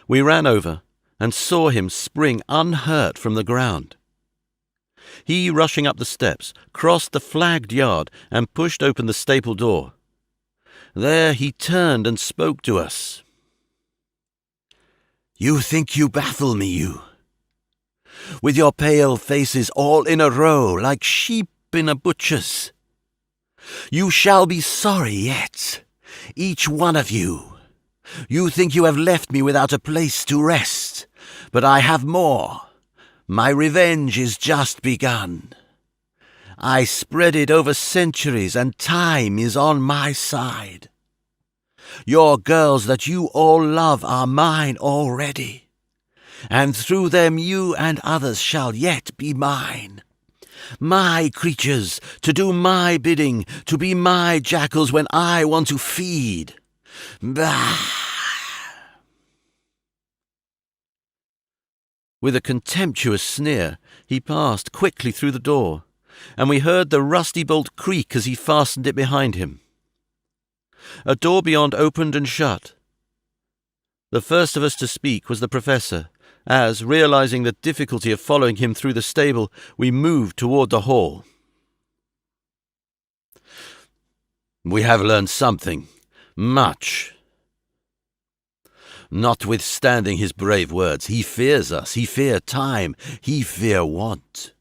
S1: We ran over and saw him spring unhurt from the ground. He, rushing up the steps, crossed the flagged yard and pushed open the stable door. There he turned and spoke to us. "You think you baffle me, you? With your pale faces all in a row, like sheep in a butcher's. You shall be sorry yet, each one of you. You think you have left me without a place to rest, but I have more. My revenge is just begun. I spread it over centuries, and time is on my side. Your girls that you all love are mine already, and through them you and others shall yet be mine. My creatures, to do my bidding, to be my jackals when I want to feed. Bah!" With a contemptuous sneer, he passed quickly through the door, and we heard the rusty bolt creak as he fastened it behind him. A door beyond opened and shut. The first of us to speak was the Professor, as, realizing the difficulty of following him through the stable, we moved toward the hall. We have learned something. Much. Notwithstanding his brave words, he fears us, he fear time, he fear want.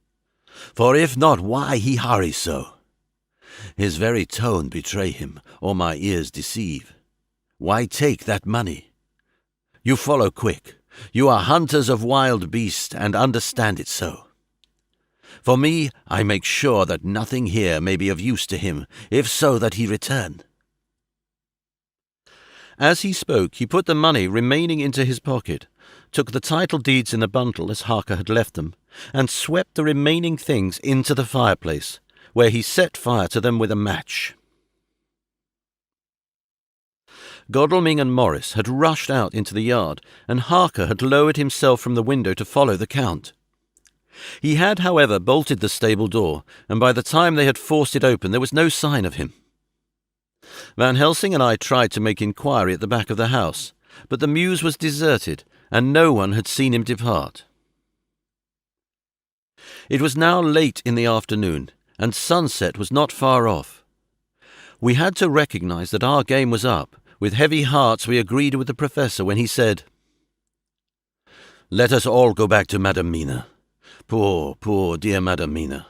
S1: For if not, why he hurry so? His very tone betray him, or my ears deceive. Why take that money? You follow quick. You are hunters of wild beasts, and understand it so. For me, I make sure that nothing here may be of use to him, if so that he return. As he spoke, he put the money remaining into his pocket, took the title deeds in the bundle as Harker had left them, and swept the remaining things into the fireplace, where he set fire to them with a match. Godalming and Morris had rushed out into the yard, and Harker had lowered himself from the window to follow the Count. He had, however, bolted the stable door, and by the time they had forced it open there was no sign of him. Van Helsing and I tried to make inquiry at the back of the house, but the mews was deserted, and no one had seen him depart. It was now late in the afternoon, and sunset was not far off. We had to recognize that our game was up. With heavy hearts we agreed with the Professor when he said, "Let us all go back to Madam Mina. Poor, dear Madam Mina.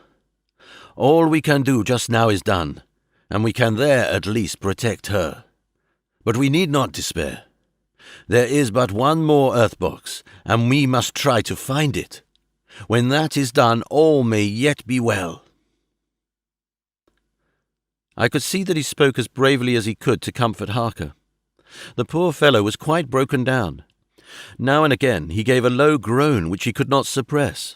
S1: All we can do just now is done, and we can there at least protect her. But we need not despair. There is but one more earth box, and we must try to find it. When that is done, all may yet be well." I could see that he spoke as bravely as he could to comfort Harker. The poor fellow was quite broken down. Now and again he gave a low groan which he could not suppress.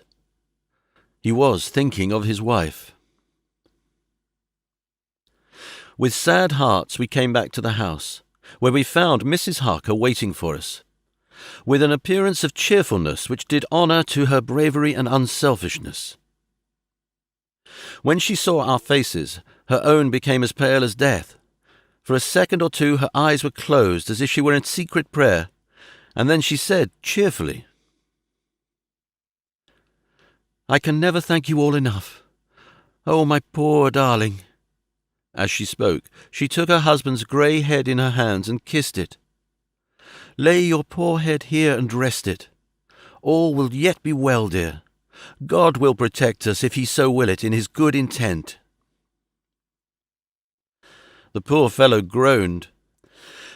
S1: He was thinking of his wife. With sad hearts we came back to the house, where we found Mrs. Harker waiting for us, with an appearance of cheerfulness which did honour to her bravery and unselfishness. When she saw our faces, her own became as pale as death. For a second or two her eyes were closed as if she were in secret prayer, and then she said cheerfully, "I can never thank you all enough. Oh, my poor darling." As she spoke, she took her husband's grey head in her hands and kissed it. "Lay your poor head here and rest it. All will yet be well, dear. God will protect us if he so will it in his good intent." The poor fellow groaned.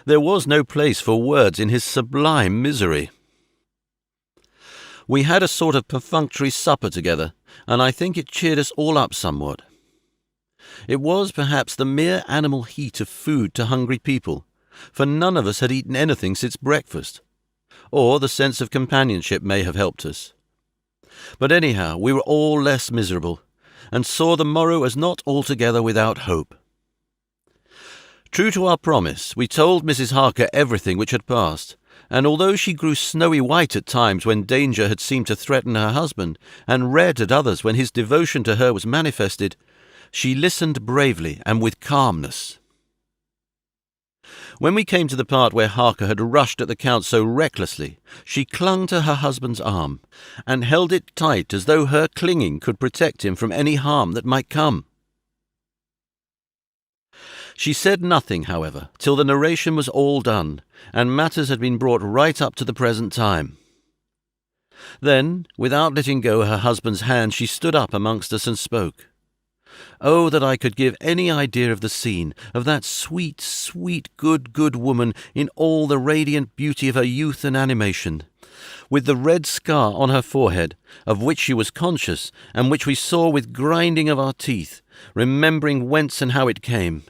S1: There was no place for words in his sublime misery. We had a sort of perfunctory supper together, and I think it cheered us all up somewhat. It was perhaps the mere animal heat of food to hungry people, for none of us had eaten anything since breakfast, or the sense of companionship may have helped us. But anyhow, we were all less miserable, and saw the morrow as not altogether without hope. True to our promise, we told Mrs. Harker everything which had passed, and although she grew snowy white at times when danger had seemed to threaten her husband, and red at others when his devotion to her was manifested, she listened bravely and with calmness. When we came to the part where Harker had rushed at the Count so recklessly, she clung to her husband's arm, and held it tight as though her clinging could protect him from any harm that might come. She said nothing, however, till the narration was all done, and matters had been brought right up to the present time. Then, without letting go her husband's hand, she stood up amongst us and spoke. Oh, that I could give any idea of the scene, of that sweet, sweet, good woman in all the radiant beauty of her youth and animation, with the red scar on her forehead, of which she was conscious, and which we saw with grinding of our teeth, remembering whence and how it came.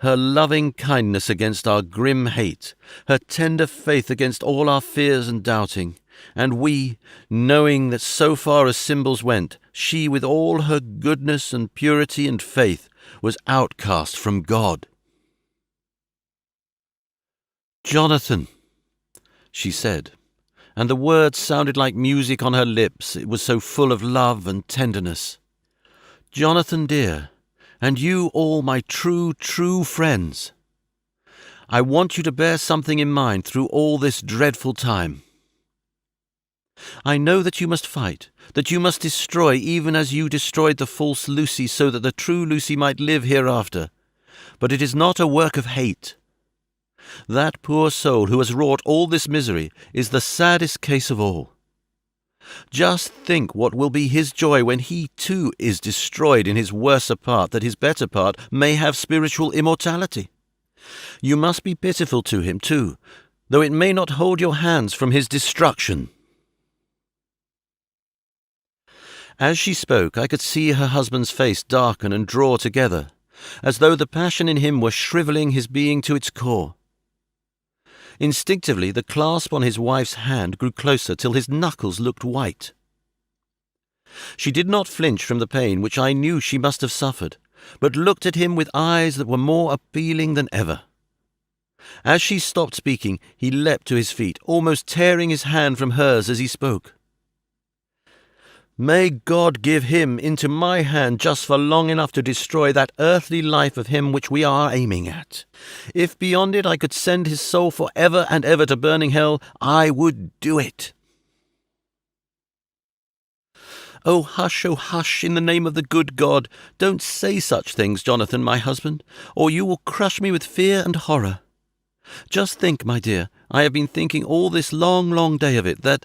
S1: Her loving kindness against our grim hate, her tender faith against all our fears and doubting, and we, knowing that so far as symbols went, she with all her goodness and purity and faith was outcast from God. "Jonathan," she said, and the words sounded like music on her lips, it was so full of love and tenderness. "Jonathan, dear, and you all my true friends, I want you to bear something in mind through all this dreadful time. I know that you must fight, that you must destroy even as you destroyed the false Lucy so that the true Lucy might live hereafter. but it is not a work of hate. That poor soul who has wrought all this misery is the saddest case of all. Just think what will be his joy when he too is destroyed in his worser part, that his better part may have spiritual immortality. You must be pitiful to him too, though it may not hold your hands from his destruction." As she spoke, I could see her husband's face darken and draw together, as though the passion in him were shrivelling his being to its core. Instinctively, the clasp on his wife's hand grew closer till his knuckles looked white. She did not flinch from the pain which I knew she must have suffered, but looked at him with eyes that were more appealing than ever. As she stopped speaking, he leapt to his feet, almost tearing his hand from hers as he spoke. "May God give him into my hand just for long enough to destroy that earthly life of him which we are aiming at. If beyond it I could send his soul for ever and ever to burning hell, I would do it." Oh, hush, in the name of the good God, don't say such things, Jonathan, my husband, or you will crush me with fear and horror. Just think, my dear, I have been thinking all this long, long day of it, that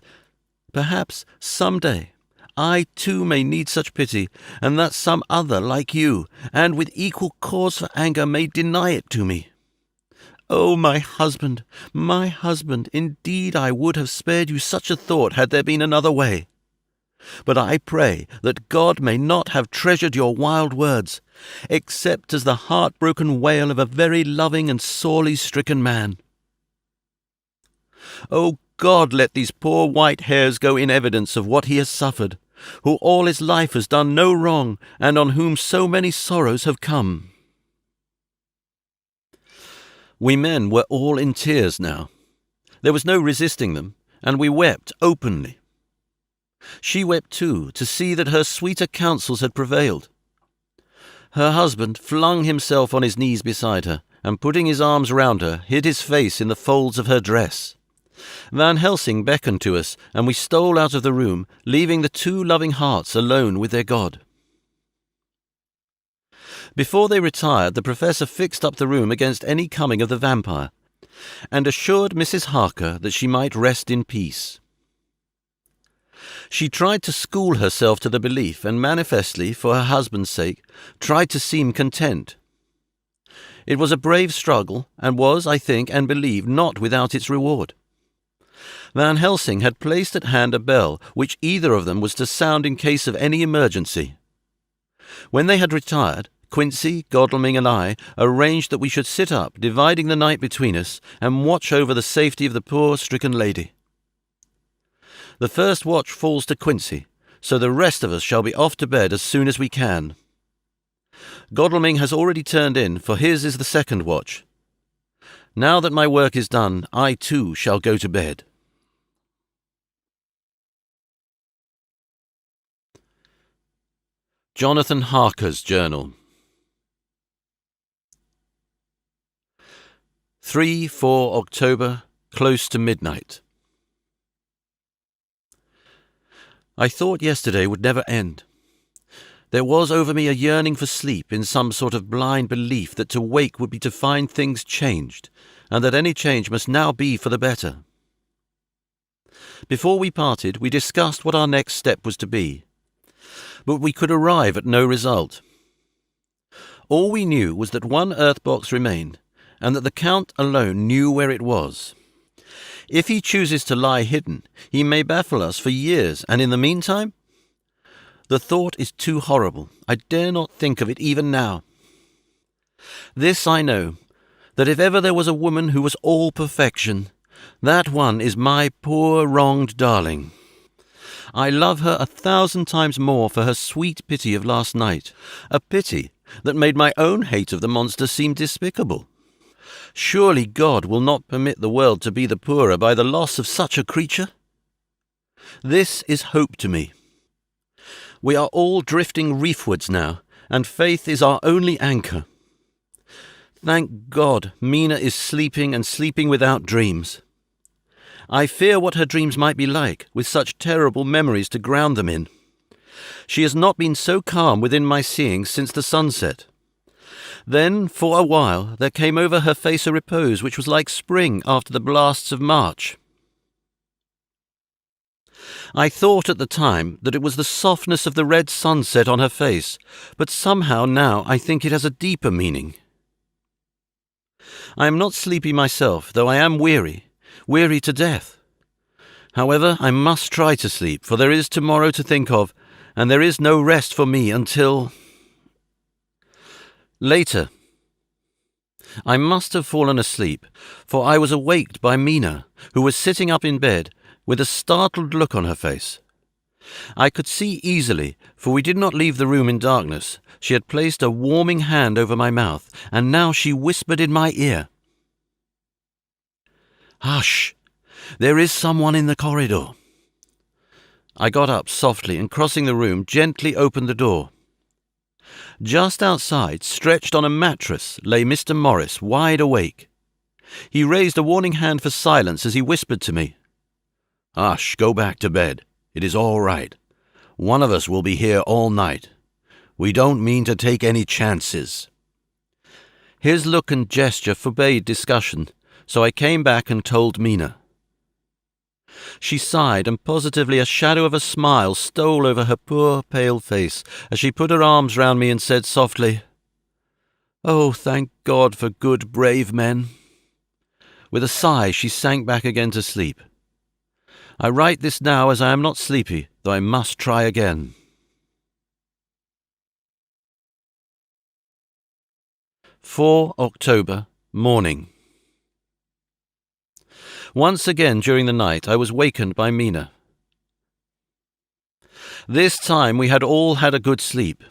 S1: perhaps some day I too may need such pity, and that some other like you, and with equal cause for anger, may deny it to me. Oh, my husband, indeed I would have spared you such a thought had there been another way. But I pray that God may not have treasured your wild words, except as the heartbroken wail of a very loving and sorely stricken man. Oh God, let these poor white hairs go in evidence of what he has suffered, who all his life has done no wrong, and on whom so many sorrows have come." We men were all in tears now. There was no resisting them, and we wept openly. She wept too, to see that her sweeter counsels had prevailed. Her husband flung himself on his knees beside her, and putting his arms round her, hid his face in the folds of her dress. Van Helsing beckoned to us, and we stole out of the room, leaving the two loving hearts alone with their God. Before they retired, the Professor fixed up the room against any coming of the vampire, and assured Mrs. Harker that she might rest in peace. She tried to school herself to the belief, and manifestly, for her husband's sake, tried to seem content. It was a brave struggle, and was, I think, and believe, not without its reward. Van Helsing had placed at hand a bell, which either of them was to sound in case of any emergency. When they had retired, Quincy, Godalming, and I arranged that we should sit up, dividing the night between us, and watch over the safety of the poor stricken lady. The first watch falls to Quincy, so the rest of us shall be off to bed as soon as we can. Godalming has already turned in, for his is the second watch. Now that my work is done, I too shall go to bed. Jonathan Harker's Journal. 3-4 October, close to midnight. I thought yesterday would never end. There was over me a yearning for sleep, in some sort of blind belief that to wake would be to find things changed, and that any change must now be for the better. Before we parted, we discussed what our next step was to be, but we could arrive at no result. All we knew was that one earth box remained, and that the Count alone knew where it was. If he chooses to lie hidden, he may baffle us for years, and in the meantime? The thought is too horrible. I dare not think of it even now. This I know, that if ever there was a woman who was all perfection, that one is my poor wronged darling. I love her 1,000 times more for her sweet pity of last night, a pity that made my own hate of the monster seem despicable. Surely God will not permit the world to be the poorer by the loss of such a creature? This is hope to me. We are all drifting reefwards now, and faith is our only anchor. Thank God, Mina is sleeping, and sleeping without dreams. I fear what her dreams might be like, with such terrible memories to ground them in. She has not been so calm within my seeing since the sunset. Then, for a while, there came over her face a repose which was like spring after the blasts of March. I thought at the time that it was the softness of the red sunset on her face, but somehow now I think it has a deeper meaning. I am not sleepy myself, though I am weary to death. However, I must try to sleep, for there is tomorrow to think of, and there is no rest for me until... Later. I must have fallen asleep, for I was awaked by Mina, who was sitting up in bed, with a startled look on her face. I could see easily, for we did not leave the room in darkness. She had placed a warming hand over my mouth, and now she whispered in my ear. "Hush! There is someone in the corridor." I got up softly and, crossing the room, gently opened the door. Just outside, stretched on a mattress, lay Mr. Morris, wide awake. He raised a warning hand for silence as he whispered to me, "Hush, go back to bed. It is all right. One of us will be here all night. We don't mean to take any chances." His look and gesture forbade discussion, so I came back and told Mina. She sighed, and positively a shadow of a smile stole over her poor, pale face as she put her arms round me and said softly, "Oh, thank God for good, brave men." With a sigh, she sank back again to sleep. I write this now as I am not sleepy, though I must try again. 4 October, morning. Once again during the night I was wakened by Mina. This time we had all had a good sleep,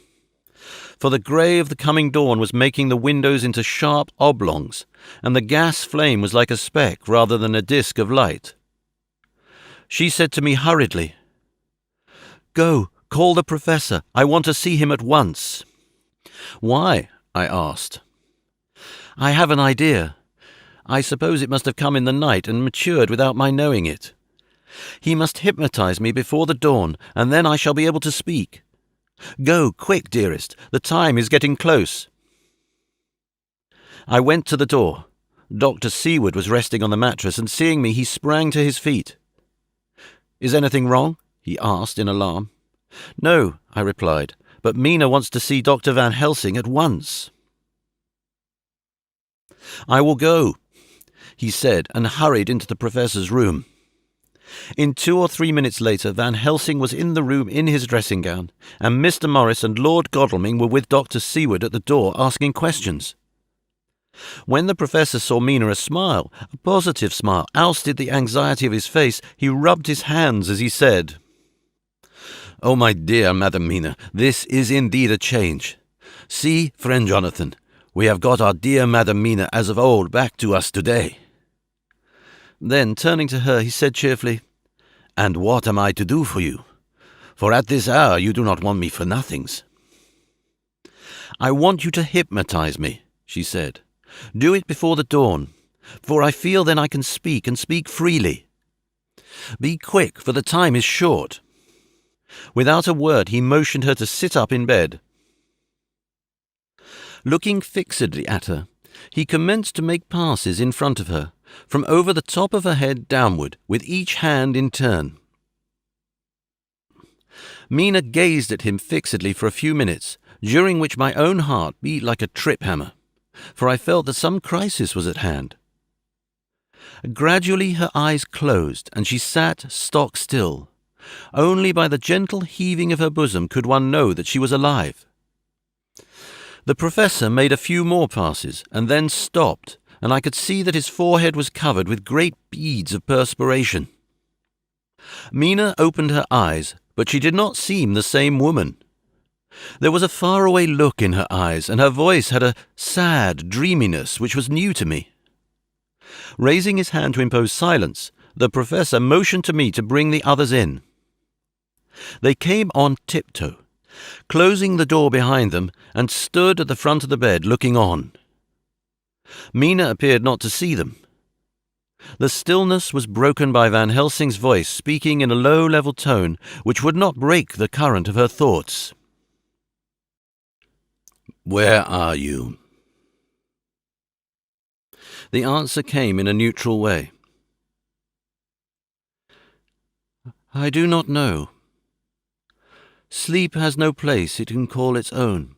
S1: for the grey of the coming dawn was making the windows into sharp oblongs, and the gas flame was like a speck rather than a disk of light. She said to me hurriedly, "Go, call the professor. I want to see him at once." "Why?" I asked. "I have an idea. I suppose it must have come in the night and matured without my knowing it. He must hypnotize me before the dawn, and then I shall be able to speak. Go, quick, dearest. The time is getting close." I went to the door. Dr. Seward was resting on the mattress, and seeing me, he sprang to his feet. "Is anything wrong?" he asked in alarm. "No," I replied, "but Mina wants to see Dr. Van Helsing at once." "I will go," he said, and hurried into the professor's room. In 2 or 3 minutes later, Van Helsing was in the room in his dressing gown, and Mr. Morris and Lord Godalming were with Dr. Seward at the door asking questions. When the professor saw Mina, a smile, a positive smile, ousted the anxiety of his face. He rubbed his hands as he said, "Oh, my dear Madam Mina, this is indeed a change. See, friend Jonathan, we have got our dear Madam Mina as of old back to us today." Then, turning to her, he said cheerfully, "And what am I to do for you? For at this hour you do not want me for nothings." "I want you to hypnotize me," she said. "Do it before the dawn, for I feel then I can speak, and speak freely. Be quick, for the time is short." Without a word, he motioned her to sit up in bed. Looking fixedly at her, he commenced to make passes in front of her, from over the top of her head downward, with each hand in turn. Mina gazed at him fixedly for a few minutes, during which my own heart beat like a trip-hammer, for I felt that some crisis was at hand. Gradually her eyes closed, and she sat stock still. Only by the gentle heaving of her bosom could one know that she was alive. The professor made a few more passes, and then stopped, and I could see that his forehead was covered with great beads of perspiration. Mina opened her eyes, but she did not seem the same woman. There was a faraway look in her eyes, and her voice had a sad dreaminess which was new to me. Raising his hand to impose silence, the professor motioned to me to bring the others in. They came on tiptoe, closing the door behind them, and stood at the front of the bed looking on. Mina appeared not to see them. The stillness was broken by Van Helsing's voice speaking in a low level tone which would not break the current of her thoughts. "Where are you?" The answer came in a neutral way. I do not know. Sleep has no place it can call its own.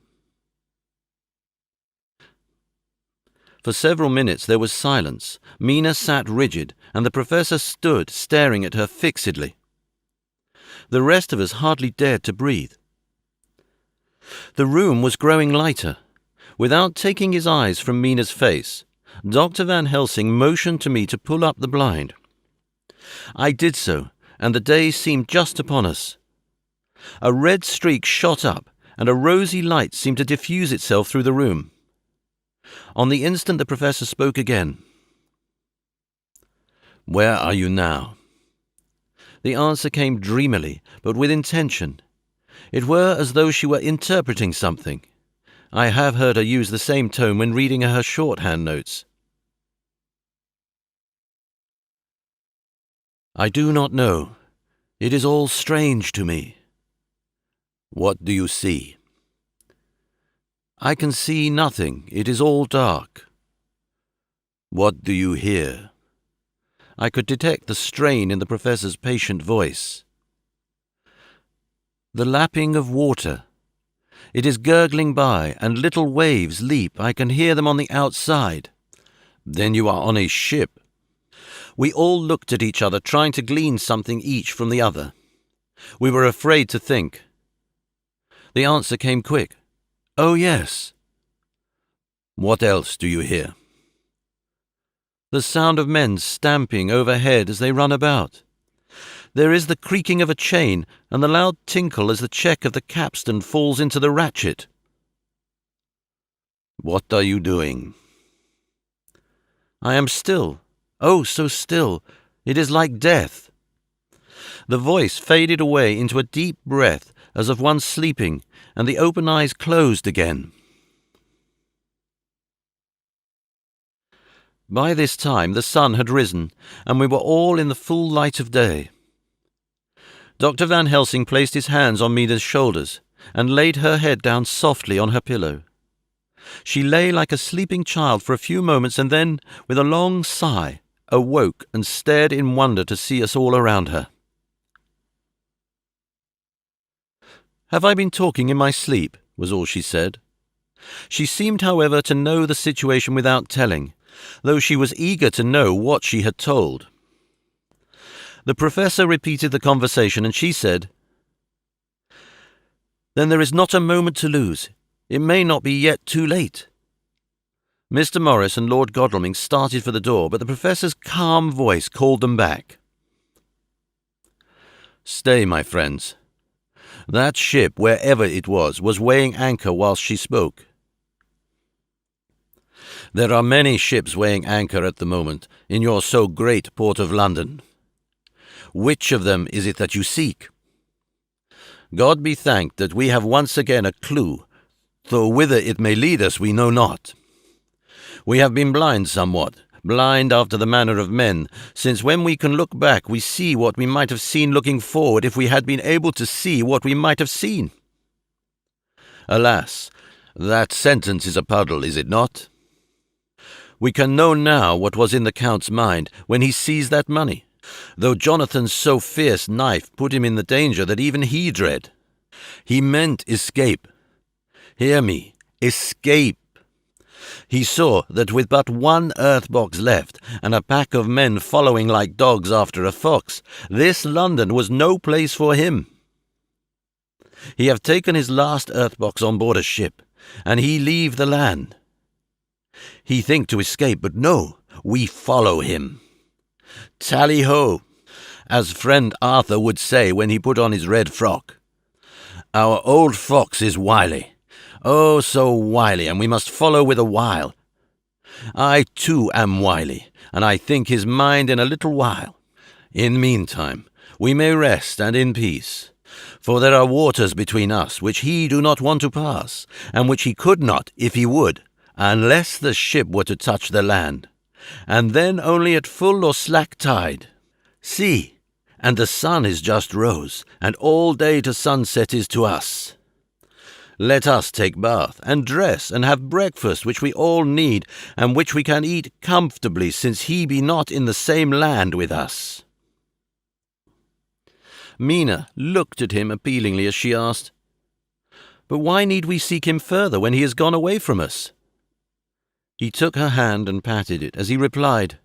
S1: For several minutes there was silence. Mina sat rigid, and the professor stood staring at her fixedly. The rest of us hardly dared to breathe. The room was growing lighter. Without taking his eyes from Mina's face, Dr. Van Helsing motioned to me to pull up the blind. I did so, and the day seemed just upon us. A red streak shot up, and a rosy light seemed to diffuse itself through the room. On the instant the professor spoke again. "Where are you now?" The answer came dreamily, but with intention. It were as though she were interpreting something. I have heard her use the same tone when reading her shorthand notes. "I do not know. It is all strange to me." "What do you see?" "I can see nothing. It is all dark." "What do you hear?" I could detect the strain in the professor's patient voice. "The lapping of water. It is gurgling by, and little waves leap. I can hear them on the outside." "Then you are on a ship." We all looked at each other, trying to glean something each from the other. We were afraid to think. The answer came quick. "Oh, yes." "What else do you hear?" "The sound of men stamping overhead as they run about. There is the creaking of a chain, and the loud tinkle as the check of the capstan falls into the ratchet." "What are you doing?" "I am still. Oh, so still. It is like death." The voice faded away into a deep breath, as of one sleeping, and the open eyes closed again. By this time the sun had risen, and we were all in the full light of day. Dr. Van Helsing placed his hands on Mina's shoulders, and laid her head down softly on her pillow. She lay like a sleeping child for a few moments, and then, with a long sigh, awoke and stared in wonder to see us all around her. "Have I been talking in my sleep?" was all she said. She seemed, however, to know the situation without telling, though she was eager to know what she had told. The professor repeated the conversation, and she said, "Then there is not a moment to lose. It may not be yet too late." Mr. Morris and Lord Godalming started for the door, but the professor's calm voice called them back. "Stay, my friends. That ship, wherever it was weighing anchor whilst she spoke. There are many ships weighing anchor at the moment in your so great port of London. Which of them is it that you seek? God be thanked that we have once again a clue, though whither it may lead us we know not. We have been blind somewhat, blind after the manner of men, since when we can look back we see what we might have seen looking forward if we had been able to see what we might have seen. Alas, that sentence is a puddle, is it not? We can know now what was in the Count's mind when he seized that money, though Jonathan's so fierce knife put him in the danger that even he dread. He meant escape. Hear me, escape. He saw that with but one earth-box left, and a pack of men following like dogs after a fox, this London was no place for him. He have taken his last earth-box on board a ship, and he leave the land. He think to escape, but no, we follow him. Tally-ho, as friend Arthur would say when he put on his red frock. Our old fox is wily. Oh, so wily, and we must follow with a wile. I, too, am wily, and I think his mind in a little while. In meantime, we may rest and in peace, for there are waters between us which he do not want to pass, and which he could not, if he would, unless the ship were to touch the land, and then only at full or slack tide. See, and the sun is just rose, and all day to sunset is to us. Let us take bath, and dress, and have breakfast, which we all need, and which we can eat comfortably, since he be not in the same land with us." Mina looked at him appealingly as she asked, "But why need we seek him further when he has gone away from us?" He took her hand and patted it as he replied,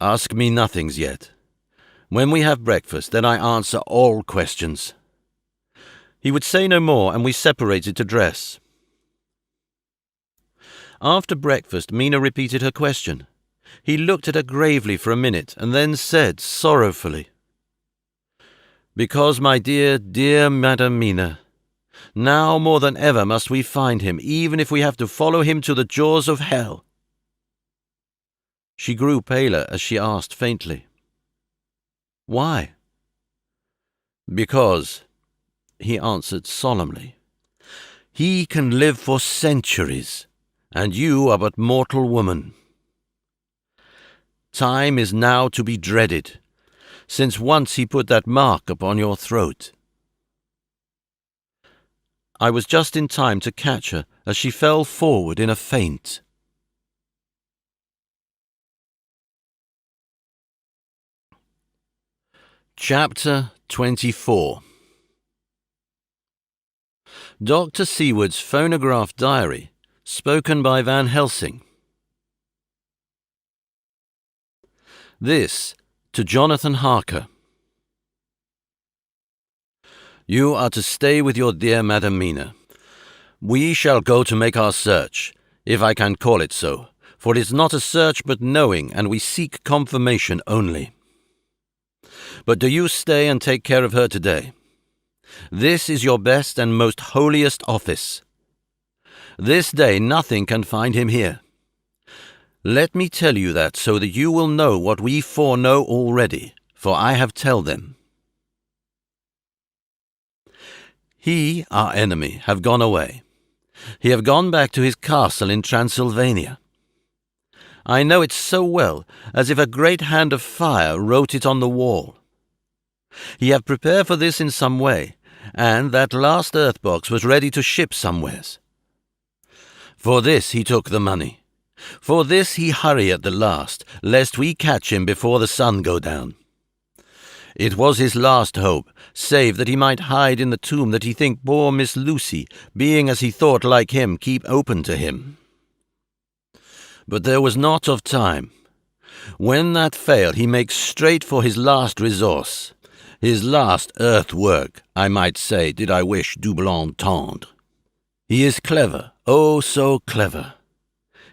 S1: "Ask me nothings yet. When we have breakfast, then I answer all questions." He would say no more, and we separated to dress. After breakfast, Mina repeated her question. He looked at her gravely for a minute, and then said sorrowfully, "Because, my dear, dear Madam Mina, now more than ever must we find him, even if we have to follow him to the jaws of hell." She grew paler as she asked faintly, "Why?" "Because," he answered solemnly, "he can live for centuries, and you are but mortal woman. Time is now to be dreaded, since once he put that mark upon your throat." I was just in time to catch her as she fell forward in a faint. Chapter 24. Dr. Seward's phonograph diary, spoken by Van Helsing. This to Jonathan Harker. "You are to stay with your dear Madam Mina. We shall go to make our search, if I can call it so, for it is not a search but knowing, and we seek confirmation only. But do you stay and take care of her today. This is your best and most holiest office. This day nothing can find him here. Let me tell you that, so that you will know what we foreknow already, for I have tell them. He, our enemy, have gone away. He have gone back to his castle in Transylvania. I know it so well, as if a great hand of fire wrote it on the wall. He have prepared for this in some way, and that last earth-box was ready to ship somewheres. For this he took the money. For this he hurry at the last, lest we catch him before the sun go down. It was his last hope, save that he might hide in the tomb that he think poor Miss Lucy, being as he thought like him, keep open to him. But there was not of time. When that failed, he makes straight for his last resource. His last earth work, I might say, did I wish double entendre. He is clever, oh so clever.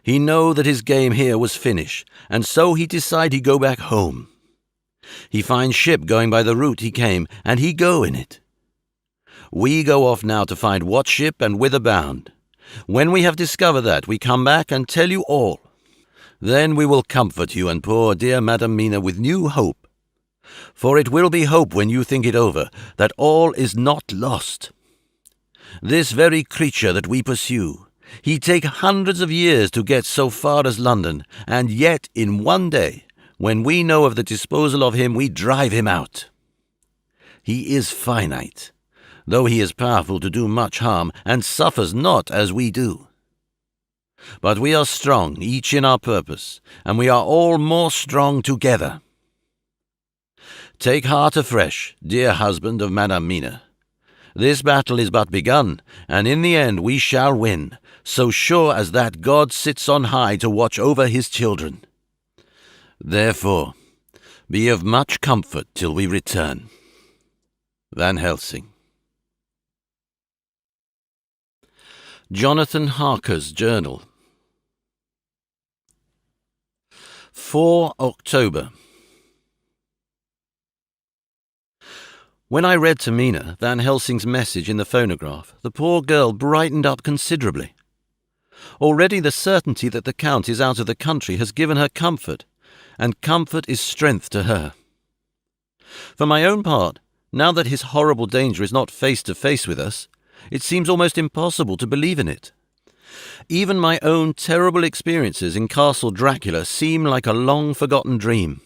S1: He know that his game here was finished, and so he decide he go back home. He find ship going by the route he came, and he go in it. We go off now to find what ship and whither bound. When we have discovered that, we come back and tell you all. Then we will comfort you and poor dear Madam Mina with new hope. For it will be hope when you think it over, that all is not lost. This very creature that we pursue, he take hundreds of years to get so far as London, and yet in one day, when we know of the disposal of him, we drive him out. He is finite, though he is powerful to do much harm, and suffers not as we do. But we are strong, each in our purpose, and we are all more strong together. Take heart afresh, dear husband of Madam Mina. This battle is but begun, and in the end we shall win, so sure as that God sits on high to watch over his children. Therefore, be of much comfort till we return. Van Helsing. Jonathan Harker's Journal. 4 October. When I read to Mina Van Helsing's message in the phonograph, the poor girl brightened up considerably. Already the certainty that the Count is out of the country has given her comfort, and comfort is strength to her. For my own part, now that his horrible danger is not face to face with us, it seems almost impossible to believe in it. Even my own terrible experiences in Castle Dracula seem like a long-forgotten dream.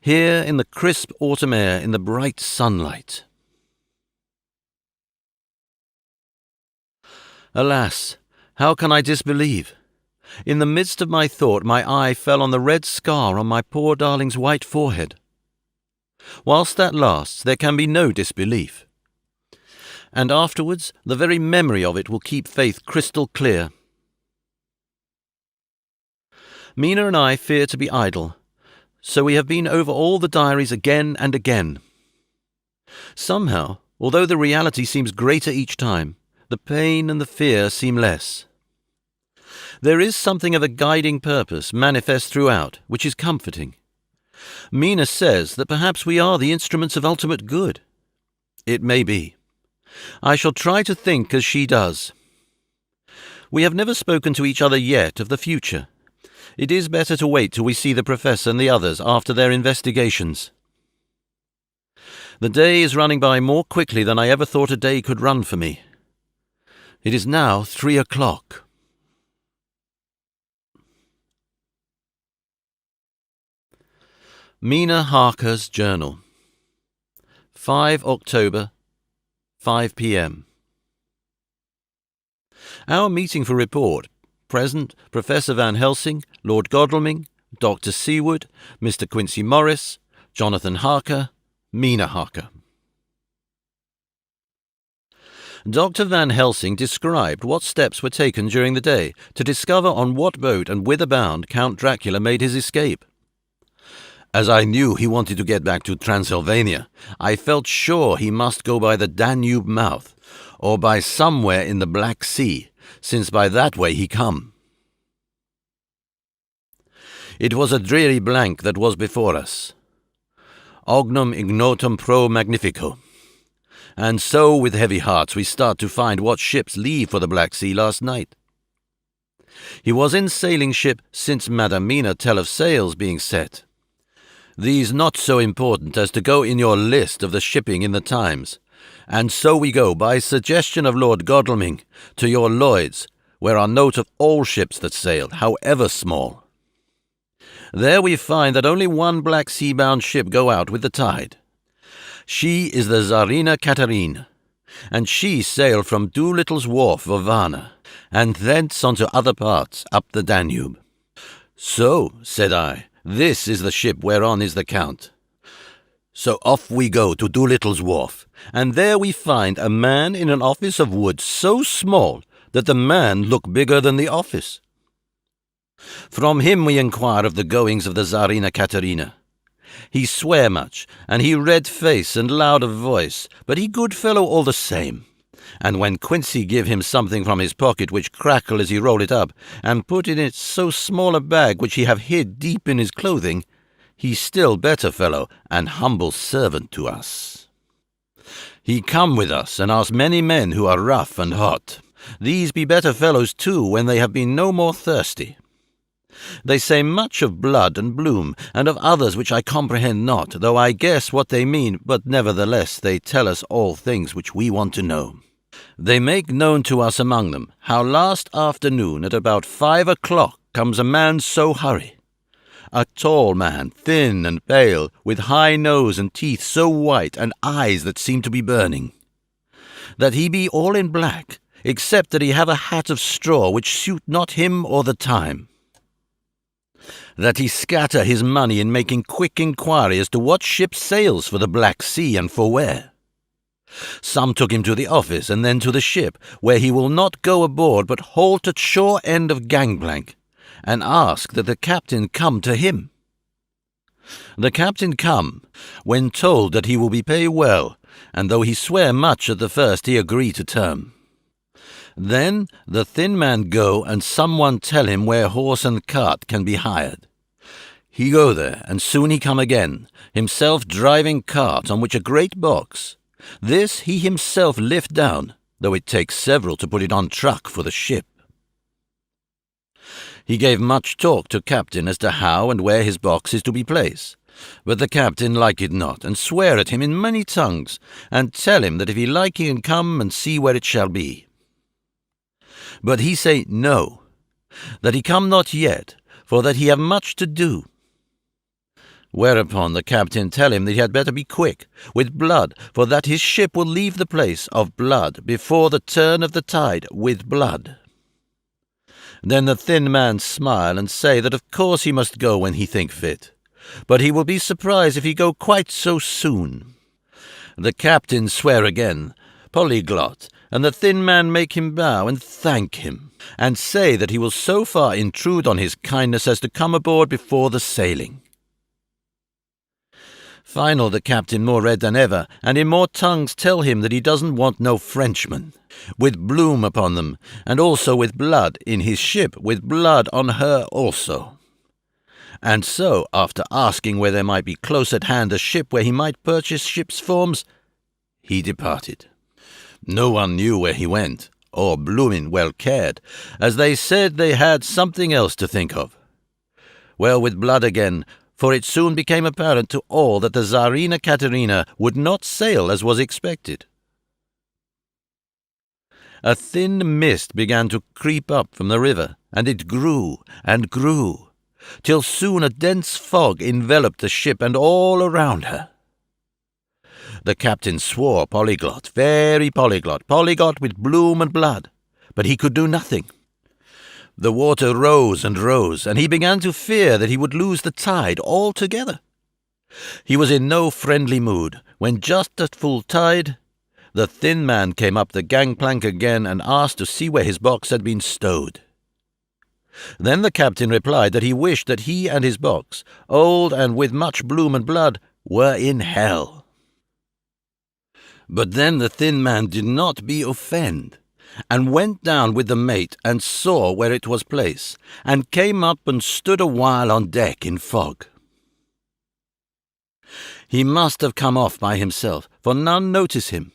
S1: Here in the crisp autumn air, in the bright sunlight, Alas, how can I disbelieve? In the midst of my thought, my eye fell on the red scar on my poor darling's white forehead. Whilst that lasts, there can be no disbelief. And afterwards, the very memory of it will keep faith crystal clear. Mina and I fear to be idle, so we have been over all the diaries again and again. Somehow, although the reality seems greater each time, the pain and the fear seem less. There is something of a guiding purpose manifest throughout, which is comforting. Mina says that perhaps we are the instruments of ultimate good. It may be. I shall try to think as she does. We have never spoken to each other yet of the future. It is better to wait till we see the Professor and the others after their investigations. The day is running by more quickly than I ever thought a day could run for me. It is now 3 o'clock. Mina Harker's Journal. 5 October, 5 p.m. Our meeting for report. Present, Professor Van Helsing, Lord Godalming, Dr. Seward, Mr. Quincy Morris, Jonathan Harker, Mina Harker. Dr. Van Helsing described what steps were taken during the day to discover on what boat and whither bound Count Dracula made his escape. As I knew he wanted to get back to Transylvania, I felt sure he must go by the Danube mouth, or by somewhere in the Black Sea, since by that way he come. It was a dreary blank that was before us. Ognum ignotum pro magnifico. And so with heavy hearts we start to find what ships leave for the Black Sea last night. He was in sailing ship since Madam Mina tell of sails being set. These not so important as to go in your list of the shipping in the Times, and so we go, by suggestion of Lord Godalming, to your Lloyd's, where are note of all ships that sailed, however small. There we find that only one Black Sea-bound ship go out with the tide. She is the Tsarina Katerina, and she sailed from Doolittle's Wharf of Varna, and thence on to other parts up the Danube. So, said I, this is the ship whereon is the Count. So off we go to Doolittle's Wharf, and there we find a man in an office of wood so small that the man looked bigger than the office. From him we inquire of the goings of the Tsarina Katerina. He swear much, and he red face and loud of voice, but he good fellow all the same. And when Quincy give him something from his pocket which crackle as he roll it up, and put in it so small a bag which he have hid deep in his clothing, he still better fellow and humble servant to us. He come with us and ask many men who are rough and hot. These be better fellows too when they have been no more thirsty. They say much of blood and bloom, and of others which I comprehend not, though I guess what they mean, but nevertheless they tell us all things which we want to know. They make known to us among them how last afternoon at about 5 o'clock comes a man so hurry. A tall man, thin and pale, with high nose and teeth so white and eyes that seem to be burning. That he be all in black, except that he have a hat of straw which suit not him or the time. That he scatter his money in making quick inquiry as to what ship sails for the Black Sea and for where. Some took him to the office and then to the ship, where he will not go aboard but halt at shore end of gangplank, and ask that the captain come to him. The captain come, when told that he will be paid well, and though he swear much at the first, he agree to term. Then the thin man go, and someone tell him where horse and cart can be hired. He go there, and soon he come again, himself driving cart on which a great box. This he himself lift down, though it takes several to put it on truck for the ship. He gave much talk to captain as to how and where his box is to be placed, but the captain like it not, and swear at him in many tongues, and tell him that if he like he can come and see where it shall be. But he say no, that he come not yet, for that he have much to do. Whereupon the captain tell him that he had better be quick, with blood, for that his ship will leave the place of blood before the turn of the tide with blood. Then the thin man smile and say that of course he must go when he think fit, but he will be surprised if he go quite so soon. The captain swear again, polyglot, and the thin man make him bow and thank him, and say that he will so far intrude on his kindness as to come aboard before the sailing. Final the captain more red than ever, and in more tongues tell him that he doesn't want no Frenchmen, with bloom upon them, and also with blood in his ship, with blood on her also. And so, after asking where there might be close at hand a ship where he might purchase ship's forms, he departed. No one knew where he went, or bloomin' well cared, as they said they had something else to think of. Well, with blood again, for it soon became apparent to all that the Tsarina Katerina would not sail as was expected. A thin mist began to creep up from the river, and it grew and grew, till soon a dense fog enveloped the ship and all around her. The captain swore polyglot, very polyglot, polyglot with bloom and blood, but he could do nothing. The water rose and rose, and he began to fear that he would lose the tide altogether. He was in no friendly mood, when just at full tide, the thin man came up the gangplank again and asked to see where his box had been stowed. Then the captain replied that he wished that he and his box, old and with much bloom and blood, were in hell. But then the thin man did not be offend, and went down with the mate and saw where it was placed, and came up and stood a while on deck in fog. He must have come off by himself, for none noticed him.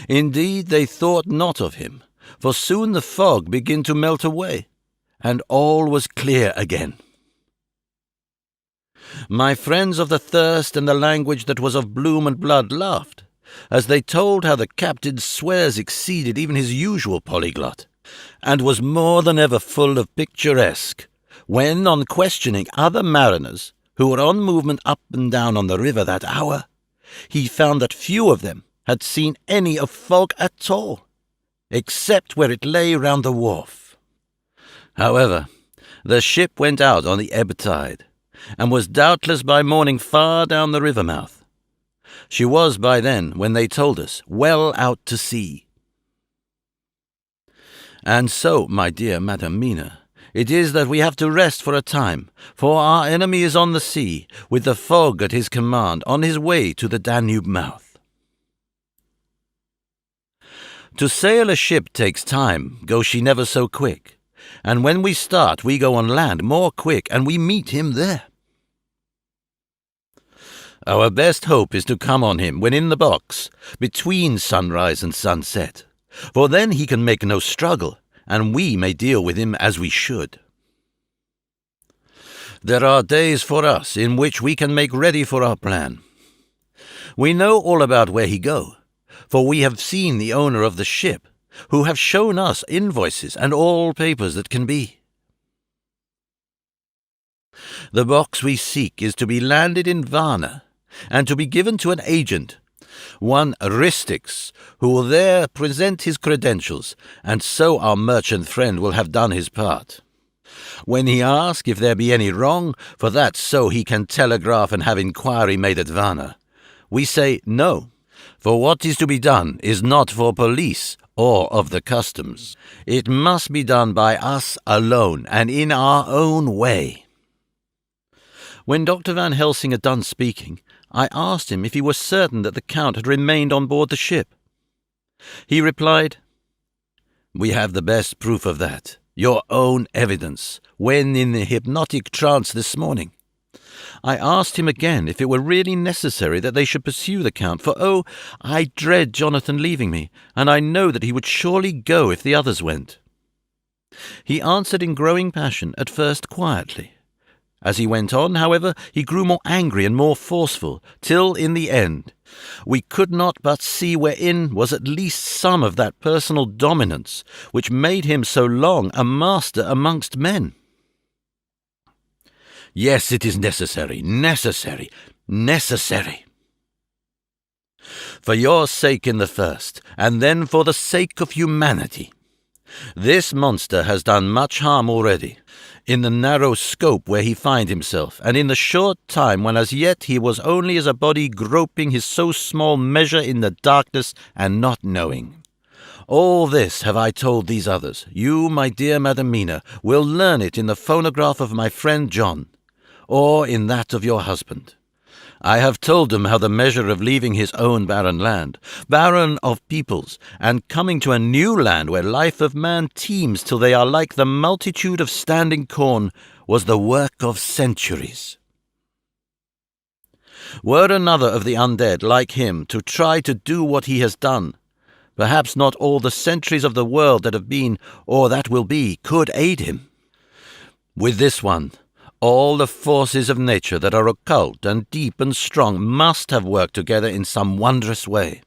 S1: Indeed, they thought not of him, for soon the fog began to melt away, and all was clear again. My friends of the thirst and the language that was of bloom and blood laughed, as they told how the captain's swears exceeded even his usual polyglot, and was more than ever full of picturesque, when, on questioning other mariners who were on movement up and down on the river that hour, he found that few of them had seen any of fog at all, except where it lay round the wharf. However, the ship went out on the ebb tide, and was doubtless by morning far down the river mouth. She was by then, when they told us, well out to sea. And so, my dear Madam Mina, it is that we have to rest for a time, for our enemy is on the sea, with the fog at his command, on his way to the Danube mouth. To sail a ship takes time, go she never so quick, and when we start we go on land more quick, and we meet him there. Our best hope is to come on him when in the box, between sunrise and sunset, for then he can make no struggle, and we may deal with him as we should. There are days for us in which we can make ready for our plan. We know all about where he go, for we have seen the owner of the ship, who have shown us invoices and all papers that can be. The box we seek is to be landed in Varna, and to be given to an agent, one Ristix, who will there present his credentials, and so our merchant friend will have done his part. When he asks if there be any wrong, for that so he can telegraph and have inquiry made at Varna, we say no, for what is to be done is not for police or of the customs. It must be done by us alone, and in our own way. When Dr. Van Helsing had done speaking, I asked him if he was certain that the Count had remained on board the ship. He replied, "We have the best proof of that, your own evidence, when in the hypnotic trance this morning." I asked him again if it were really necessary that they should pursue the Count, for I dread Jonathan leaving me, and I know that he would surely go if the others went. He answered in growing passion, at first quietly. As he went on, however, he grew more angry and more forceful, till, in the end, we could not but see wherein was at least some of that personal dominance which made him so long a master amongst men. Yes, it is necessary. For your sake in the first, and then for the sake of humanity. This monster has done much harm already, in the narrow scope where he finds himself, and in the short time when as yet he was only as a body groping his so small measure in the darkness and not knowing. All this have I told these others. You, my dear Madam Mina, will learn it in the phonograph of my friend John, or in that of your husband. I have told them how the measure of leaving his own barren land, barren of peoples, and coming to a new land where life of man teems till they are like the multitude of standing corn, was the work of centuries. Were another of the undead like him to try to do what he has done, perhaps not all the centuries of the world that have been, or that will be, could aid him. With this one, all the forces of nature that are occult and deep and strong must have worked together in some wondrous way.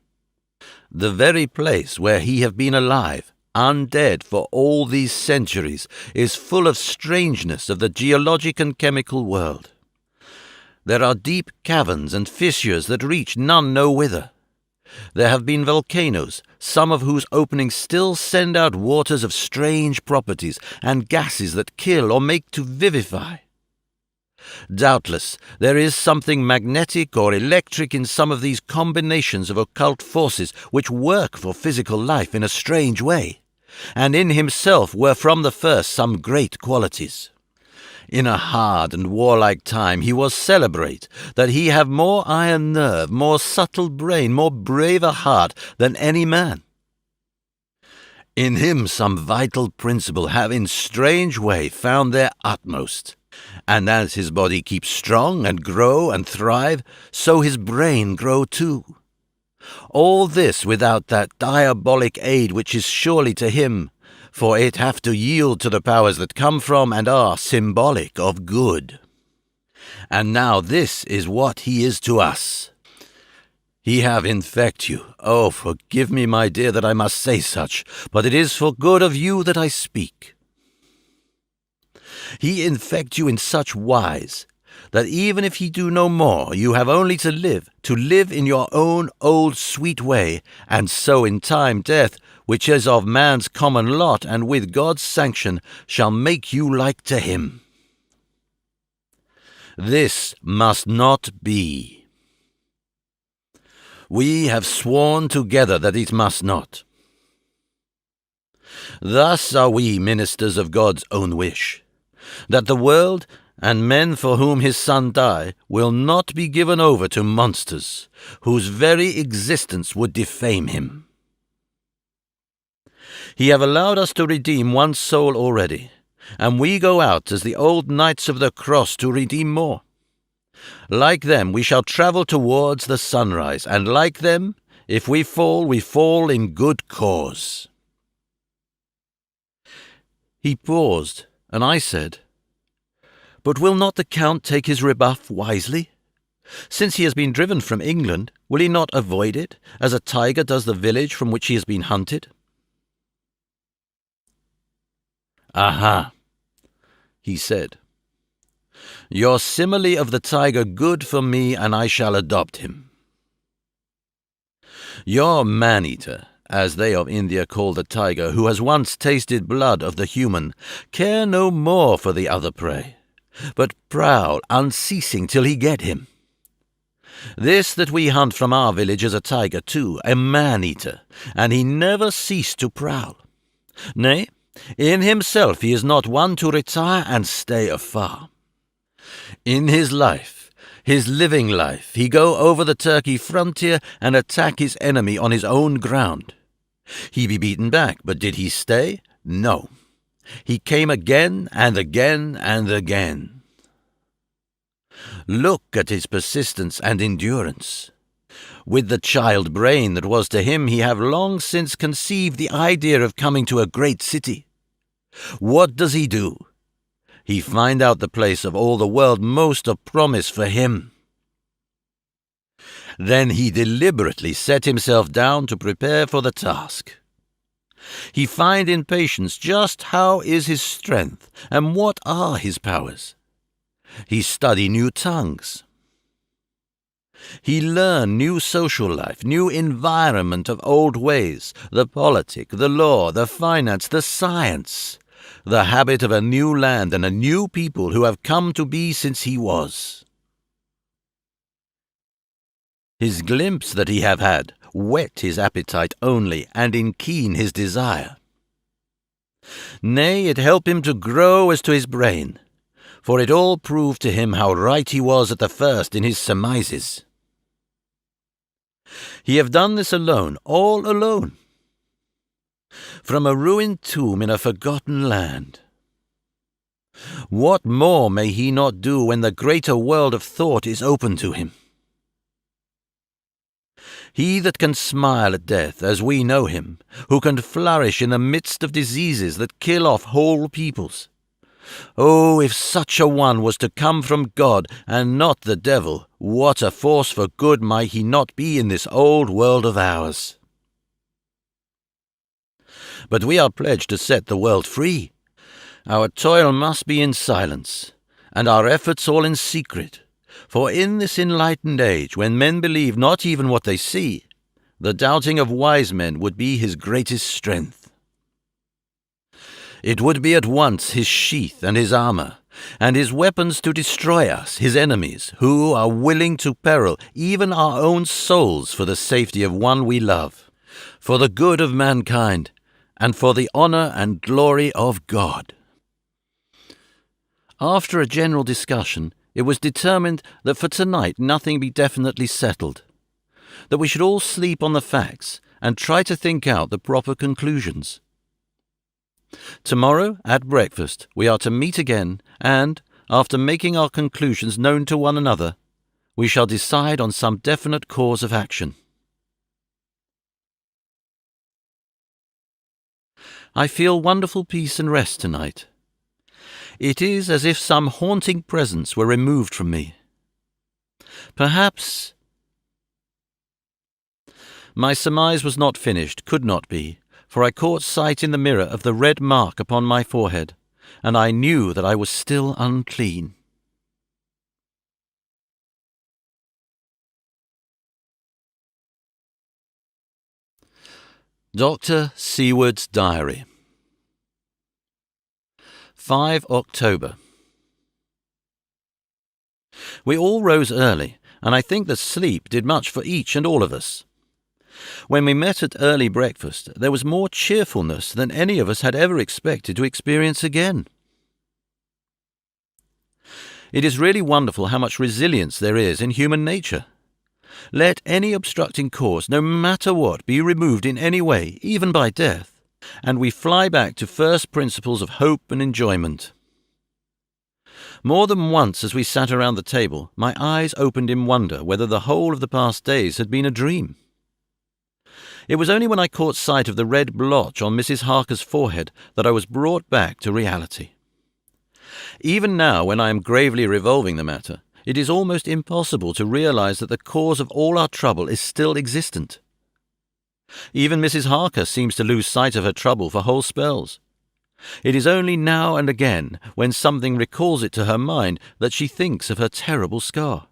S1: The very place where he have been alive, undead for all these centuries, is full of strangeness of the geologic and chemical world. There are deep caverns and fissures that reach none know whither. There have been volcanoes, some of whose openings still send out waters of strange properties, and gases that kill or make to vivify. Doubtless, there is something magnetic or electric in some of these combinations of occult forces which work for physical life in a strange way, and in himself were from the first some great qualities. In a hard and warlike time he was celebrate that he have more iron nerve, more subtle brain, more braver heart than any man. In him some vital principle have in strange way found their utmost, and as his body keeps strong and grow and thrive, so his brain grow too. All this without that diabolic aid which is surely to him, for it have to yield to the powers that come from and are symbolic of good. And now this is what he is to us. He have infect you. Oh, forgive me, my dear, that I must say such, but it is for good of you that I speak. He infect you in such wise, that even if he do no more, you have only to live in your own old sweet way, and so in time death, which is of man's common lot, and with God's sanction, shall make you like to him. This must not be. We have sworn together that it must not. Thus are we ministers of God's own wish, that the world and men for whom his Son died will not be given over to monsters, whose very existence would defame him. He have allowed us to redeem one soul already, and we go out as the old knights of the cross to redeem more. Like them we shall travel towards the sunrise, and like them, if we fall in good cause. He paused, and I said, "But will not the Count take his rebuff wisely? Since he has been driven from England, will he not avoid it, as a tiger does the village from which he has been hunted?" "Aha," he said. "Your simile of the tiger good for me, and I shall adopt him. Your man-eater, as they of India call the tiger, who has once tasted blood of the human, care no more for the other prey, but prowl unceasing till he get him. This that we hunt from our village is a tiger too, a man-eater, and he never ceased to prowl. Nay, in himself he is not one to retire and stay afar. In his life, his living life, he go over the Turkey frontier and attack his enemy on his own ground. He be beaten back, but did he stay? No. He came again and again and again. Look at his persistence and endurance. With the child brain that was to him, he have long since conceived the idea of coming to a great city. What does he do? He find out the place of all the world most of promise for him. Then he deliberately set himself down to prepare for the task. He find in patience just how is his strength, and what are his powers. He study new tongues. He learn new social life, new environment of old ways, the politic, the law, the finance, the science, the habit of a new land and a new people who have come to be since he was. His glimpse that he have had whet his appetite only, and enkeen his desire. Nay, it help him to grow as to his brain, for it all proved to him how right he was at the first in his surmises. He have done this alone, all alone, from a ruined tomb in a forgotten land. What more may he not do when the greater world of thought is open to him? He that can smile at death as we know him, who can flourish in the midst of diseases that kill off whole peoples. Oh, if such a one was to come from God and not the devil, what a force for good might he not be in this old world of ours! But we are pledged to set the world free. Our toil must be in silence, and our efforts all in secret. For in this enlightened age, when men believe not even what they see, the doubting of wise men would be his greatest strength. It would be at once his sheath and his armor, and his weapons to destroy us, his enemies, who are willing to peril even our own souls for the safety of one we love, for the good of mankind, and for the honor and glory of God. After a general discussion, it was determined that for tonight nothing be definitely settled, that we should all sleep on the facts and try to think out the proper conclusions. Tomorrow, at breakfast, we are to meet again, and, after making our conclusions known to one another, we shall decide on some definite course of action. I feel wonderful peace and rest tonight. It is as if some haunting presence were removed from me. Perhaps my surmise was not finished, could not be, for I caught sight in the mirror of the red mark upon my forehead, and I knew that I was still unclean. Dr. Seward's Diary. 5 October. We all rose early, and I think that sleep did much for each and all of us. When we met at early breakfast, there was more cheerfulness than any of us had ever expected to experience again. It is really wonderful how much resilience there is in human nature. Let any obstructing cause, no matter what, be removed in any way, even by death, and we fly back to first principles of hope and enjoyment. More than once as we sat around the table, my eyes opened in wonder whether the whole of the past days had been a dream. It was only when I caught sight of the red blotch on Mrs. Harker's forehead that I was brought back to reality. Even now, when I am gravely revolving the matter, it is almost impossible to realize that the cause of all our trouble is still existent. Even Mrs. Harker seems to lose sight of her trouble for whole spells. It is only now and again, when something recalls it to her mind, that she thinks of her terrible scar.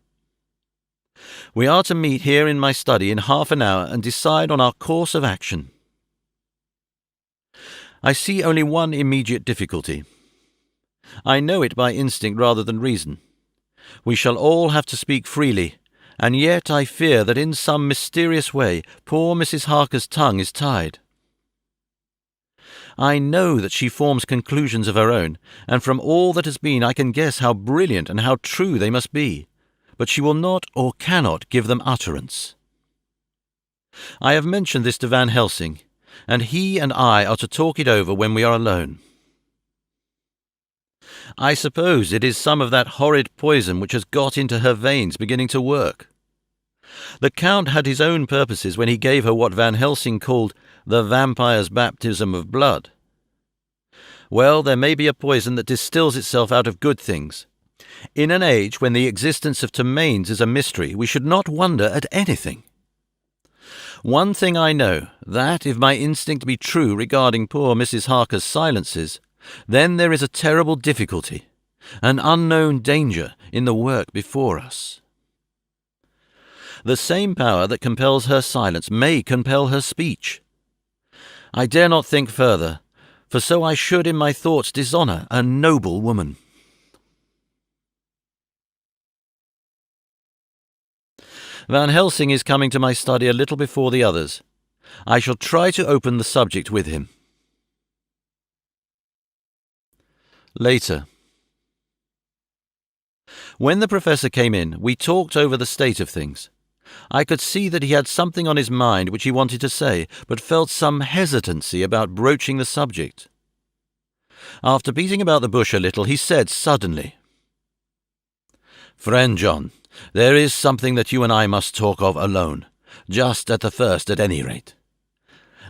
S1: We are to meet here in my study in half an hour and decide on our course of action. I see only one immediate difficulty. I know it by instinct rather than reason. We shall all have to speak freely, and yet I fear that in some mysterious way poor Mrs. Harker's tongue is tied. I know that she forms conclusions of her own, and from all that has been I can guess how brilliant and how true they must be, but she will not or cannot give them utterance. I have mentioned this to Van Helsing, and he and I are to talk it over when we are alone. I suppose it is some of that horrid poison which has got into her veins beginning to work. The Count had his own purposes when he gave her what Van Helsing called the vampire's baptism of blood. Well, there may be a poison that distills itself out of good things. In an age when the existence of Tremaines is a mystery, we should not wonder at anything. One thing I know, that if my instinct be true regarding poor Mrs. Harker's silences, then there is a terrible difficulty, an unknown danger in the work before us. The same power that compels her silence may compel her speech. I dare not think further, for so I should in my thoughts dishonour a noble woman. Van Helsing is coming to my study a little before the others. I shall try to open the subject with him. Later. When the professor came in, we talked over the state of things. I could see that he had something on his mind which he wanted to say, but felt some hesitancy about broaching the subject. After beating about the bush a little, he said suddenly, "Friend John, there is something that you and I must talk of alone, just at the first at any rate.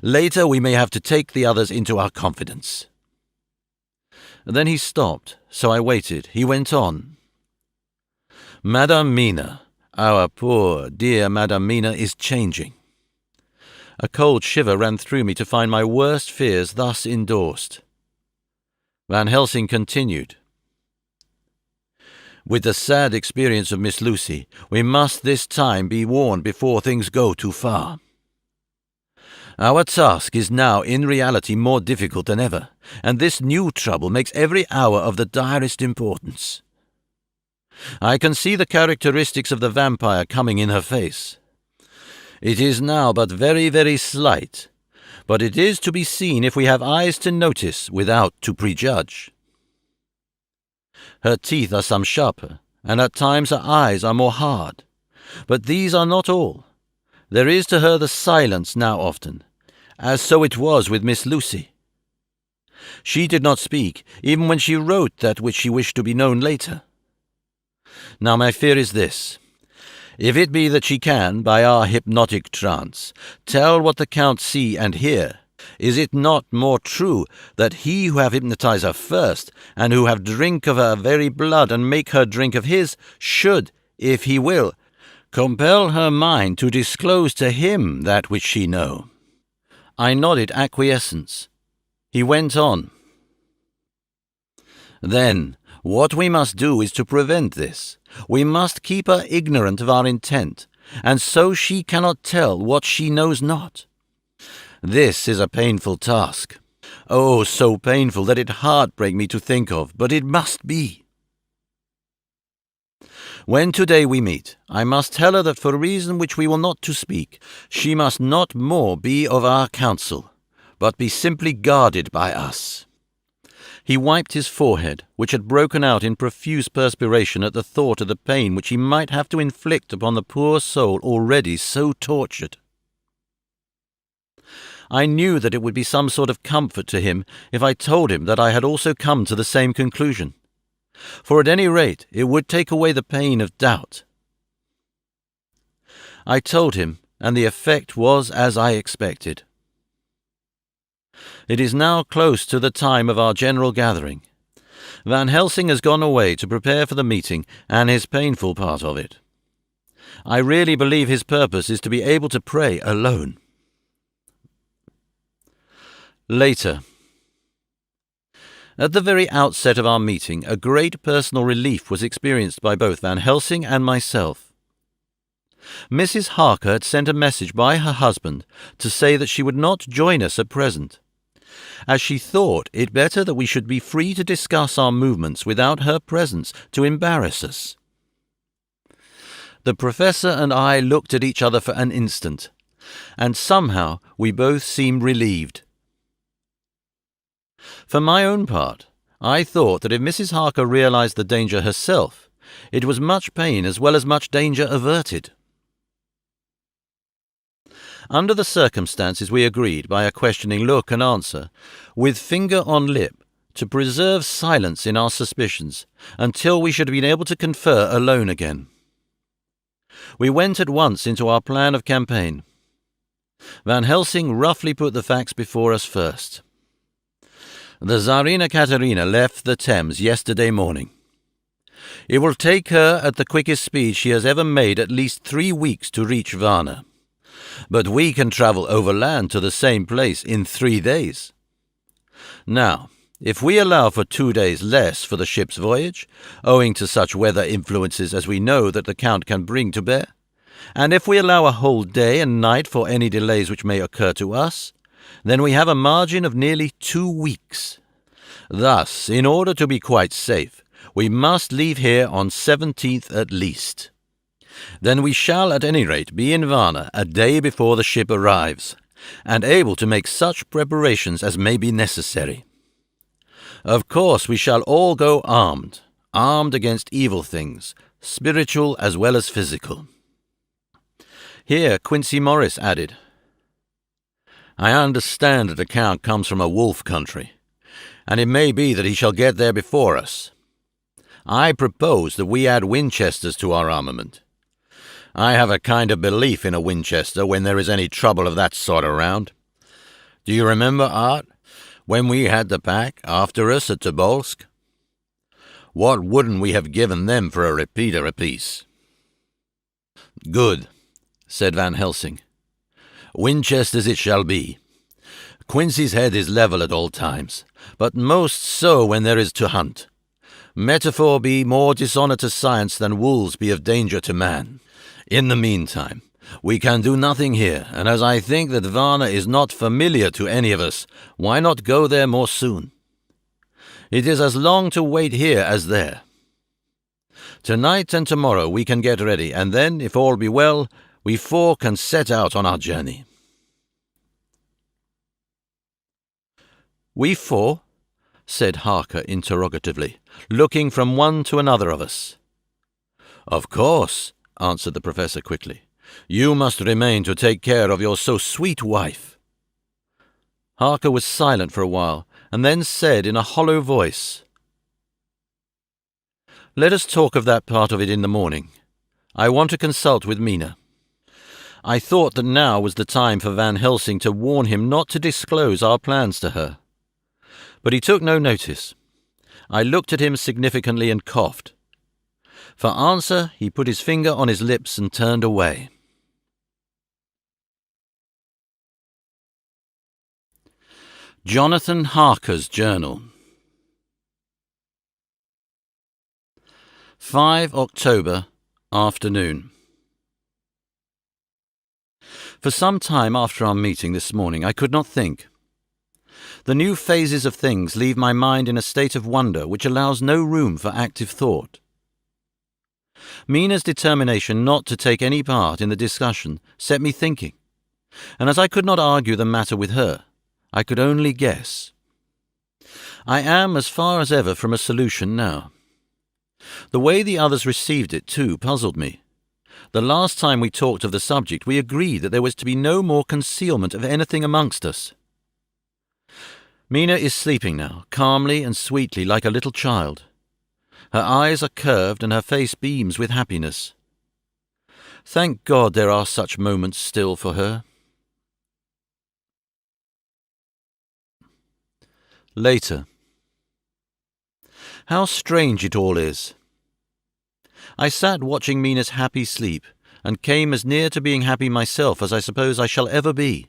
S1: Later we may have to take the others into our confidence." Then he stopped, so I waited. He went on. "Madame Mina, our poor, dear Madame Mina, is changing." A cold shiver ran through me to find my worst fears thus endorsed. Van Helsing continued. "With the sad experience of Miss Lucy, we must this time be warned before things go too far. Our task is now in reality more difficult than ever, and this new trouble makes every hour of the direst importance. I can see the characteristics of the vampire coming in her face. It is now but very, very slight, but it is to be seen if we have eyes to notice without to prejudge. Her teeth are some sharper, and at times her eyes are more hard. But these are not all. There is to her the silence now often, as so it was with Miss Lucy. She did not speak, even when she wrote that which she wished to be known later. Now my fear is this. If it be that she can, by our hypnotic trance, tell what the Count see and hear, is it not more true that he who have hypnotized her first, and who have drink of her very blood and make her drink of his, should, if he will, compel her mind to disclose to him that which she know?" I nodded acquiescence. He went on. "Then, what we must do is to prevent this. We must keep her ignorant of our intent, and so she cannot tell what she knows not. This is a painful task. Oh, so painful that it heartbreak me to think of, but it must be. When today we meet, I must tell her that for a reason which we will not to speak, she must not more be of our counsel, but be simply guarded by us." He wiped his forehead, which had broken out in profuse perspiration at the thought of the pain which he might have to inflict upon the poor soul already so tortured. I knew that it would be some sort of comfort to him if I told him that I had also come to the same conclusion. For at any rate it would take away the pain of doubt. I told him, and the effect was as I expected. It is now close to the time of our general gathering. Van Helsing has gone away to prepare for the meeting and his painful part of it. I really believe his purpose is to be able to pray alone. Later. At the very outset of our meeting, a great personal relief was experienced by both Van Helsing and myself. Mrs. Harker had sent a message by her husband to say that she would not join us at present, as she thought it better that we should be free to discuss our movements without her presence to embarrass us. The professor and I looked at each other for an instant, and somehow we both seemed relieved. For my own part, I thought that if Mrs. Harker realized the danger herself, it was much pain as well as much danger averted. Under the circumstances we agreed, by a questioning look and answer, with finger on lip, to preserve silence in our suspicions until we should have been able to confer alone again. We went at once into our plan of campaign. Van Helsing roughly put the facts before us first. The Tsarina Katerina left the Thames yesterday morning. It will take her at the quickest speed she has ever made at least 3 weeks to reach Varna. But we can travel overland to the same place in 3 days. Now, if we allow for 2 days less for the ship's voyage, owing to such weather influences as we know that the Count can bring to bear, and if we allow a whole day and night for any delays which may occur to us, then we have a margin of nearly 2 weeks. Thus, in order to be quite safe, we must leave here on 17th at least. Then we shall at any rate be in Varna a day before the ship arrives, and able to make such preparations as may be necessary. Of course we shall all go armed against evil things, spiritual as well as physical." Here Quincey Morris added, "I understand that the Count comes from a wolf country, and it may be that he shall get there before us. I propose that we add Winchesters to our armament. I have a kind of belief in a Winchester when there is any trouble of that sort around. Do you remember, Art, when we had the pack after us at Tobolsk? What wouldn't we have given them for a repeater apiece?" "Good," said Van Helsing. "Winchesters it shall be. Quincey's head is level at all times, but most so when there is to hunt. Metaphor be more dishonour to science than wolves be of danger to man. In the meantime, we can do nothing here, and as I think that Varna is not familiar to any of us, why not go there more soon? It is as long to wait here as there. Tonight and tomorrow we can get ready, and then, if all be well, we four can set out on our journey." "We four?" said Harker interrogatively, looking from one to another of us. "Of course," answered the Professor quickly. "You must remain to take care of your so sweet wife." Harker was silent for a while, and then said in a hollow voice, "Let us talk of that part of it in the morning. I want to consult with Mina." I thought that now was the time for Van Helsing to warn him not to disclose our plans to her. But he took no notice. I looked at him significantly and coughed. For answer, he put his finger on his lips and turned away. Jonathan Harker's Journal. 5 October, afternoon. For some time after our meeting this morning I could not think. The new phases of things leave my mind in a state of wonder which allows no room for active thought. Mina's determination not to take any part in the discussion set me thinking, and as I could not argue the matter with her, I could only guess. I am as far as ever from a solution now. The way the others received it, too, puzzled me. The last time we talked of the subject, we agreed that there was to be no more concealment of anything amongst us. Mina is sleeping now, calmly and sweetly like a little child. Her eyes are curved and her face beams with happiness. Thank God there are such moments still for her. Later. How strange it all is. I sat watching Mina's happy sleep, and came as near to being happy myself as I suppose I shall ever be.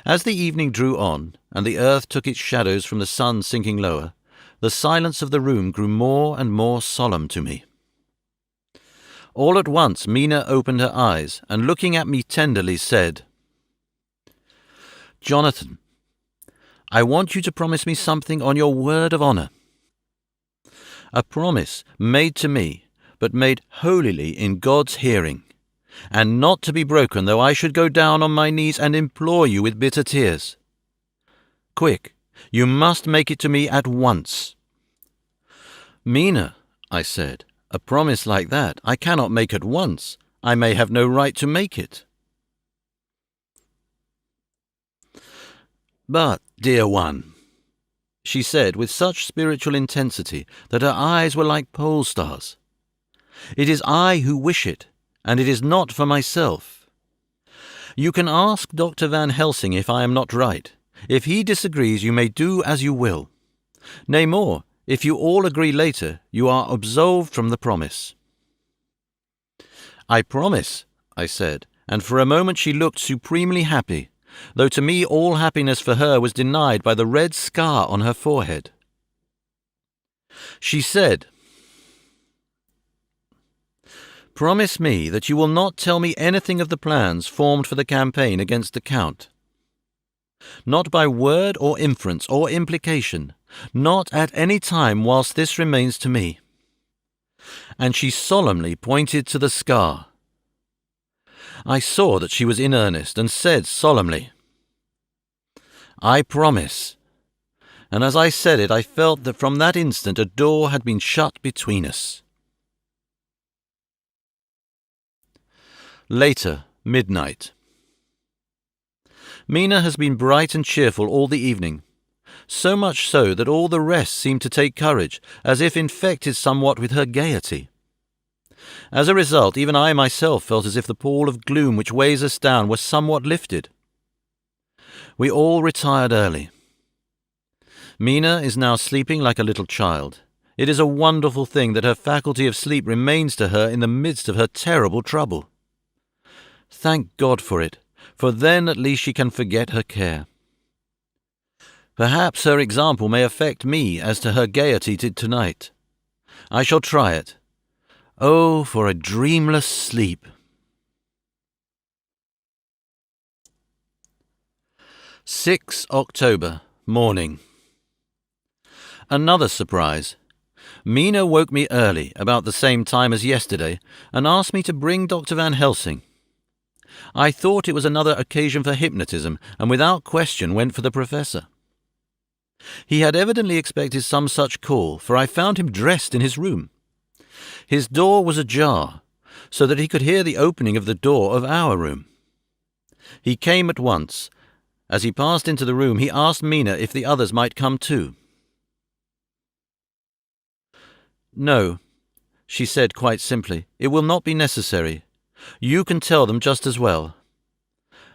S1: As the evening drew on, and the earth took its shadows from the sun sinking lower, the silence of the room grew more and more solemn to me. All at once Mina opened her eyes, and looking at me tenderly said, "Jonathan, I want you to promise me something on your word of honour. A promise made to me, but made holily in God's hearing, and not to be broken though I should go down on my knees and implore you with bitter tears. Quick, you must make it to me at once." "Mina," I said, "a promise like that I cannot make at once. I may have no right to make it." "But, dear one," she said with such spiritual intensity that her eyes were like pole stars, "it is I who wish it, and it is not for myself. You can ask Dr. Van Helsing if I am not right. If he disagrees, you may do as you will. Nay more, if you all agree later, you are absolved from the promise." "I promise," I said, and for a moment she looked supremely happy, though to me all happiness for her was denied by the red scar on her forehead. She said, "Promise me that you will not tell me anything of the plans formed for the campaign against the Count. Not by word or inference or implication, not at any time whilst this remains to me." And she solemnly pointed to the scar. I saw that she was in earnest, and said solemnly, "I promise." And as I said it, I felt that from that instant a door had been shut between us. Later, midnight. Mina has been bright and cheerful all the evening, so much so that all the rest seemed to take courage, as if infected somewhat with her gaiety. As a result, even I myself felt as if the pall of gloom which weighs us down was somewhat lifted. We all retired early. Mina is now sleeping like a little child. It is a wonderful thing that her faculty of sleep remains to her in the midst of her terrible trouble. Thank God for it, for then at least she can forget her care. Perhaps her example may affect me as to her gaiety tonight. I shall try it. Oh, for a dreamless sleep! 6 October, morning. Another surprise. Mina woke me early, about the same time as yesterday, and asked me to bring Dr. Van Helsing. I thought it was another occasion for hypnotism, and without question went for the professor. He had evidently expected some such call, for I found him dressed in his room. His door was ajar, so that he could hear the opening of the door of our room. He came at once. As he passed into the room, he asked Mina if the others might come too. "No," she said quite simply. "It will not be necessary. You can tell them just as well.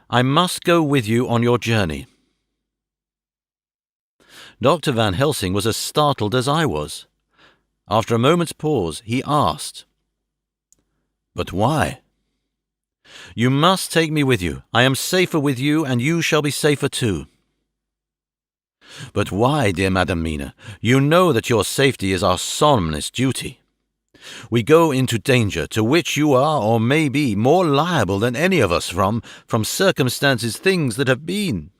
S1: I must go with you on your journey." Dr. Van Helsing was as startled as I was. After a moment's pause, he asked, "But why?" "You must take me with you. I am safer with you, and you shall be safer too." "But why, dear Madam Mina? You know that your safety is our solemnest duty. We go into danger to which you are, or may be, more liable than any of us from circumstances, things that have been."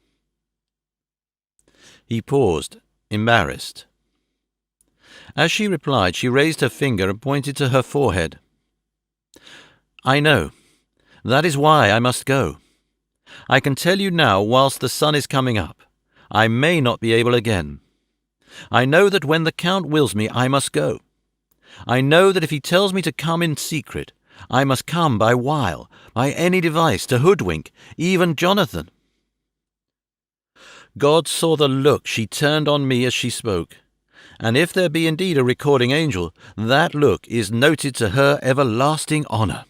S1: He paused, embarrassed. As she replied, she raised her finger and pointed to her forehead. "I know. That is why I must go. I can tell you now, whilst the sun is coming up. I may not be able again. I know that when the Count wills me, I must go. I know that if he tells me to come in secret, I must come by wile, by any device to hoodwink, even Jonathan." God saw the look she turned on me as she spoke, and if there be indeed a recording angel, that look is noted to her everlasting honour.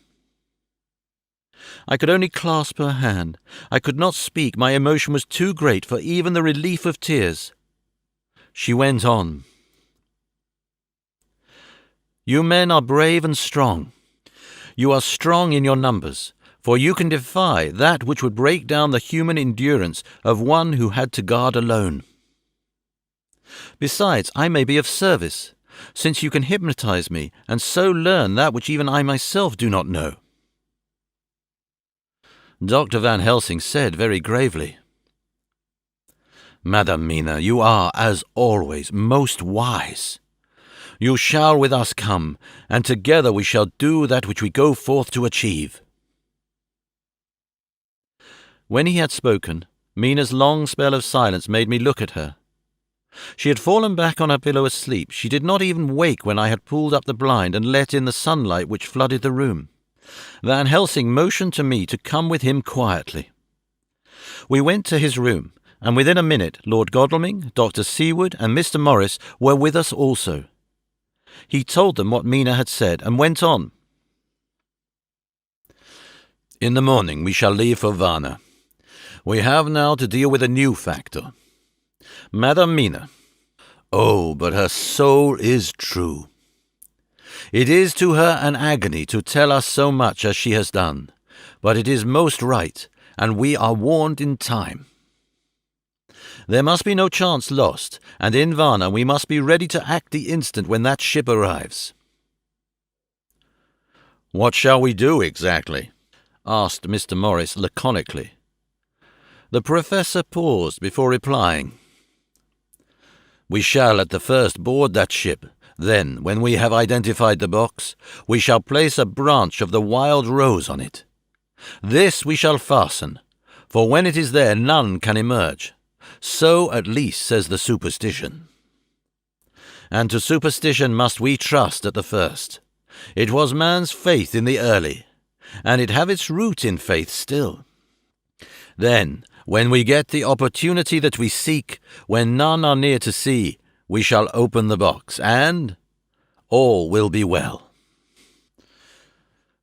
S1: I could only clasp her hand. I could not speak. My emotion was too great for even the relief of tears. She went on. "You men are brave and strong. You are strong in your numbers, for you can defy that which would break down the human endurance of one who had to guard alone. Besides, I may be of service, since you can hypnotize me and so learn that which even I myself do not know." Dr. Van Helsing said very gravely, "Madam Mina, you are, as always, most wise. You shall with us come, and together we shall do that which we go forth to achieve." When he had spoken, Mina's long spell of silence made me look at her. She had fallen back on her pillow asleep. She did not even wake when I had pulled up the blind and let in the sunlight which flooded the room. Van Helsing motioned to me to come with him quietly. We went to his room, and within a minute Lord Godalming, Dr. Seward, and Mr. Morris were with us also. He told them what Mina had said, and went on. "In the morning we shall leave for Varna. We have now to deal with a new factor. Madam Mina. Oh, but her soul is true. It is to her an agony to tell us so much as she has done, but it is most right, and we are warned in time. There must be no chance lost, and in Varna we must be ready to act the instant when that ship arrives." "What shall we do exactly?" asked Mr. Morris laconically. The Professor paused before replying. "We shall at the first board that ship. Then, when we have identified the box, we shall place a branch of the wild rose on it. This we shall fasten, for when it is there none can emerge. So at least says the superstition. And to superstition must we trust at the first. It was man's faith in the early, and it have its root in faith still. Then, when we get the opportunity that we seek, when none are near to see, we shall open the box, and all will be well."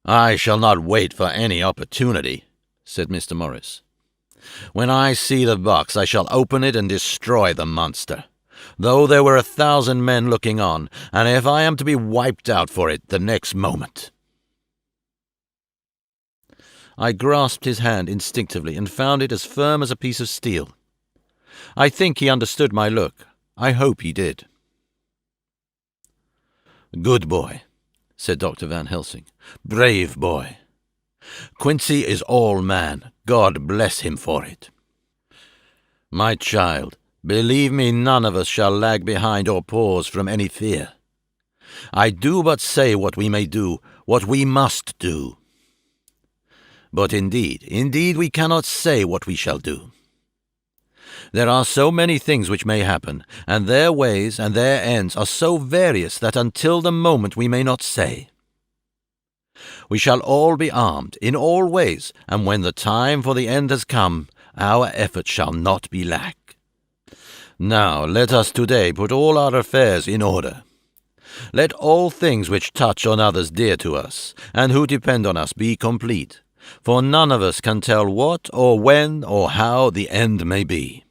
S1: "I shall not wait for any opportunity," said Mr. Morris. "When I see the box, I shall open it and destroy the monster, though there were 1,000 men looking on, and if I am to be wiped out for it the next moment." I grasped his hand instinctively and found it as firm as a piece of steel. I think he understood my look. I hope he did. "Good boy," said Dr. Van Helsing. "Brave boy. Quincy is all man. God bless him for it. My child, believe me, none of us shall lag behind or pause from any fear. I do but say what we may do, what we must do. But indeed we cannot say what we shall do. There are so many things which may happen, and their ways and their ends are so various that until the moment we may not say. We shall all be armed in all ways, and when the time for the end has come, our effort shall not be lack. Now let us today put all our affairs in order. Let all things which touch on others dear to us, and who depend on us, be complete, for none of us can tell what or when or how the end may be.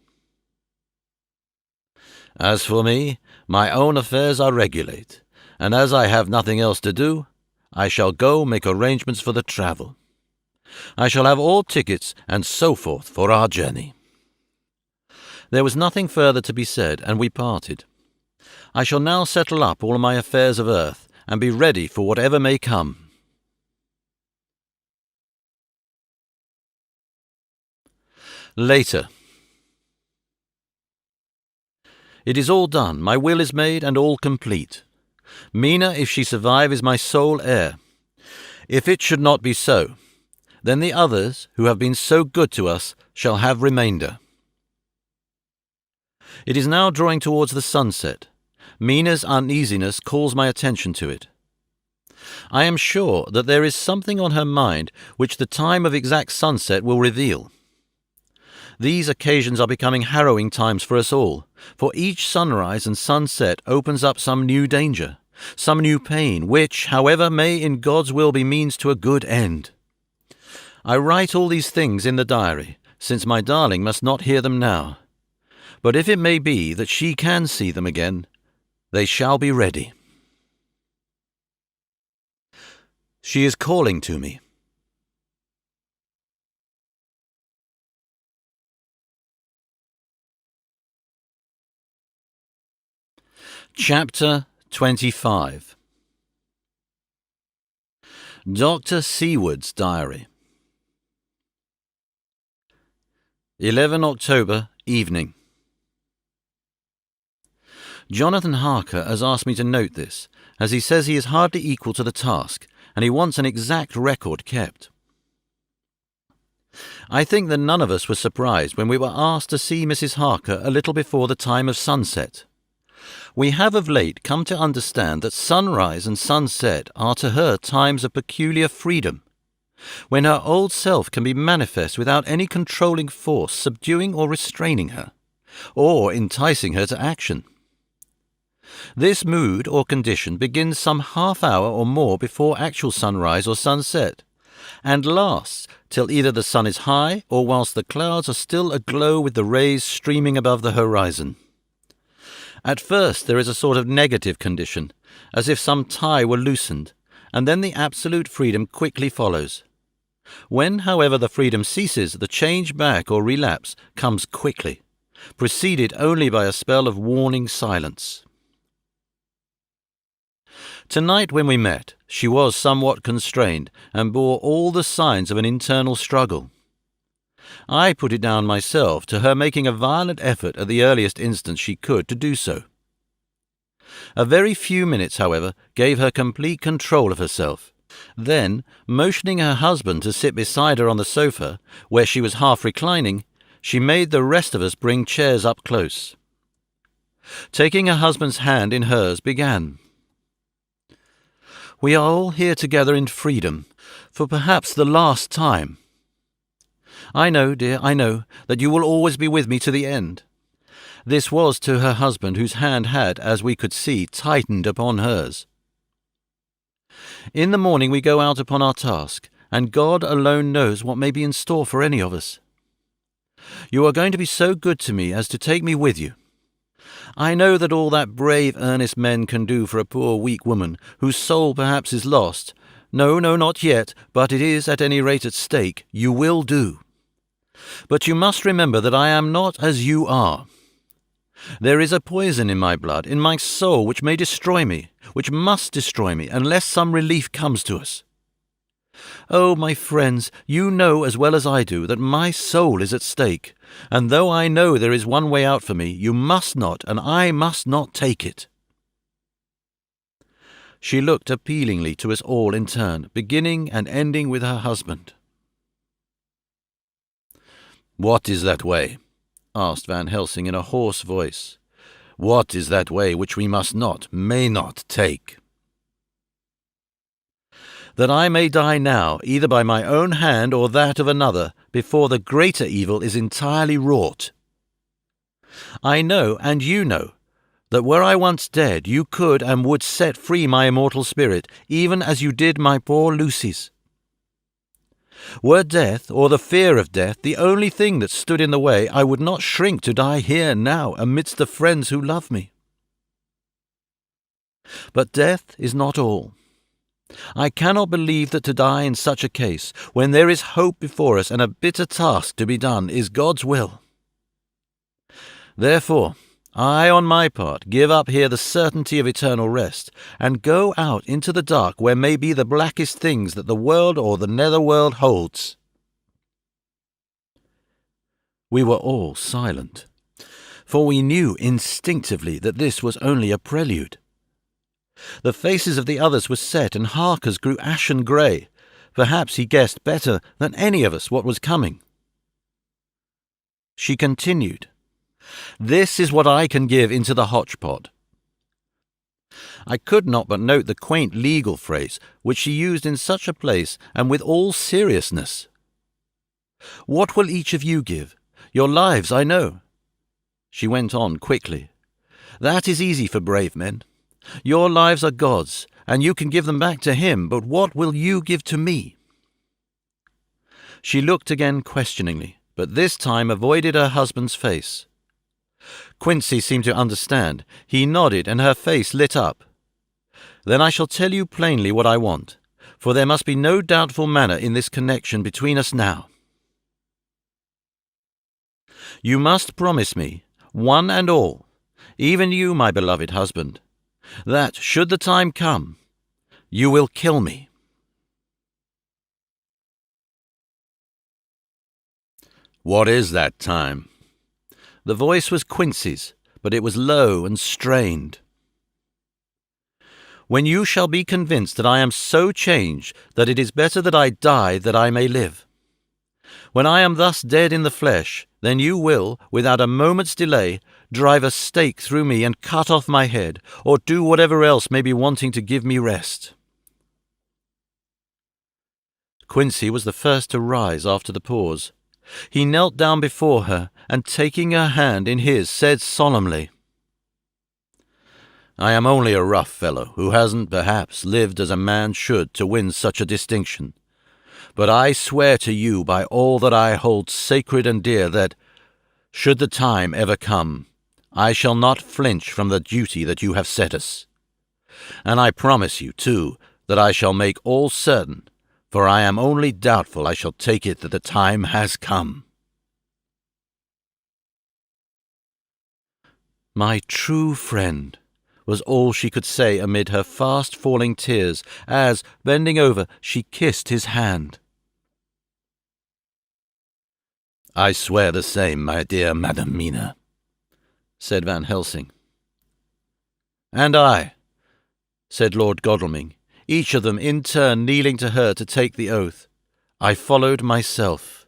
S1: As for me, my own affairs are regulate, and as I have nothing else to do, I shall go make arrangements for the travel. I shall have all tickets and so forth for our journey." There was nothing further to be said, and we parted. I shall now settle up all my affairs of earth, and be ready for whatever may come. Later. It is all done. My will is made, and all complete. Mina, if she survive, is my sole heir. If it should not be so, then the others, who have been so good to us, shall have remainder. It is now drawing towards the sunset. Mina's uneasiness calls my attention to it. I am sure that there is something on her mind which the time of exact sunset will reveal. These occasions are becoming harrowing times for us all, for each sunrise and sunset opens up some new danger, some new pain, which, however, may in God's will be means to a good end. I write all these things in the diary, since my darling must not hear them now. But if it may be that she can see them again, they shall be ready. She is calling to me. Chapter 25. Dr. Seward's Diary. 11 October, evening. Jonathan Harker has asked me to note this, as he says he is hardly equal to the task, and he wants an exact record kept. I think that none of us were surprised when we were asked to see Mrs. Harker a little before the time of sunset. We have of late come to understand that sunrise and sunset are to her times of peculiar freedom, when her old self can be manifest without any controlling force subduing or restraining her, or enticing her to action. This mood or condition begins some half hour or more before actual sunrise or sunset, and lasts till either the sun is high or whilst the clouds are still aglow with the rays streaming above the horizon. At first there is a sort of negative condition, as if some tie were loosened, and then the absolute freedom quickly follows. When, however, the freedom ceases, the change back or relapse comes quickly, preceded only by a spell of warning silence. Tonight when we met, she was somewhat constrained and bore all the signs of an internal struggle. I put it down myself to her making a violent effort at the earliest instant she could to do so. A very few minutes, however, gave her complete control of herself. Then, motioning her husband to sit beside her on the sofa, where she was half reclining, she made the rest of us bring chairs up close. Taking her husband's hand in hers, began. "We are all here together in freedom, for perhaps the last time. I know, dear, I know, that you will always be with me to the end." This was to her husband, whose hand had, as we could see, tightened upon hers. "In the morning we go out upon our task, and God alone knows what may be in store for any of us. You are going to be so good to me as to take me with you. I know that all that brave, earnest men can do for a poor, weak woman, whose soul perhaps is lost, no, not yet, but it is at any rate at stake, you will do. But you must remember that I am not as you are. There is a poison in my blood, in my soul, which may destroy me, which must destroy me, unless some relief comes to us. Oh, my friends, you know as well as I do that my soul is at stake, and though I know there is one way out for me, you must not, and I must not take it." She looked appealingly to us all in turn, beginning and ending with her husband. "What is that way?" asked Van Helsing in a hoarse voice. "What is that way which we must not, may not take?" "That I may die now, either by my own hand or that of another, before the greater evil is entirely wrought. I know, and you know, that were I once dead, you could and would set free my immortal spirit, even as you did my poor Lucy's. Were death, or the fear of death, the only thing that stood in the way, I would not shrink to die here now, amidst the friends who love me. But death is not all. I cannot believe that to die in such a case, when there is hope before us and a bitter task to be done, is God's will. Therefore, I, on my part, give up here the certainty of eternal rest, and go out into the dark where may be the blackest things that the world or the nether-world holds." We were all silent, for we knew instinctively that this was only a prelude. The faces of the others were set, and Harker's grew ashen grey. Perhaps he guessed better than any of us what was coming. She continued, "This is what I can give into the hotchpot." I could not but note the quaint legal phrase which she used in such a place and with all seriousness. "What will each of you give? Your lives, I know." She went on quickly. "That is easy for brave men. Your lives are God's, and you can give them back to Him, but what will you give to me?" She looked again questioningly, but this time avoided her husband's face. Quincy seemed to understand. He nodded, and her face lit up. "Then I shall tell you plainly what I want, for there must be no doubtful manner in this connection between us now. You must promise me, one and all, even you, my beloved husband, that, should the time come, you will kill me." "What is that time?" The voice was Quincy's, but it was low and strained. "When you shall be convinced that I am so changed that it is better that I die that I may live. When I am thus dead in the flesh, then you will, without a moment's delay, drive a stake through me and cut off my head, or do whatever else may be wanting to give me rest." Quincy was the first to rise after the pause. He knelt down before her, and taking her hand in his, said solemnly, "I am only a rough fellow, who hasn't, perhaps, lived as a man should to win such a distinction. But I swear to you by all that I hold sacred and dear that, should the time ever come, I shall not flinch from the duty that you have set us. And I promise you, too, that I shall make all certain, for I am only doubtful I shall take it that the time has come." "My true friend," was all she could say amid her fast-falling tears, as, bending over, she kissed his hand. "I swear the same, my dear Madam Mina," said Van Helsing. "And I," said Lord Godalming, each of them in turn kneeling to her to take the oath. "I followed myself."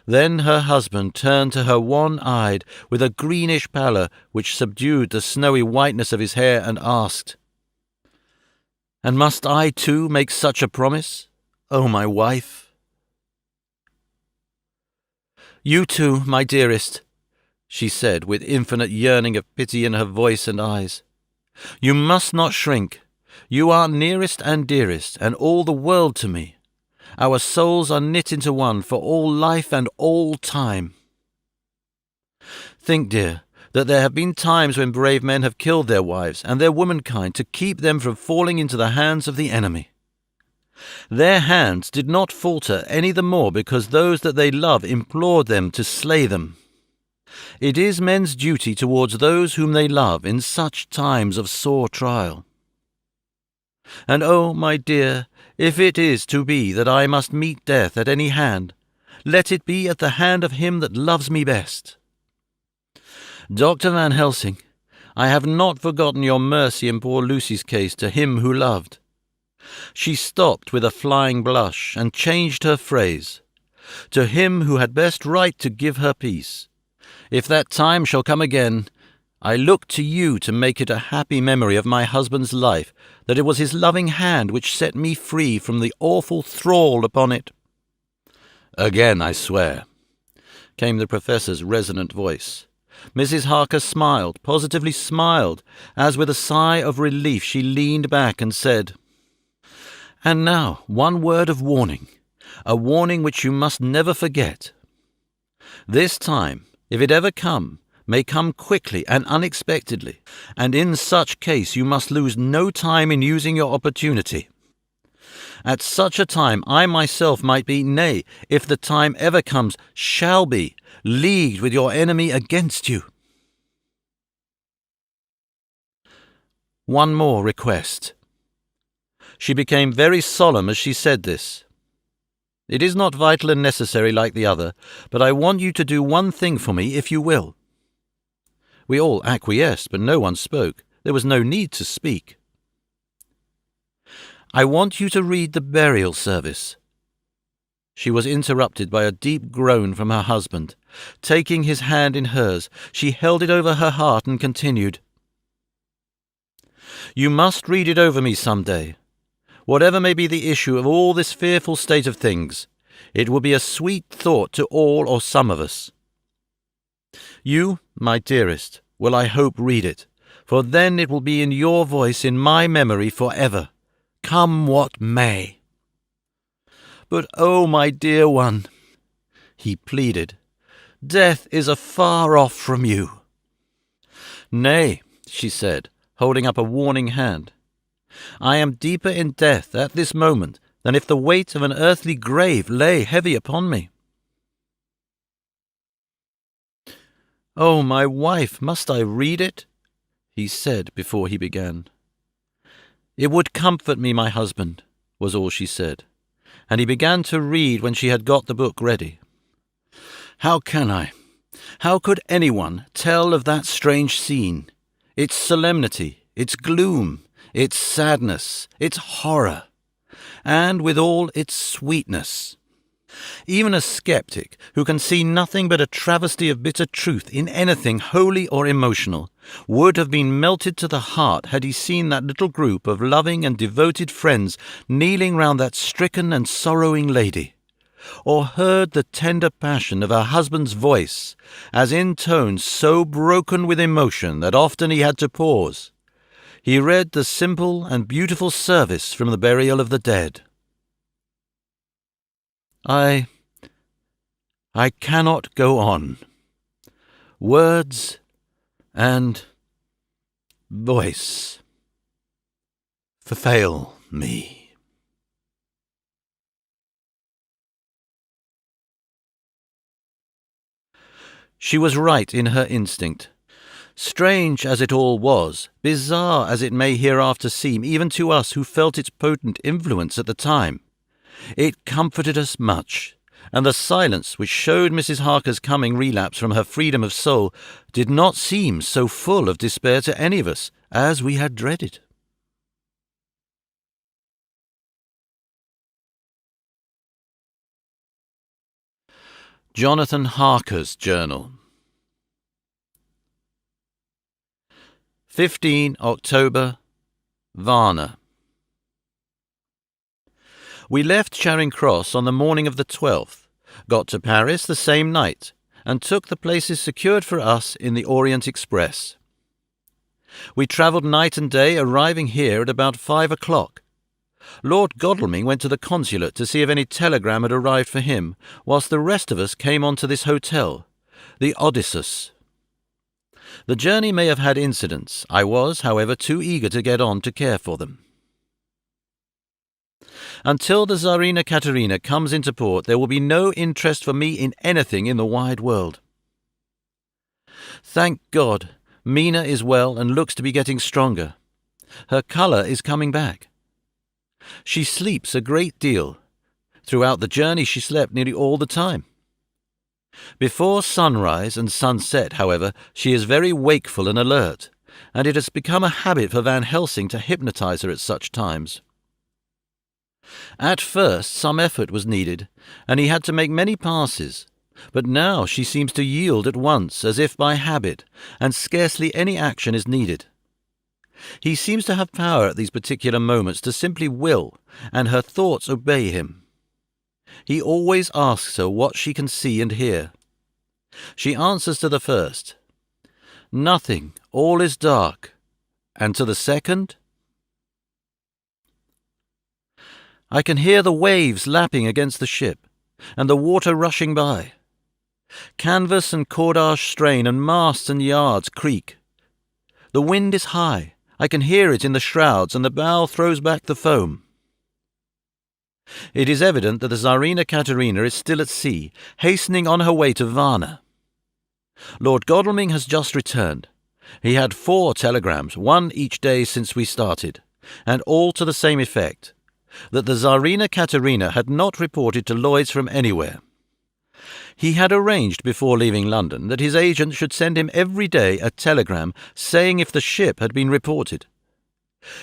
S1: Then her husband turned to her wan-eyed, with a greenish pallor which subdued the snowy whiteness of his hair, and asked, "And must I too make such a promise, O my wife?" "You too, my dearest," she said, with infinite yearning of pity in her voice and eyes. "You must not shrink. You are nearest and dearest, and all the world to me. Our souls are knit into one for all life and all time. Think, dear, that there have been times when brave men have killed their wives and their womankind to keep them from falling into the hands of the enemy. Their hands did not falter any the more because those that they love implored them to slay them. It is men's duty towards those whom they love in such times of sore trial. And oh, my dear, if it is to be that I must meet death at any hand, let it be at the hand of him that loves me best. Dr. Van Helsing, I have not forgotten your mercy in poor Lucy's case to him who loved." She stopped with a flying blush and changed her phrase. "To him who had best right to give her peace. If that time shall come again, I look to you to make it a happy memory of my husband's life, that it was his loving hand which set me free from the awful thrall upon it." "Again I swear," came the Professor's resonant voice. Mrs. Harker smiled, positively smiled, as with a sigh of relief she leaned back and said, "And now one word of warning, a warning which you must never forget. This time, if it ever come, may come quickly and unexpectedly, and in such case you must lose no time in using your opportunity. At such a time I myself might be, nay, if the time ever comes, shall be, leagued with your enemy against you. One more request." She became very solemn as she said this. "It is not vital and necessary like the other, but I want you to do one thing for me, if you will." We all acquiesced, but no one spoke. There was no need to speak. "I want you to read the burial service." She was interrupted by a deep groan from her husband. Taking his hand in hers, she held it over her heart and continued, "You must read it over me some day. Whatever may be the issue of all this fearful state of things, it will be a sweet thought to all or some of us. You, my dearest, will I hope read it, for then it will be in your voice in my memory forever, come what may." "But oh, my dear one," he pleaded, "death is afar off from you." "Nay," she said, holding up a warning hand, "I am deeper in death at this moment than if the weight of an earthly grave lay heavy upon me." "Oh, my wife, must I read it?" he said before he began. "It would comfort me, my husband," was all she said, and he began to read when she had got the book ready. How could anyone tell of that strange scene, its solemnity, its gloom, its sadness, its horror, and withal its sweetness? Even a skeptic, who can see nothing but a travesty of bitter truth in anything holy or emotional, would have been melted to the heart had he seen that little group of loving and devoted friends kneeling round that stricken and sorrowing lady, or heard the tender passion of her husband's voice, as in tones so broken with emotion that often he had to pause, he read the simple and beautiful service from the burial of the dead. I cannot go on. Words and voice fail me. She was right in her instinct. Strange as it all was, bizarre as it may hereafter seem even to us who felt its potent influence at the time, it comforted us much, and the silence which showed Mrs. Harker's coming relapse from her freedom of soul did not seem so full of despair to any of us as we had dreaded. Jonathan Harker's Journal. 15 October, Varna. We left Charing Cross on the morning of the 12th, got to Paris the same night, and took the places secured for us in the Orient Express. We travelled night and day, arriving here at about 5 o'clock. Lord Godalming went to the consulate to see if any telegram had arrived for him, whilst the rest of us came on to this hotel, the Odysseus. The journey may have had incidents. I was, however, too eager to get on to care for them. Until the Tsarina Katerina comes into port, there will be no interest for me in anything in the wide world. Thank God, Mina is well and looks to be getting stronger. Her colour is coming back. She sleeps a great deal. Throughout the journey she slept nearly all the time. Before sunrise and sunset, however, she is very wakeful and alert, and it has become a habit for Van Helsing to hypnotize her at such times. At first some effort was needed, and he had to make many passes, but now she seems to yield at once, as if by habit, and scarcely any action is needed. He seems to have power at these particular moments to simply will, and her thoughts obey him. He always asks her what she can see and hear. She answers to the first, "Nothing, all is dark," and to the second, "I can hear the waves lapping against the ship, and the water rushing by. Canvas and cordage strain, and masts and yards creak. The wind is high, I can hear it in the shrouds, and the bow throws back the foam." It is evident that the Tsarina Katerina is still at sea, hastening on her way to Varna. Lord Godalming has just returned. He had 4 telegrams, one each day since we started, and all to the same effect, that the Tsarina Katerina had not reported to Lloyd's from anywhere. He had arranged before leaving London that his agent should send him every day a telegram saying if the ship had been reported.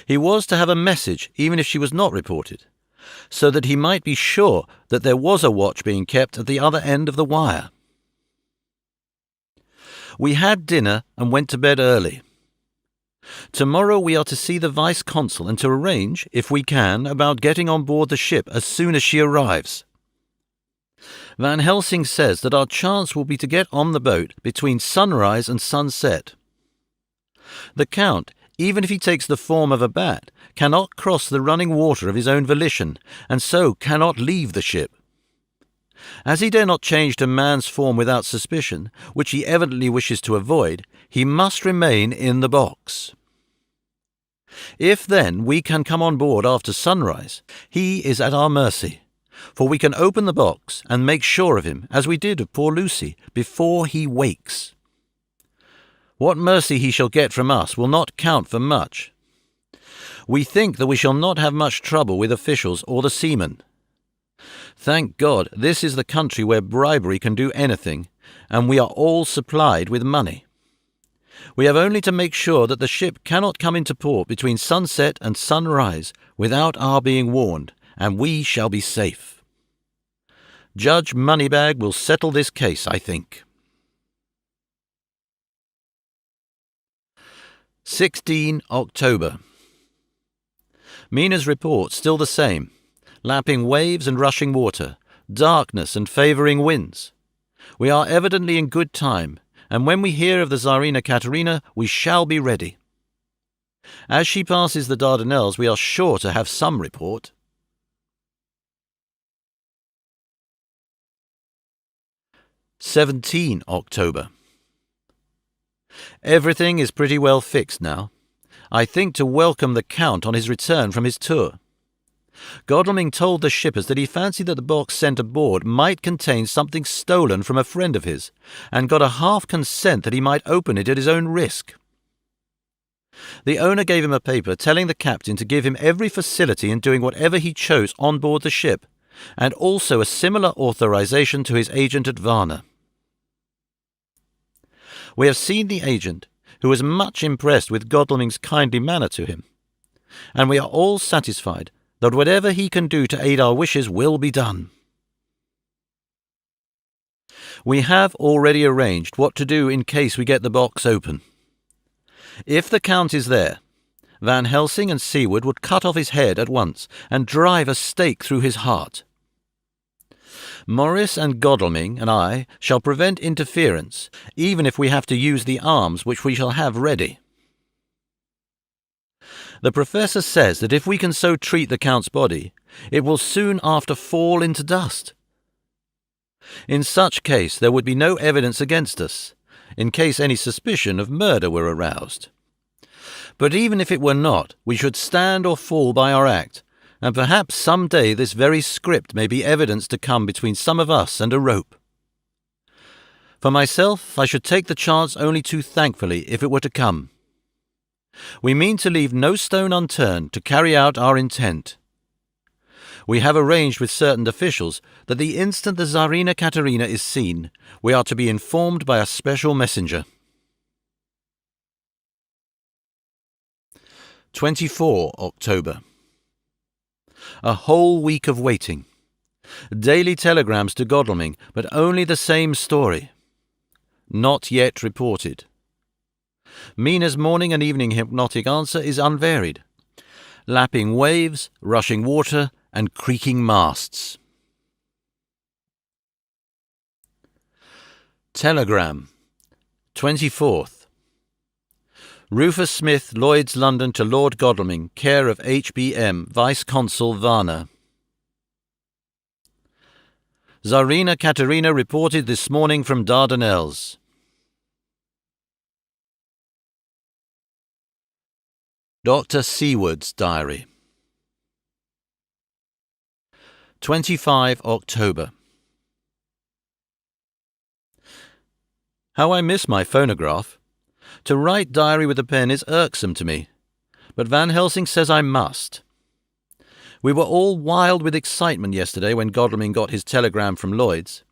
S1: He was to have a message even if she was not reported, so that he might be sure that there was a watch being kept at the other end of the wire. We had dinner and went to bed early. Tomorrow we are to see the Vice-Consul and to arrange, if we can, about getting on board the ship as soon as she arrives. Van Helsing says that our chance will be to get on the boat between sunrise and sunset. The Count, even if he takes the form of a bat, cannot cross the running water of his own volition, and so cannot leave the ship. As he dare not change to man's form without suspicion, which he evidently wishes to avoid, he must remain in the box. If, then, we can come on board after sunrise, he is at our mercy, for we can open the box and make sure of him, as we did of poor Lucy, before he wakes. What mercy he shall get from us will not count for much. We think that we shall not have much trouble with officials or the seamen. Thank God, this is the country where bribery can do anything, and we are all supplied with money. We have only to make sure that the ship cannot come into port between sunset and sunrise without our being warned, and we shall be safe. Judge Moneybag will settle this case, I think. 16 October. Mina's report still the same. Lapping waves and rushing water, darkness and favouring winds. We are evidently in good time, and when we hear of the Tsarina Katerina, we shall be ready. As she passes the Dardanelles, we are sure to have some report. 17 October. Everything is pretty well fixed now. I think to welcome the Count on his return from his tour. Godalming told the shippers that he fancied that the box sent aboard might contain something stolen from a friend of his, and got a half consent that he might open it at his own risk. The owner gave him a paper telling the captain to give him every facility in doing whatever he chose on board the ship, and also a similar authorization to his agent at Varna. We have seen the agent, who was much impressed with Godalming's kindly manner to him, and we are all satisfied that whatever he can do to aid our wishes will be done. We have already arranged what to do in case we get the box open. If the Count is there, Van Helsing and Seward would cut off his head at once and drive a stake through his heart. Morris and Godalming and I shall prevent interference, even if we have to use the arms which we shall have ready. The Professor says that if we can so treat the Count's body, it will soon after fall into dust. In such case there would be no evidence against us, in case any suspicion of murder were aroused. But even if it were not, we should stand or fall by our act, and perhaps some day this very script may be evidence to come between some of us and a rope. For myself, I should take the chance only too thankfully if it were to come. We mean to leave no stone unturned to carry out our intent. We have arranged with certain officials that the instant the Tsarina Katerina is seen, we are to be informed by a special messenger. 24 October. A whole week of waiting. Daily telegrams to Godalming, but only the same story. Not yet reported. Mina's morning and evening hypnotic answer is unvaried. Lapping waves, rushing water, and creaking masts. Telegram. 24th. Rufus Smith, Lloyd's, London, to Lord Godalming, care of H.B.M., Vice-Consul, Varna. Tsarina Katerina reported this morning from Dardanelles. Dr. Seward's Diary. 25 October. How I miss my phonograph. To write diary with a pen is irksome to me, but Van Helsing says I must. We were all wild with excitement yesterday when Godalming got his telegram from Lloyd's.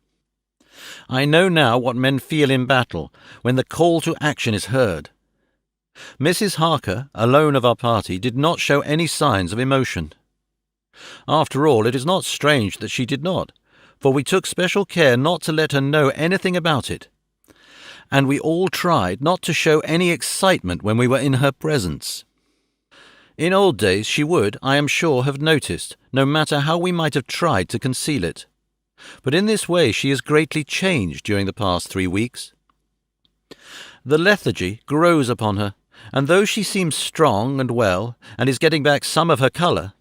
S1: I know now what men feel in battle when the call to action is heard. Mrs. Harker, alone of our party, did not show any signs of emotion. After all, it is not strange that she did not, for we took special care not to let her know anything about it, and we all tried not to show any excitement when we were in her presence. In old days she would, I am sure, have noticed, no matter how we might have tried to conceal it. But in this way she is greatly changed during the past 3 weeks. The lethargy grows upon her, and though she seems strong and well, and is getting back some of her colour,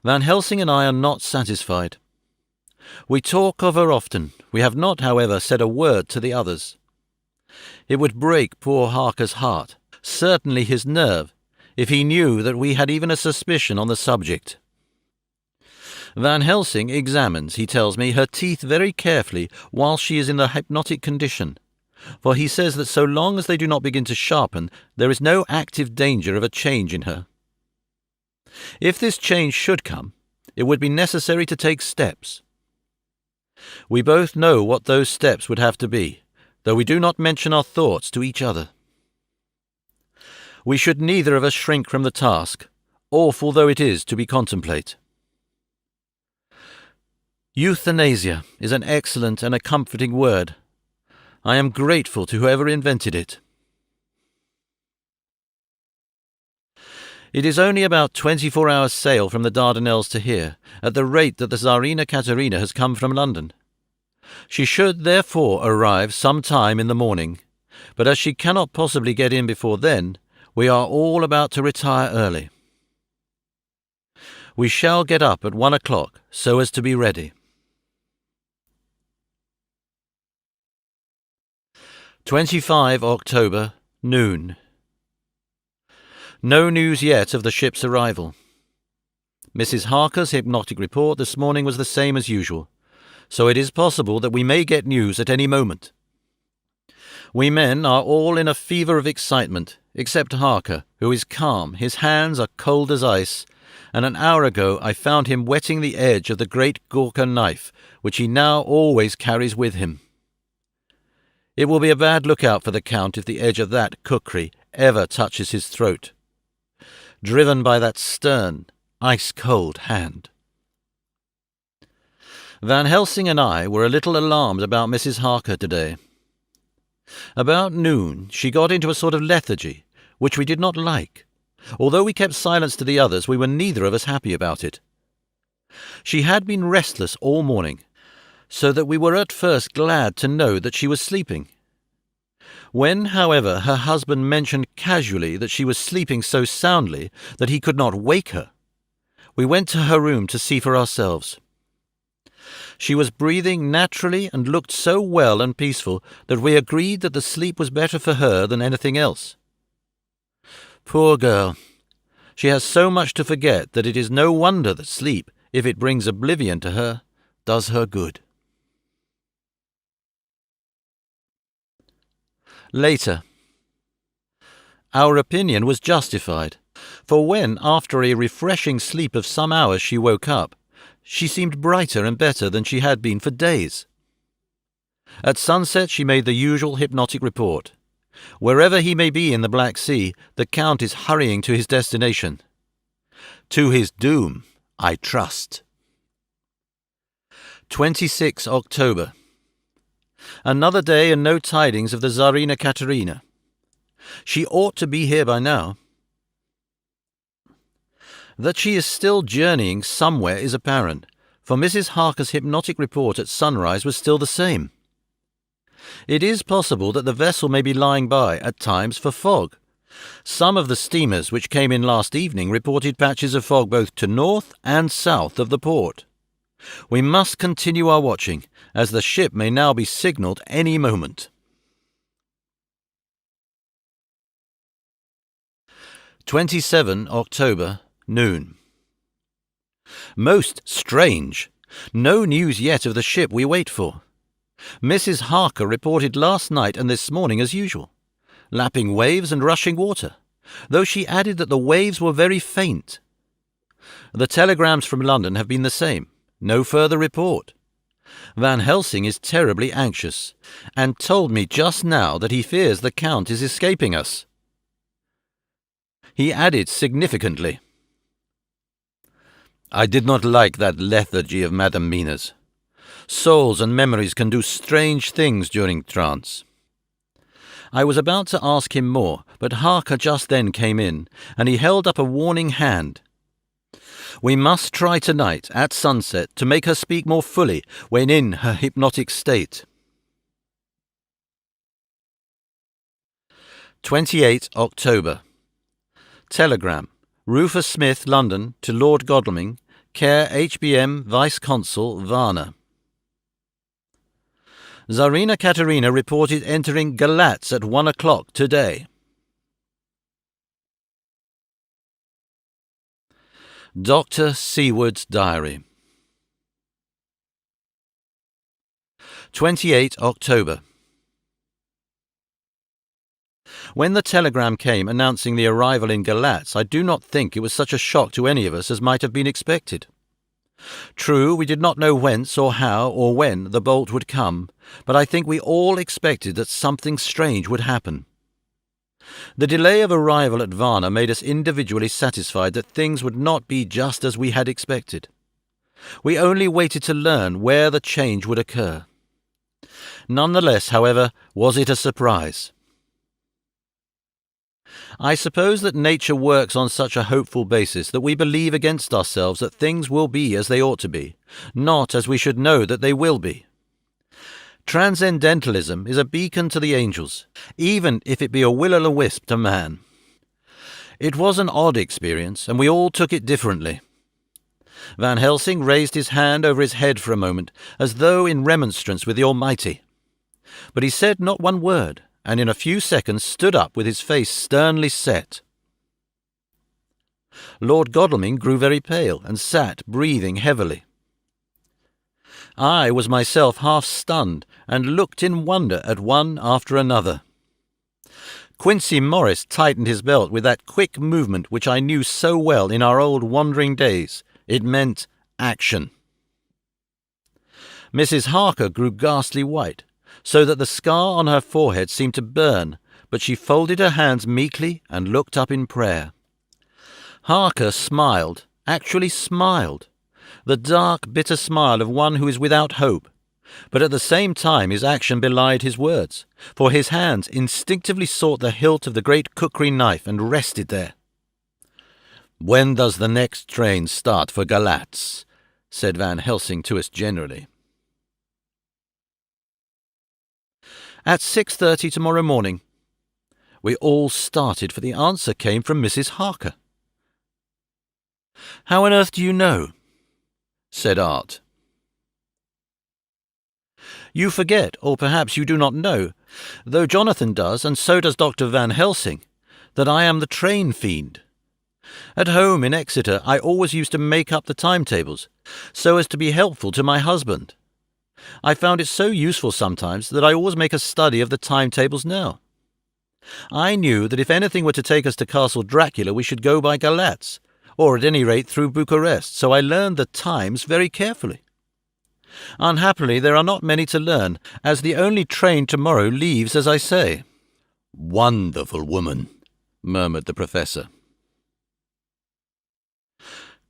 S1: Van Helsing and I are not satisfied. We talk of her often. We have not, however, said a word to the others. It would break poor Harker's heart, certainly his nerve, if he knew that we had even a suspicion on the subject. Van Helsing examines, he tells me, her teeth very carefully while she is in the hypnotic condition, for he says that so long as they do not begin to sharpen, there is no active danger of a change in her. If this change should come, it would be necessary to take steps. We both know what those steps would have to be, though we do not mention our thoughts to each other. We should neither of us shrink from the task, awful though it is to be contemplate. Euthanasia is an excellent and a comforting word. I am grateful to whoever invented it. It is only about 24 hours' sail from the Dardanelles to here, at the rate that the Tsarina Katerina has come from London. She should therefore arrive some time in the morning, but as she cannot possibly get in before then, we are all about to retire early. We shall get up at 1 o'clock, so as to be ready. 25 October, noon. No news yet of the ship's arrival. Mrs. Harker's hypnotic report this morning was the same as usual, so it is possible that we may get news at any moment. We men are all in a fever of excitement, except Harker, who is calm. His hands are cold as ice, and an hour ago I found him wetting the edge of the great Gurkha knife, which he now always carries with him. It will be a bad lookout for the Count if the edge of that kukri ever touches his throat, driven by that stern, ice-cold hand. Van Helsing and I were a little alarmed about Mrs. Harker today. About noon she got into a sort of lethargy, which we did not like. Although we kept silence to the others, we were neither of us happy about it. She had been restless all morning, so that we were at first glad to know that she was sleeping. When, however, her husband mentioned casually that she was sleeping so soundly that he could not wake her, we went to her room to see for ourselves. She was breathing naturally and looked so well and peaceful that we agreed that the sleep was better for her than anything else. Poor girl! She has so much to forget that it is no wonder that sleep, if it brings oblivion to her, does her good. Later. Our opinion was justified, for when, after a refreshing sleep of some hours, she woke up, she seemed brighter and better than she had been for days. At sunset she made the usual hypnotic report. Wherever he may be in the Black Sea, the Count is hurrying to his destination. To his doom, I trust. 26 October. Another day and no tidings of the Tsarina Katerina. She ought to be here by now. That she is still journeying somewhere is apparent, for Mrs. Harker's hypnotic report at sunrise was still the same. It is possible that the vessel may be lying by, at times, for fog. Some of the steamers which came in last evening reported patches of fog both to north and south of the port. We must continue our watching, as the ship may now be signalled any moment. 27 October, noon. Most strange! No news yet of the ship we wait for. Mrs. Harker reported last night and this morning as usual, lapping waves and rushing water, though she added that the waves were very faint. The telegrams from London have been the same. No further report. Van Helsing is terribly anxious, and told me just now that he fears the Count is escaping us. He added significantly, I did not like that lethargy of Madame Mina's. Souls and memories can do strange things during trance. I was about to ask him more, but Harker just then came in, and he held up a warning hand. We must try tonight, at sunset, to make her speak more fully when in her hypnotic state. 28 October. Telegram. Rufus Smith, London, to Lord Godalming, care HBM Vice-Consul, Varna. Tsarina Katerina reported entering Galatz at 1 o'clock today. Dr. Seward's Diary. 28 October. When the telegram came announcing the arrival in Galatz, I do not think it was such a shock to any of us as might have been expected. True, we did not know whence or how or when the bolt would come, but I think we all expected that something strange would happen. The delay of arrival at Varna made us individually satisfied that things would not be just as we had expected. We only waited to learn where the change would occur. Nonetheless, however, was it a surprise? I suppose that nature works on such a hopeful basis that we believe against ourselves that things will be as they ought to be, not as we should know that they will be. Transcendentalism is a beacon to the angels, even if it be a will-o'-the-wisp to man. It was an odd experience, and we all took it differently. Van Helsing raised his hand over his head for a moment, as though in remonstrance with the Almighty. But he said not one word, and in a few seconds stood up with his face sternly set. Lord Godalming grew very pale and sat breathing heavily. I was myself half stunned and looked in wonder at one after another. Quincey Morris tightened his belt with that quick movement which I knew so well in our old wandering days. It meant action. Mrs. Harker grew ghastly white, so that the scar on her forehead seemed to burn, but she folded her hands meekly and looked up in prayer. Harker smiled, actually smiled, the dark, bitter smile of one who is without hope, but at the same time his action belied his words, for his hands instinctively sought the hilt of the great cookery knife and rested there. "When does the next train start for Galatz?" said Van Helsing to us generally. "At 6:30 tomorrow morning." We all started, for the answer came from Mrs. Harker. "How on earth do you know?" said Art. "You forget, or perhaps you do not know, though Jonathan does, and so does Dr. Van Helsing, that I am the train fiend. At home in Exeter I always used to make up the timetables, so as to be helpful to my husband. I found it so useful sometimes that I always make a study of the timetables now. I knew that if anything were to take us to Castle Dracula we should go by Galatz, or at any rate through Bucharest, so I learned the times very carefully. Unhappily there are not many to learn, as the only train tomorrow leaves as I say." "Wonderful woman," murmured the Professor.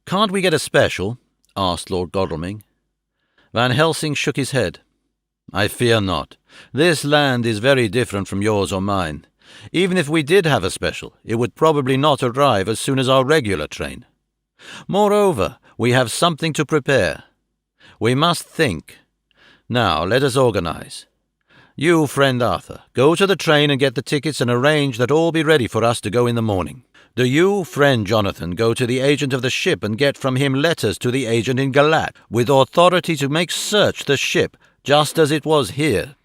S1: "Can't we get a special?" asked Lord Godalming. Van Helsing shook his head. "I fear not. This land is very different from yours or mine. Even if we did have a special, it would probably not arrive as soon as our regular train. Moreover, we have something to prepare. We must think. Now, let us organize. You, friend Arthur, go to the train and get the tickets and arrange that all be ready for us to go in the morning. Do you, friend Jonathan, go to the agent of the ship and get from him letters to the agent in Galat, with authority to make search the ship, just as it was here.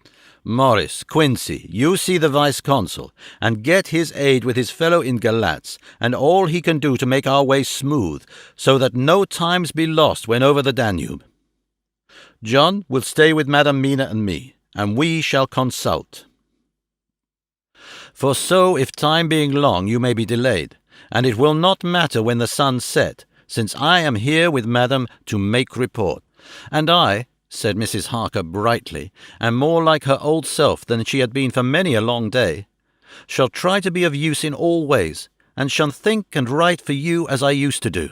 S1: Morris, Quincey, you see the vice-consul, and get his aid with his fellow in Galatz, and all he can do to make our way smooth, so that no times be lost when over the Danube. John will stay with Madam Mina and me, and we shall consult. For so, if time being long, you may be delayed, and it will not matter when the sun set, since I am here with Madam to make report. And I," said Mrs. Harker brightly, and more like her old self than she had been for many a long day, "shall try to be of use in all ways, and shall think and write for you as I used to do.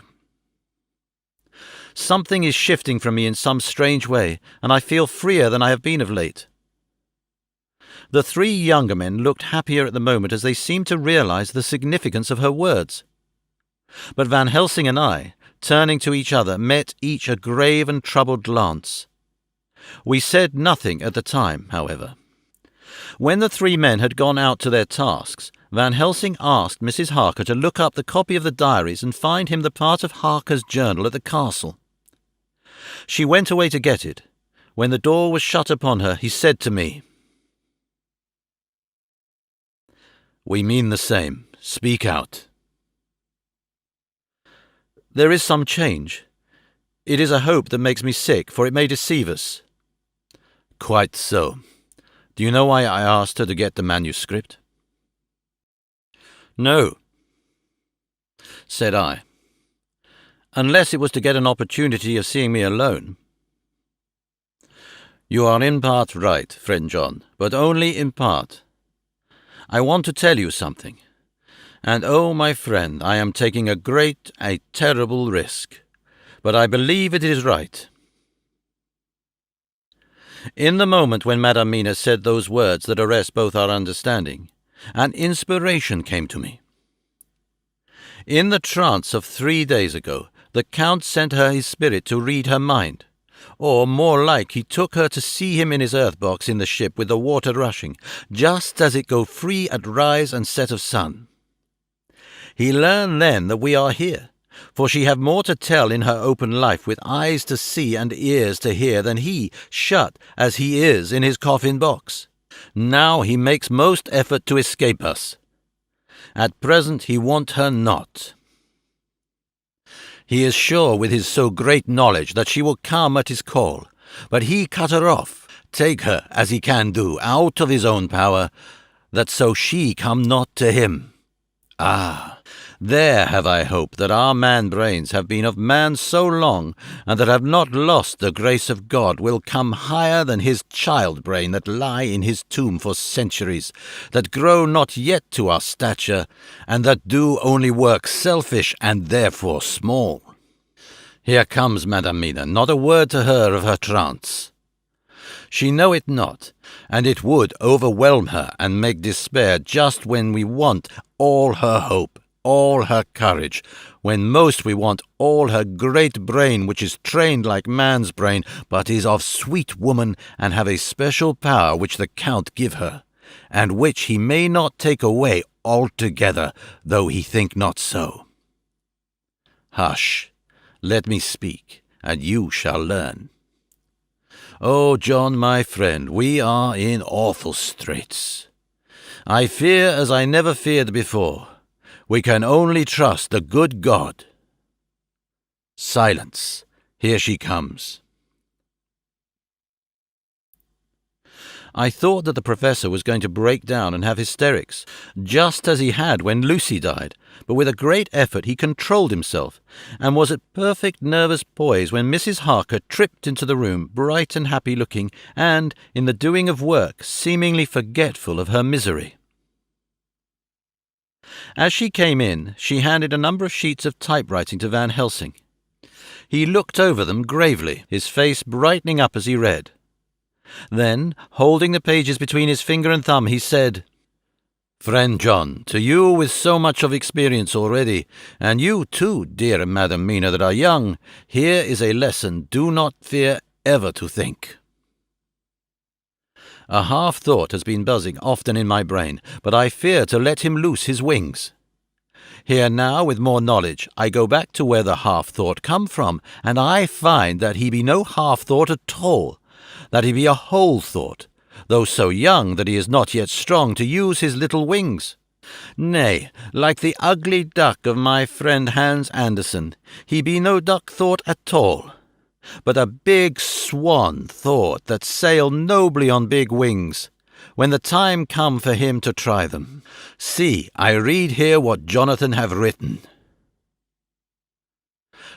S1: Something is shifting from me in some strange way, and I feel freer than I have been of late." The three younger men looked happier at the moment as they seemed to realize the significance of her words. But Van Helsing and I, turning to each other, met each a grave and troubled glance. We said nothing at the time, however. When the three men had gone out to their tasks, Van Helsing asked Mrs. Harker to look up the copy of the diaries and find him the part of Harker's journal at the castle. She went away to get it. When the door was shut upon her, he said to me, "We mean the same. Speak out." "There is some change. It is a hope that makes me sick, for it may deceive us." "Quite so. Do you know why I asked her to get the manuscript?" "No," said I, "unless it was to get an opportunity of seeing me alone." "You are in part right, friend John, but only in part. I want to tell you something. And oh, my friend, I am taking a great, a terrible risk, but I believe it is right." In the moment when Madam Mina said those words that arrest both our understanding, an inspiration came to me. In the trance of 3 days ago, the Count sent her his spirit to read her mind, or more like he took her to see him in his earth-box in the ship with the water rushing, just as it go free at rise and set of sun. He learned then that we are here, for she have more to tell in her open life with eyes to see and ears to hear than he, shut as he is in his coffin box. Now he makes most effort to escape us. At present he want her not. He is sure with his so great knowledge that she will come at his call, but he cut her off, take her, as he can do, out of his own power, that so she come not to him. Ah, there have I hope that our man-brains have been of man so long, and that have not lost the grace of God, will come higher than his child-brain that lie in his tomb for centuries, that grow not yet to our stature, and that do only work selfish and therefore small. Here comes Madam Mina, not a word to her of her trance. She know it not, and it would overwhelm her and make despair just when we want all her hope, all her courage, when most we want all her great brain, which is trained like man's brain, but is of sweet woman, and have a special power which the Count give her, and which he may not take away altogether, though he think not so. Hush, let me speak, and you shall learn. Oh, John, my friend, we are in awful straits. I fear as I never feared before. We can only trust the good God. Silence. Here she comes. I thought that the professor was going to break down and have hysterics, just as he had when Lucy died, but with a great effort he controlled himself, and was at perfect nervous poise when Mrs. Harker tripped into the room, bright and happy-looking, and, in the doing of work, seemingly forgetful of her misery. As she came in, she handed a number of sheets of typewriting to Van Helsing. He looked over them gravely, his face brightening up as he read. Then, holding the pages between his finger and thumb, he said, "Friend John, to you with so much of experience already, and you too, dear Madam Mina, that are young, here is a lesson do not fear ever to think. A half-thought has been buzzing often in my brain, but I fear to let him loose his wings. Here now, with more knowledge, I go back to where the half-thought come from, and I find that he be no half-thought at all, that he be a whole thought, though so young that he is not yet strong to use his little wings. Nay, like the ugly duck of my friend Hans Andersen, he be no duck thought at all, but a big swan thought that sail nobly on big wings, when the time come for him to try them. See, I read here what Jonathan have written.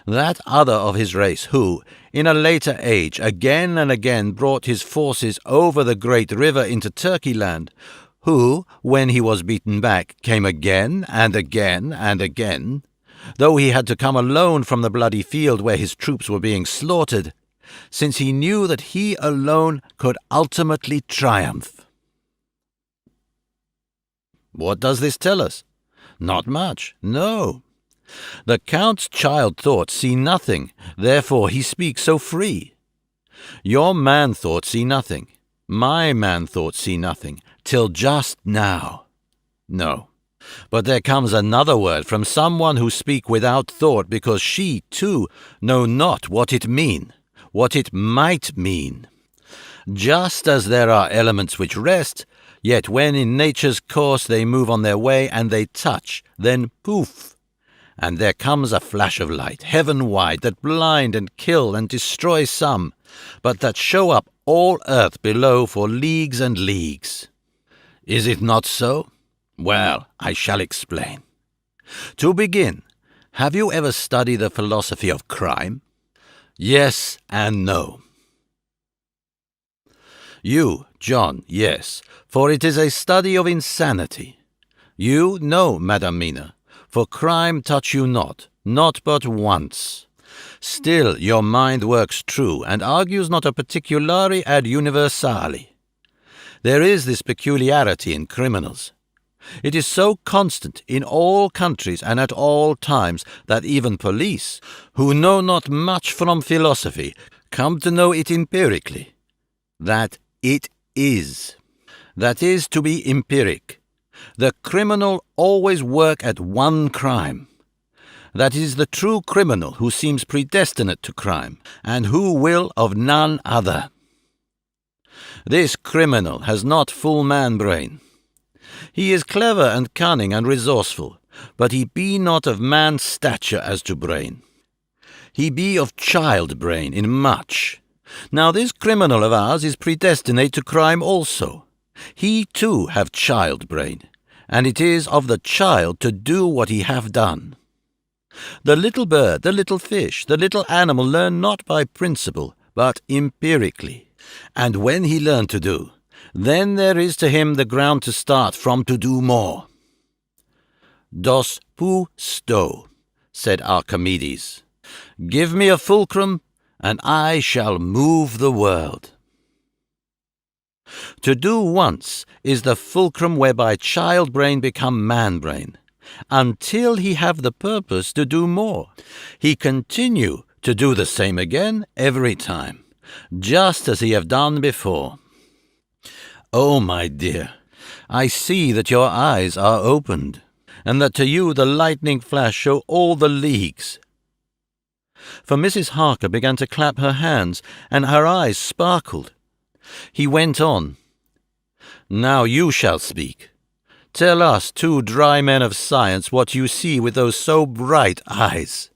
S1: That other of his race who, in a later age, again and again brought his forces over the great river into Turkey land, who, when he was beaten back, came again and again and again, though he had to come alone from the bloody field where his troops were being slaughtered, since he knew that he alone could ultimately triumph. What does this tell us? Not much, no. The Count's child thoughts see nothing, therefore he speaks so free. Your man thoughts see nothing, my man thoughts see nothing, till just now. No, but there comes another word from someone who speak without thought, because she, too, know not what it mean, what it might mean. Just as there are elements which rest, yet when in nature's course they move on their way and they touch, then poof, and there comes a flash of light, heaven-wide, that blind and kill and destroy some, but that show up all earth below for leagues and leagues. Is it not so? Well, I shall explain. To begin, have you ever studied the philosophy of crime? Yes and no. You, John, yes, for it is a study of insanity. You, no, Madam Mina, for crime touch you not but once. Still your mind works true, and argues not a particulari ad universali. There is this peculiarity in criminals. It is so constant in all countries and at all times that even police, who know not much from philosophy, come to know it empirically, that it is. That is to be empiric. The criminal always work at one crime. That is the true criminal who seems predestinate to crime, and who will of none other. This criminal has not full man-brain. He is clever and cunning and resourceful, but he be not of man's stature as to brain. he be of child brain in much. Now this criminal of ours is predestinate to crime also. He too have child brain, and it is of the child to do what he have done. The little bird, the little fish, the little animal learn not by principle, but empirically. And when he learn to do, then there is to him the ground to start from to do more. Dos pu sto, said Archimedes. Give me a fulcrum, and I shall move the world. To do once is the fulcrum whereby child brain become man brain, until he have the purpose to do more. He continue to do the same again every time, just as he have done before. Oh, my dear, I see that your eyes are opened, and that to you the lightning flash show all the leagues. For Mrs. Harker began to clap her hands, and her eyes sparkled. He went on. Now you shall speak. Tell us, two dry men of science, what you see with those so bright eyes.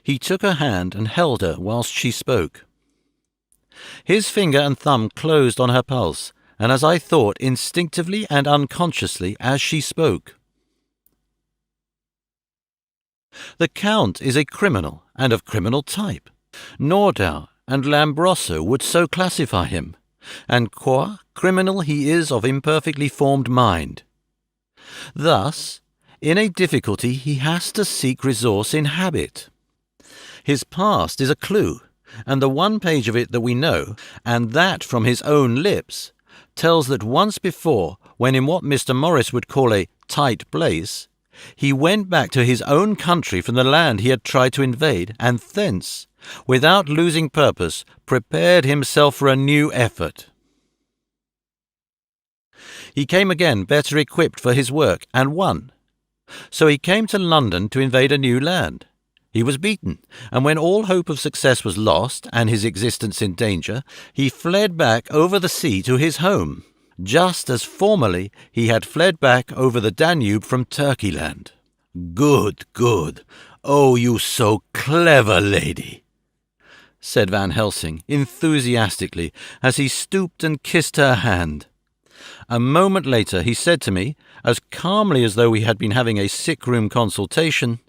S1: He took her hand and held her whilst she spoke. His finger and thumb closed on her pulse, and as I thought, instinctively and unconsciously as she spoke. The Count is a criminal, and of criminal type. Nordau and Lambroso would so classify him, and qua criminal he is of imperfectly formed mind. Thus, in a difficulty he has to seek resource in habit. His past is a clue, and the one page of it that we know, and that from his own lips, tells that once before, when in what Mr. Morris would call a tight place, he went back to his own country from the land he had tried to invade, and thence, without losing purpose, prepared himself for a new effort. He came again better equipped for his work, and won. So he came to London to invade a new land. He was beaten, and when all hope of success was lost, and his existence in danger, he fled back over the sea to his home, just as formerly he had fled back over the Danube from Turkeyland. Good, good. Oh, you so clever lady, said Van Helsing enthusiastically as he stooped and kissed her hand. A moment later he said to me, as calmly as though we had been having a sick-room consultation,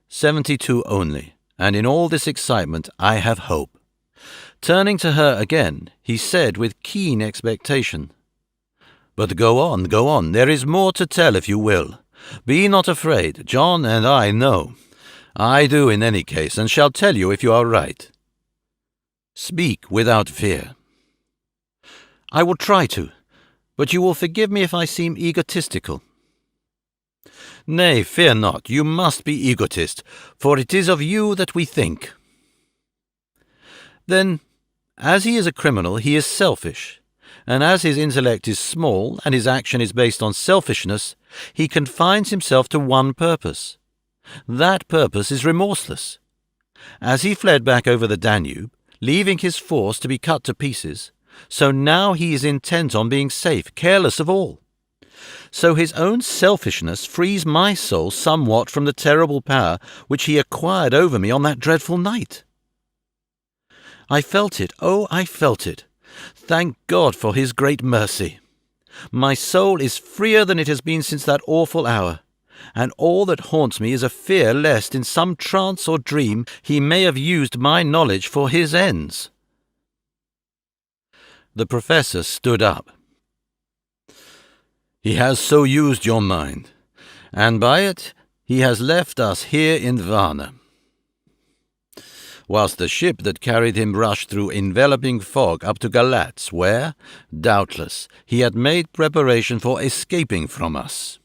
S1: 72 only, and in all this excitement I have hope. Turning to her again, he said with keen expectation, But go on, there is more to tell if you will. Be not afraid, John and I know. I do in any case, and shall tell you if you are right. Speak without fear. I will try to, but you will forgive me if I seem egotistical. Nay, fear not, you must be egotist, for it is of you that we think. Then, as he is a criminal, he is selfish, and as his intellect is small and his action is based on selfishness, he confines himself to one purpose. That purpose is remorseless. As he fled back over the Danube, leaving his force to be cut to pieces, so now he is intent on being safe, careless of all. So his own selfishness frees my soul somewhat from the terrible power which he acquired over me on that dreadful night. I felt it, oh, I felt it. Thank God for his great mercy. My soul is freer than it has been since that awful hour, and all that haunts me is a fear lest in some trance or dream he may have used my knowledge for his ends. The professor stood up. He has so used your mind, and by it he has left us here in Varna, whilst the ship that carried him rushed through enveloping fog up to Galatz, where, doubtless, he had made preparation for escaping from us.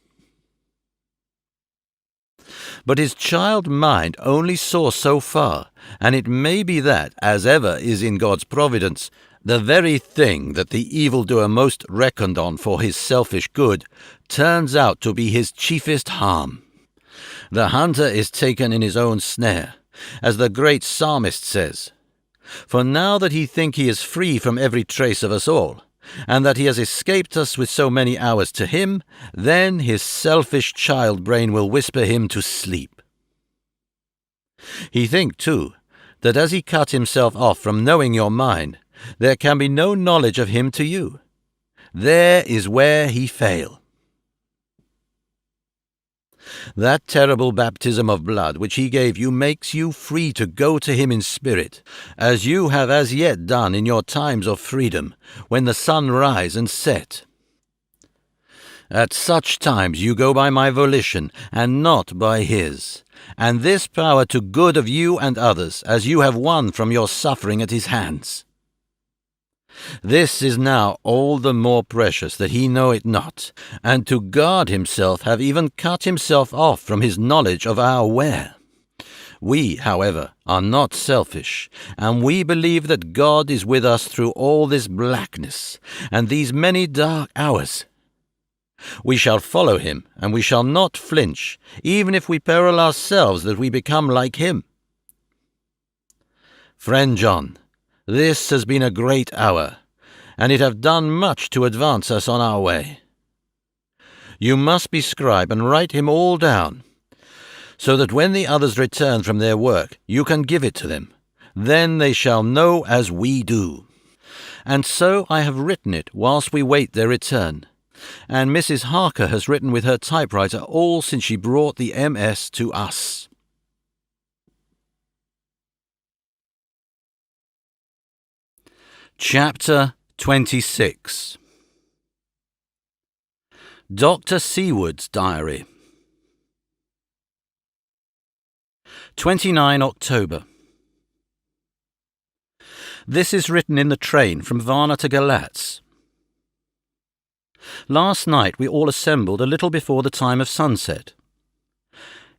S1: But his child mind only saw so far, and it may be that, as ever is in God's providence, the very thing that the evildoer most reckoned on for his selfish good turns out to be his chiefest harm. The hunter is taken in his own snare, as the great psalmist says. For now that he think he is free from every trace of us all, and that he has escaped us with so many hours to him, then his selfish child brain will whisper him to sleep. He think, too, that as he cut himself off from knowing your mind, there can be no knowledge of him to you. There is where he fail. That terrible baptism of blood which he gave you makes you free to go to him in spirit, as you have as yet done in your times of freedom, when the sun rise and set. At such times you go by my volition, and not by his, and this power to good of you and others, as you have won from your suffering at his hands. This is now all the more precious that he know it not, and to guard himself have even cut himself off from his knowledge of our where. We, however, are not selfish, and we believe that God is with us through all this blackness, and these many dark hours. We shall follow him, and we shall not flinch, even if we peril ourselves that we become like him. Friend John, this has been a great hour, and it have done much to advance us on our way. You must be scribe and write him all down, so that when the others return from their work, you can give it to them. Then they shall know as we do. And so I have written it whilst we wait their return, and Mrs. Harker has written with her typewriter all since she brought the MS to us. Chapter 26. Dr. Seward's Diary. 29 October. This is written in the train from Varna to Galatz. Last night we all assembled a little before the time of sunset.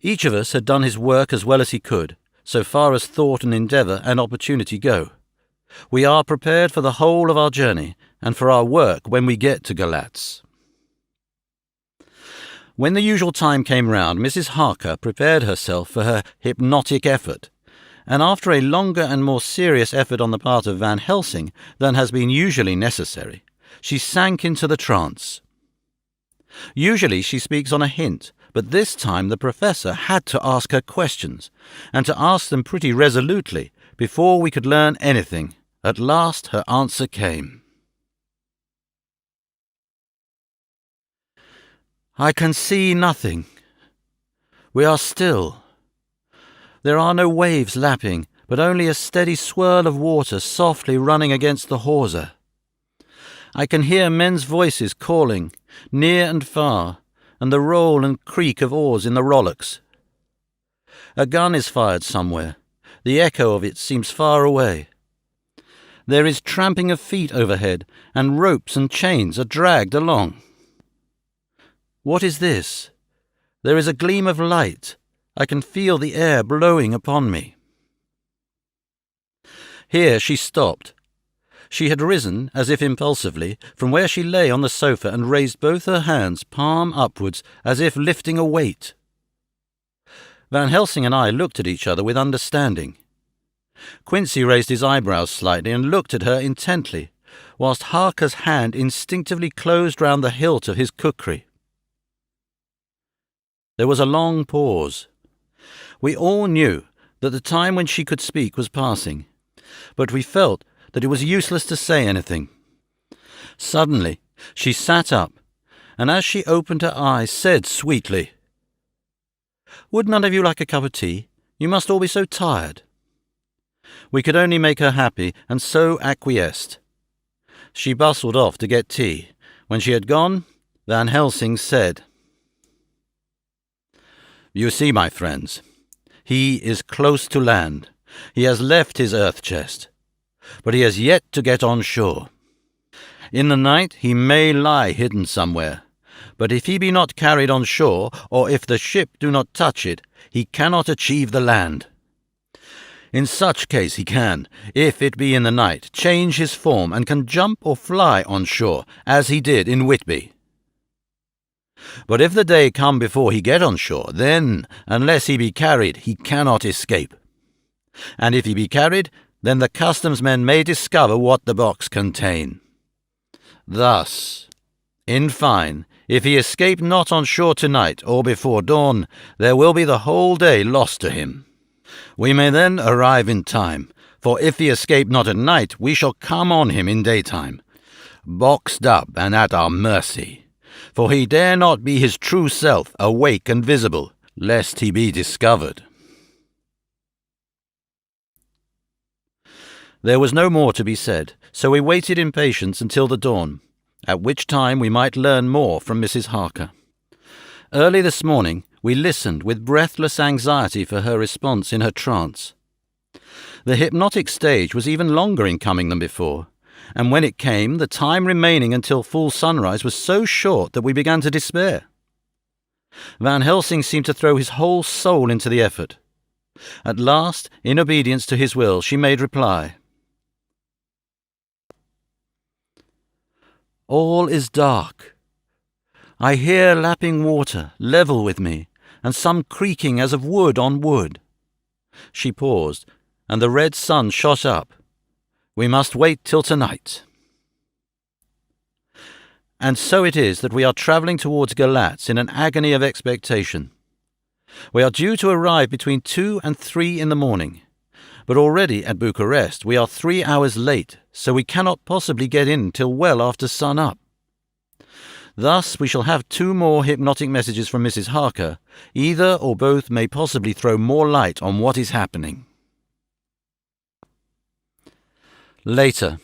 S1: Each of us had done his work as well as he could, so far as thought and endeavour and opportunity go. We are prepared for the whole of our journey, and for our work when we get to Galatz. When the usual time came round, Mrs. Harker prepared herself for her hypnotic effort, and after a longer and more serious effort on the part of Van Helsing than has been usually necessary, she sank into the trance. Usually she speaks on a hint, but this time the professor had to ask her questions, and to ask them pretty resolutely, before we could learn anything. At last her answer came. I can see nothing. We are still. There are no waves lapping, but only a steady swirl of water softly running against the hawser. I can hear men's voices calling, near and far, and the roll and creak of oars in the rowlocks. A gun is fired somewhere. The echo of it seems far away. There is tramping of feet overhead, and ropes and chains are dragged along. What is this? There is a gleam of light. I can feel the air blowing upon me. Here she stopped. She had risen, as if impulsively, from where she lay on the sofa and raised both her hands, palm upwards, as if lifting a weight. Van Helsing and I looked at each other with understanding. Quincy raised his eyebrows slightly and looked at her intently, whilst Harker's hand instinctively closed round the hilt of his kukri. There was a long pause. We all knew that the time when she could speak was passing, but we felt that it was useless to say anything. Suddenly she sat up, and as she opened her eyes said sweetly, "Would none of you like a cup of tea? You must all be so tired." We could only make her happy, and so acquiesced. She bustled off to get tea. When she had gone, Van Helsing said, "You see, my friends, he is close to land. He has left his earth chest, but he has yet to get on shore. In the night he may lie hidden somewhere, but if he be not carried on shore, or if the ship do not touch it, he cannot achieve the land. In such case he can, if it be in the night, change his form, and can jump or fly on shore, as he did in Whitby. But if the day come before he get on shore, then, unless he be carried, he cannot escape. And if he be carried, then the customs men may discover what the box contain. Thus, in fine, if he escape not on shore tonight, or before dawn, there will be the whole day lost to him. We may then arrive in time, for if he escape not at night, we shall come on him in daytime, boxed up and at our mercy. For he dare not be his true self, awake and visible, lest he be discovered. There was no more to be said, so we waited in patience until the dawn, at which time we might learn more from Mrs. Harker. Early this morning we listened with breathless anxiety for her response in her trance. The hypnotic stage was even longer in coming than before, and when it came, the time remaining until full sunrise was so short that we began to despair. Van Helsing seemed to throw his whole soul into the effort. At last, in obedience to his will, she made reply. All is dark. I hear lapping water, level with me, and some creaking as of wood on wood. She paused, and the red sun shot up. We must wait till tonight. And so it is that we are travelling towards Galatz in an agony of expectation. We are due to arrive between 2 and 3 in the morning, but already at Bucharest we are 3 hours late, so we cannot possibly get in till well after sun up. Thus we shall have 2 more hypnotic messages from Mrs. Harker. Either or both may possibly throw more light on what is happening. Later.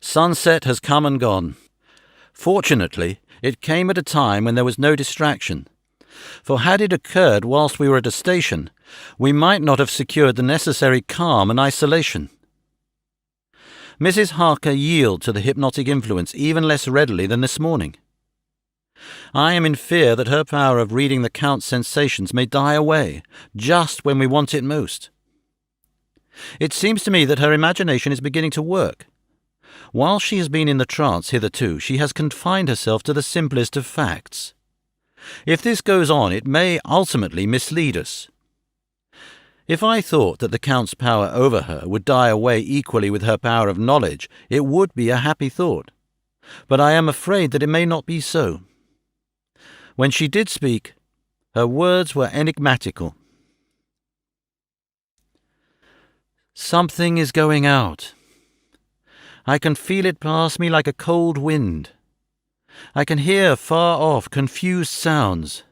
S1: Sunset has come and gone. Fortunately, it came at a time when there was no distraction, for had it occurred whilst we were at a station, we might not have secured the necessary calm and isolation. Mrs. Harker yielded to the hypnotic influence even less readily than this morning. I am in fear that her power of reading the Count's sensations may die away, just when we want it most. It seems to me that her imagination is beginning to work. While she has been in the trance hitherto, she has confined herself to the simplest of facts. If this goes on, it may ultimately mislead us. If I thought that the Count's power over her would die away equally with her power of knowledge, it would be a happy thought. But I am afraid that it may not be so. When she did speak, her words were enigmatical. Something is going out. I can feel it pass me like a cold wind. I can hear far off confused sounds,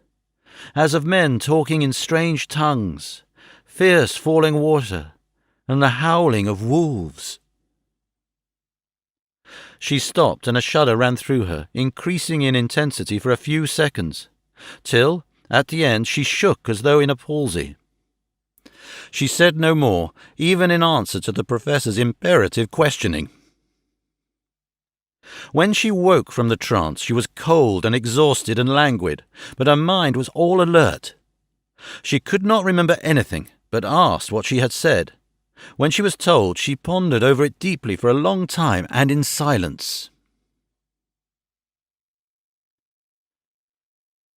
S1: as of men talking in strange tongues, fierce falling water, and the howling of wolves. She stopped, and a shudder ran through her, increasing in intensity for a few seconds, till, at the end, she shook as though in a palsy. She said no more, even in answer to the professor's imperative questioning. When she woke from the trance, she was cold and exhausted and languid, but her mind was all alert. She could not remember anything, but asked what she had said. When she was told, she pondered over it deeply for a long time and in silence.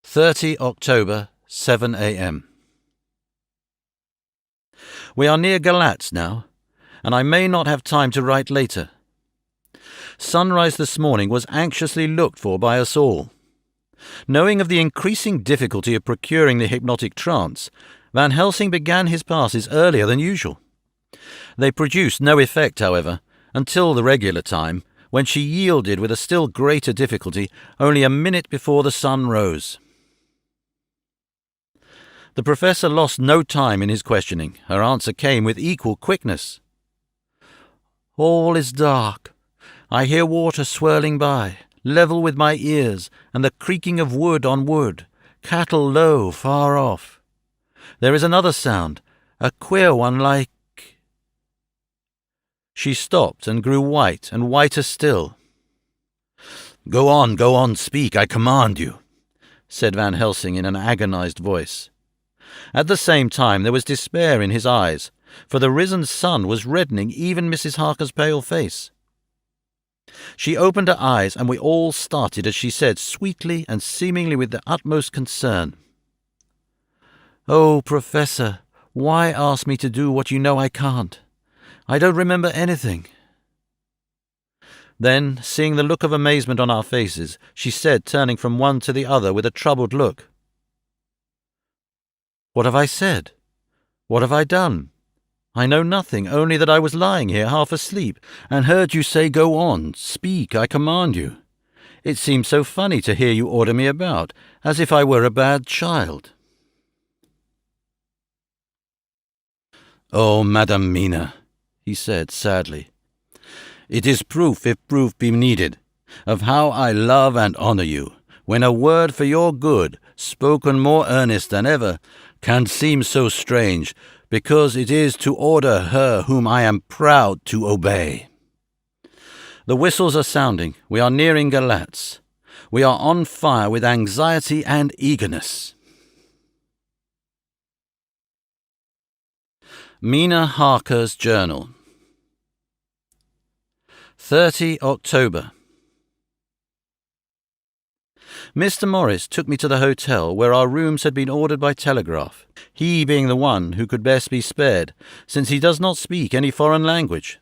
S1: 30 October, 7 a.m. We are near Galatz now, and I may not have time to write later. Sunrise this morning was anxiously looked for by us all. Knowing of the increasing difficulty of procuring the hypnotic trance, Van Helsing began his passes earlier than usual. They produced no effect, however, until the regular time, when she yielded with a still greater difficulty only a minute before the sun rose. The professor lost no time in his questioning. Her answer came with equal quickness. All is dark. I hear water swirling by, level with my ears, and the creaking of wood on wood, cattle low far off. There is another sound, a queer one like... She stopped and grew white and whiter still. Go on, speak, I command you," said Van Helsing in an agonized voice. At the same time there was despair in his eyes, for the risen sun was reddening even Mrs. Harker's pale face. She opened her eyes, and we all started as she said, sweetly and seemingly with the utmost concern, "Oh, Professor, why ask me to do what you know I can't? I don't remember anything." Then, seeing the look of amazement on our faces, she said, turning from one to the other with a troubled look, "What have I said? What have I done? I know nothing, only that I was lying here half asleep, and heard you say, 'Go on, speak, I command you.' It seems so funny to hear you order me about, as if I were a bad child." "Oh, Madam Mina," he said sadly, "it is proof, if proof be needed, of how I love and honour you, when a word for your good, spoken more earnest than ever, can seem so strange, because it is to order her whom I am proud to obey. The whistles are sounding. We are nearing Galatz. We are on fire with anxiety and eagerness." Mina Harker's Journal. 30 October. Mr. Morris took me to the hotel where our rooms had been ordered by telegraph, he being the one who could best be spared, since he does not speak any foreign language.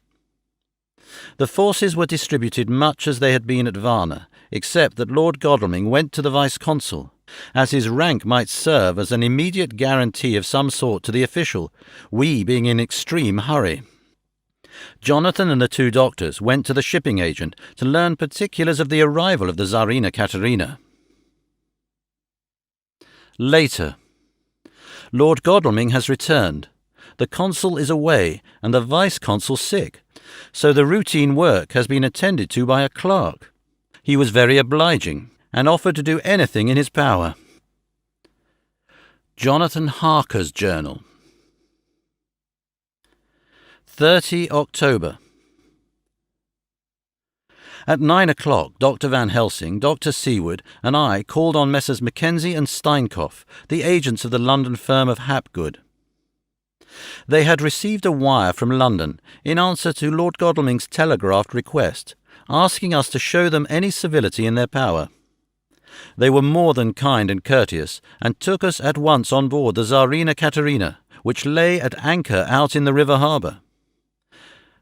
S1: The forces were distributed much as they had been at Varna, except that Lord Godalming went to the Vice-Consul, as his rank might serve as an immediate guarantee of some sort to the official, we being in extreme hurry. Jonathan and the two doctors went to the shipping agent to learn particulars of the arrival of the Tsarina Katerina. Later. Lord Godalming has returned. The consul is away and the vice-consul sick, so the routine work has been attended to by a clerk. He was very obliging and offered to do anything in his power. Jonathan Harker's Journal. 30 October. At 9 o'clock, Dr. Van Helsing, Dr. Seward, and I called on Messrs. Mackenzie and Steinkopf, the agents of the London firm of Hapgood. They had received a wire from London in answer to Lord Godalming's telegraphed request, asking us to show them any civility in their power. They were more than kind and courteous, and took us at once on board the Tsarina Katerina, which lay at anchor out in the river harbour.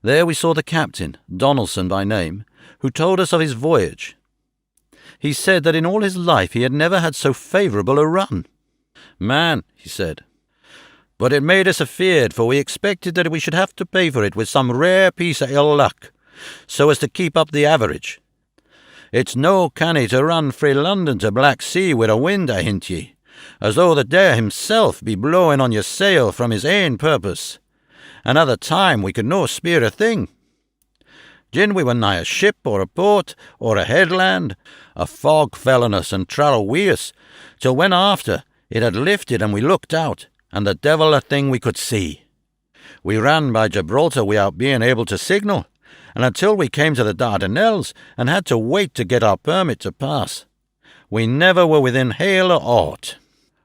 S1: There we saw the captain, Donaldson by name, who told us of his voyage. He said that in all his life he had never had so favourable a run. "Man," he said, "but it made us afeard, for we expected that we should have to pay for it with some rare piece of ill luck, so as to keep up the average. It's no canny to run frae London to Black Sea with a wind, I hint ye, as though the Dare himself be blowing on your sail from his ain purpose. Another time we could no speer a thing. Gin we were nigh a ship or a port or a headland, a fog fell on us and tralled wi' us, till when after it had lifted and we looked out, and the devil a thing we could see. We ran by Gibraltar without being able to signal, and until we came to the Dardanelles and had to wait to get our permit to pass. We never were within hail of aught.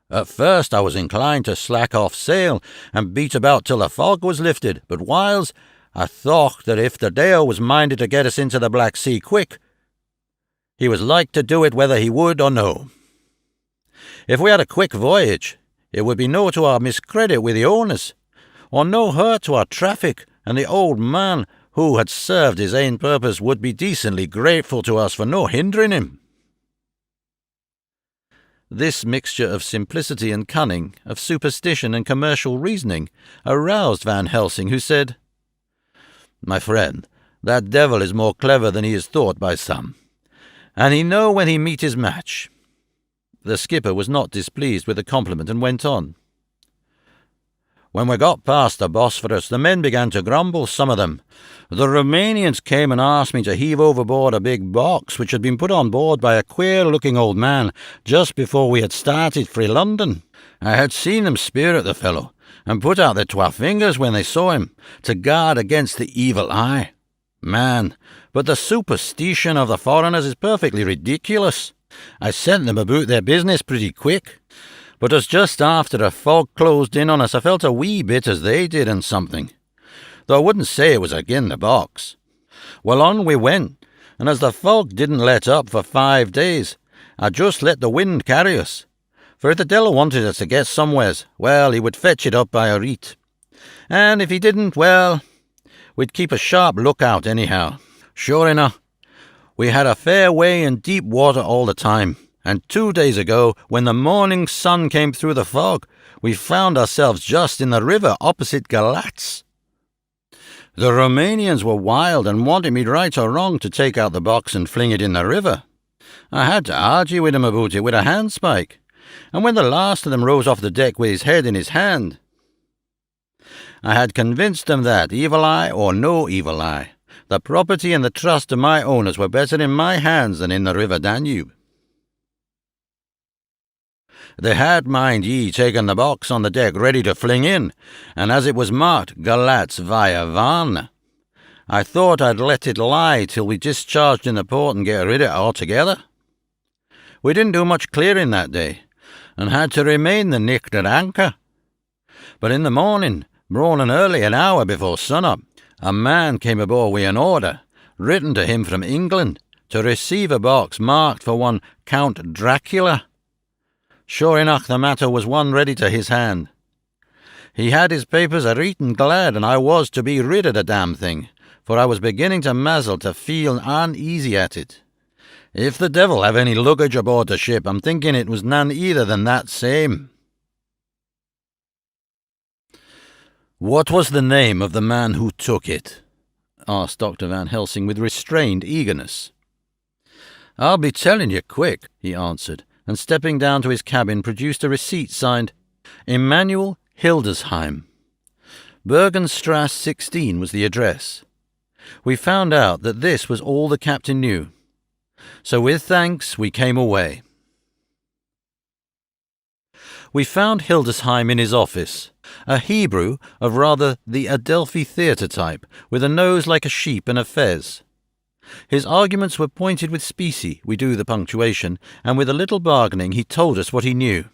S1: At first I was inclined to slack off sail and beat about till the fog was lifted, but whiles I thought that if the Dale was minded to get us into the Black Sea quick, he was like to do it whether he would or no. If we had a quick voyage, it would be no to our miscredit with the owners, or no hurt to our traffic, and the old man who had served his ain purpose would be decently grateful to us for no hindering him." This mixture of simplicity and cunning, of superstition and commercial reasoning, aroused Van Helsing, who said, "My friend, that devil is more clever than he is thought by some, and he know when he meet his match." The skipper was not displeased with the compliment and went on. "When we got past the Bosphorus, the men began to grumble, some of them. The Romanians came and asked me to heave overboard a big box which had been put on board by a queer-looking old man just before we had started frae London. I had seen them speer at the fellow, and put out their 12 fingers when they saw him, to guard against the evil eye. Man, but the superstition of the foreigners is perfectly ridiculous. I sent them about their business pretty quick, but as just after the fog closed in on us I felt a wee bit as they did and something, though I wouldn't say it was agin the box. Well, on we went, and as the fog didn't let up for 5 days, I just let the wind carry us. For if the devil wanted us to get somewheres, well, he would fetch it up by a reet. And if he didn't, well, we'd keep a sharp lookout anyhow. Sure enough, we had a fair way in deep water all the time, and 2 days ago, when the morning sun came through the fog, We found ourselves just in the river opposite Galatz. The Romanians were wild and wanted me right or wrong to take out the box and fling it in the river. I had to argue with them about it with a handspike, and when the last of them rose off the deck with his head in his hand, I had convinced them that, evil eye or no evil eye, the property and the trust of my owners were better in my hands than in the river Danube. They had, mind ye, taken the box on the deck ready to fling in, and as it was marked Galatz via Varna, I thought I'd let it lie till we discharged in the port and get rid of it altogether. We didn't do much clearing that day, and had to remain the nicht at anchor. But in the morning, morning early, an hour before sunup, a man came aboard with an order, written to him from England, to receive a box marked for one Count Dracula. Sure enough, the matter was one ready to his hand. He had his papers a reetin' glad, and I was to be rid of the damn thing, for I was beginning to mazzle to feel uneasy at it. If the devil have any luggage aboard the ship, I'm thinking it was none either than that same. What was the name of the man who took it? Asked Dr. Van Helsing with restrained eagerness. I'll be telling you quick, he answered, and stepping down to his cabin produced a receipt signed Emanuel Hildesheim. Bergenstrasse 16 was the address. We found out that this was all the captain knew. So with thanks we came away. We found Hildesheim in his office, a Hebrew of rather the Adelphi theatre type, with a nose like a sheep and a fez. His arguments were pointed with specie, we do the punctuation, and with a little bargaining he told us what he knew.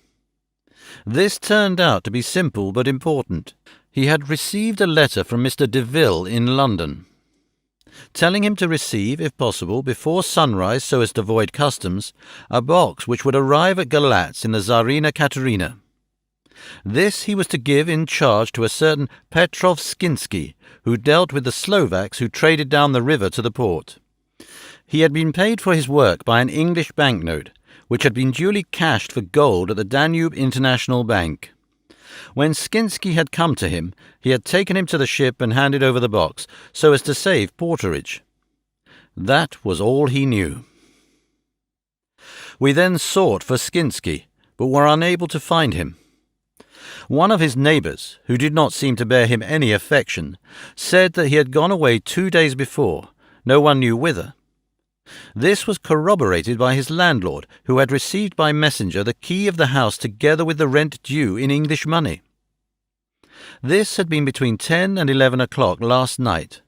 S1: This turned out to be simple but important. He had received a letter from Mr. Deville in London, telling him to receive, if possible, before sunrise so as to avoid customs, a box which would arrive at Galatz in the Tsarina Katerina. This he was to give in charge to a certain Petrov Skinsky, who dealt with the Slovaks who traded down the river to the port. He had been paid for his work by an English banknote, which had been duly cashed for gold at the Danube International Bank. When Skinsky had come to him, he had taken him to the ship and handed over the box, so as to save porterage. That was all he knew. We then sought for Skinsky, but were unable to find him. One of his neighbours, who did not seem to bear him any affection, said that he had gone away 2 days before, no one knew whither. This was corroborated by his landlord, who had received by messenger the key of the house together with the rent due in English money. This had been between 10 and 11 o'clock last night.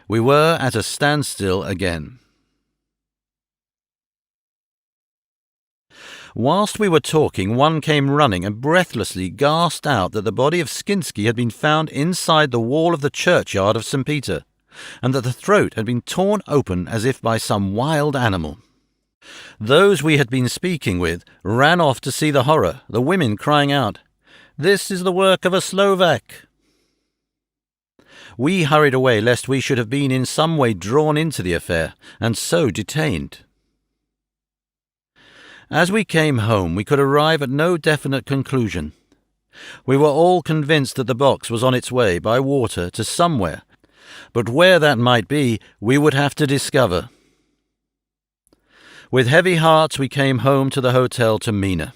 S1: We were at a standstill again. Whilst we were talking, one came running and breathlessly gasped out that the body of Skinsky had been found inside the wall of the churchyard of St. Peter, and that the throat had been torn open as if by some wild animal. Those we had been speaking with ran off to see the horror, the women crying out, "This is the work of a Slovak!" We hurried away lest we should have been in some way drawn into the affair, and so detained. As we came home, we could arrive at no definite conclusion. We were all convinced that the box was on its way by water to somewhere, but where that might be, we would have to discover. With heavy hearts we came home to the hotel to Mina.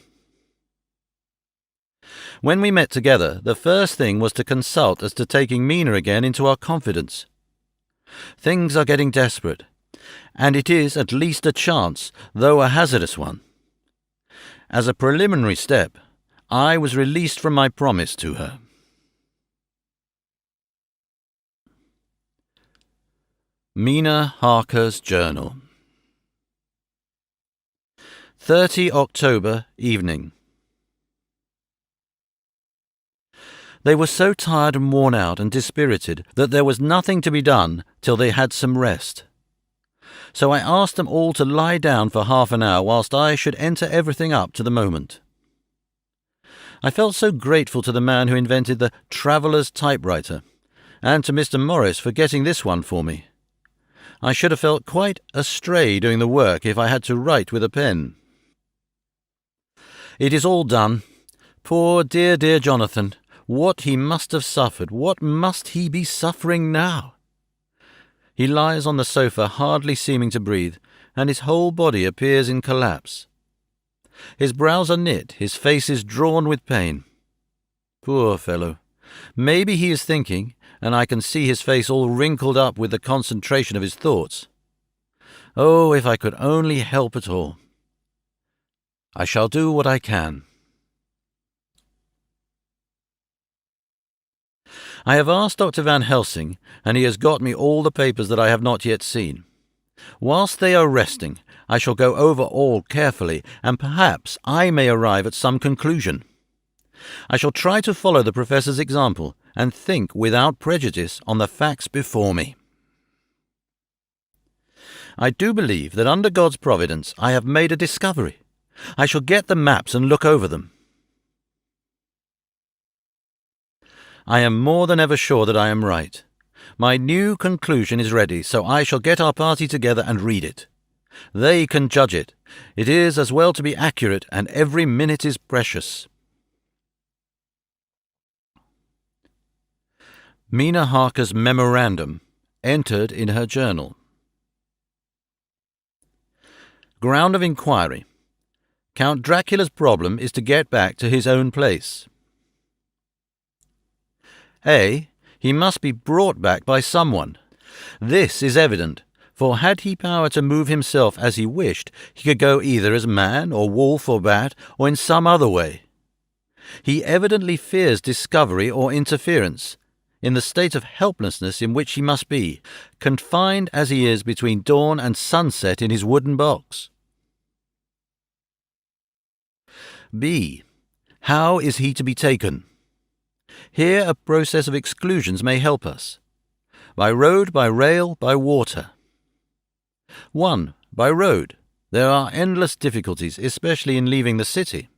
S1: When we met together, the first thing was to consult as to taking Mina again into our confidence. Things are getting desperate, and it is at least a chance, though a hazardous one. As a preliminary step, I was released from my promise to her. Mina Harker's Journal. 30 October evening. They were so tired and worn out and dispirited that there was nothing to be done till they had some rest. So I asked them all to lie down for half an hour whilst I should enter everything up to the moment. I felt so grateful to the man who invented the traveller's typewriter, and to Mr. Morris for getting this one for me. I should have felt quite astray doing the work if I had to write with a pen. It is all done. Poor dear Jonathan, what he must have suffered, what must he be suffering now? He lies on the sofa, hardly seeming to breathe, and his whole body appears in collapse. His brows are knit, his face is drawn with pain. Poor fellow. Maybe he is thinking, and I can see his face all wrinkled up with the concentration of his thoughts. Oh, if I could only help at all. I shall do what I can. I have asked Dr. Van Helsing, and he has got me all the papers that I have not yet seen. Whilst they are resting, I shall go over all carefully, and perhaps I may arrive at some conclusion. I shall try to follow the Professor's example, and think without prejudice on the facts before me. I do believe that under God's providence I have made a discovery. I shall get the maps and look over them. I am more than ever sure that I am right. My new conclusion is ready, so I shall get our party together and read it. They can judge it. It is as well to be accurate, and every minute is precious. Mina Harker's memorandum, entered in her journal. Ground of inquiry. Count Dracula's problem is to get back to his own place. A. He must be brought back by someone. This is evident, for had he power to move himself as he wished, he could go either as man or wolf or bat, or in some other way. He evidently fears discovery or interference, in the state of helplessness in which he must be, confined as he is between dawn and sunset in his wooden box. B. How is he to be taken? Here a process of exclusions may help us. By road, by rail, by water. 1. By road. There are endless difficulties, especially in leaving the city.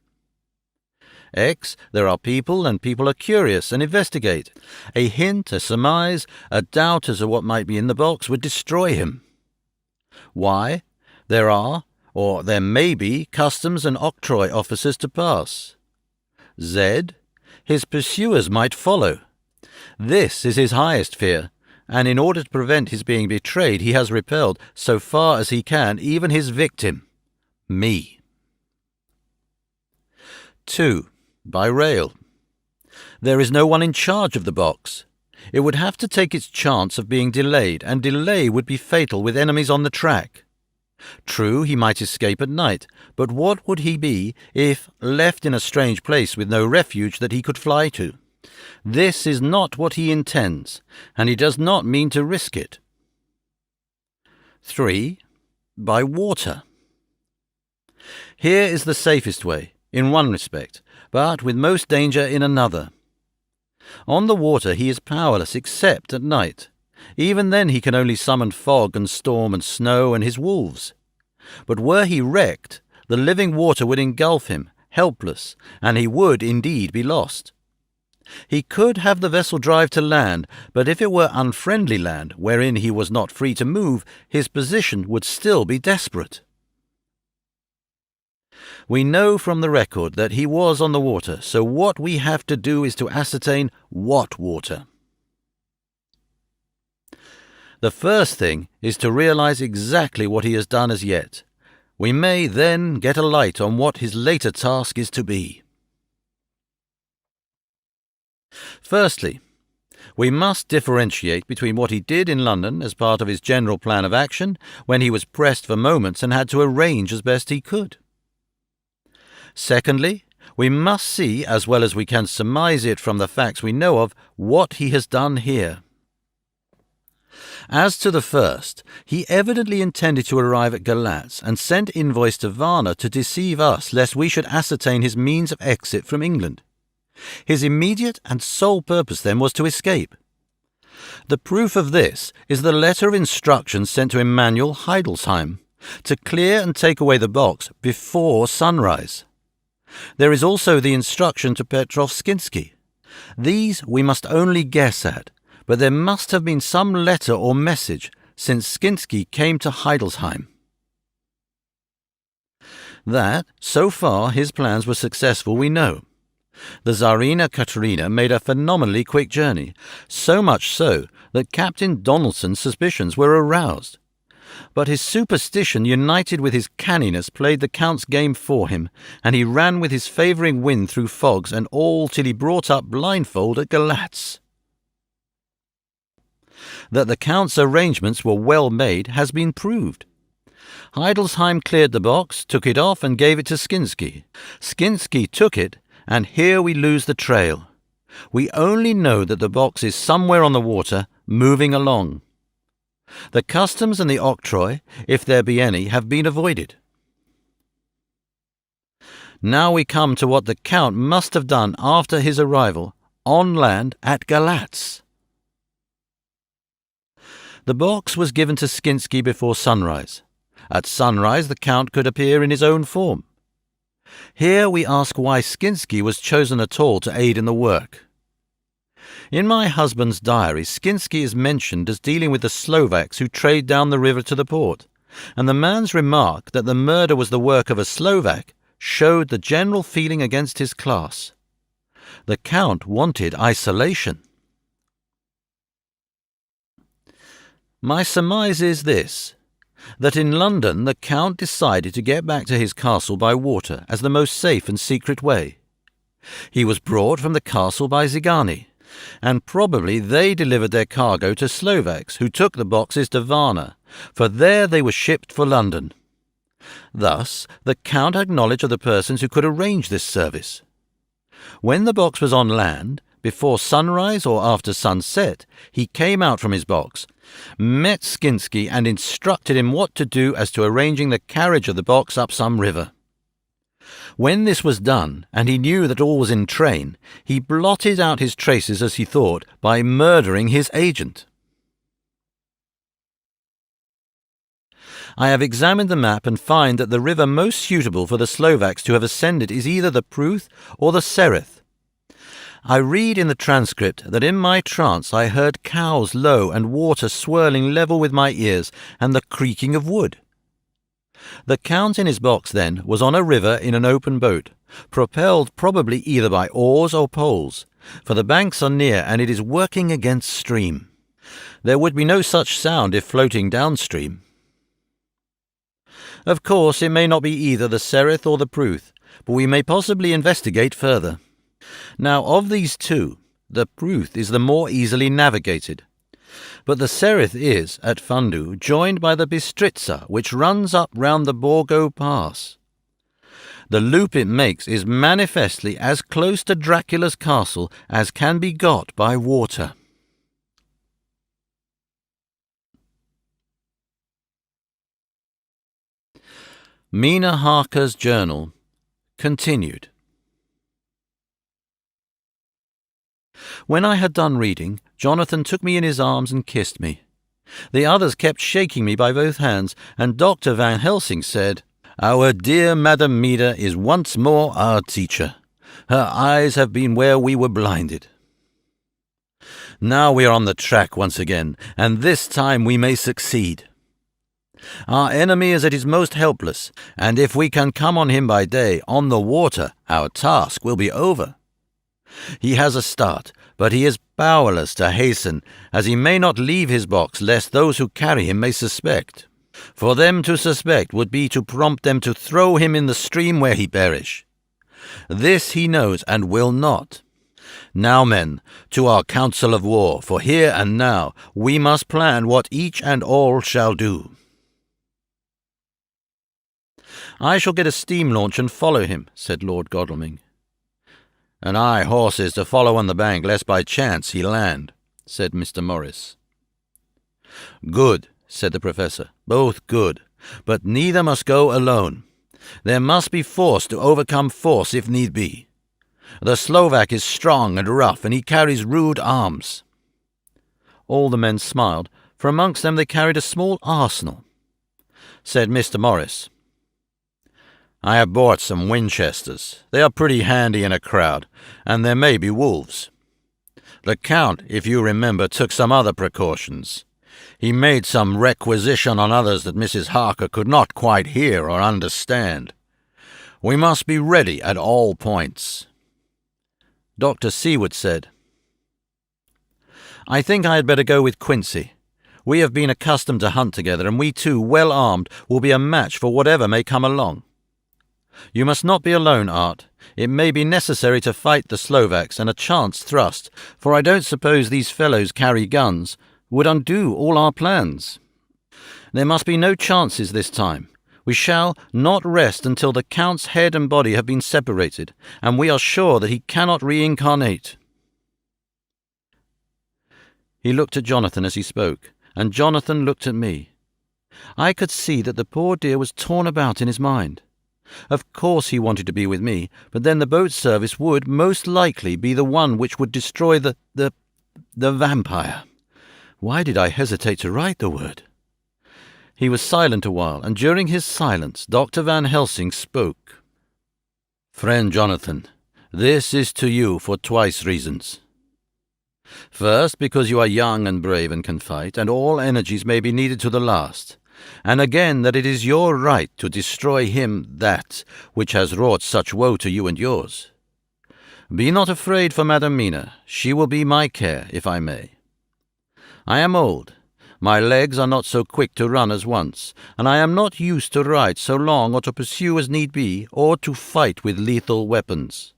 S1: X. There are people, and people are curious and investigate. A hint, a surmise, a doubt as to what might be in the box would destroy him. Y. There are, or there may be, customs and octroi officers to pass. Z. His pursuers might follow. This is his highest fear, and in order to prevent his being betrayed, he has repelled, so far as he can, even his victim, me. 2. By rail. There is no one in charge of the box. It would have to take its chance of being delayed, and delay would be fatal with enemies on the track. True, he might escape at night, but what would he be if left in a strange place with no refuge that he could fly to? This is not what he intends, and he does not mean to risk it. 3. By water. Here is the safest way, in one respect, but with most danger in another. On the water he is powerless except at night. Even then he can only summon fog and storm and snow and his wolves. But were he wrecked, the living water would engulf him, helpless, and he would indeed be lost. He could have the vessel drive to land, but if it were unfriendly land, wherein he was not free to move, his position would still be desperate. We know from the record that he was on the water, so what we have to do is to ascertain what water. The first thing is to realize exactly what he has done as yet. We may then get a light on what his later task is to be. Firstly, we must differentiate between what he did in London as part of his general plan of action, when he was pressed for moments and had to arrange as best he could. Secondly, we must see, as well as we can surmise it from the facts we know of, what he has done here. As to the first, he evidently intended to arrive at Galatz and sent invoice to Varna to deceive us lest we should ascertain his means of exit from England. His immediate and sole purpose then was to escape. The proof of this is the letter of instructions sent to Emanuel Heidelsheim to clear and take away the box before sunrise. There is also the instruction to Petrov Skinsky. These we must only guess at, but there must have been some letter or message since Skinsky came to Heidelsheim. That, so far, his plans were successful we know. The Tsarina Katerina made a phenomenally quick journey, so much so that Captain Donaldson's suspicions were aroused. But his superstition united with his canniness played the Count's game for him, and he ran with his favouring wind through fogs and all till he brought up blindfold at Galatz. That the Count's arrangements were well made has been proved. Heidelsheim cleared the box, took it off and gave it to Skinsky. Skinsky took it, and here we lose the trail. We only know that the box is somewhere on the water, moving along. The customs and the octroi, if there be any, have been avoided. Now we come to what the Count must have done after his arrival, on land at Galatz. The box was given to Skinsky before sunrise. At sunrise the Count could appear in his own form. Here we ask why Skinsky was chosen at all to aid in the work. In my husband's diary, Skinsky is mentioned as dealing with the Slovaks who trade down the river to the port, and the man's remark that the murder was the work of a Slovak showed the general feeling against his class. The Count wanted isolation. My surmise is this, that in London the Count decided to get back to his castle by water as the most safe and secret way. He was brought from the castle by Zigani, and probably they delivered their cargo to Slovaks, who took the boxes to Varna, for there they were shipped for London. Thus the Count had knowledge of the persons who could arrange this service. When the box was on land, before sunrise or after sunset, he came out from his box, met Skinsky and instructed him what to do as to arranging the carriage of the box up some river. When this was done, and he knew that all was in train, he blotted out his traces, as he thought, by murdering his agent. I have examined the map and find that the river most suitable for the Slovaks to have ascended is either the Pruth or the Sereth. I read in the transcript that in my trance I heard cows low and water swirling level with my ears and the creaking of wood. The Count in his box, then, was on a river in an open boat, propelled probably either by oars or poles, for the banks are near and it is working against stream. There would be no such sound if floating downstream. Of course, it may not be either the Sereth or the Pruth, but we may possibly investigate further. Now, of these two, the Pruth is the more easily navigated, but the Sereth is, at Fundu, joined by the Bistritza, which runs up round the Borgo Pass. The loop it makes is manifestly as close to Dracula's castle as can be got by water. Mina Harker's Journal, continued. When I had done reading, Jonathan took me in his arms and kissed me. The others kept shaking me by both hands, and Dr. Van Helsing said, "Our dear Madam Mida is once more our teacher. Her eyes have been where we were blinded. Now we are on the track once again, and this time we may succeed. Our enemy is at his most helpless, and if we can come on him by day, on the water, our task will be over. He has a start, but he is powerless to hasten, as he may not leave his box lest those who carry him may suspect. For them to suspect would be to prompt them to throw him in the stream where he perish. This he knows and will not. Now, men, to our council of war, for here and now we must plan what each and all shall do." "I shall get a steam launch and follow him," said Lord Godalming. "And I horses to follow on the bank, lest by chance he land," said Mr. Morris. "Good," said the Professor, "both good, but neither must go alone. There must be force to overcome force if need be. The Slovak is strong and rough, and he carries rude arms." All the men smiled, for amongst them they carried a small arsenal. Said Mr. Morris, "I have bought some Winchesters. They are pretty handy in a crowd, and there may be wolves. The Count, if you remember, took some other precautions. He made some requisition on others that Mrs. Harker could not quite hear or understand. We must be ready at all points." Dr. Seward said, "I think I had better go with Quincy. We have been accustomed to hunt together, and we two, well armed, will be a match for whatever may come along. You must not be alone, Art. It may be necessary to fight the Slovaks, and a chance thrust, for I don't suppose these fellows carry guns, would undo all our plans. There must be no chances this time. We shall not rest until the Count's head and body have been separated, and we are sure that he cannot reincarnate." He looked at Jonathan as he spoke, and Jonathan looked at me. I could see that the poor dear was torn about in his mind. Of course he wanted to be with me, but then the boat service would, most likely, be the one which would destroy the vampire. Why did I hesitate to write the word? He was silent a while, and during his silence Dr. Van Helsing spoke. "Friend Jonathan, this is to you for twice reasons. First, because you are young and brave and can fight, and all energies may be needed to the last, and again that it is your right to destroy him that which has wrought such woe to you and yours. Be not afraid for Madam Mina, she will be my care, if I may. I am old. My legs are not so quick to run as once, and I am not used to ride so long or to pursue as need be, or to fight with lethal weapons.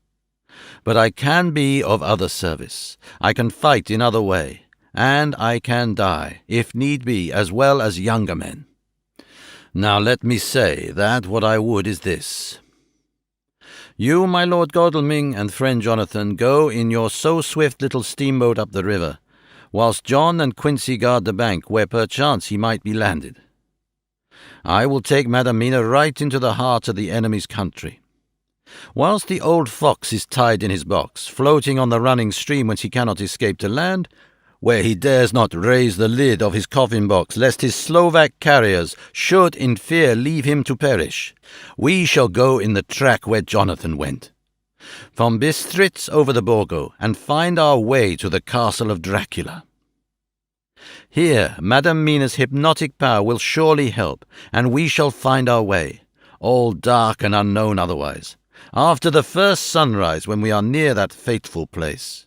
S1: But I can be of other service. I can fight in other way, and I can die, if need be, as well as younger men. Now let me say that what I would is this. You, my Lord Godalming, and friend Jonathan, go in your so swift little steamboat up the river, whilst John and Quincy guard the bank where perchance he might be landed. I will take Madam Mina right into the heart of the enemy's country. Whilst the old fox is tied in his box, floating on the running stream whence he cannot escape to land, where he dares not raise the lid of his coffin-box, lest his Slovak carriers should in fear leave him to perish, we shall go in the track where Jonathan went, from Bistritz over the Borgo, and find our way to the castle of Dracula. Here Madam Mina's hypnotic power will surely help, and we shall find our way, all dark and unknown otherwise, after the first sunrise when we are near that fateful place.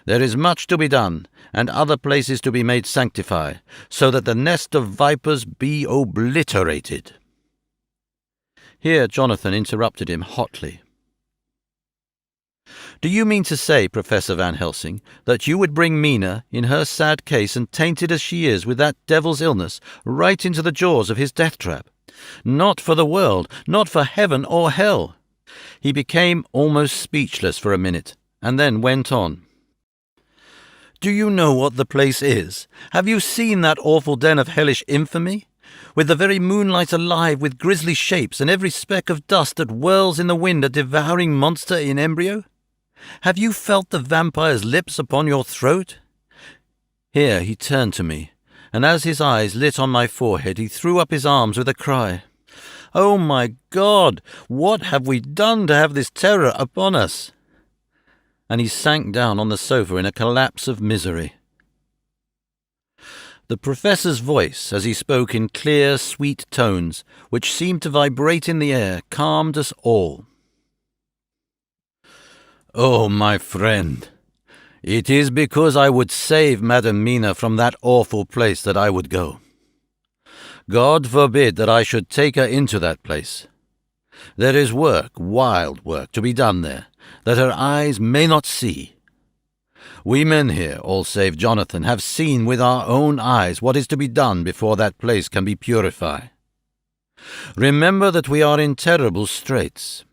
S1: There is much to be done, and other places to be made sanctify, so that the nest of vipers be obliterated." Here Jonathan interrupted him hotly. "Do you mean to say, Professor Van Helsing, that you would bring Mina, in her sad case and tainted as she is with that devil's illness, right into the jaws of his death-trap? Not for the world, not for heaven or hell." He became almost speechless for a minute, and then went on. "Do you know what the place is? Have you seen that awful den of hellish infamy? With the very moonlight alive with grisly shapes, and every speck of dust that whirls in the wind a devouring monster in embryo? Have you felt the vampire's lips upon your throat?" Here he turned to me, and as his eyes lit on my forehead, he threw up his arms with a cry. "Oh, my God! What have we done to have this terror upon us?" And he sank down on the sofa in a collapse of misery. The professor's voice, as he spoke in clear, sweet tones, which seemed to vibrate in the air, calmed us all. "Oh, my friend, it is because I would save Madam Mina from that awful place that I would go. God forbid that I should take her into that place. There is work, wild work, to be done there, that her eyes may not see. We men here, all save Jonathan, have seen with our own eyes what is to be done before that place can be purified. Remember that we are in terrible straits.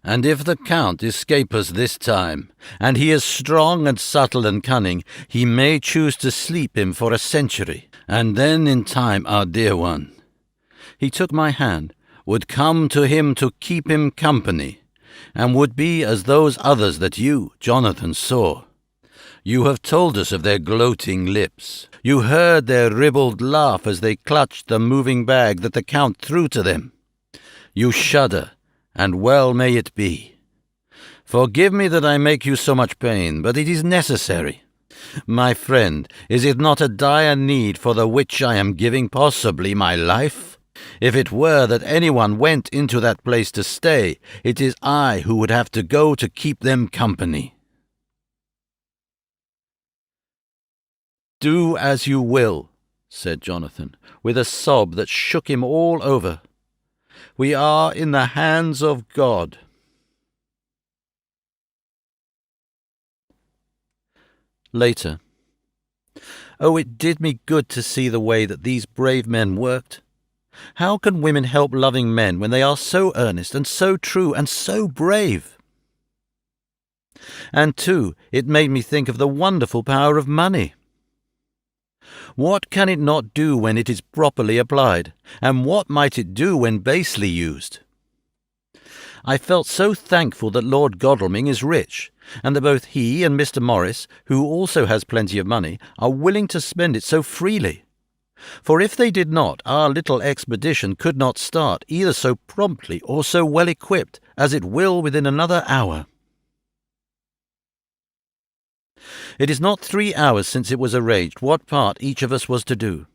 S1: And if the Count escape us this time, and he is strong and subtle and cunning, he may choose to sleep him for a century, and then in time our dear one," he took my hand, "would come to him to keep him company, and would be as those others that you, Jonathan, saw. You have told us of their gloating lips. You heard their ribald laugh as they clutched the moving bag that the Count threw to them. You shudder, and well may it be. Forgive me that I make you so much pain, but it is necessary. My friend, is it not a dire need for the which I am giving possibly my life? If it were that anyone went into that place to stay, it is I who would have to go to keep them company." "Do as you will," said Jonathan, with a sob that shook him all over. "We are in the hands of God." Later. Oh, it did me good to see the way that these brave men worked. How can women help loving men when they are so earnest and so true and so brave? And too, it made me think of the wonderful power of money. What can it not do when it is properly applied, and what might it do when basely used? I felt so thankful that Lord Godalming is rich, and that both he and Mr. Morris, who also has plenty of money, are willing to spend it so freely. For if they did not, our little expedition could not start either so promptly or so well equipped as it will within another hour. It is not 3 hours since it was arranged what part each of us was to do,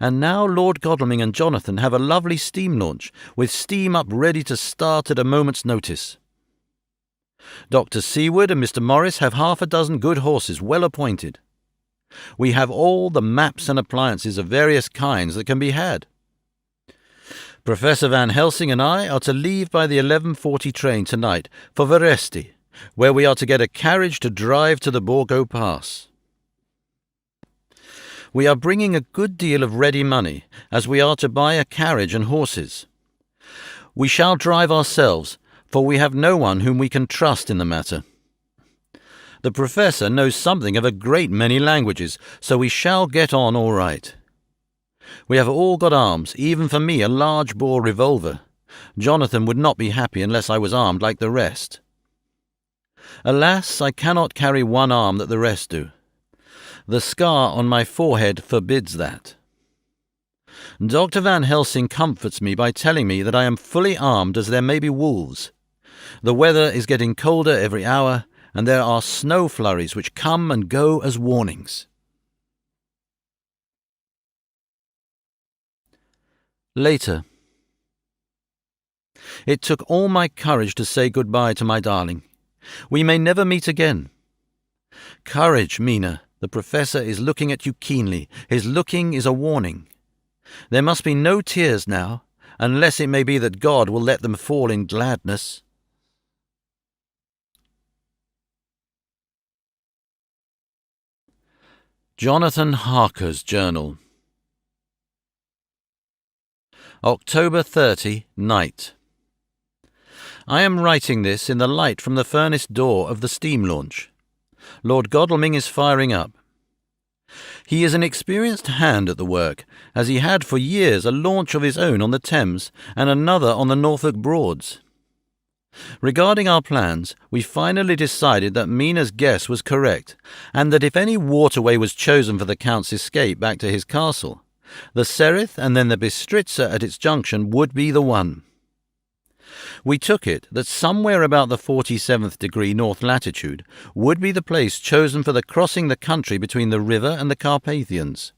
S1: and now Lord Godalming and Jonathan have a lovely steam launch, with steam up ready to start at a moment's notice. Dr. Seward and Mr. Morris have 6 good horses well appointed. We have all the maps and appliances of various kinds that can be had. Professor Van Helsing and I are to leave by the 11:40 train tonight for Veresti, where we are to get a carriage to drive to the Borgo Pass. We are bringing a good deal of ready money, as we are to buy a carriage and horses. We shall drive ourselves, for we have no one whom we can trust in the matter. The Professor knows something of a great many languages, so we shall get on all right. We have all got arms, even for me a large-bore revolver. Jonathan would not be happy unless I was armed like the rest. Alas, I cannot carry one arm that the rest do. The scar on my forehead forbids that. Dr. Van Helsing comforts me by telling me that I am fully armed as there may be wolves. The weather is getting colder every hour, and there are snow flurries which come and go as warnings. Later. It took all my courage to say goodbye to my darling. We may never meet again. Courage, Mina. The Professor is looking at you keenly. His looking is a warning. There must be no tears now, unless it may be that God will let them fall in gladness. Jonathan Harker's Journal. October 30, night. I am writing this in the light from the furnace door of the steam launch. Lord Godalming is firing up. He is an experienced hand at the work, as he had for years a launch of his own on the Thames and another on the Norfolk Broads. Regarding our plans, we finally decided that Mina's guess was correct, and that if any waterway was chosen for the Count's escape back to his castle, the Sereth and then the Bistritza at its junction would be the one. We took it that somewhere about the 47th degree north latitude would be the place chosen for the crossing the country between the river and the Carpathians.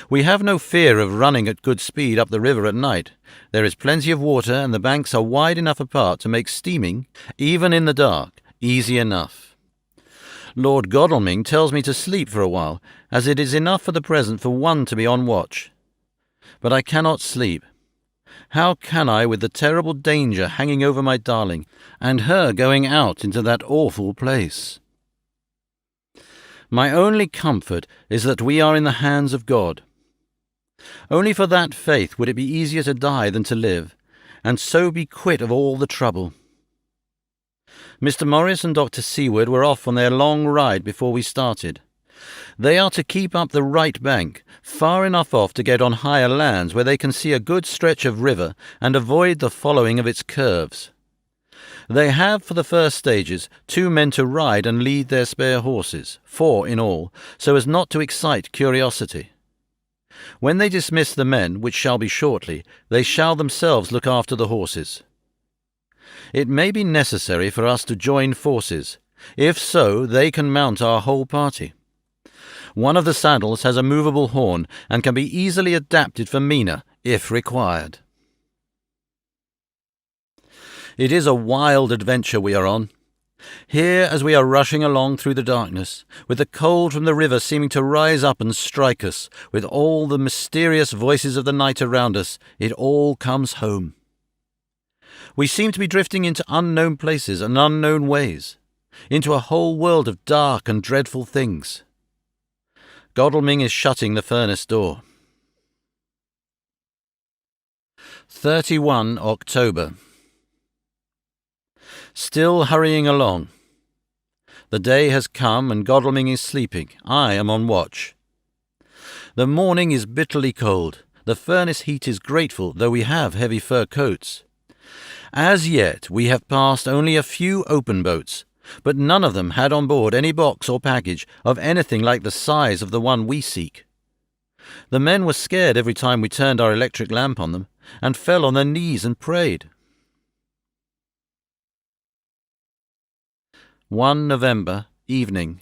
S1: We have no fear of running at good speed up the river at night. There is plenty of water, and the banks are wide enough apart to make steaming, even in the dark, easy enough. Lord Godalming tells me to sleep for a while, as it is enough for the present for one to be on watch. But I cannot sleep. How can I, with the terrible danger hanging over my darling, and her going out into that awful place? My only comfort is that we are in the hands of God. Only for that faith would it be easier to die than to live, and so be quit of all the trouble. Mr. Morris and Dr. Seward were off on their long ride before we started. They are to keep up the right bank, far enough off to get on higher lands where they can see a good stretch of river and avoid the following of its curves. They have, for the first stages, 2 men to ride and lead their spare horses, 4 in all, so as not to excite curiosity. When they dismiss the men, which shall be shortly, they shall themselves look after the horses. It may be necessary for us to join forces. If so, they can mount our whole party. One of the saddles has a movable horn and can be easily adapted for Mina, if required. It is a wild adventure we are on. Here, as we are rushing along through the darkness, with the cold from the river seeming to rise up and strike us, with all the mysterious voices of the night around us, it all comes home. We seem to be drifting into unknown places and unknown ways, into a whole world of dark and dreadful things. Godalming is shutting the furnace door. 31 October. Still hurrying along. The day has come and Godalming is sleeping. I am on watch. The morning is bitterly cold. The furnace heat is grateful, though we have heavy fur coats. As yet we have passed only a few open boats, but none of them had on board any box or package of anything like the size of the one we seek. The men were scared every time we turned our electric lamp on them, and fell on their knees and prayed. 1 November, evening.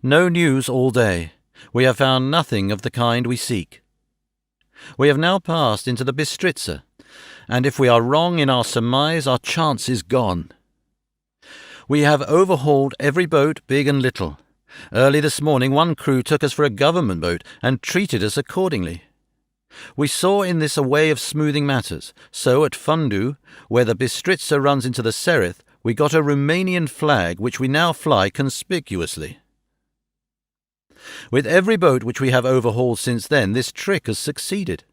S1: No news all day. We have found nothing of the kind we seek. We have now passed into the Bistritza, and if we are wrong in our surmise, our chance is gone. We have overhauled every boat, big and little. Early this morning one crew took us for a government boat and treated us accordingly. We saw in this a way of smoothing matters, so at Fundu, where the Bistritza runs into the Sereth, we got a Romanian flag which we now fly conspicuously. With every boat which we have overhauled since then, this trick has succeeded.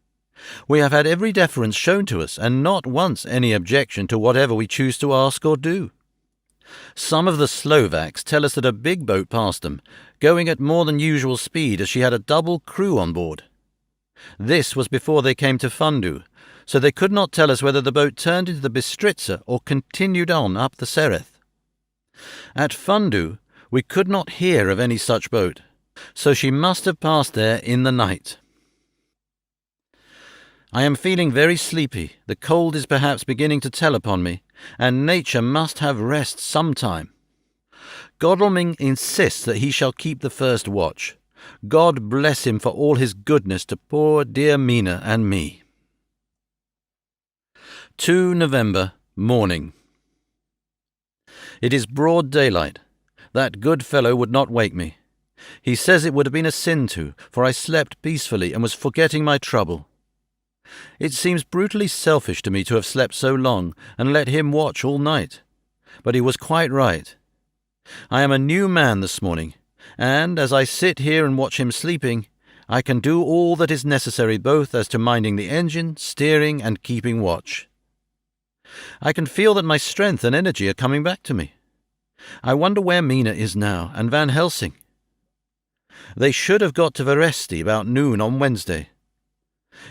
S1: We have had every deference shown to us, and not once any objection to whatever we choose to ask or do. Some of the Slovaks tell us that a big boat passed them, going at more than usual speed as she had a double crew on board. This was before they came to Fundu, so they could not tell us whether the boat turned into the Bistritza or continued on up the Sereth. At Fundu we could not hear of any such boat, so she must have passed there in the night. I am feeling very sleepy. The cold is perhaps beginning to tell upon me, and nature must have rest some time. Godalming insists that he shall keep the first watch. God bless him for all his goodness to poor dear Mina and me. 2 November, morning. It is broad daylight. That good fellow would not wake me. He says it would have been a sin to, for I slept peacefully and was forgetting my trouble. It seems brutally selfish to me to have slept so long and let him watch all night. But he was quite right. I am a new man this morning, and as I sit here and watch him sleeping, I can do all that is necessary both as to minding the engine, steering, and keeping watch. I can feel that my strength and energy are coming back to me. I wonder where Mina is now, and Van Helsing. They should have got to Veresti about noon on Wednesday.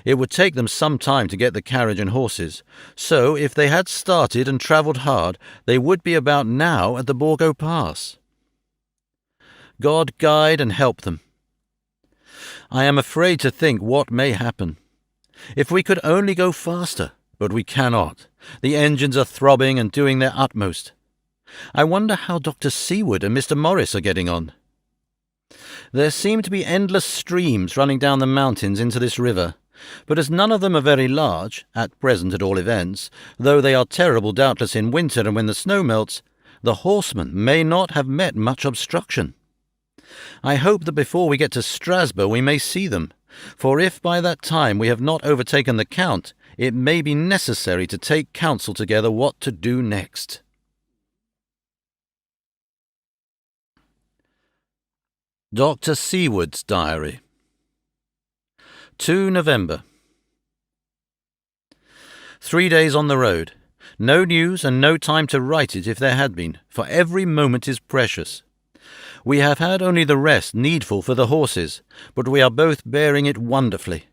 S1: It would take them some time to get the carriage and horses, so if they had started and travelled hard, they would be about now at the Borgo Pass. God guide and help them. I am afraid to think what may happen. If we could only go faster, but we cannot. The engines are throbbing and doing their utmost. I wonder how Dr. Seward and Mr. Morris are getting on. There seem to be endless streams running down the mountains into this river, but as none of them are very large, at present at all events, though they are terrible doubtless in winter and when the snow melts, the horsemen may not have met much obstruction. I hope that before we get to Strasbourg we may see them, for if by that time we have not overtaken the Count, it may be necessary to take counsel together what to do next. Dr. Seward's Diary. 2 November. 3 days on the road. No news and no time to write it if there had been, for every moment is precious. We have had only the rest needful for the horses, but we are both bearing it wonderfully.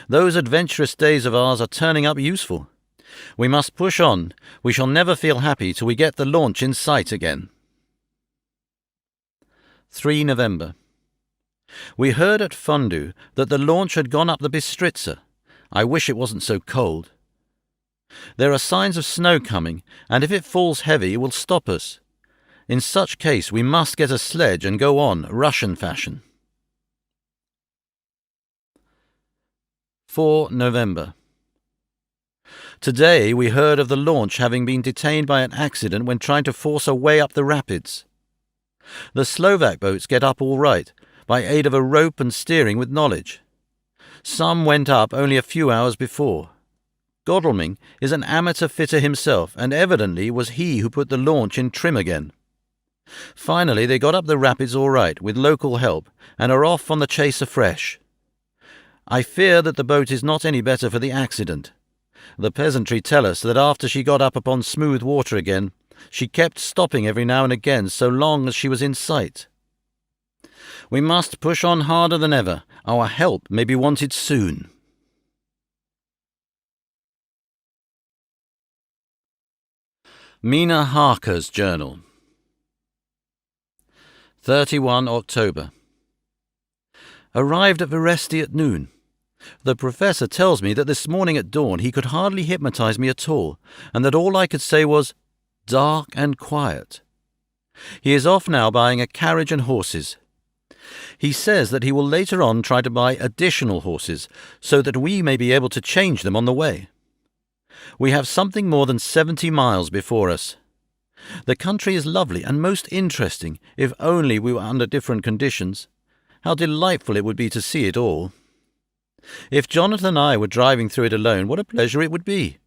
S1: Those adventurous days of ours are turning up useful. We must push on. We shall never feel happy till we get the launch in sight again. 3 November. We heard at Fundu that the launch had gone up the Bistritza. I wish it wasn't so cold. There are signs of snow coming, and if it falls heavy it will stop us. In such case we must get a sledge and go on, Russian fashion. 4 November. Today we heard of the launch having been detained by an accident when trying to force a way up the rapids. The Slovak boats get up all right, by aid of a rope and steering with knowledge. Some went up only a few hours before. Godalming is an amateur fitter himself, and evidently was he who put the launch in trim again. Finally they got up the rapids all right, with local help, and are off on the chase afresh. I fear that the boat is not any better for the accident. The peasantry tell us that after she got up upon smooth water again, she kept stopping every now and again so long as she was in sight. We must push on harder than ever. Our help may be wanted soon. Mina Harker's Journal. 31 October. Arrived at Veresti at noon. The professor tells me that this morning at dawn he could hardly hypnotize me at all, and that all I could say was, "Dark and quiet." He is off now buying a carriage and horses. He says that he will later on try to buy additional horses, so that we may be able to change them on the way. We have something more than 70 miles before us. The country is lovely and most interesting, if only we were under different conditions. How delightful it would be to see it all. If Jonathan and I were driving through it alone, what a pleasure it would be!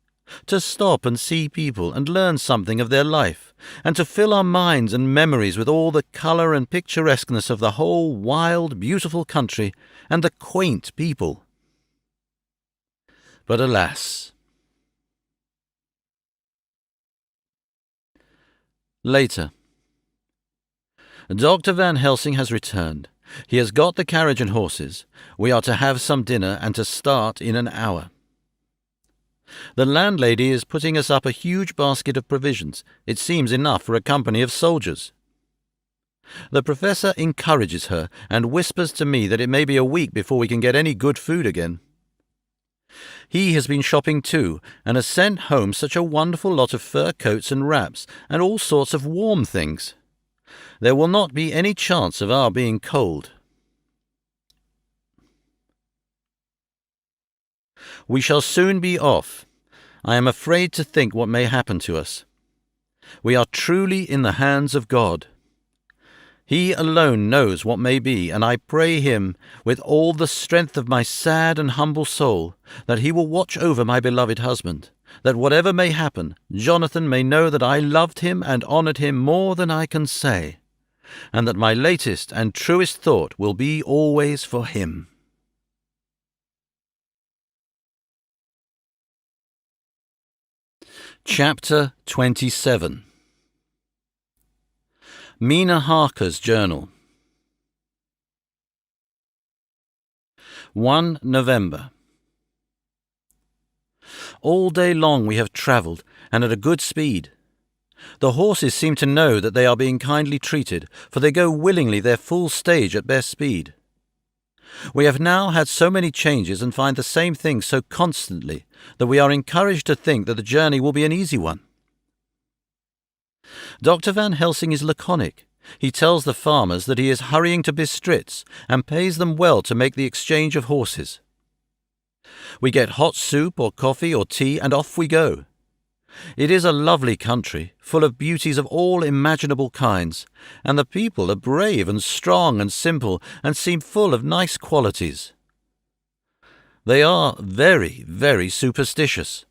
S1: To stop and see people and learn something of their life, and to fill our minds and memories with all the colour and picturesqueness of the whole wild, beautiful country and the quaint people. But alas! Later. Dr. Van Helsing has returned. He has got the carriage and horses. We are to have some dinner and to start in an hour. The landlady is putting us up a huge basket of provisions. It seems enough for a company of soldiers. The professor encourages her and whispers to me that it may be a week before we can get any good food again. He has been shopping too, and has sent home such a wonderful lot of fur coats and wraps, and all sorts of warm things. There will not be any chance of our being cold. We shall soon be off. I am afraid to think what may happen to us. We are truly in the hands of God. He alone knows what may be, and I pray him, with all the strength of my sad and humble soul, that he will watch over my beloved husband, that whatever may happen, Jonathan may know that I loved him and honoured him more than I can say, and that my latest and truest thought will be always for him. Chapter 27. Mina Harker's Journal. 1 November. All day long we have travelled, and at a good speed. The horses seem to know that they are being kindly treated, for they go willingly their full stage at best speed. We have now had so many changes and find the same thing so constantly that we are encouraged to think that the journey will be an easy one. Dr. Van Helsing is laconic. He tells the farmers that he is hurrying to Bistritz and pays them well to make the exchange of horses. We get hot soup or coffee or tea and off we go. It is a lovely country, full of beauties of all imaginable kinds, and the people are brave and strong and simple and seem full of nice qualities. They are very, very superstitious.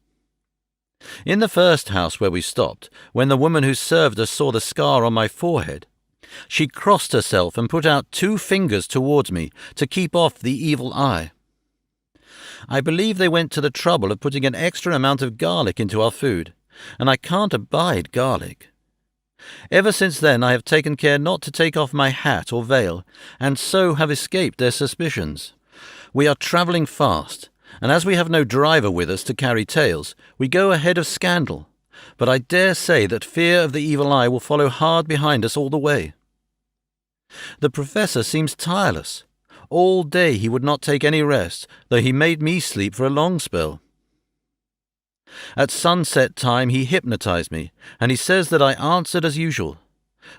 S1: In the first house where we stopped, when the woman who served us saw the scar on my forehead, she crossed herself and put out 2 fingers towards me to keep off the evil eye. I believe they went to the trouble of putting an extra amount of garlic into our food, and I can't abide garlic. Ever since then I have taken care not to take off my hat or veil, and so have escaped their suspicions. We are travelling fast, and as we have no driver with us to carry tales, we go ahead of scandal, but I dare say that fear of the evil eye will follow hard behind us all the way. The professor seems tireless. All day he would not take any rest, though he made me sleep for a long spell. At sunset time he hypnotized me, and he says that I answered as usual.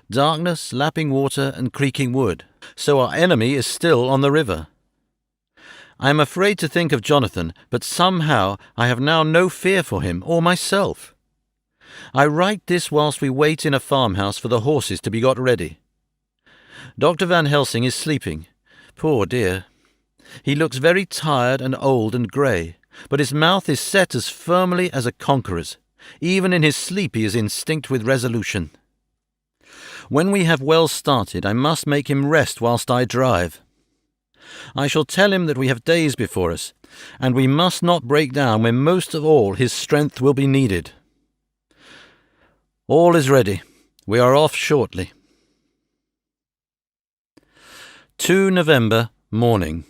S1: Darkness, lapping water, and creaking wood. So our enemy is still on the river. I am afraid to think of Jonathan, but somehow I have now no fear for him or myself. I write this whilst we wait in a farmhouse for the horses to be got ready. Dr. Van Helsing is sleeping. Poor dear. He looks very tired and old and grey, but his mouth is set as firmly as a conqueror's. Even in his sleep he is instinct with resolution. When we have well started, I must make him rest whilst I drive. I shall tell him that we have days before us, and we must not break down when most of all his strength will be needed. All is ready. We are off shortly. 2 November, morning.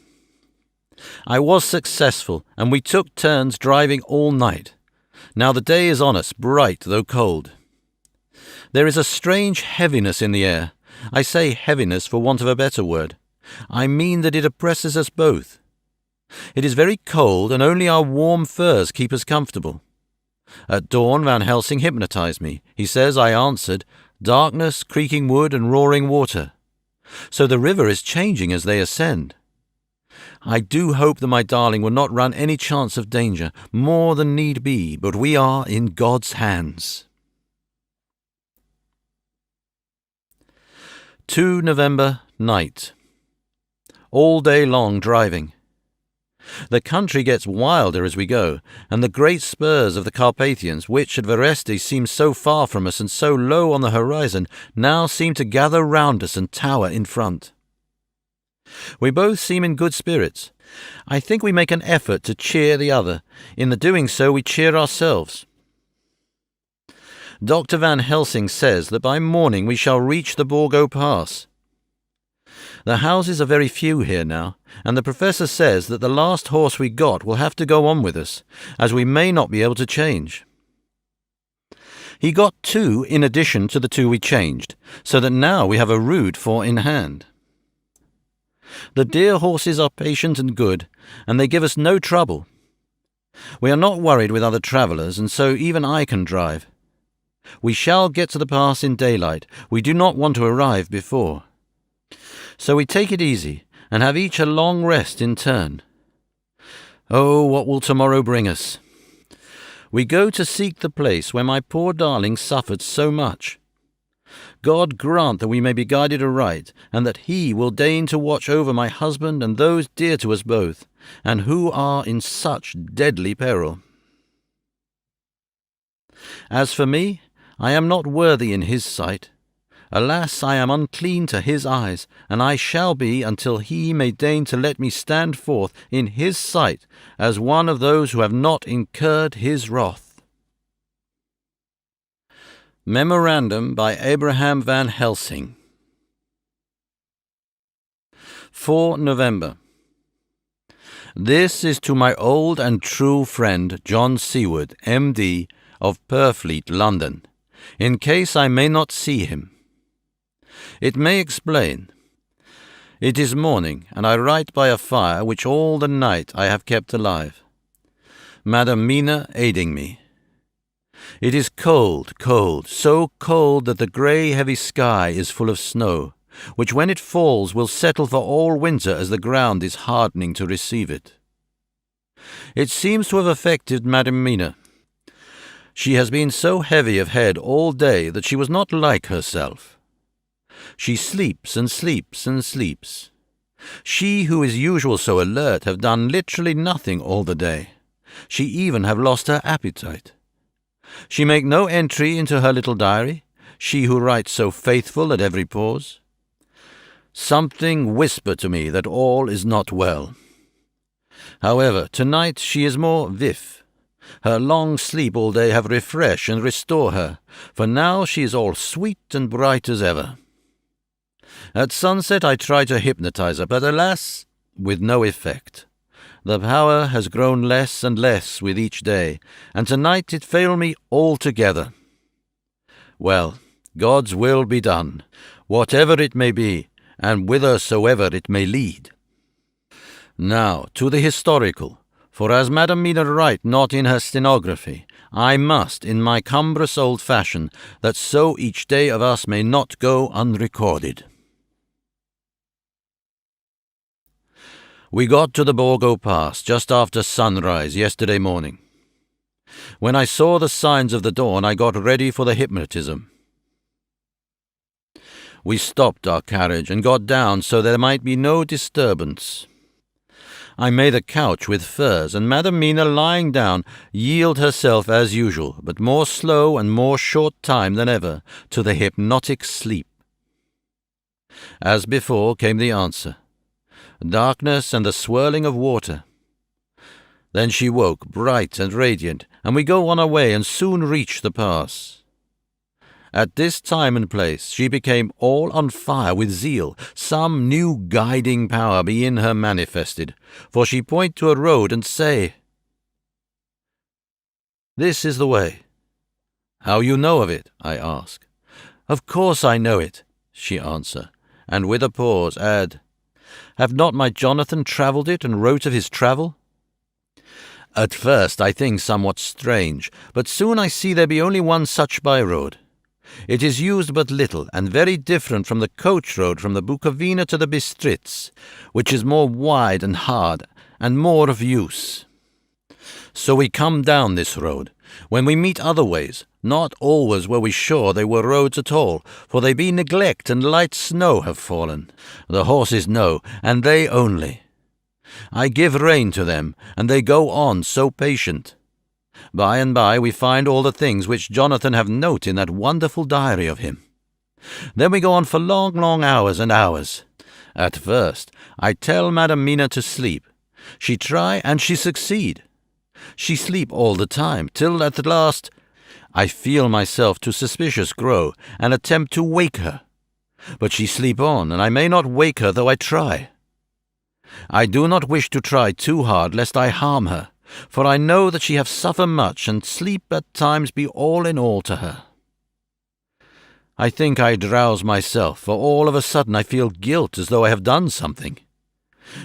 S1: I was successful, and we took turns driving all night. Now the day is on us, bright though cold. There is a strange heaviness in the air. I say heaviness for want of a better word. I mean that it oppresses us both. It is very cold, and only our warm furs keep us comfortable. At dawn Van Helsing hypnotized me. He says I answered, darkness, creaking wood, and roaring water. So the river is changing as they ascend. I do hope that my darling will not run any chance of danger, more than need be, but we are in God's hands. 2 November, night. All day long driving. The country gets wilder as we go, and the great spurs of the Carpathians, which at Veresti seemed so far from us and so low on the horizon, now seem to gather round us and tower in front. We both seem in good spirits. I think we make an effort to cheer the other. In the doing so we cheer ourselves. Dr. Van Helsing says that by morning we shall reach the Borgo Pass. The houses are very few here now, and the professor says that the last horse we got will have to go on with us, as we may not be able to change. He got 2 in addition to the 2 we changed, so that now we have a rood 4 in hand. The dear horses are patient and good, and they give us no trouble. We are not worried with other travellers, and so even I can drive. We shall get to the pass in daylight. We do not want to arrive before. So we take it easy, and have each a long rest in turn. Oh, what will tomorrow bring us? We go to seek the place where my poor darling suffered so much. God grant that we may be guided aright, and that He will deign to watch over my husband and those dear to us both, and who are in such deadly peril. As for me, I am not worthy in His sight. Alas, I am unclean to His eyes, and I shall be until He may deign to let me stand forth in His sight as one of those who have not incurred His wrath. Memorandum by Abraham Van Helsing. 4 November. This is to my old and true friend John Seward, M.D., of Purfleet, London, in case I may not see him. It may explain. It is morning, and I write by a fire which all the night I have kept alive, Madam Mina aiding me. It is cold, cold, so cold that the grey heavy sky is full of snow, which when it falls will settle for all winter as the ground is hardening to receive it. It seems to have affected Madam Mina. She has been so heavy of head all day that she was not like herself. She sleeps and sleeps and sleeps. She who is usual so alert have done literally nothing all the day. She even have lost her appetite. She make no entry into her little diary, she who writes so faithful at every pause. Something whisper to me that all is not well. However, tonight she is more vif. Her long sleep all day have refresh and restore her, for now she is all sweet and bright as ever. At sunset I try to hypnotize her, but alas, with no effect. The power has grown less and less with each day, and tonight it failed me altogether. Well, God's will be done, whatever it may be, and whithersoever it may lead. Now, to the historical, for as Madam Mina write not in her stenography, I must, in my cumbrous old fashion, that so each day of us may not go unrecorded. We got to the Borgo Pass just after sunrise yesterday morning. When I saw the signs of the dawn, I got ready for the hypnotism. We stopped our carriage and got down so there might be no disturbance. I made a couch with furs, and Madam Mina, lying down, yielded herself as usual, but more slow and more short time than ever, to the hypnotic sleep. As before came the answer, darkness and the swirling of water. Then she woke, bright and radiant, and we go on our way and soon reach the pass. At this time and place she became all on fire with zeal, some new guiding power be in her manifested, for she point to a road and say, "This is the way." "How you know of it?" I ask. "Of course I know it," she answer, and with a pause add, "Have not my Jonathan travelled it and wrote of his travel?" At first I think somewhat strange, but soon I see there be only one such by-road. It is used but little, and very different from the coach road from the Bukovina to the Bistritz, which is more wide and hard, and more of use. So we come down this road, when we meet other ways. Not always were we sure they were roads at all, for they be neglect and light snow have fallen. The horses know, and they only. I give rein to them, and they go on so patient. By and by we find all the things which Jonathan have note in that wonderful diary of him. Then we go on for long, long hours and hours. At first I tell Madam Mina to sleep. She try and she succeed. She sleep all the time, till at the last I feel myself to suspicious grow, and attempt to wake her. But she sleep on, and I may not wake her though I try. I do not wish to try too hard, lest I harm her, for I know that she have suffered much, and sleep at times be all in all to her. I think I drowse myself, for all of a sudden I feel guilt as though I have done something.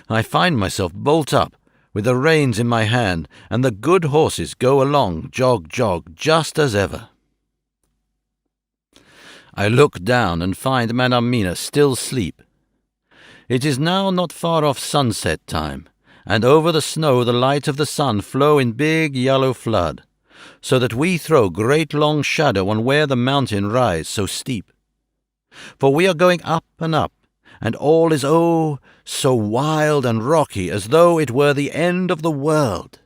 S1: I find myself bolt up, with the reins in my hand, and the good horses go along, jog, jog, just as ever. I look down and find Madam Mina still asleep. It is now not far off sunset time, and over the snow the light of the sun flow in big yellow flood, so that we throw great long shadow on where the mountain rise so steep. For we are going up, and all is so wild and rocky, as though it were the end of the world.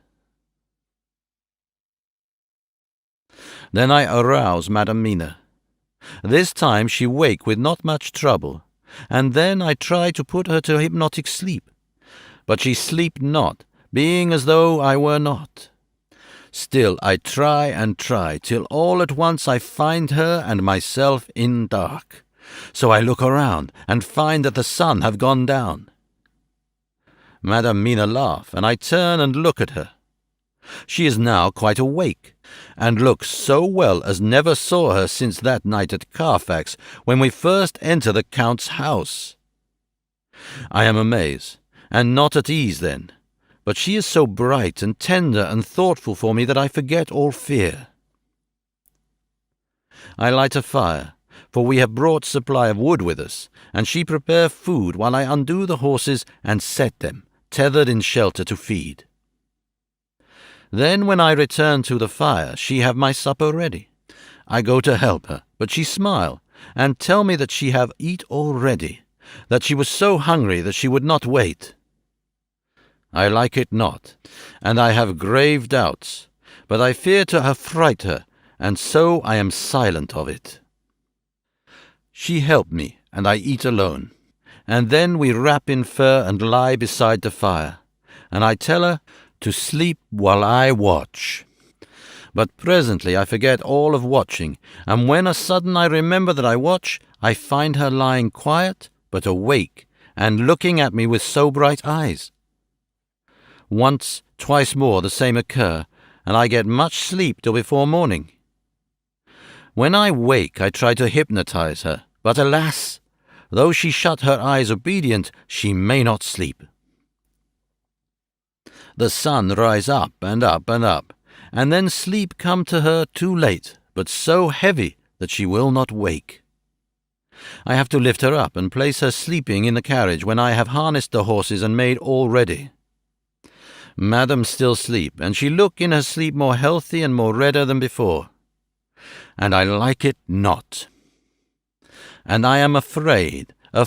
S1: Then I arouse Madam Mina. This time she wake with not much trouble, and then I try to put her to hypnotic sleep. But she sleep not, being as though I were not. Still I try and try, till all at once I find her and myself in dark. So I look around, and find that the sun have gone down. Madam Mina laugh, and I turn and look at her. She is now quite awake, and looks so well as never saw her since that night at Carfax, when we first enter the Count's house. I am amazed, and not at ease then, but she is so bright and tender and thoughtful for me that I forget all fear. I light a fire, for we have brought supply of wood with us, and she prepare food while I undo the horses and set them, tethered in shelter, to feed. Then when I return to the fire, she have my supper ready. I go to help her, but she smile, and tell me that she have eat already, that she was so hungry that she would not wait. I like it not, and I have grave doubts, but I fear to affright her, and so I am silent of it. She help me, and I eat alone, and then we wrap in fur and lie beside the fire, and I tell her to sleep while I watch. But presently I forget all of watching, and when a sudden I remember that I watch, I find her lying quiet, but awake, and looking at me with so bright eyes. Once, twice more the same occur, and I get much sleep till before morning. When I wake I try to hypnotize her, but alas, though she shut her eyes obedient, she may not sleep. The sun rise up and up and up, and then sleep come to her too late, but so heavy that she will not wake. I have to lift her up and place her sleeping in the carriage when I have harnessed the horses and made all ready. Madam still sleep, and she look in her sleep more healthy and more redder than before. And I like it not. And I am afraid. I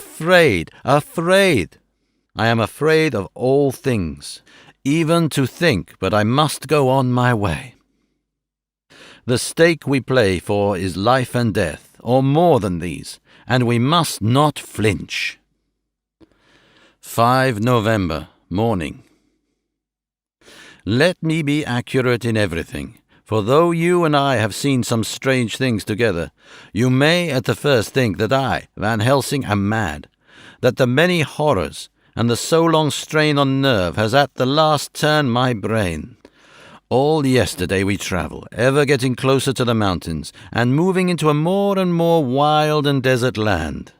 S1: am afraid of all things, even to think, but I must go on my way. The stake we play for is life and death, or more than these, and we must not flinch. 5 November, morning. Let me be accurate in everything, for though you and I have seen some strange things together, you may at the first think that I, Van Helsing, am mad, that the many horrors and the so long strain on nerve has at the last turned my brain. All yesterday we travel, ever getting closer to the mountains, and moving into a more and more wild and desert land.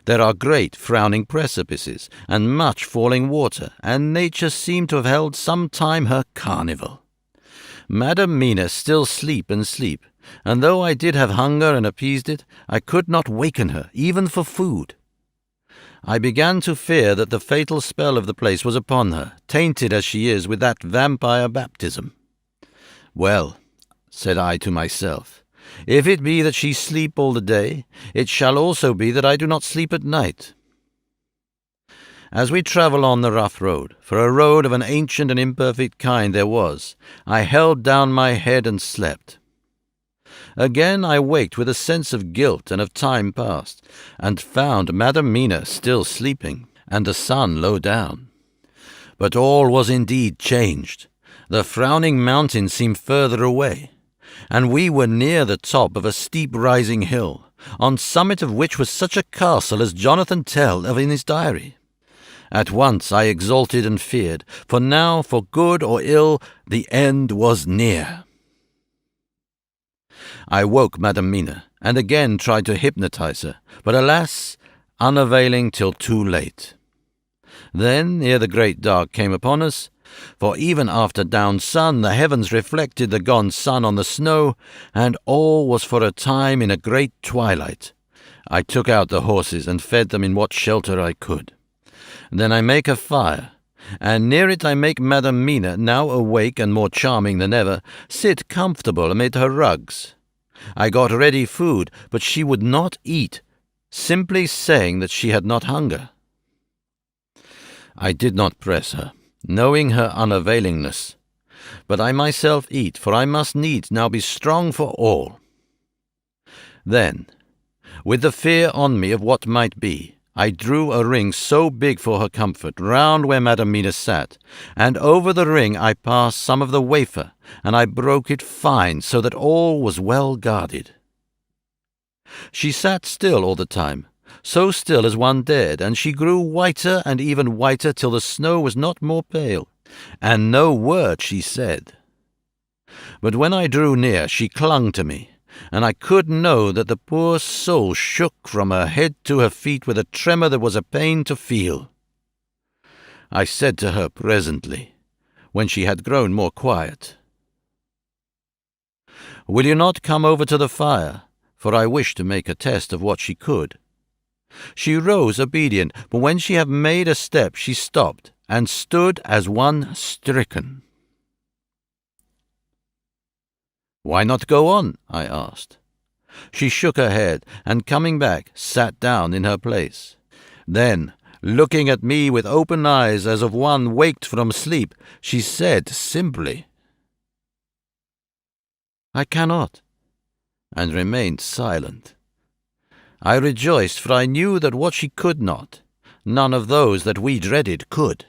S1: There are great frowning precipices, and much falling water, and nature seemed to have held some time her carnival. Madam Mina still sleep, and though I did have hunger and appeased it, I could not waken her, even for food. I began to fear that the fatal spell of the place was upon her, tainted as she is with that vampire baptism. Well, said I to myself, if it be that she sleep all the day, it shall also be that I do not sleep at night. As we travel on the rough road, for a road of an ancient and imperfect kind there was, I held down my head and slept. Again I waked with a sense of guilt and of time past, and found Madam Mina still sleeping, and the sun low down. But all was indeed changed. The frowning mountain seemed further away, and we were near the top of a steep rising hill, on summit of which was such a castle as Jonathan telled of in his diary. At once I exulted and feared, for now, for good or ill, the end was near. I woke Madam Mina, and again tried to hypnotize her, but alas, unavailing till too late. Then, ere the great dark came upon us, for even after down sun the heavens reflected the gone sun on the snow, and all was for a time in a great twilight, I took out the horses and fed them in what shelter I could. Then I make a fire, and near it I make Madam Mina, now awake and more charming than ever, sit comfortable amid her rugs. I got ready food, but she would not eat, simply saying that she had not hunger. I did not press her, knowing her unavailingness, but I myself eat, for I must needs now be strong for all. Then, with the fear on me of what might be, I drew a ring so big for her comfort round where Madam Mina sat, and over the ring I passed some of the wafer, and I broke it fine so that all was well guarded. She sat still all the time, so still as one dead, and she grew whiter and even whiter till the snow was not more pale, and no word she said. But when I drew near she clung to me, and I could know that the poor soul shook from her head to her feet with a tremor that was a pain to feel. I said to her presently, when she had grown more quiet, "Will you not come over to the fire?" For I wished to make a test of what she could. She rose obedient, but when she had made a step she stopped, and stood as one stricken. "Why not go on?" I asked. She shook her head, and coming back, sat down in her place. Then, looking at me with open eyes as of one waked from sleep, she said simply, "I cannot," and remained silent. I rejoiced, for I knew that what she could not, none of those that we dreaded could.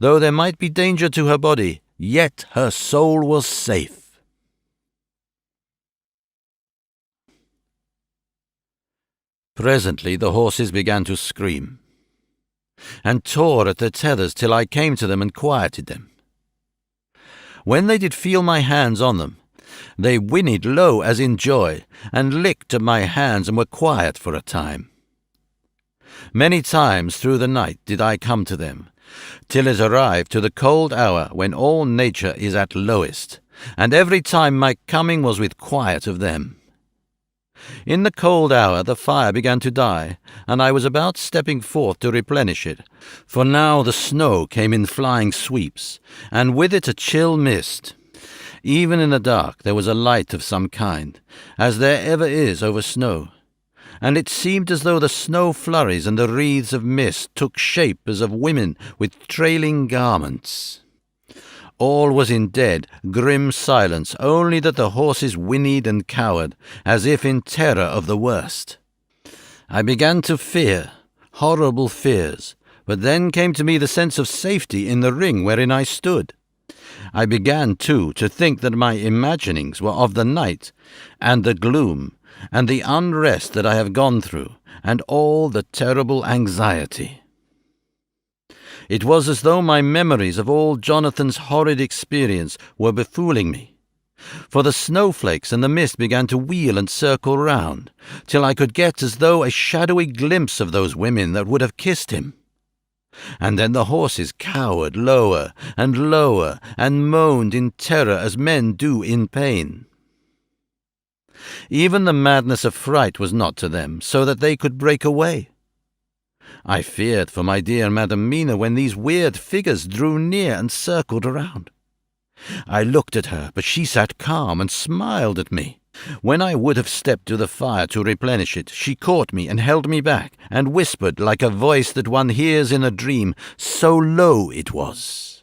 S1: Though there might be danger to her body, yet her soul was safe. Presently the horses began to scream, and tore at their tethers till I came to them and quieted them. When they did feel my hands on them, they whinnied low as in joy, and licked at my hands and were quiet for a time. Many times through the night did I come to them, till it arrived to the cold hour when all nature is at lowest, and every time my coming was with quiet of them. In the cold hour the fire began to die, and I was about stepping forth to replenish it, for now the snow came in flying sweeps, and with it a chill mist. Even in the dark there was a light of some kind, as there ever is over snow, and it seemed as though the snow flurries and the wreaths of mist took shape as of women with trailing garments. All was in dead, grim silence, only that the horses whinnied and cowered, as if in terror of the worst. I began to fear, horrible fears, but then came to me the sense of safety in the ring wherein I stood. I began, too, to think that my imaginings were of the night, and the gloom, and the unrest that I have gone through, and all the terrible anxiety. It was as though my memories of all Jonathan's horrid experience were befooling me, for the snowflakes and the mist began to wheel and circle round, till I could get as though a shadowy glimpse of those women that would have kissed him. And then the horses cowered lower, and moaned in terror as men do in pain. Even the madness of fright was not to them, so that they could break away. I feared for my dear Madam Mina when these weird figures drew near and circled around. I looked at her, but she sat calm and smiled at me. When I would have stepped to the fire to replenish it, she caught me and held me back, and whispered like a voice that one hears in a dream, so low it was.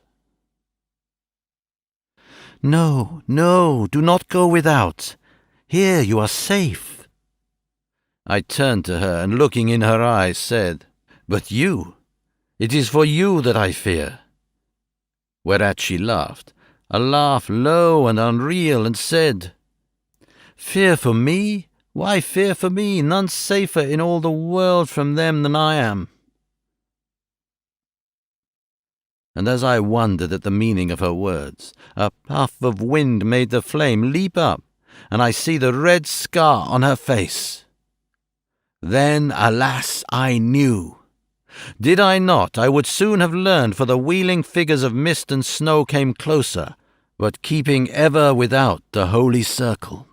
S1: "No, no, do not go without. Here you are safe." I turned to her, and looking in her eyes said, "But you, it is for you that I fear." Whereat she laughed, a laugh low and unreal, and said, "Fear for me? Why fear for me? None safer in all the world from them than I am." And as I wondered at the meaning of her words, a puff of wind made the flame leap up, and I see the red scar on her face. Then, alas, I knew. Did I not, I would soon have learned, for the wheeling figures of mist and snow came closer, but keeping ever without the holy circle.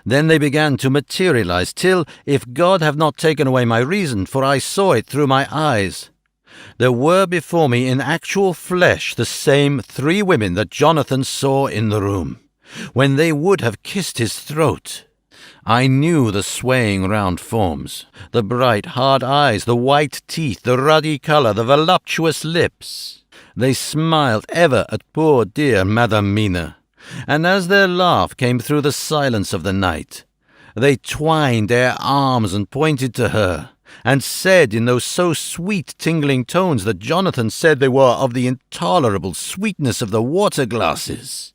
S1: Then they began to materialize, till, if God have not taken away my reason, for I saw it through my eyes, there were before me in actual flesh the same 3 women that Jonathan saw in the room, when they would have kissed his throat. I knew the swaying round forms, the bright hard eyes, the white teeth, the ruddy colour, the voluptuous lips. They smiled ever at poor dear Madam Mina, and as their laugh came through the silence of the night, they twined their arms and pointed to her, and said in those so sweet tingling tones that Jonathan said they were of the intolerable sweetness of the water-glasses,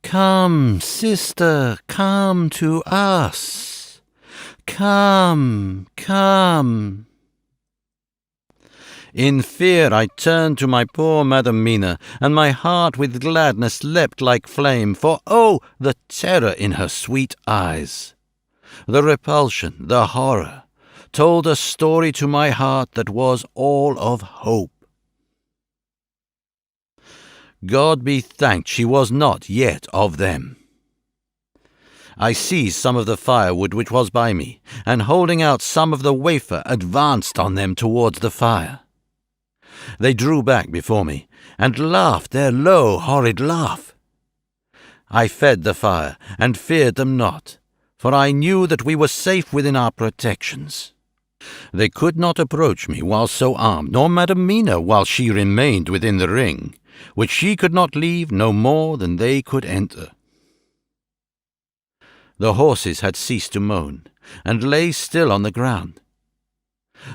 S1: "Come, sister, come to us. Come, come." In fear I turned to my poor Madam Mina, and my heart with gladness leapt like flame, for oh, the terror in her sweet eyes! The repulsion, the horror, told a story to my heart that was all of hope. God be thanked she was not yet of them. I seized some of the firewood which was by me, and holding out some of the wafer, advanced on them towards the fire. They drew back before me, and laughed their low, horrid laugh. I fed the fire, and feared them not, for I knew that we were safe within our protections. They could not approach me while so armed, nor Madam Mina while she remained within the ring, which she could not leave no more than they could enter. The horses had ceased to moan, and lay still on the ground.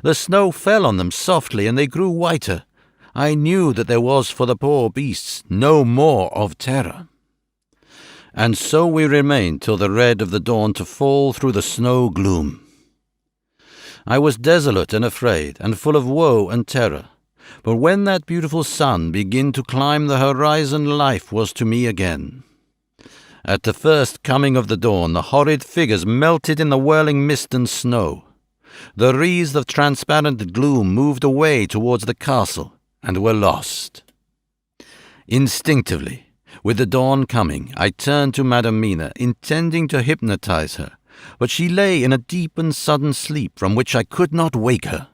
S1: The snow fell on them softly, and they grew whiter. I knew that there was for the poor beasts no more of terror. And so we remained till the red of the dawn to fall through the snow gloom. I was desolate and afraid, and full of woe and terror. But when that beautiful sun began to climb the horizon, life was to me again. At the first coming of the dawn, the horrid figures melted in the whirling mist and snow. The wreaths of transparent gloom moved away towards the castle, and were lost. Instinctively, with the dawn coming, I turned to Madam Mina, intending to hypnotize her, but she lay in a deep and sudden sleep from which I could not wake her.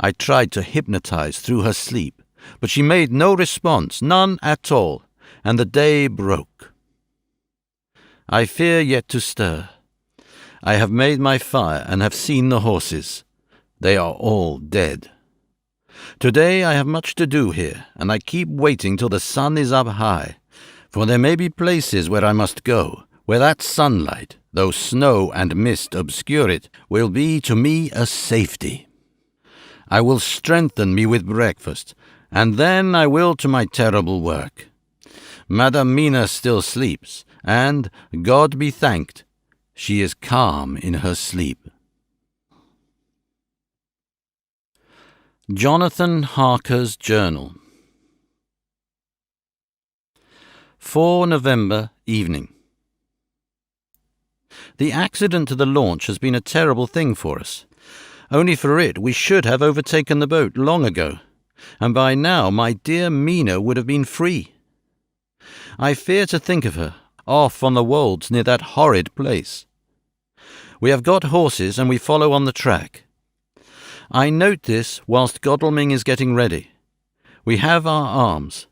S1: I tried to hypnotize through her sleep, but she made no response, none at all, and the day broke. I fear yet to stir. I have made my fire and have seen the horses. They are all dead. Today I have much to do here, and I keep waiting till the sun is up high, for there may be places where I must go, where that sunlight, though snow and mist obscure it, will be to me a safety. I will strengthen me with breakfast, and then I will to my terrible work. Madam Mina still sleeps, and, God be thanked, she is calm in her sleep. Jonathan Harker's Journal. 4 November evening. The accident to the launch has been a terrible thing for us. Only for it we should have overtaken the boat long ago, and by now my dear Mina would have been free. I fear to think of her, off on the wolds near that horrid place. We have got horses, and we follow on the track. I note this whilst Godalming is getting ready. We have our arms.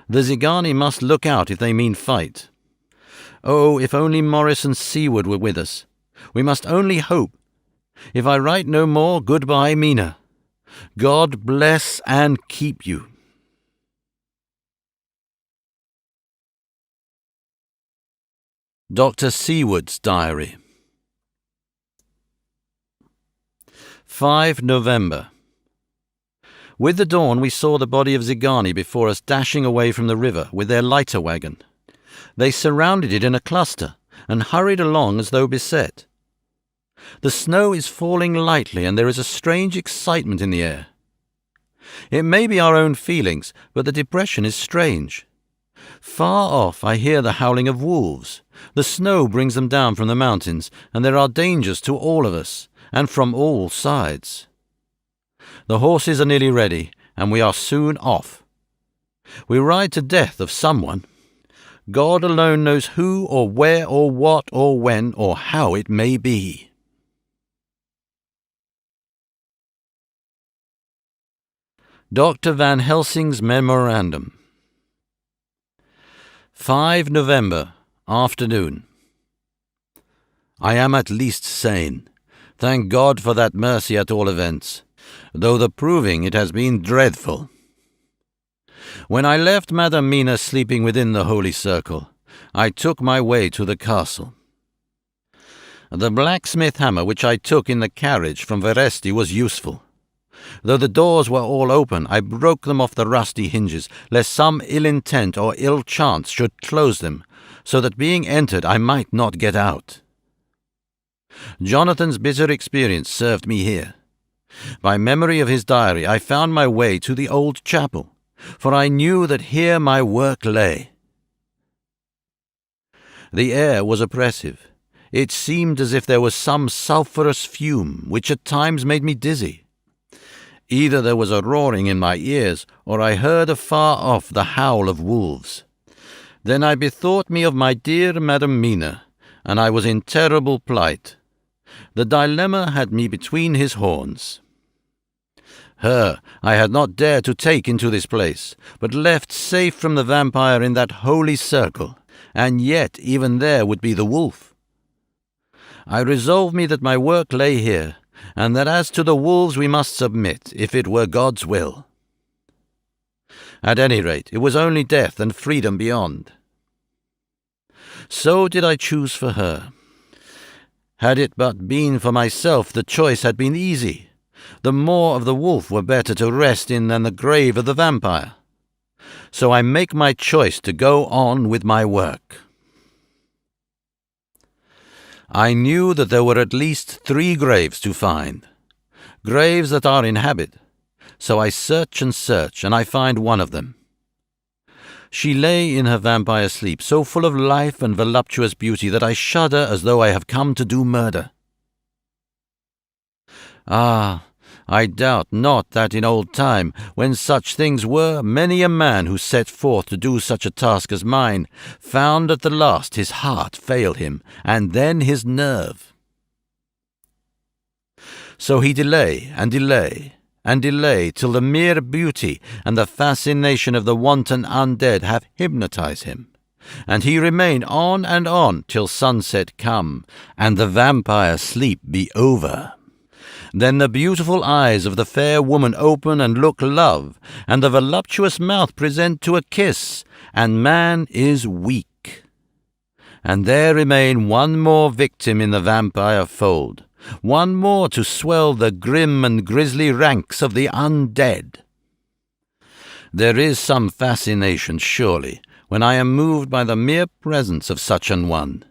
S1: The Zigani must look out if they mean fight. Oh, if only Morris and Seward were with us. We must only hope. If I write no more, goodbye, Mina. God bless and keep you. Dr. Seward's Diary. 5 November. With the dawn we saw the body of Zigani before us dashing away from the river with their lighter wagon. They surrounded it in a cluster and hurried along as though beset. The snow is falling lightly and there is a strange excitement in the air. It may be our own feelings, but the depression is strange. Far off I hear the howling of wolves. The snow brings them down from the mountains, and there are dangers to all of us, and from all sides. The horses are nearly ready, and we are soon off. We ride to death of someone. God alone knows who or where or what or when or how it may be. Dr. Van Helsing's Memorandum. 5 November, afternoon. I am at least sane. Thank God for that mercy at all events, though the proving it has been dreadful. When I left Madam Mina sleeping within the holy circle, I took my way to the castle. The blacksmith hammer which I took in the carriage from Veresti was useful. Though the doors were all open, I broke them off the rusty hinges, lest some ill intent or ill chance should close them, so that being entered I might not get out. Jonathan's bitter experience served me here. By memory of his diary I found my way to the old chapel, for I knew that here my work lay. The air was oppressive. It seemed as if there was some sulphurous fume, which at times made me dizzy. Either there was a roaring in my ears, or I heard afar off the howl of wolves. Then I bethought me of my dear Madam Mina, and I was in terrible plight. The dilemma had me between his horns. Her I had not dared to take into this place, but left safe from the vampire in that holy circle, and yet even there would be the wolf. I resolved me that my work lay here, and that as to the wolves we must submit, if it were God's will. At any rate, it was only death and freedom beyond. So did I choose for her. Had it but been for myself, the choice had been easy. The maw of the wolf were better to rest in than the grave of the vampire. So I make my choice to go on with my work. I knew that there were at least 3 graves to find, graves that are in habit, so I search, and I find one of them. She lay in her vampire sleep, so full of life and voluptuous beauty that I shudder as though I have come to do murder. Ah, I doubt not that in old time, when such things were, many a man who set forth to do such a task as mine found at the last his heart fail him, and then his nerve. So he delay and delay and delay till the mere beauty and the fascination of the wanton undead have hypnotized him, and he remain on and on till sunset come, and the vampire sleep be over. Then the beautiful eyes of the fair woman open and look love, and the voluptuous mouth present to a kiss, and man is weak. And there remain one more victim in the vampire fold, one more to swell the grim and grisly ranks of the undead. There is some fascination, surely, when I am moved by the mere presence of such an one,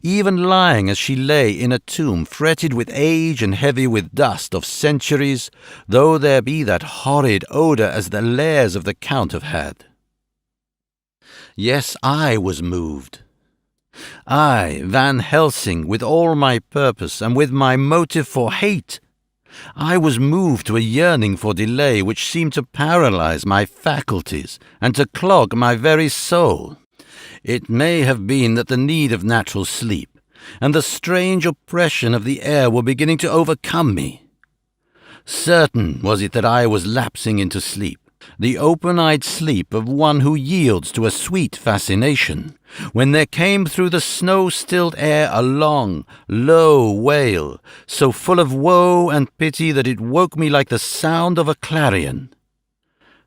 S1: even lying as she lay in a tomb fretted with age and heavy with dust of centuries, though there be that horrid odour as the lairs of the Count have had. Yes, I was moved. I, Van Helsing, with all my purpose and with my motive for hate, I was moved to a yearning for delay which seemed to paralyze my faculties and to clog my very soul. It may have been that the need of natural sleep and the strange oppression of the air were beginning to overcome me. Certain was it that I was lapsing into sleep, the open-eyed sleep of one who yields to a sweet fascination, when there came through the snow-stilled air a long, low wail, so full of woe and pity that it woke me like the sound of a clarion.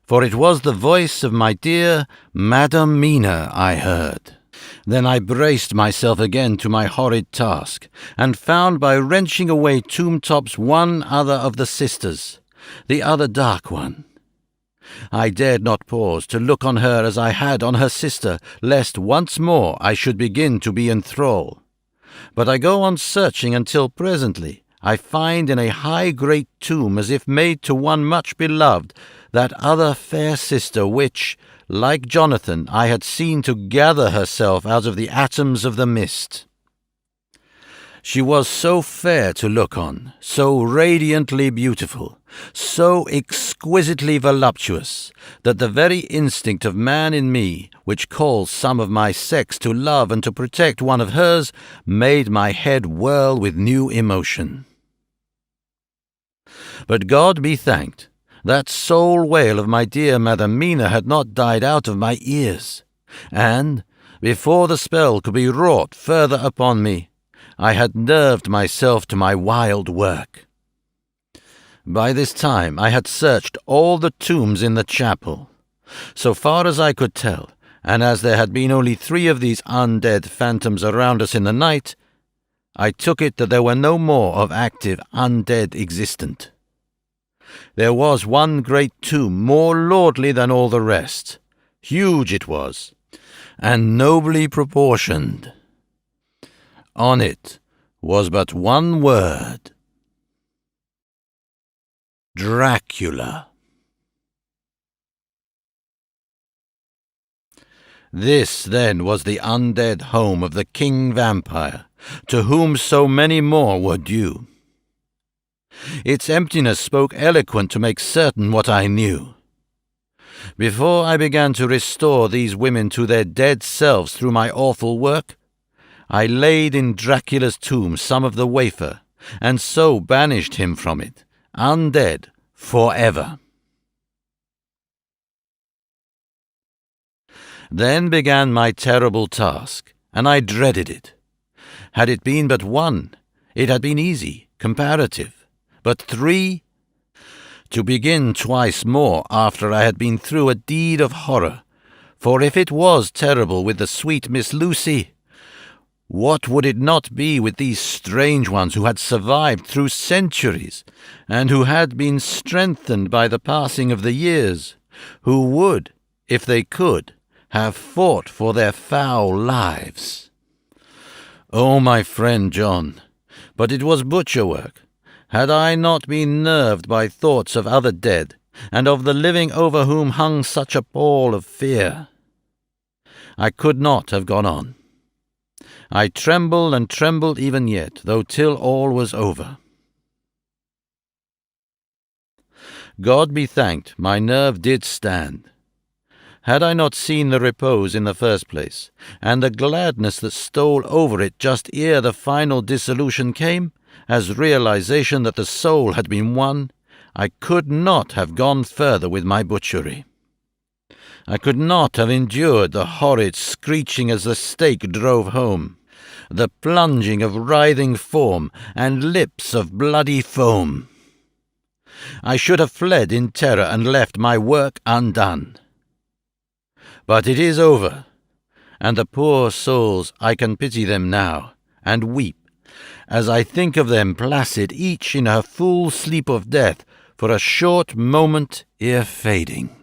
S1: For it was the voice of my dear Madam Mina I heard. Then I braced myself again to my horrid task, and found by wrenching away tomb-tops one other of the sisters, the other dark one. I dared not pause to look on her as I had on her sister, lest once more I should begin to be in thrall. But I go on searching until presently I find in a high great tomb, as if made to one much beloved, that other fair sister which, like Jonathan, I had seen to gather herself out of the atoms of the mist. She was so fair to look on, so radiantly beautiful, so exquisitely voluptuous, that the very instinct of man in me, which calls some of my sex to love and to protect one of hers, made my head whirl with new emotion. But God be thanked, that soul wail of my dear Madam Mina had not died out of my ears, and, before the spell could be wrought further upon me, I had nerved myself to my wild work. By this time I had searched all the tombs in the chapel, so far as I could tell, and as there had been only 3 of these undead phantoms around us in the night, I took it that there were no more of active undead existent. There was one great tomb more lordly than all the rest. Huge it was, and nobly proportioned. On it was but one word: Dracula. This, then, was the undead home of the king vampire, to whom so many more were due. Its emptiness spoke eloquent to make certain what I knew. Before I began to restore these women to their dead selves through my awful work, I laid in Dracula's tomb some of the wafer, and so banished him from it, undead, forever. Then began my terrible task, and I dreaded it. Had it been but one, it had been easy, comparative. But 3, to begin twice more after I had been through a deed of horror, for if it was terrible with the sweet Miss Lucy, what would it not be with these strange ones who had survived through centuries, and who had been strengthened by the passing of the years, who would, if they could, have fought for their foul lives? Oh, my friend John, but it was butcher work. Had I not been nerved by thoughts of other dead, and of the living over whom hung such a pall of fear, I could not have gone on. I trembled and trembled even yet, though till all was over. God be thanked, my nerve did stand. Had I not seen the repose in the first place, and the gladness that stole over it just ere the final dissolution came, as realization that the soul had been won, I could not have gone further with my butchery. I could not have endured the horrid screeching as the stake drove home, the plunging of writhing form and lips of bloody foam. I should have fled in terror and left my work undone. But it is over, and the poor souls, I can pity them now, and weep, as I think of them placid each in her full sleep of death for a short moment ere fading.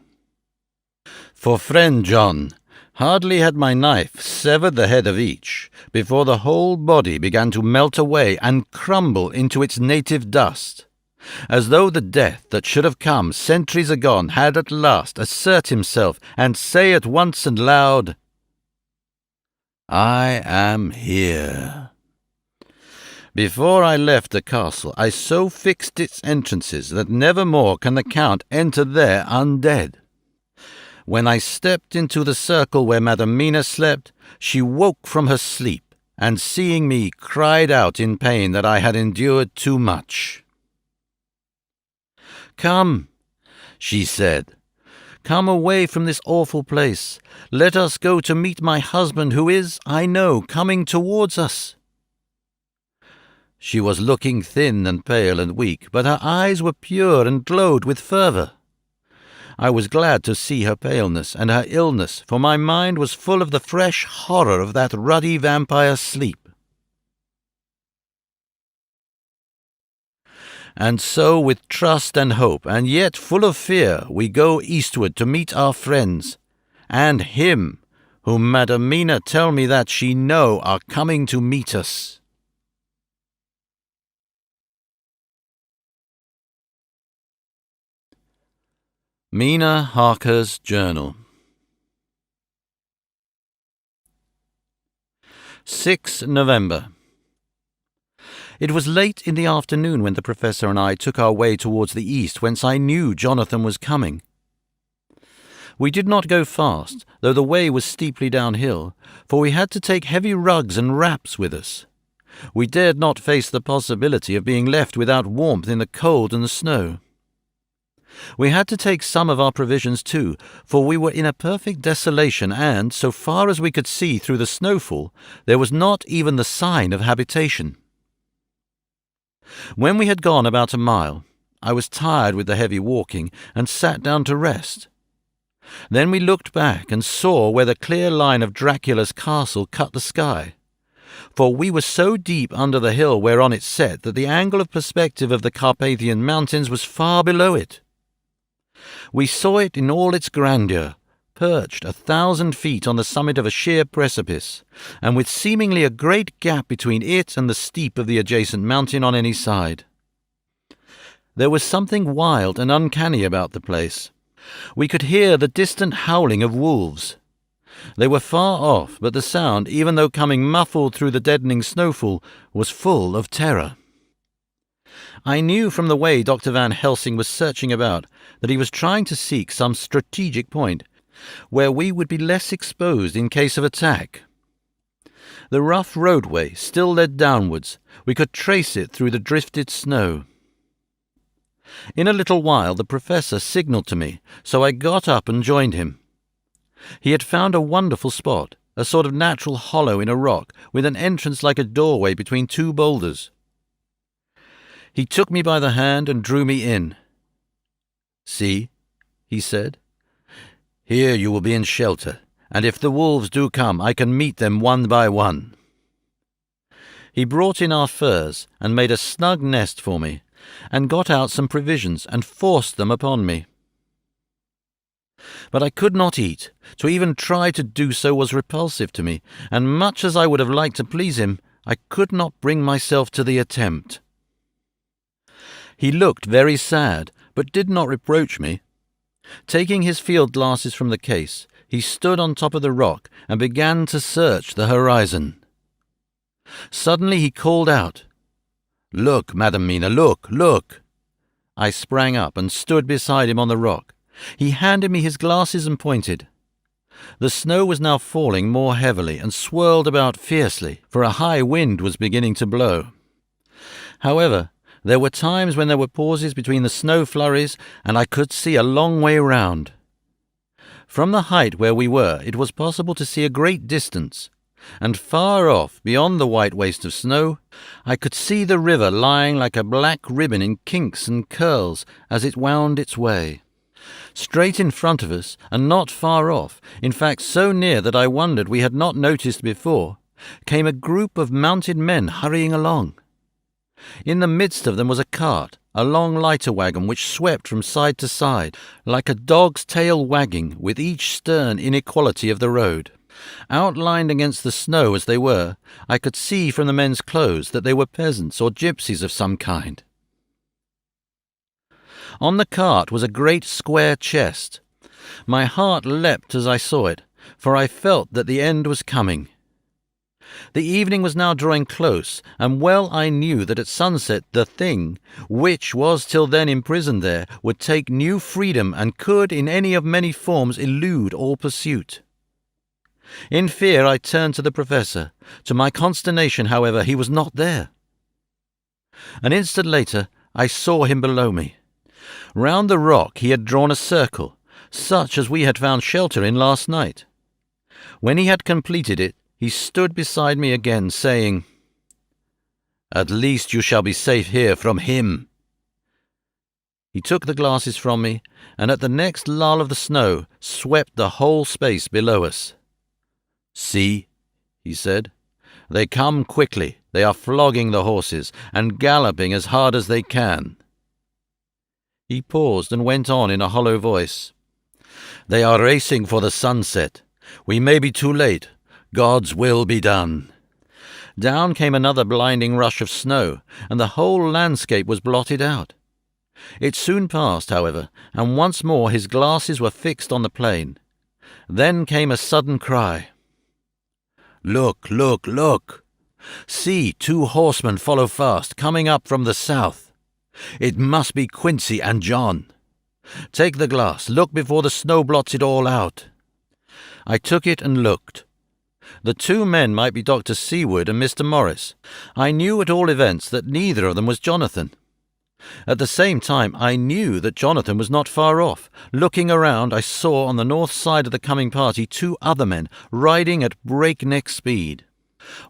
S1: For friend John, hardly had my knife severed the head of each, before the whole body began to melt away and crumble into its native dust, as though the death that should have come centuries agone had at last assert himself and say at once and loud, "I am here." Before I left the castle, I so fixed its entrances that never more can the Count enter there undead. When I stepped into the circle where Madam Mina slept, she woke from her sleep, and seeing me, cried out in pain that I had endured too much. "Come," she said, "come away from this awful place. Let us go to meet my husband, who is, I know, coming towards us." She was looking thin and pale and weak, but her eyes were pure and glowed with fervour. I was glad to see her paleness and her illness, for my mind was full of the fresh horror of that ruddy vampire sleep. And so, with trust and hope, and yet full of fear, we go eastward to meet our friends, and him, whom Madam Mina tell me that she know are coming to meet us. Mina Harker's Journal. 6 November. It was late in the afternoon when the Professor and I took our way towards the east, whence I knew Jonathan was coming. We did not go fast, though the way was steeply downhill, for we had to take heavy rugs and wraps with us. We dared not face the possibility of being left without warmth in the cold and the snow. We had to take some of our provisions too, for we were in a perfect desolation and, so far as we could see through the snowfall, there was not even the sign of habitation. When we had gone about a mile, I was tired with the heavy walking and sat down to rest. Then we looked back and saw where the clear line of Dracula's castle cut the sky, for we were so deep under the hill whereon it set that the angle of perspective of the Carpathian mountains was far below it. We saw it in all its grandeur, perched 1,000 feet on the summit of a sheer precipice, and with seemingly a great gap between it and the steep of the adjacent mountain on any side. There was something wild and uncanny about the place. We could hear the distant howling of wolves. They were far off, but the sound, even though coming muffled through the deadening snowfall, was full of terror. I knew from the way Dr. Van Helsing was searching about that he was trying to seek some strategic point where we would be less exposed in case of attack. The rough roadway still led downwards. We could trace it through the drifted snow. In a little while the Professor signalled to me, so I got up and joined him. He had found a wonderful spot, a sort of natural hollow in a rock, with an entrance like a doorway between two boulders. He took me by the hand and drew me in. "See," he said, "here you will be in shelter, and if the wolves do come, I can meet them one by one." He brought in our furs and made a snug nest for me, and got out some provisions and forced them upon me. But I could not eat. To even try to do so was repulsive to me, and much as I would have liked to please him, I could not bring myself to the attempt. He looked very sad, but did not reproach me. Taking his field glasses from the case, he stood on top of the rock and began to search the horizon. Suddenly he called out, "Look, Madam Mina, look, look!" I sprang up and stood beside him on the rock. He handed me his glasses and pointed. The snow was now falling more heavily and swirled about fiercely, for a high wind was beginning to blow. However, there were times when there were pauses between the snow flurries, and I could see a long way round. From the height where we were, it was possible to see a great distance, and far off, beyond the white waste of snow, I could see the river lying like a black ribbon in kinks and curls as it wound its way. Straight in front of us, and not far off, in fact so near that I wondered we had not noticed before, came a group of mounted men hurrying along. In the midst of them was a cart, a long lighter wagon which swept from side to side, like a dog's tail wagging with each stern inequality of the road. Outlined against the snow as they were, I could see from the men's clothes that they were peasants or gypsies of some kind. On the cart was a great square chest. My heart leapt as I saw it, for I felt that the end was coming. The evening was now drawing close, and well I knew that at sunset the thing, which was till then imprisoned there, would take new freedom and could in any of many forms elude all pursuit. In fear I turned to the professor. To my consternation, however, he was not there. An instant later I saw him below me. Round the rock he had drawn a circle, such as we had found shelter in last night. When he had completed it, he stood beside me again, saying, "At least you shall be safe here from him." He took the glasses from me, and at the next lull of the snow swept the whole space below us. "See," he said, "they come quickly, they are flogging the horses, and galloping as hard as they can." He paused and went on in a hollow voice, "They are racing for the sunset. We may be too late. God's will be done." Down came another blinding rush of snow, and the whole landscape was blotted out. It soon passed, however, and once more his glasses were fixed on the plain. Then came a sudden cry. "Look, look, look! See, 2 horsemen follow fast, coming up from the south. It must be Quincy and John. Take the glass, look before the snow blots it all out." I took it and looked. The 2 men might be Dr. Seward and Mr. Morris. I knew at all events that neither of them was Jonathan. At the same time, I knew that Jonathan was not far off. Looking around, I saw on the north side of the coming party 2 other men, riding at breakneck speed.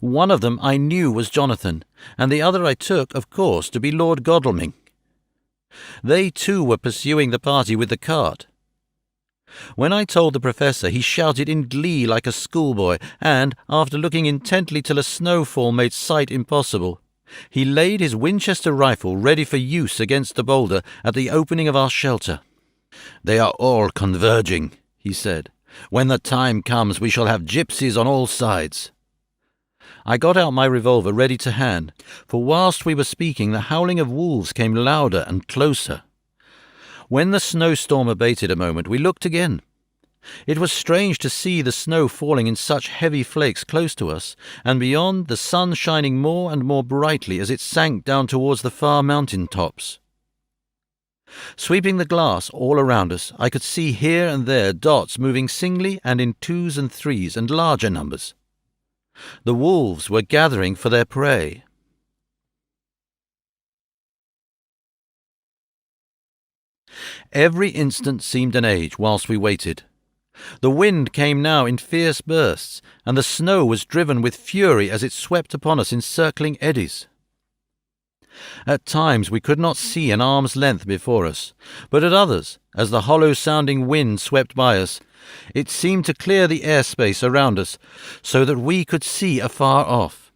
S1: One of them I knew was Jonathan, and the other I took, of course, to be Lord Godalming. They too were pursuing the party with the cart. When I told the professor, he shouted in glee like a schoolboy, and, after looking intently till a snowfall made sight impossible, he laid his Winchester rifle ready for use against the boulder at the opening of our shelter. "They are all converging," he said. "When the time comes, we shall have gypsies on all sides." I got out my revolver ready to hand, for whilst we were speaking the howling of wolves came louder and closer. When the snowstorm abated a moment, we looked again. It was strange to see the snow falling in such heavy flakes close to us, and beyond the sun shining more and more brightly as it sank down towards the far mountain tops. Sweeping the glass all around us, I could see here and there dots moving singly and in 2s and 3s and larger numbers. The wolves were gathering for their prey. Every instant seemed an age whilst we waited. The wind came now in fierce bursts, and the snow was driven with fury as it swept upon us in circling eddies. At times we could not see an arm's length before us, but at others, as the hollow-sounding wind swept by us, it seemed to clear the airspace around us so that we could see afar off.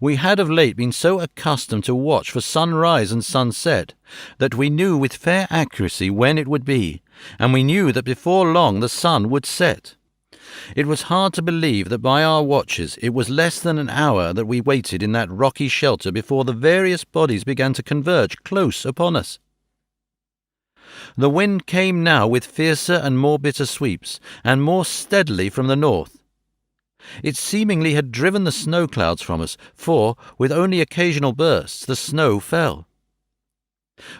S1: We had of late been so accustomed to watch for sunrise and sunset that we knew with fair accuracy when it would be, and we knew that before long the sun would set. It was hard to believe that by our watches it was less than an hour that we waited in that rocky shelter before the various bodies began to converge close upon us. The wind came now with fiercer and more bitter sweeps, and more steadily from the north. It seemingly had driven the snow clouds from us, for, with only occasional bursts, the snow fell.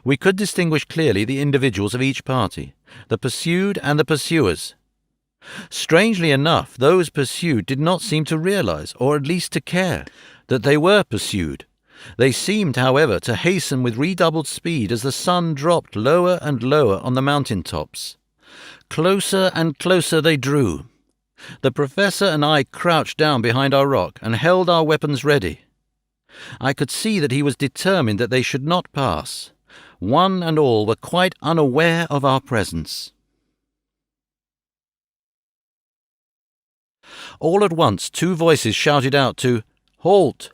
S1: We could distinguish clearly the individuals of each party, the pursued and the pursuers. Strangely enough, those pursued did not seem to realize, or at least to care, that they were pursued. They seemed, however, to hasten with redoubled speed as the sun dropped lower and lower on the mountain tops. Closer and closer they drew. The professor and I crouched down behind our rock and held our weapons ready. I could see that he was determined that they should not pass. One and all were quite unaware of our presence. All at once 2 voices shouted out to "Halt!"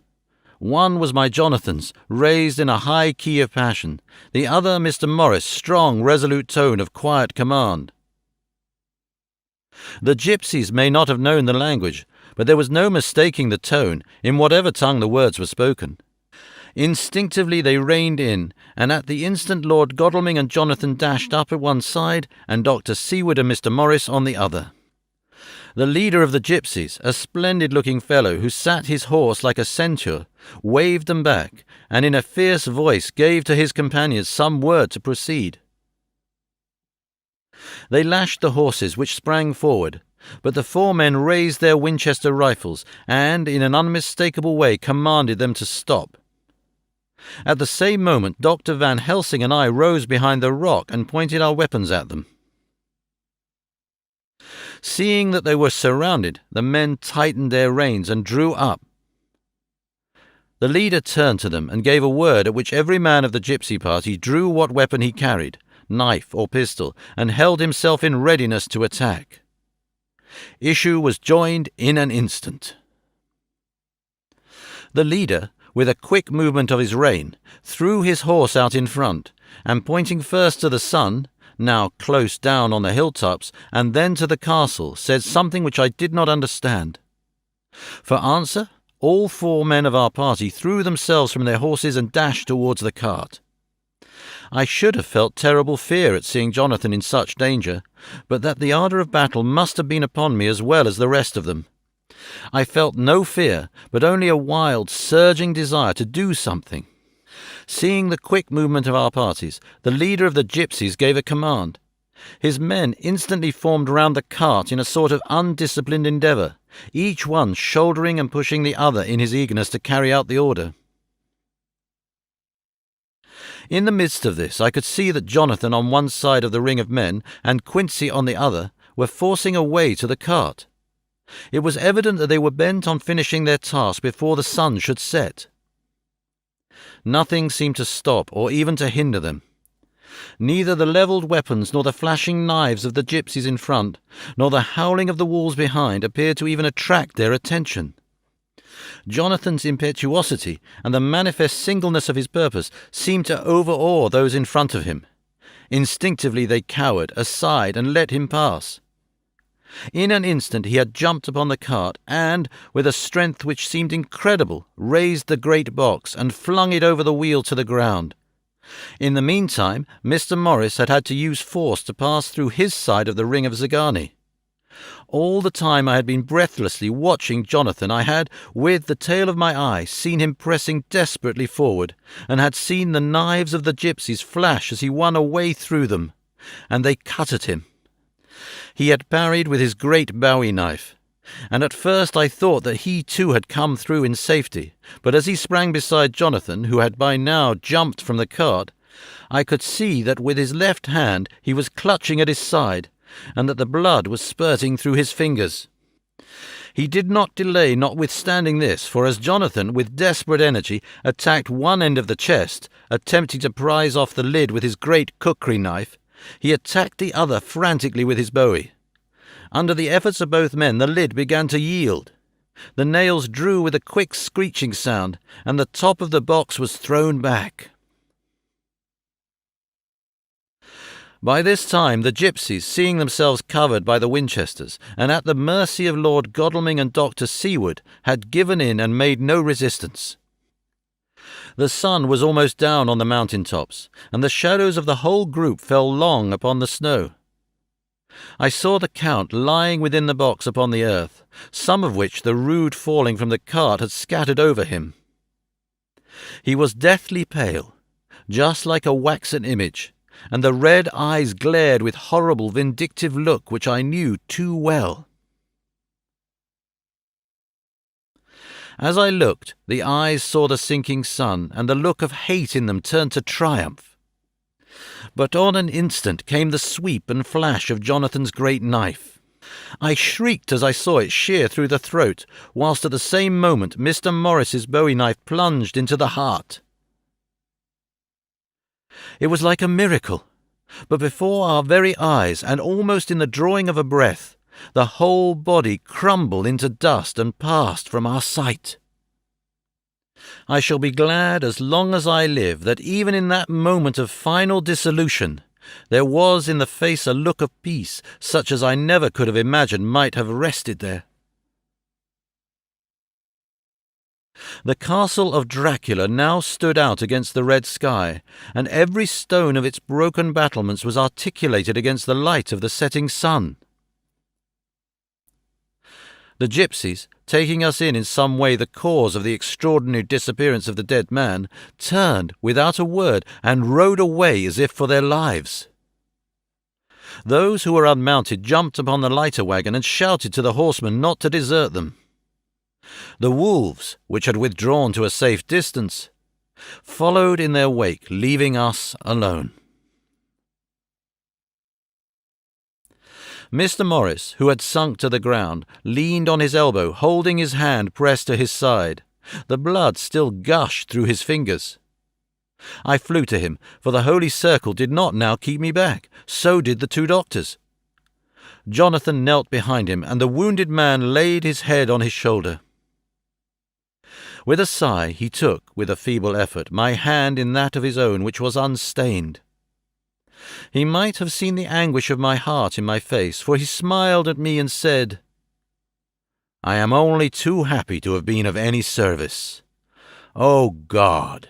S1: One was my Jonathan's, raised in a high key of passion. The other Mr. Morris' strong, resolute tone of quiet command. The gypsies may not have known the language, but there was no mistaking the tone, in whatever tongue the words were spoken. Instinctively they reined in, and at the instant Lord Godalming and Jonathan dashed up at one side, and Dr. Seward and Mr. Morris on the other. The leader of the gypsies, a splendid-looking fellow who sat his horse like a centaur, waved them back, and in a fierce voice gave to his companions some word to proceed. They lashed the horses, which sprang forward, but the 4 men raised their Winchester rifles, and in an unmistakable way commanded them to stop. At the same moment Dr. Van Helsing and I rose behind the rock and pointed our weapons at them. Seeing that they were surrounded, the men tightened their reins and drew up. The leader turned to them and gave a word at which every man of the gypsy party drew what weapon he carried, knife or pistol, and held himself in readiness to attack. Issue was joined in an instant. The leader, with a quick movement of his rein, threw his horse out in front, and pointing first to the sun, now close down on the hilltops, and then to the castle, said something which I did not understand. For answer, all 4 men of our party threw themselves from their horses and dashed towards the cart. I should have felt terrible fear at seeing Jonathan in such danger, but that the ardour of battle must have been upon me as well as the rest of them. I felt no fear, but only a wild, surging desire to do something. Seeing the quick movement of our parties, the leader of the gypsies gave a command. His men instantly formed round the cart in a sort of undisciplined endeavour, each one shouldering and pushing the other in his eagerness to carry out the order. In the midst of this I could see that Jonathan on one side of the ring of men and Quincy on the other were forcing a way to the cart. It was evident that they were bent on finishing their task before the sun should set. Nothing seemed to stop or even to hinder them. Neither the levelled weapons nor the flashing knives of the gypsies in front, nor the howling of the wolves behind appeared to even attract their attention. Jonathan's impetuosity and the manifest singleness of his purpose seemed to overawe those in front of him. Instinctively they cowered aside and let him pass. In an instant he had jumped upon the cart and, with a strength which seemed incredible, raised the great box and flung it over the wheel to the ground. In the meantime, Mr. Morris had had to use force to pass through his side of the ring of Zagani. All the time I had been breathlessly watching Jonathan, I had, with the tail of my eye, seen him pressing desperately forward, and had seen the knives of the gypsies flash as he won a way through them, and they cut at him. He had parried with his great Bowie knife, and at first I thought that he too had come through in safety, but as he sprang beside Jonathan, who had by now jumped from the cart, I could see that with his left hand he was clutching at his side, and that the blood was spurting through his fingers. He did not delay notwithstanding this, for as Jonathan, with desperate energy, attacked one end of the chest, attempting to prise off the lid with his great cookery knife, he attacked the other frantically with his Bowie. Under the efforts of both men, the lid began to yield. The nails drew with a quick screeching sound, and the top of the box was thrown back. By this time the gypsies, seeing themselves covered by the Winchesters, and at the mercy of Lord Godalming and Dr. Seward, had given in and made no resistance. The sun was almost down on the mountain tops, and the shadows of the whole group fell long upon the snow. I saw the Count lying within the box upon the earth, some of which the rude falling from the cart had scattered over him. He was deathly pale, just like a waxen image, and the red eyes glared with horrible vindictive look which I knew too well. As I looked, the eyes saw the sinking sun, and the look of hate in them turned to triumph. But on an instant came the sweep and flash of Jonathan's great knife. I shrieked as I saw it shear through the throat, whilst at the same moment Mr. Morris's bowie knife plunged into the heart. It was like a miracle, but before our very eyes, and almost in the drawing of a breath, the whole body crumbled into dust and passed from our sight. I shall be glad as long as I live that even in that moment of final dissolution there was in the face a look of peace such as I never could have imagined might have rested there. The castle of Dracula now stood out against the red sky, and every stone of its broken battlements was articulated against the light of the setting sun. The gypsies, taking us in some way the cause of the extraordinary disappearance of the dead man, turned without a word and rode away as if for their lives. Those who were unmounted jumped upon the lighter wagon and shouted to the horsemen not to desert them. The wolves, which had withdrawn to a safe distance, followed in their wake, leaving us alone. Mr. Morris, who had sunk to the ground, leaned on his elbow, holding his hand pressed to his side. The blood still gushed through his fingers. I flew to him, for the holy circle did not now keep me back. So did the two doctors. Jonathan knelt behind him, and the wounded man laid his head on his shoulder. With a sigh he took, with a feeble effort, my hand in that of his own, which was unstained. He might have seen the anguish of my heart in my face, for he smiled at me and said, "I am only too happy to have been of any service. Oh, God!"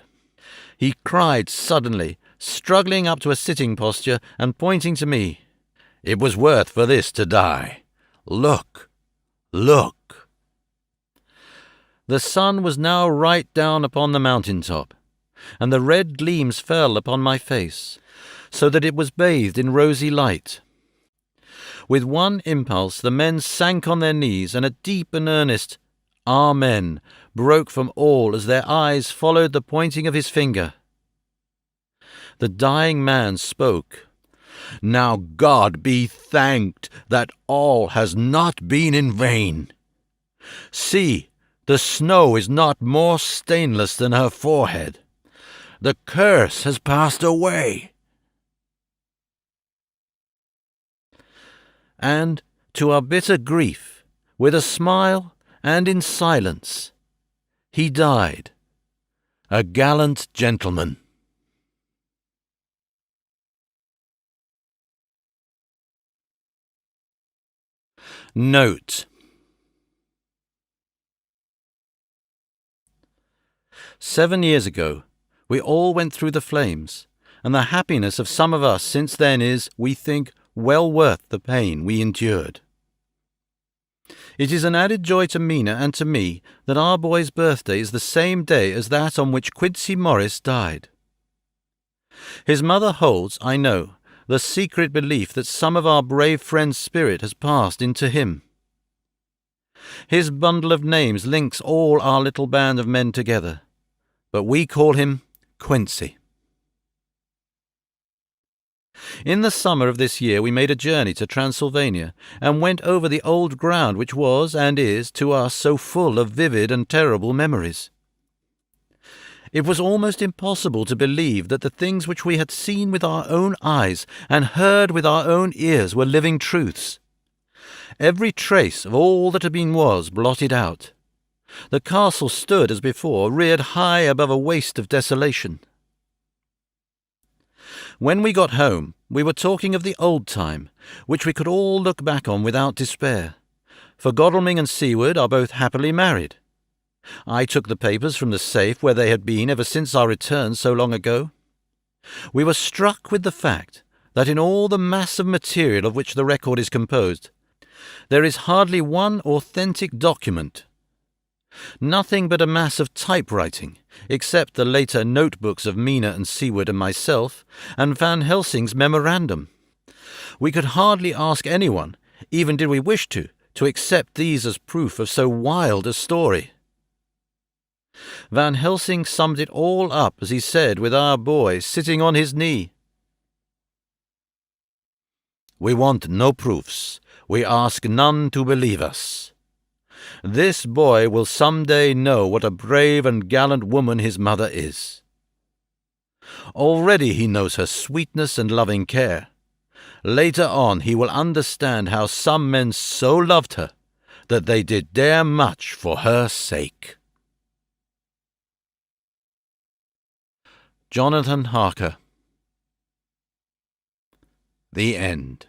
S1: He cried suddenly, struggling up to a sitting posture and pointing to me. "It was worth for this to die. Look! Look!" The sun was now right down upon the mountain-top, and the red gleams fell upon my face, so that it was bathed in rosy light. With one impulse the men sank on their knees, and a deep and earnest "Amen" broke from all as their eyes followed the pointing of his finger. The dying man spoke. "Now God be thanked that all has not been in vain. See, the snow is not more stainless than her forehead. The curse has passed away." And, to our bitter grief, with a smile and in silence, he died, a gallant gentleman. Note: 7 years ago, we all went through the flames, and the happiness of some of us since then is, we think, well worth the pain we endured. It is an added joy to Mina and to me that our boy's birthday is the same day as that on which Quincy Morris died. His mother holds, I know, the secret belief that some of our brave friend's spirit has passed into him. His bundle of names links all our little band of men together, but we call him Quincy. In the summer of this year we made a journey to Transylvania, and went over the old ground which was, and is, to us so full of vivid and terrible memories. It was almost impossible to believe that the things which we had seen with our own eyes and heard with our own ears were living truths. Every trace of all that had been was blotted out. The castle stood as before, reared high above a waste of desolation. When we got home, we were talking of the old time, which we could all look back on without despair, for Godalming and Seward are both happily married. I took the papers from the safe where they had been ever since our return so long ago. We were struck with the fact that in all the mass of material of which the record is composed, there is hardly one authentic document. Nothing but a mass of typewriting, except the later notebooks of Mina and Seward and myself, and Van Helsing's memorandum. We could hardly ask anyone, even did we wish to accept these as proof of so wild a story. Van Helsing summed it all up as he said with our boy sitting on his knee. "We want no proofs. We ask none to believe us. This boy will some day know what a brave and gallant woman his mother is. Already he knows her sweetness and loving care. Later on he will understand how some men so loved her that they did dare much for her sake." Jonathan Harker. The End.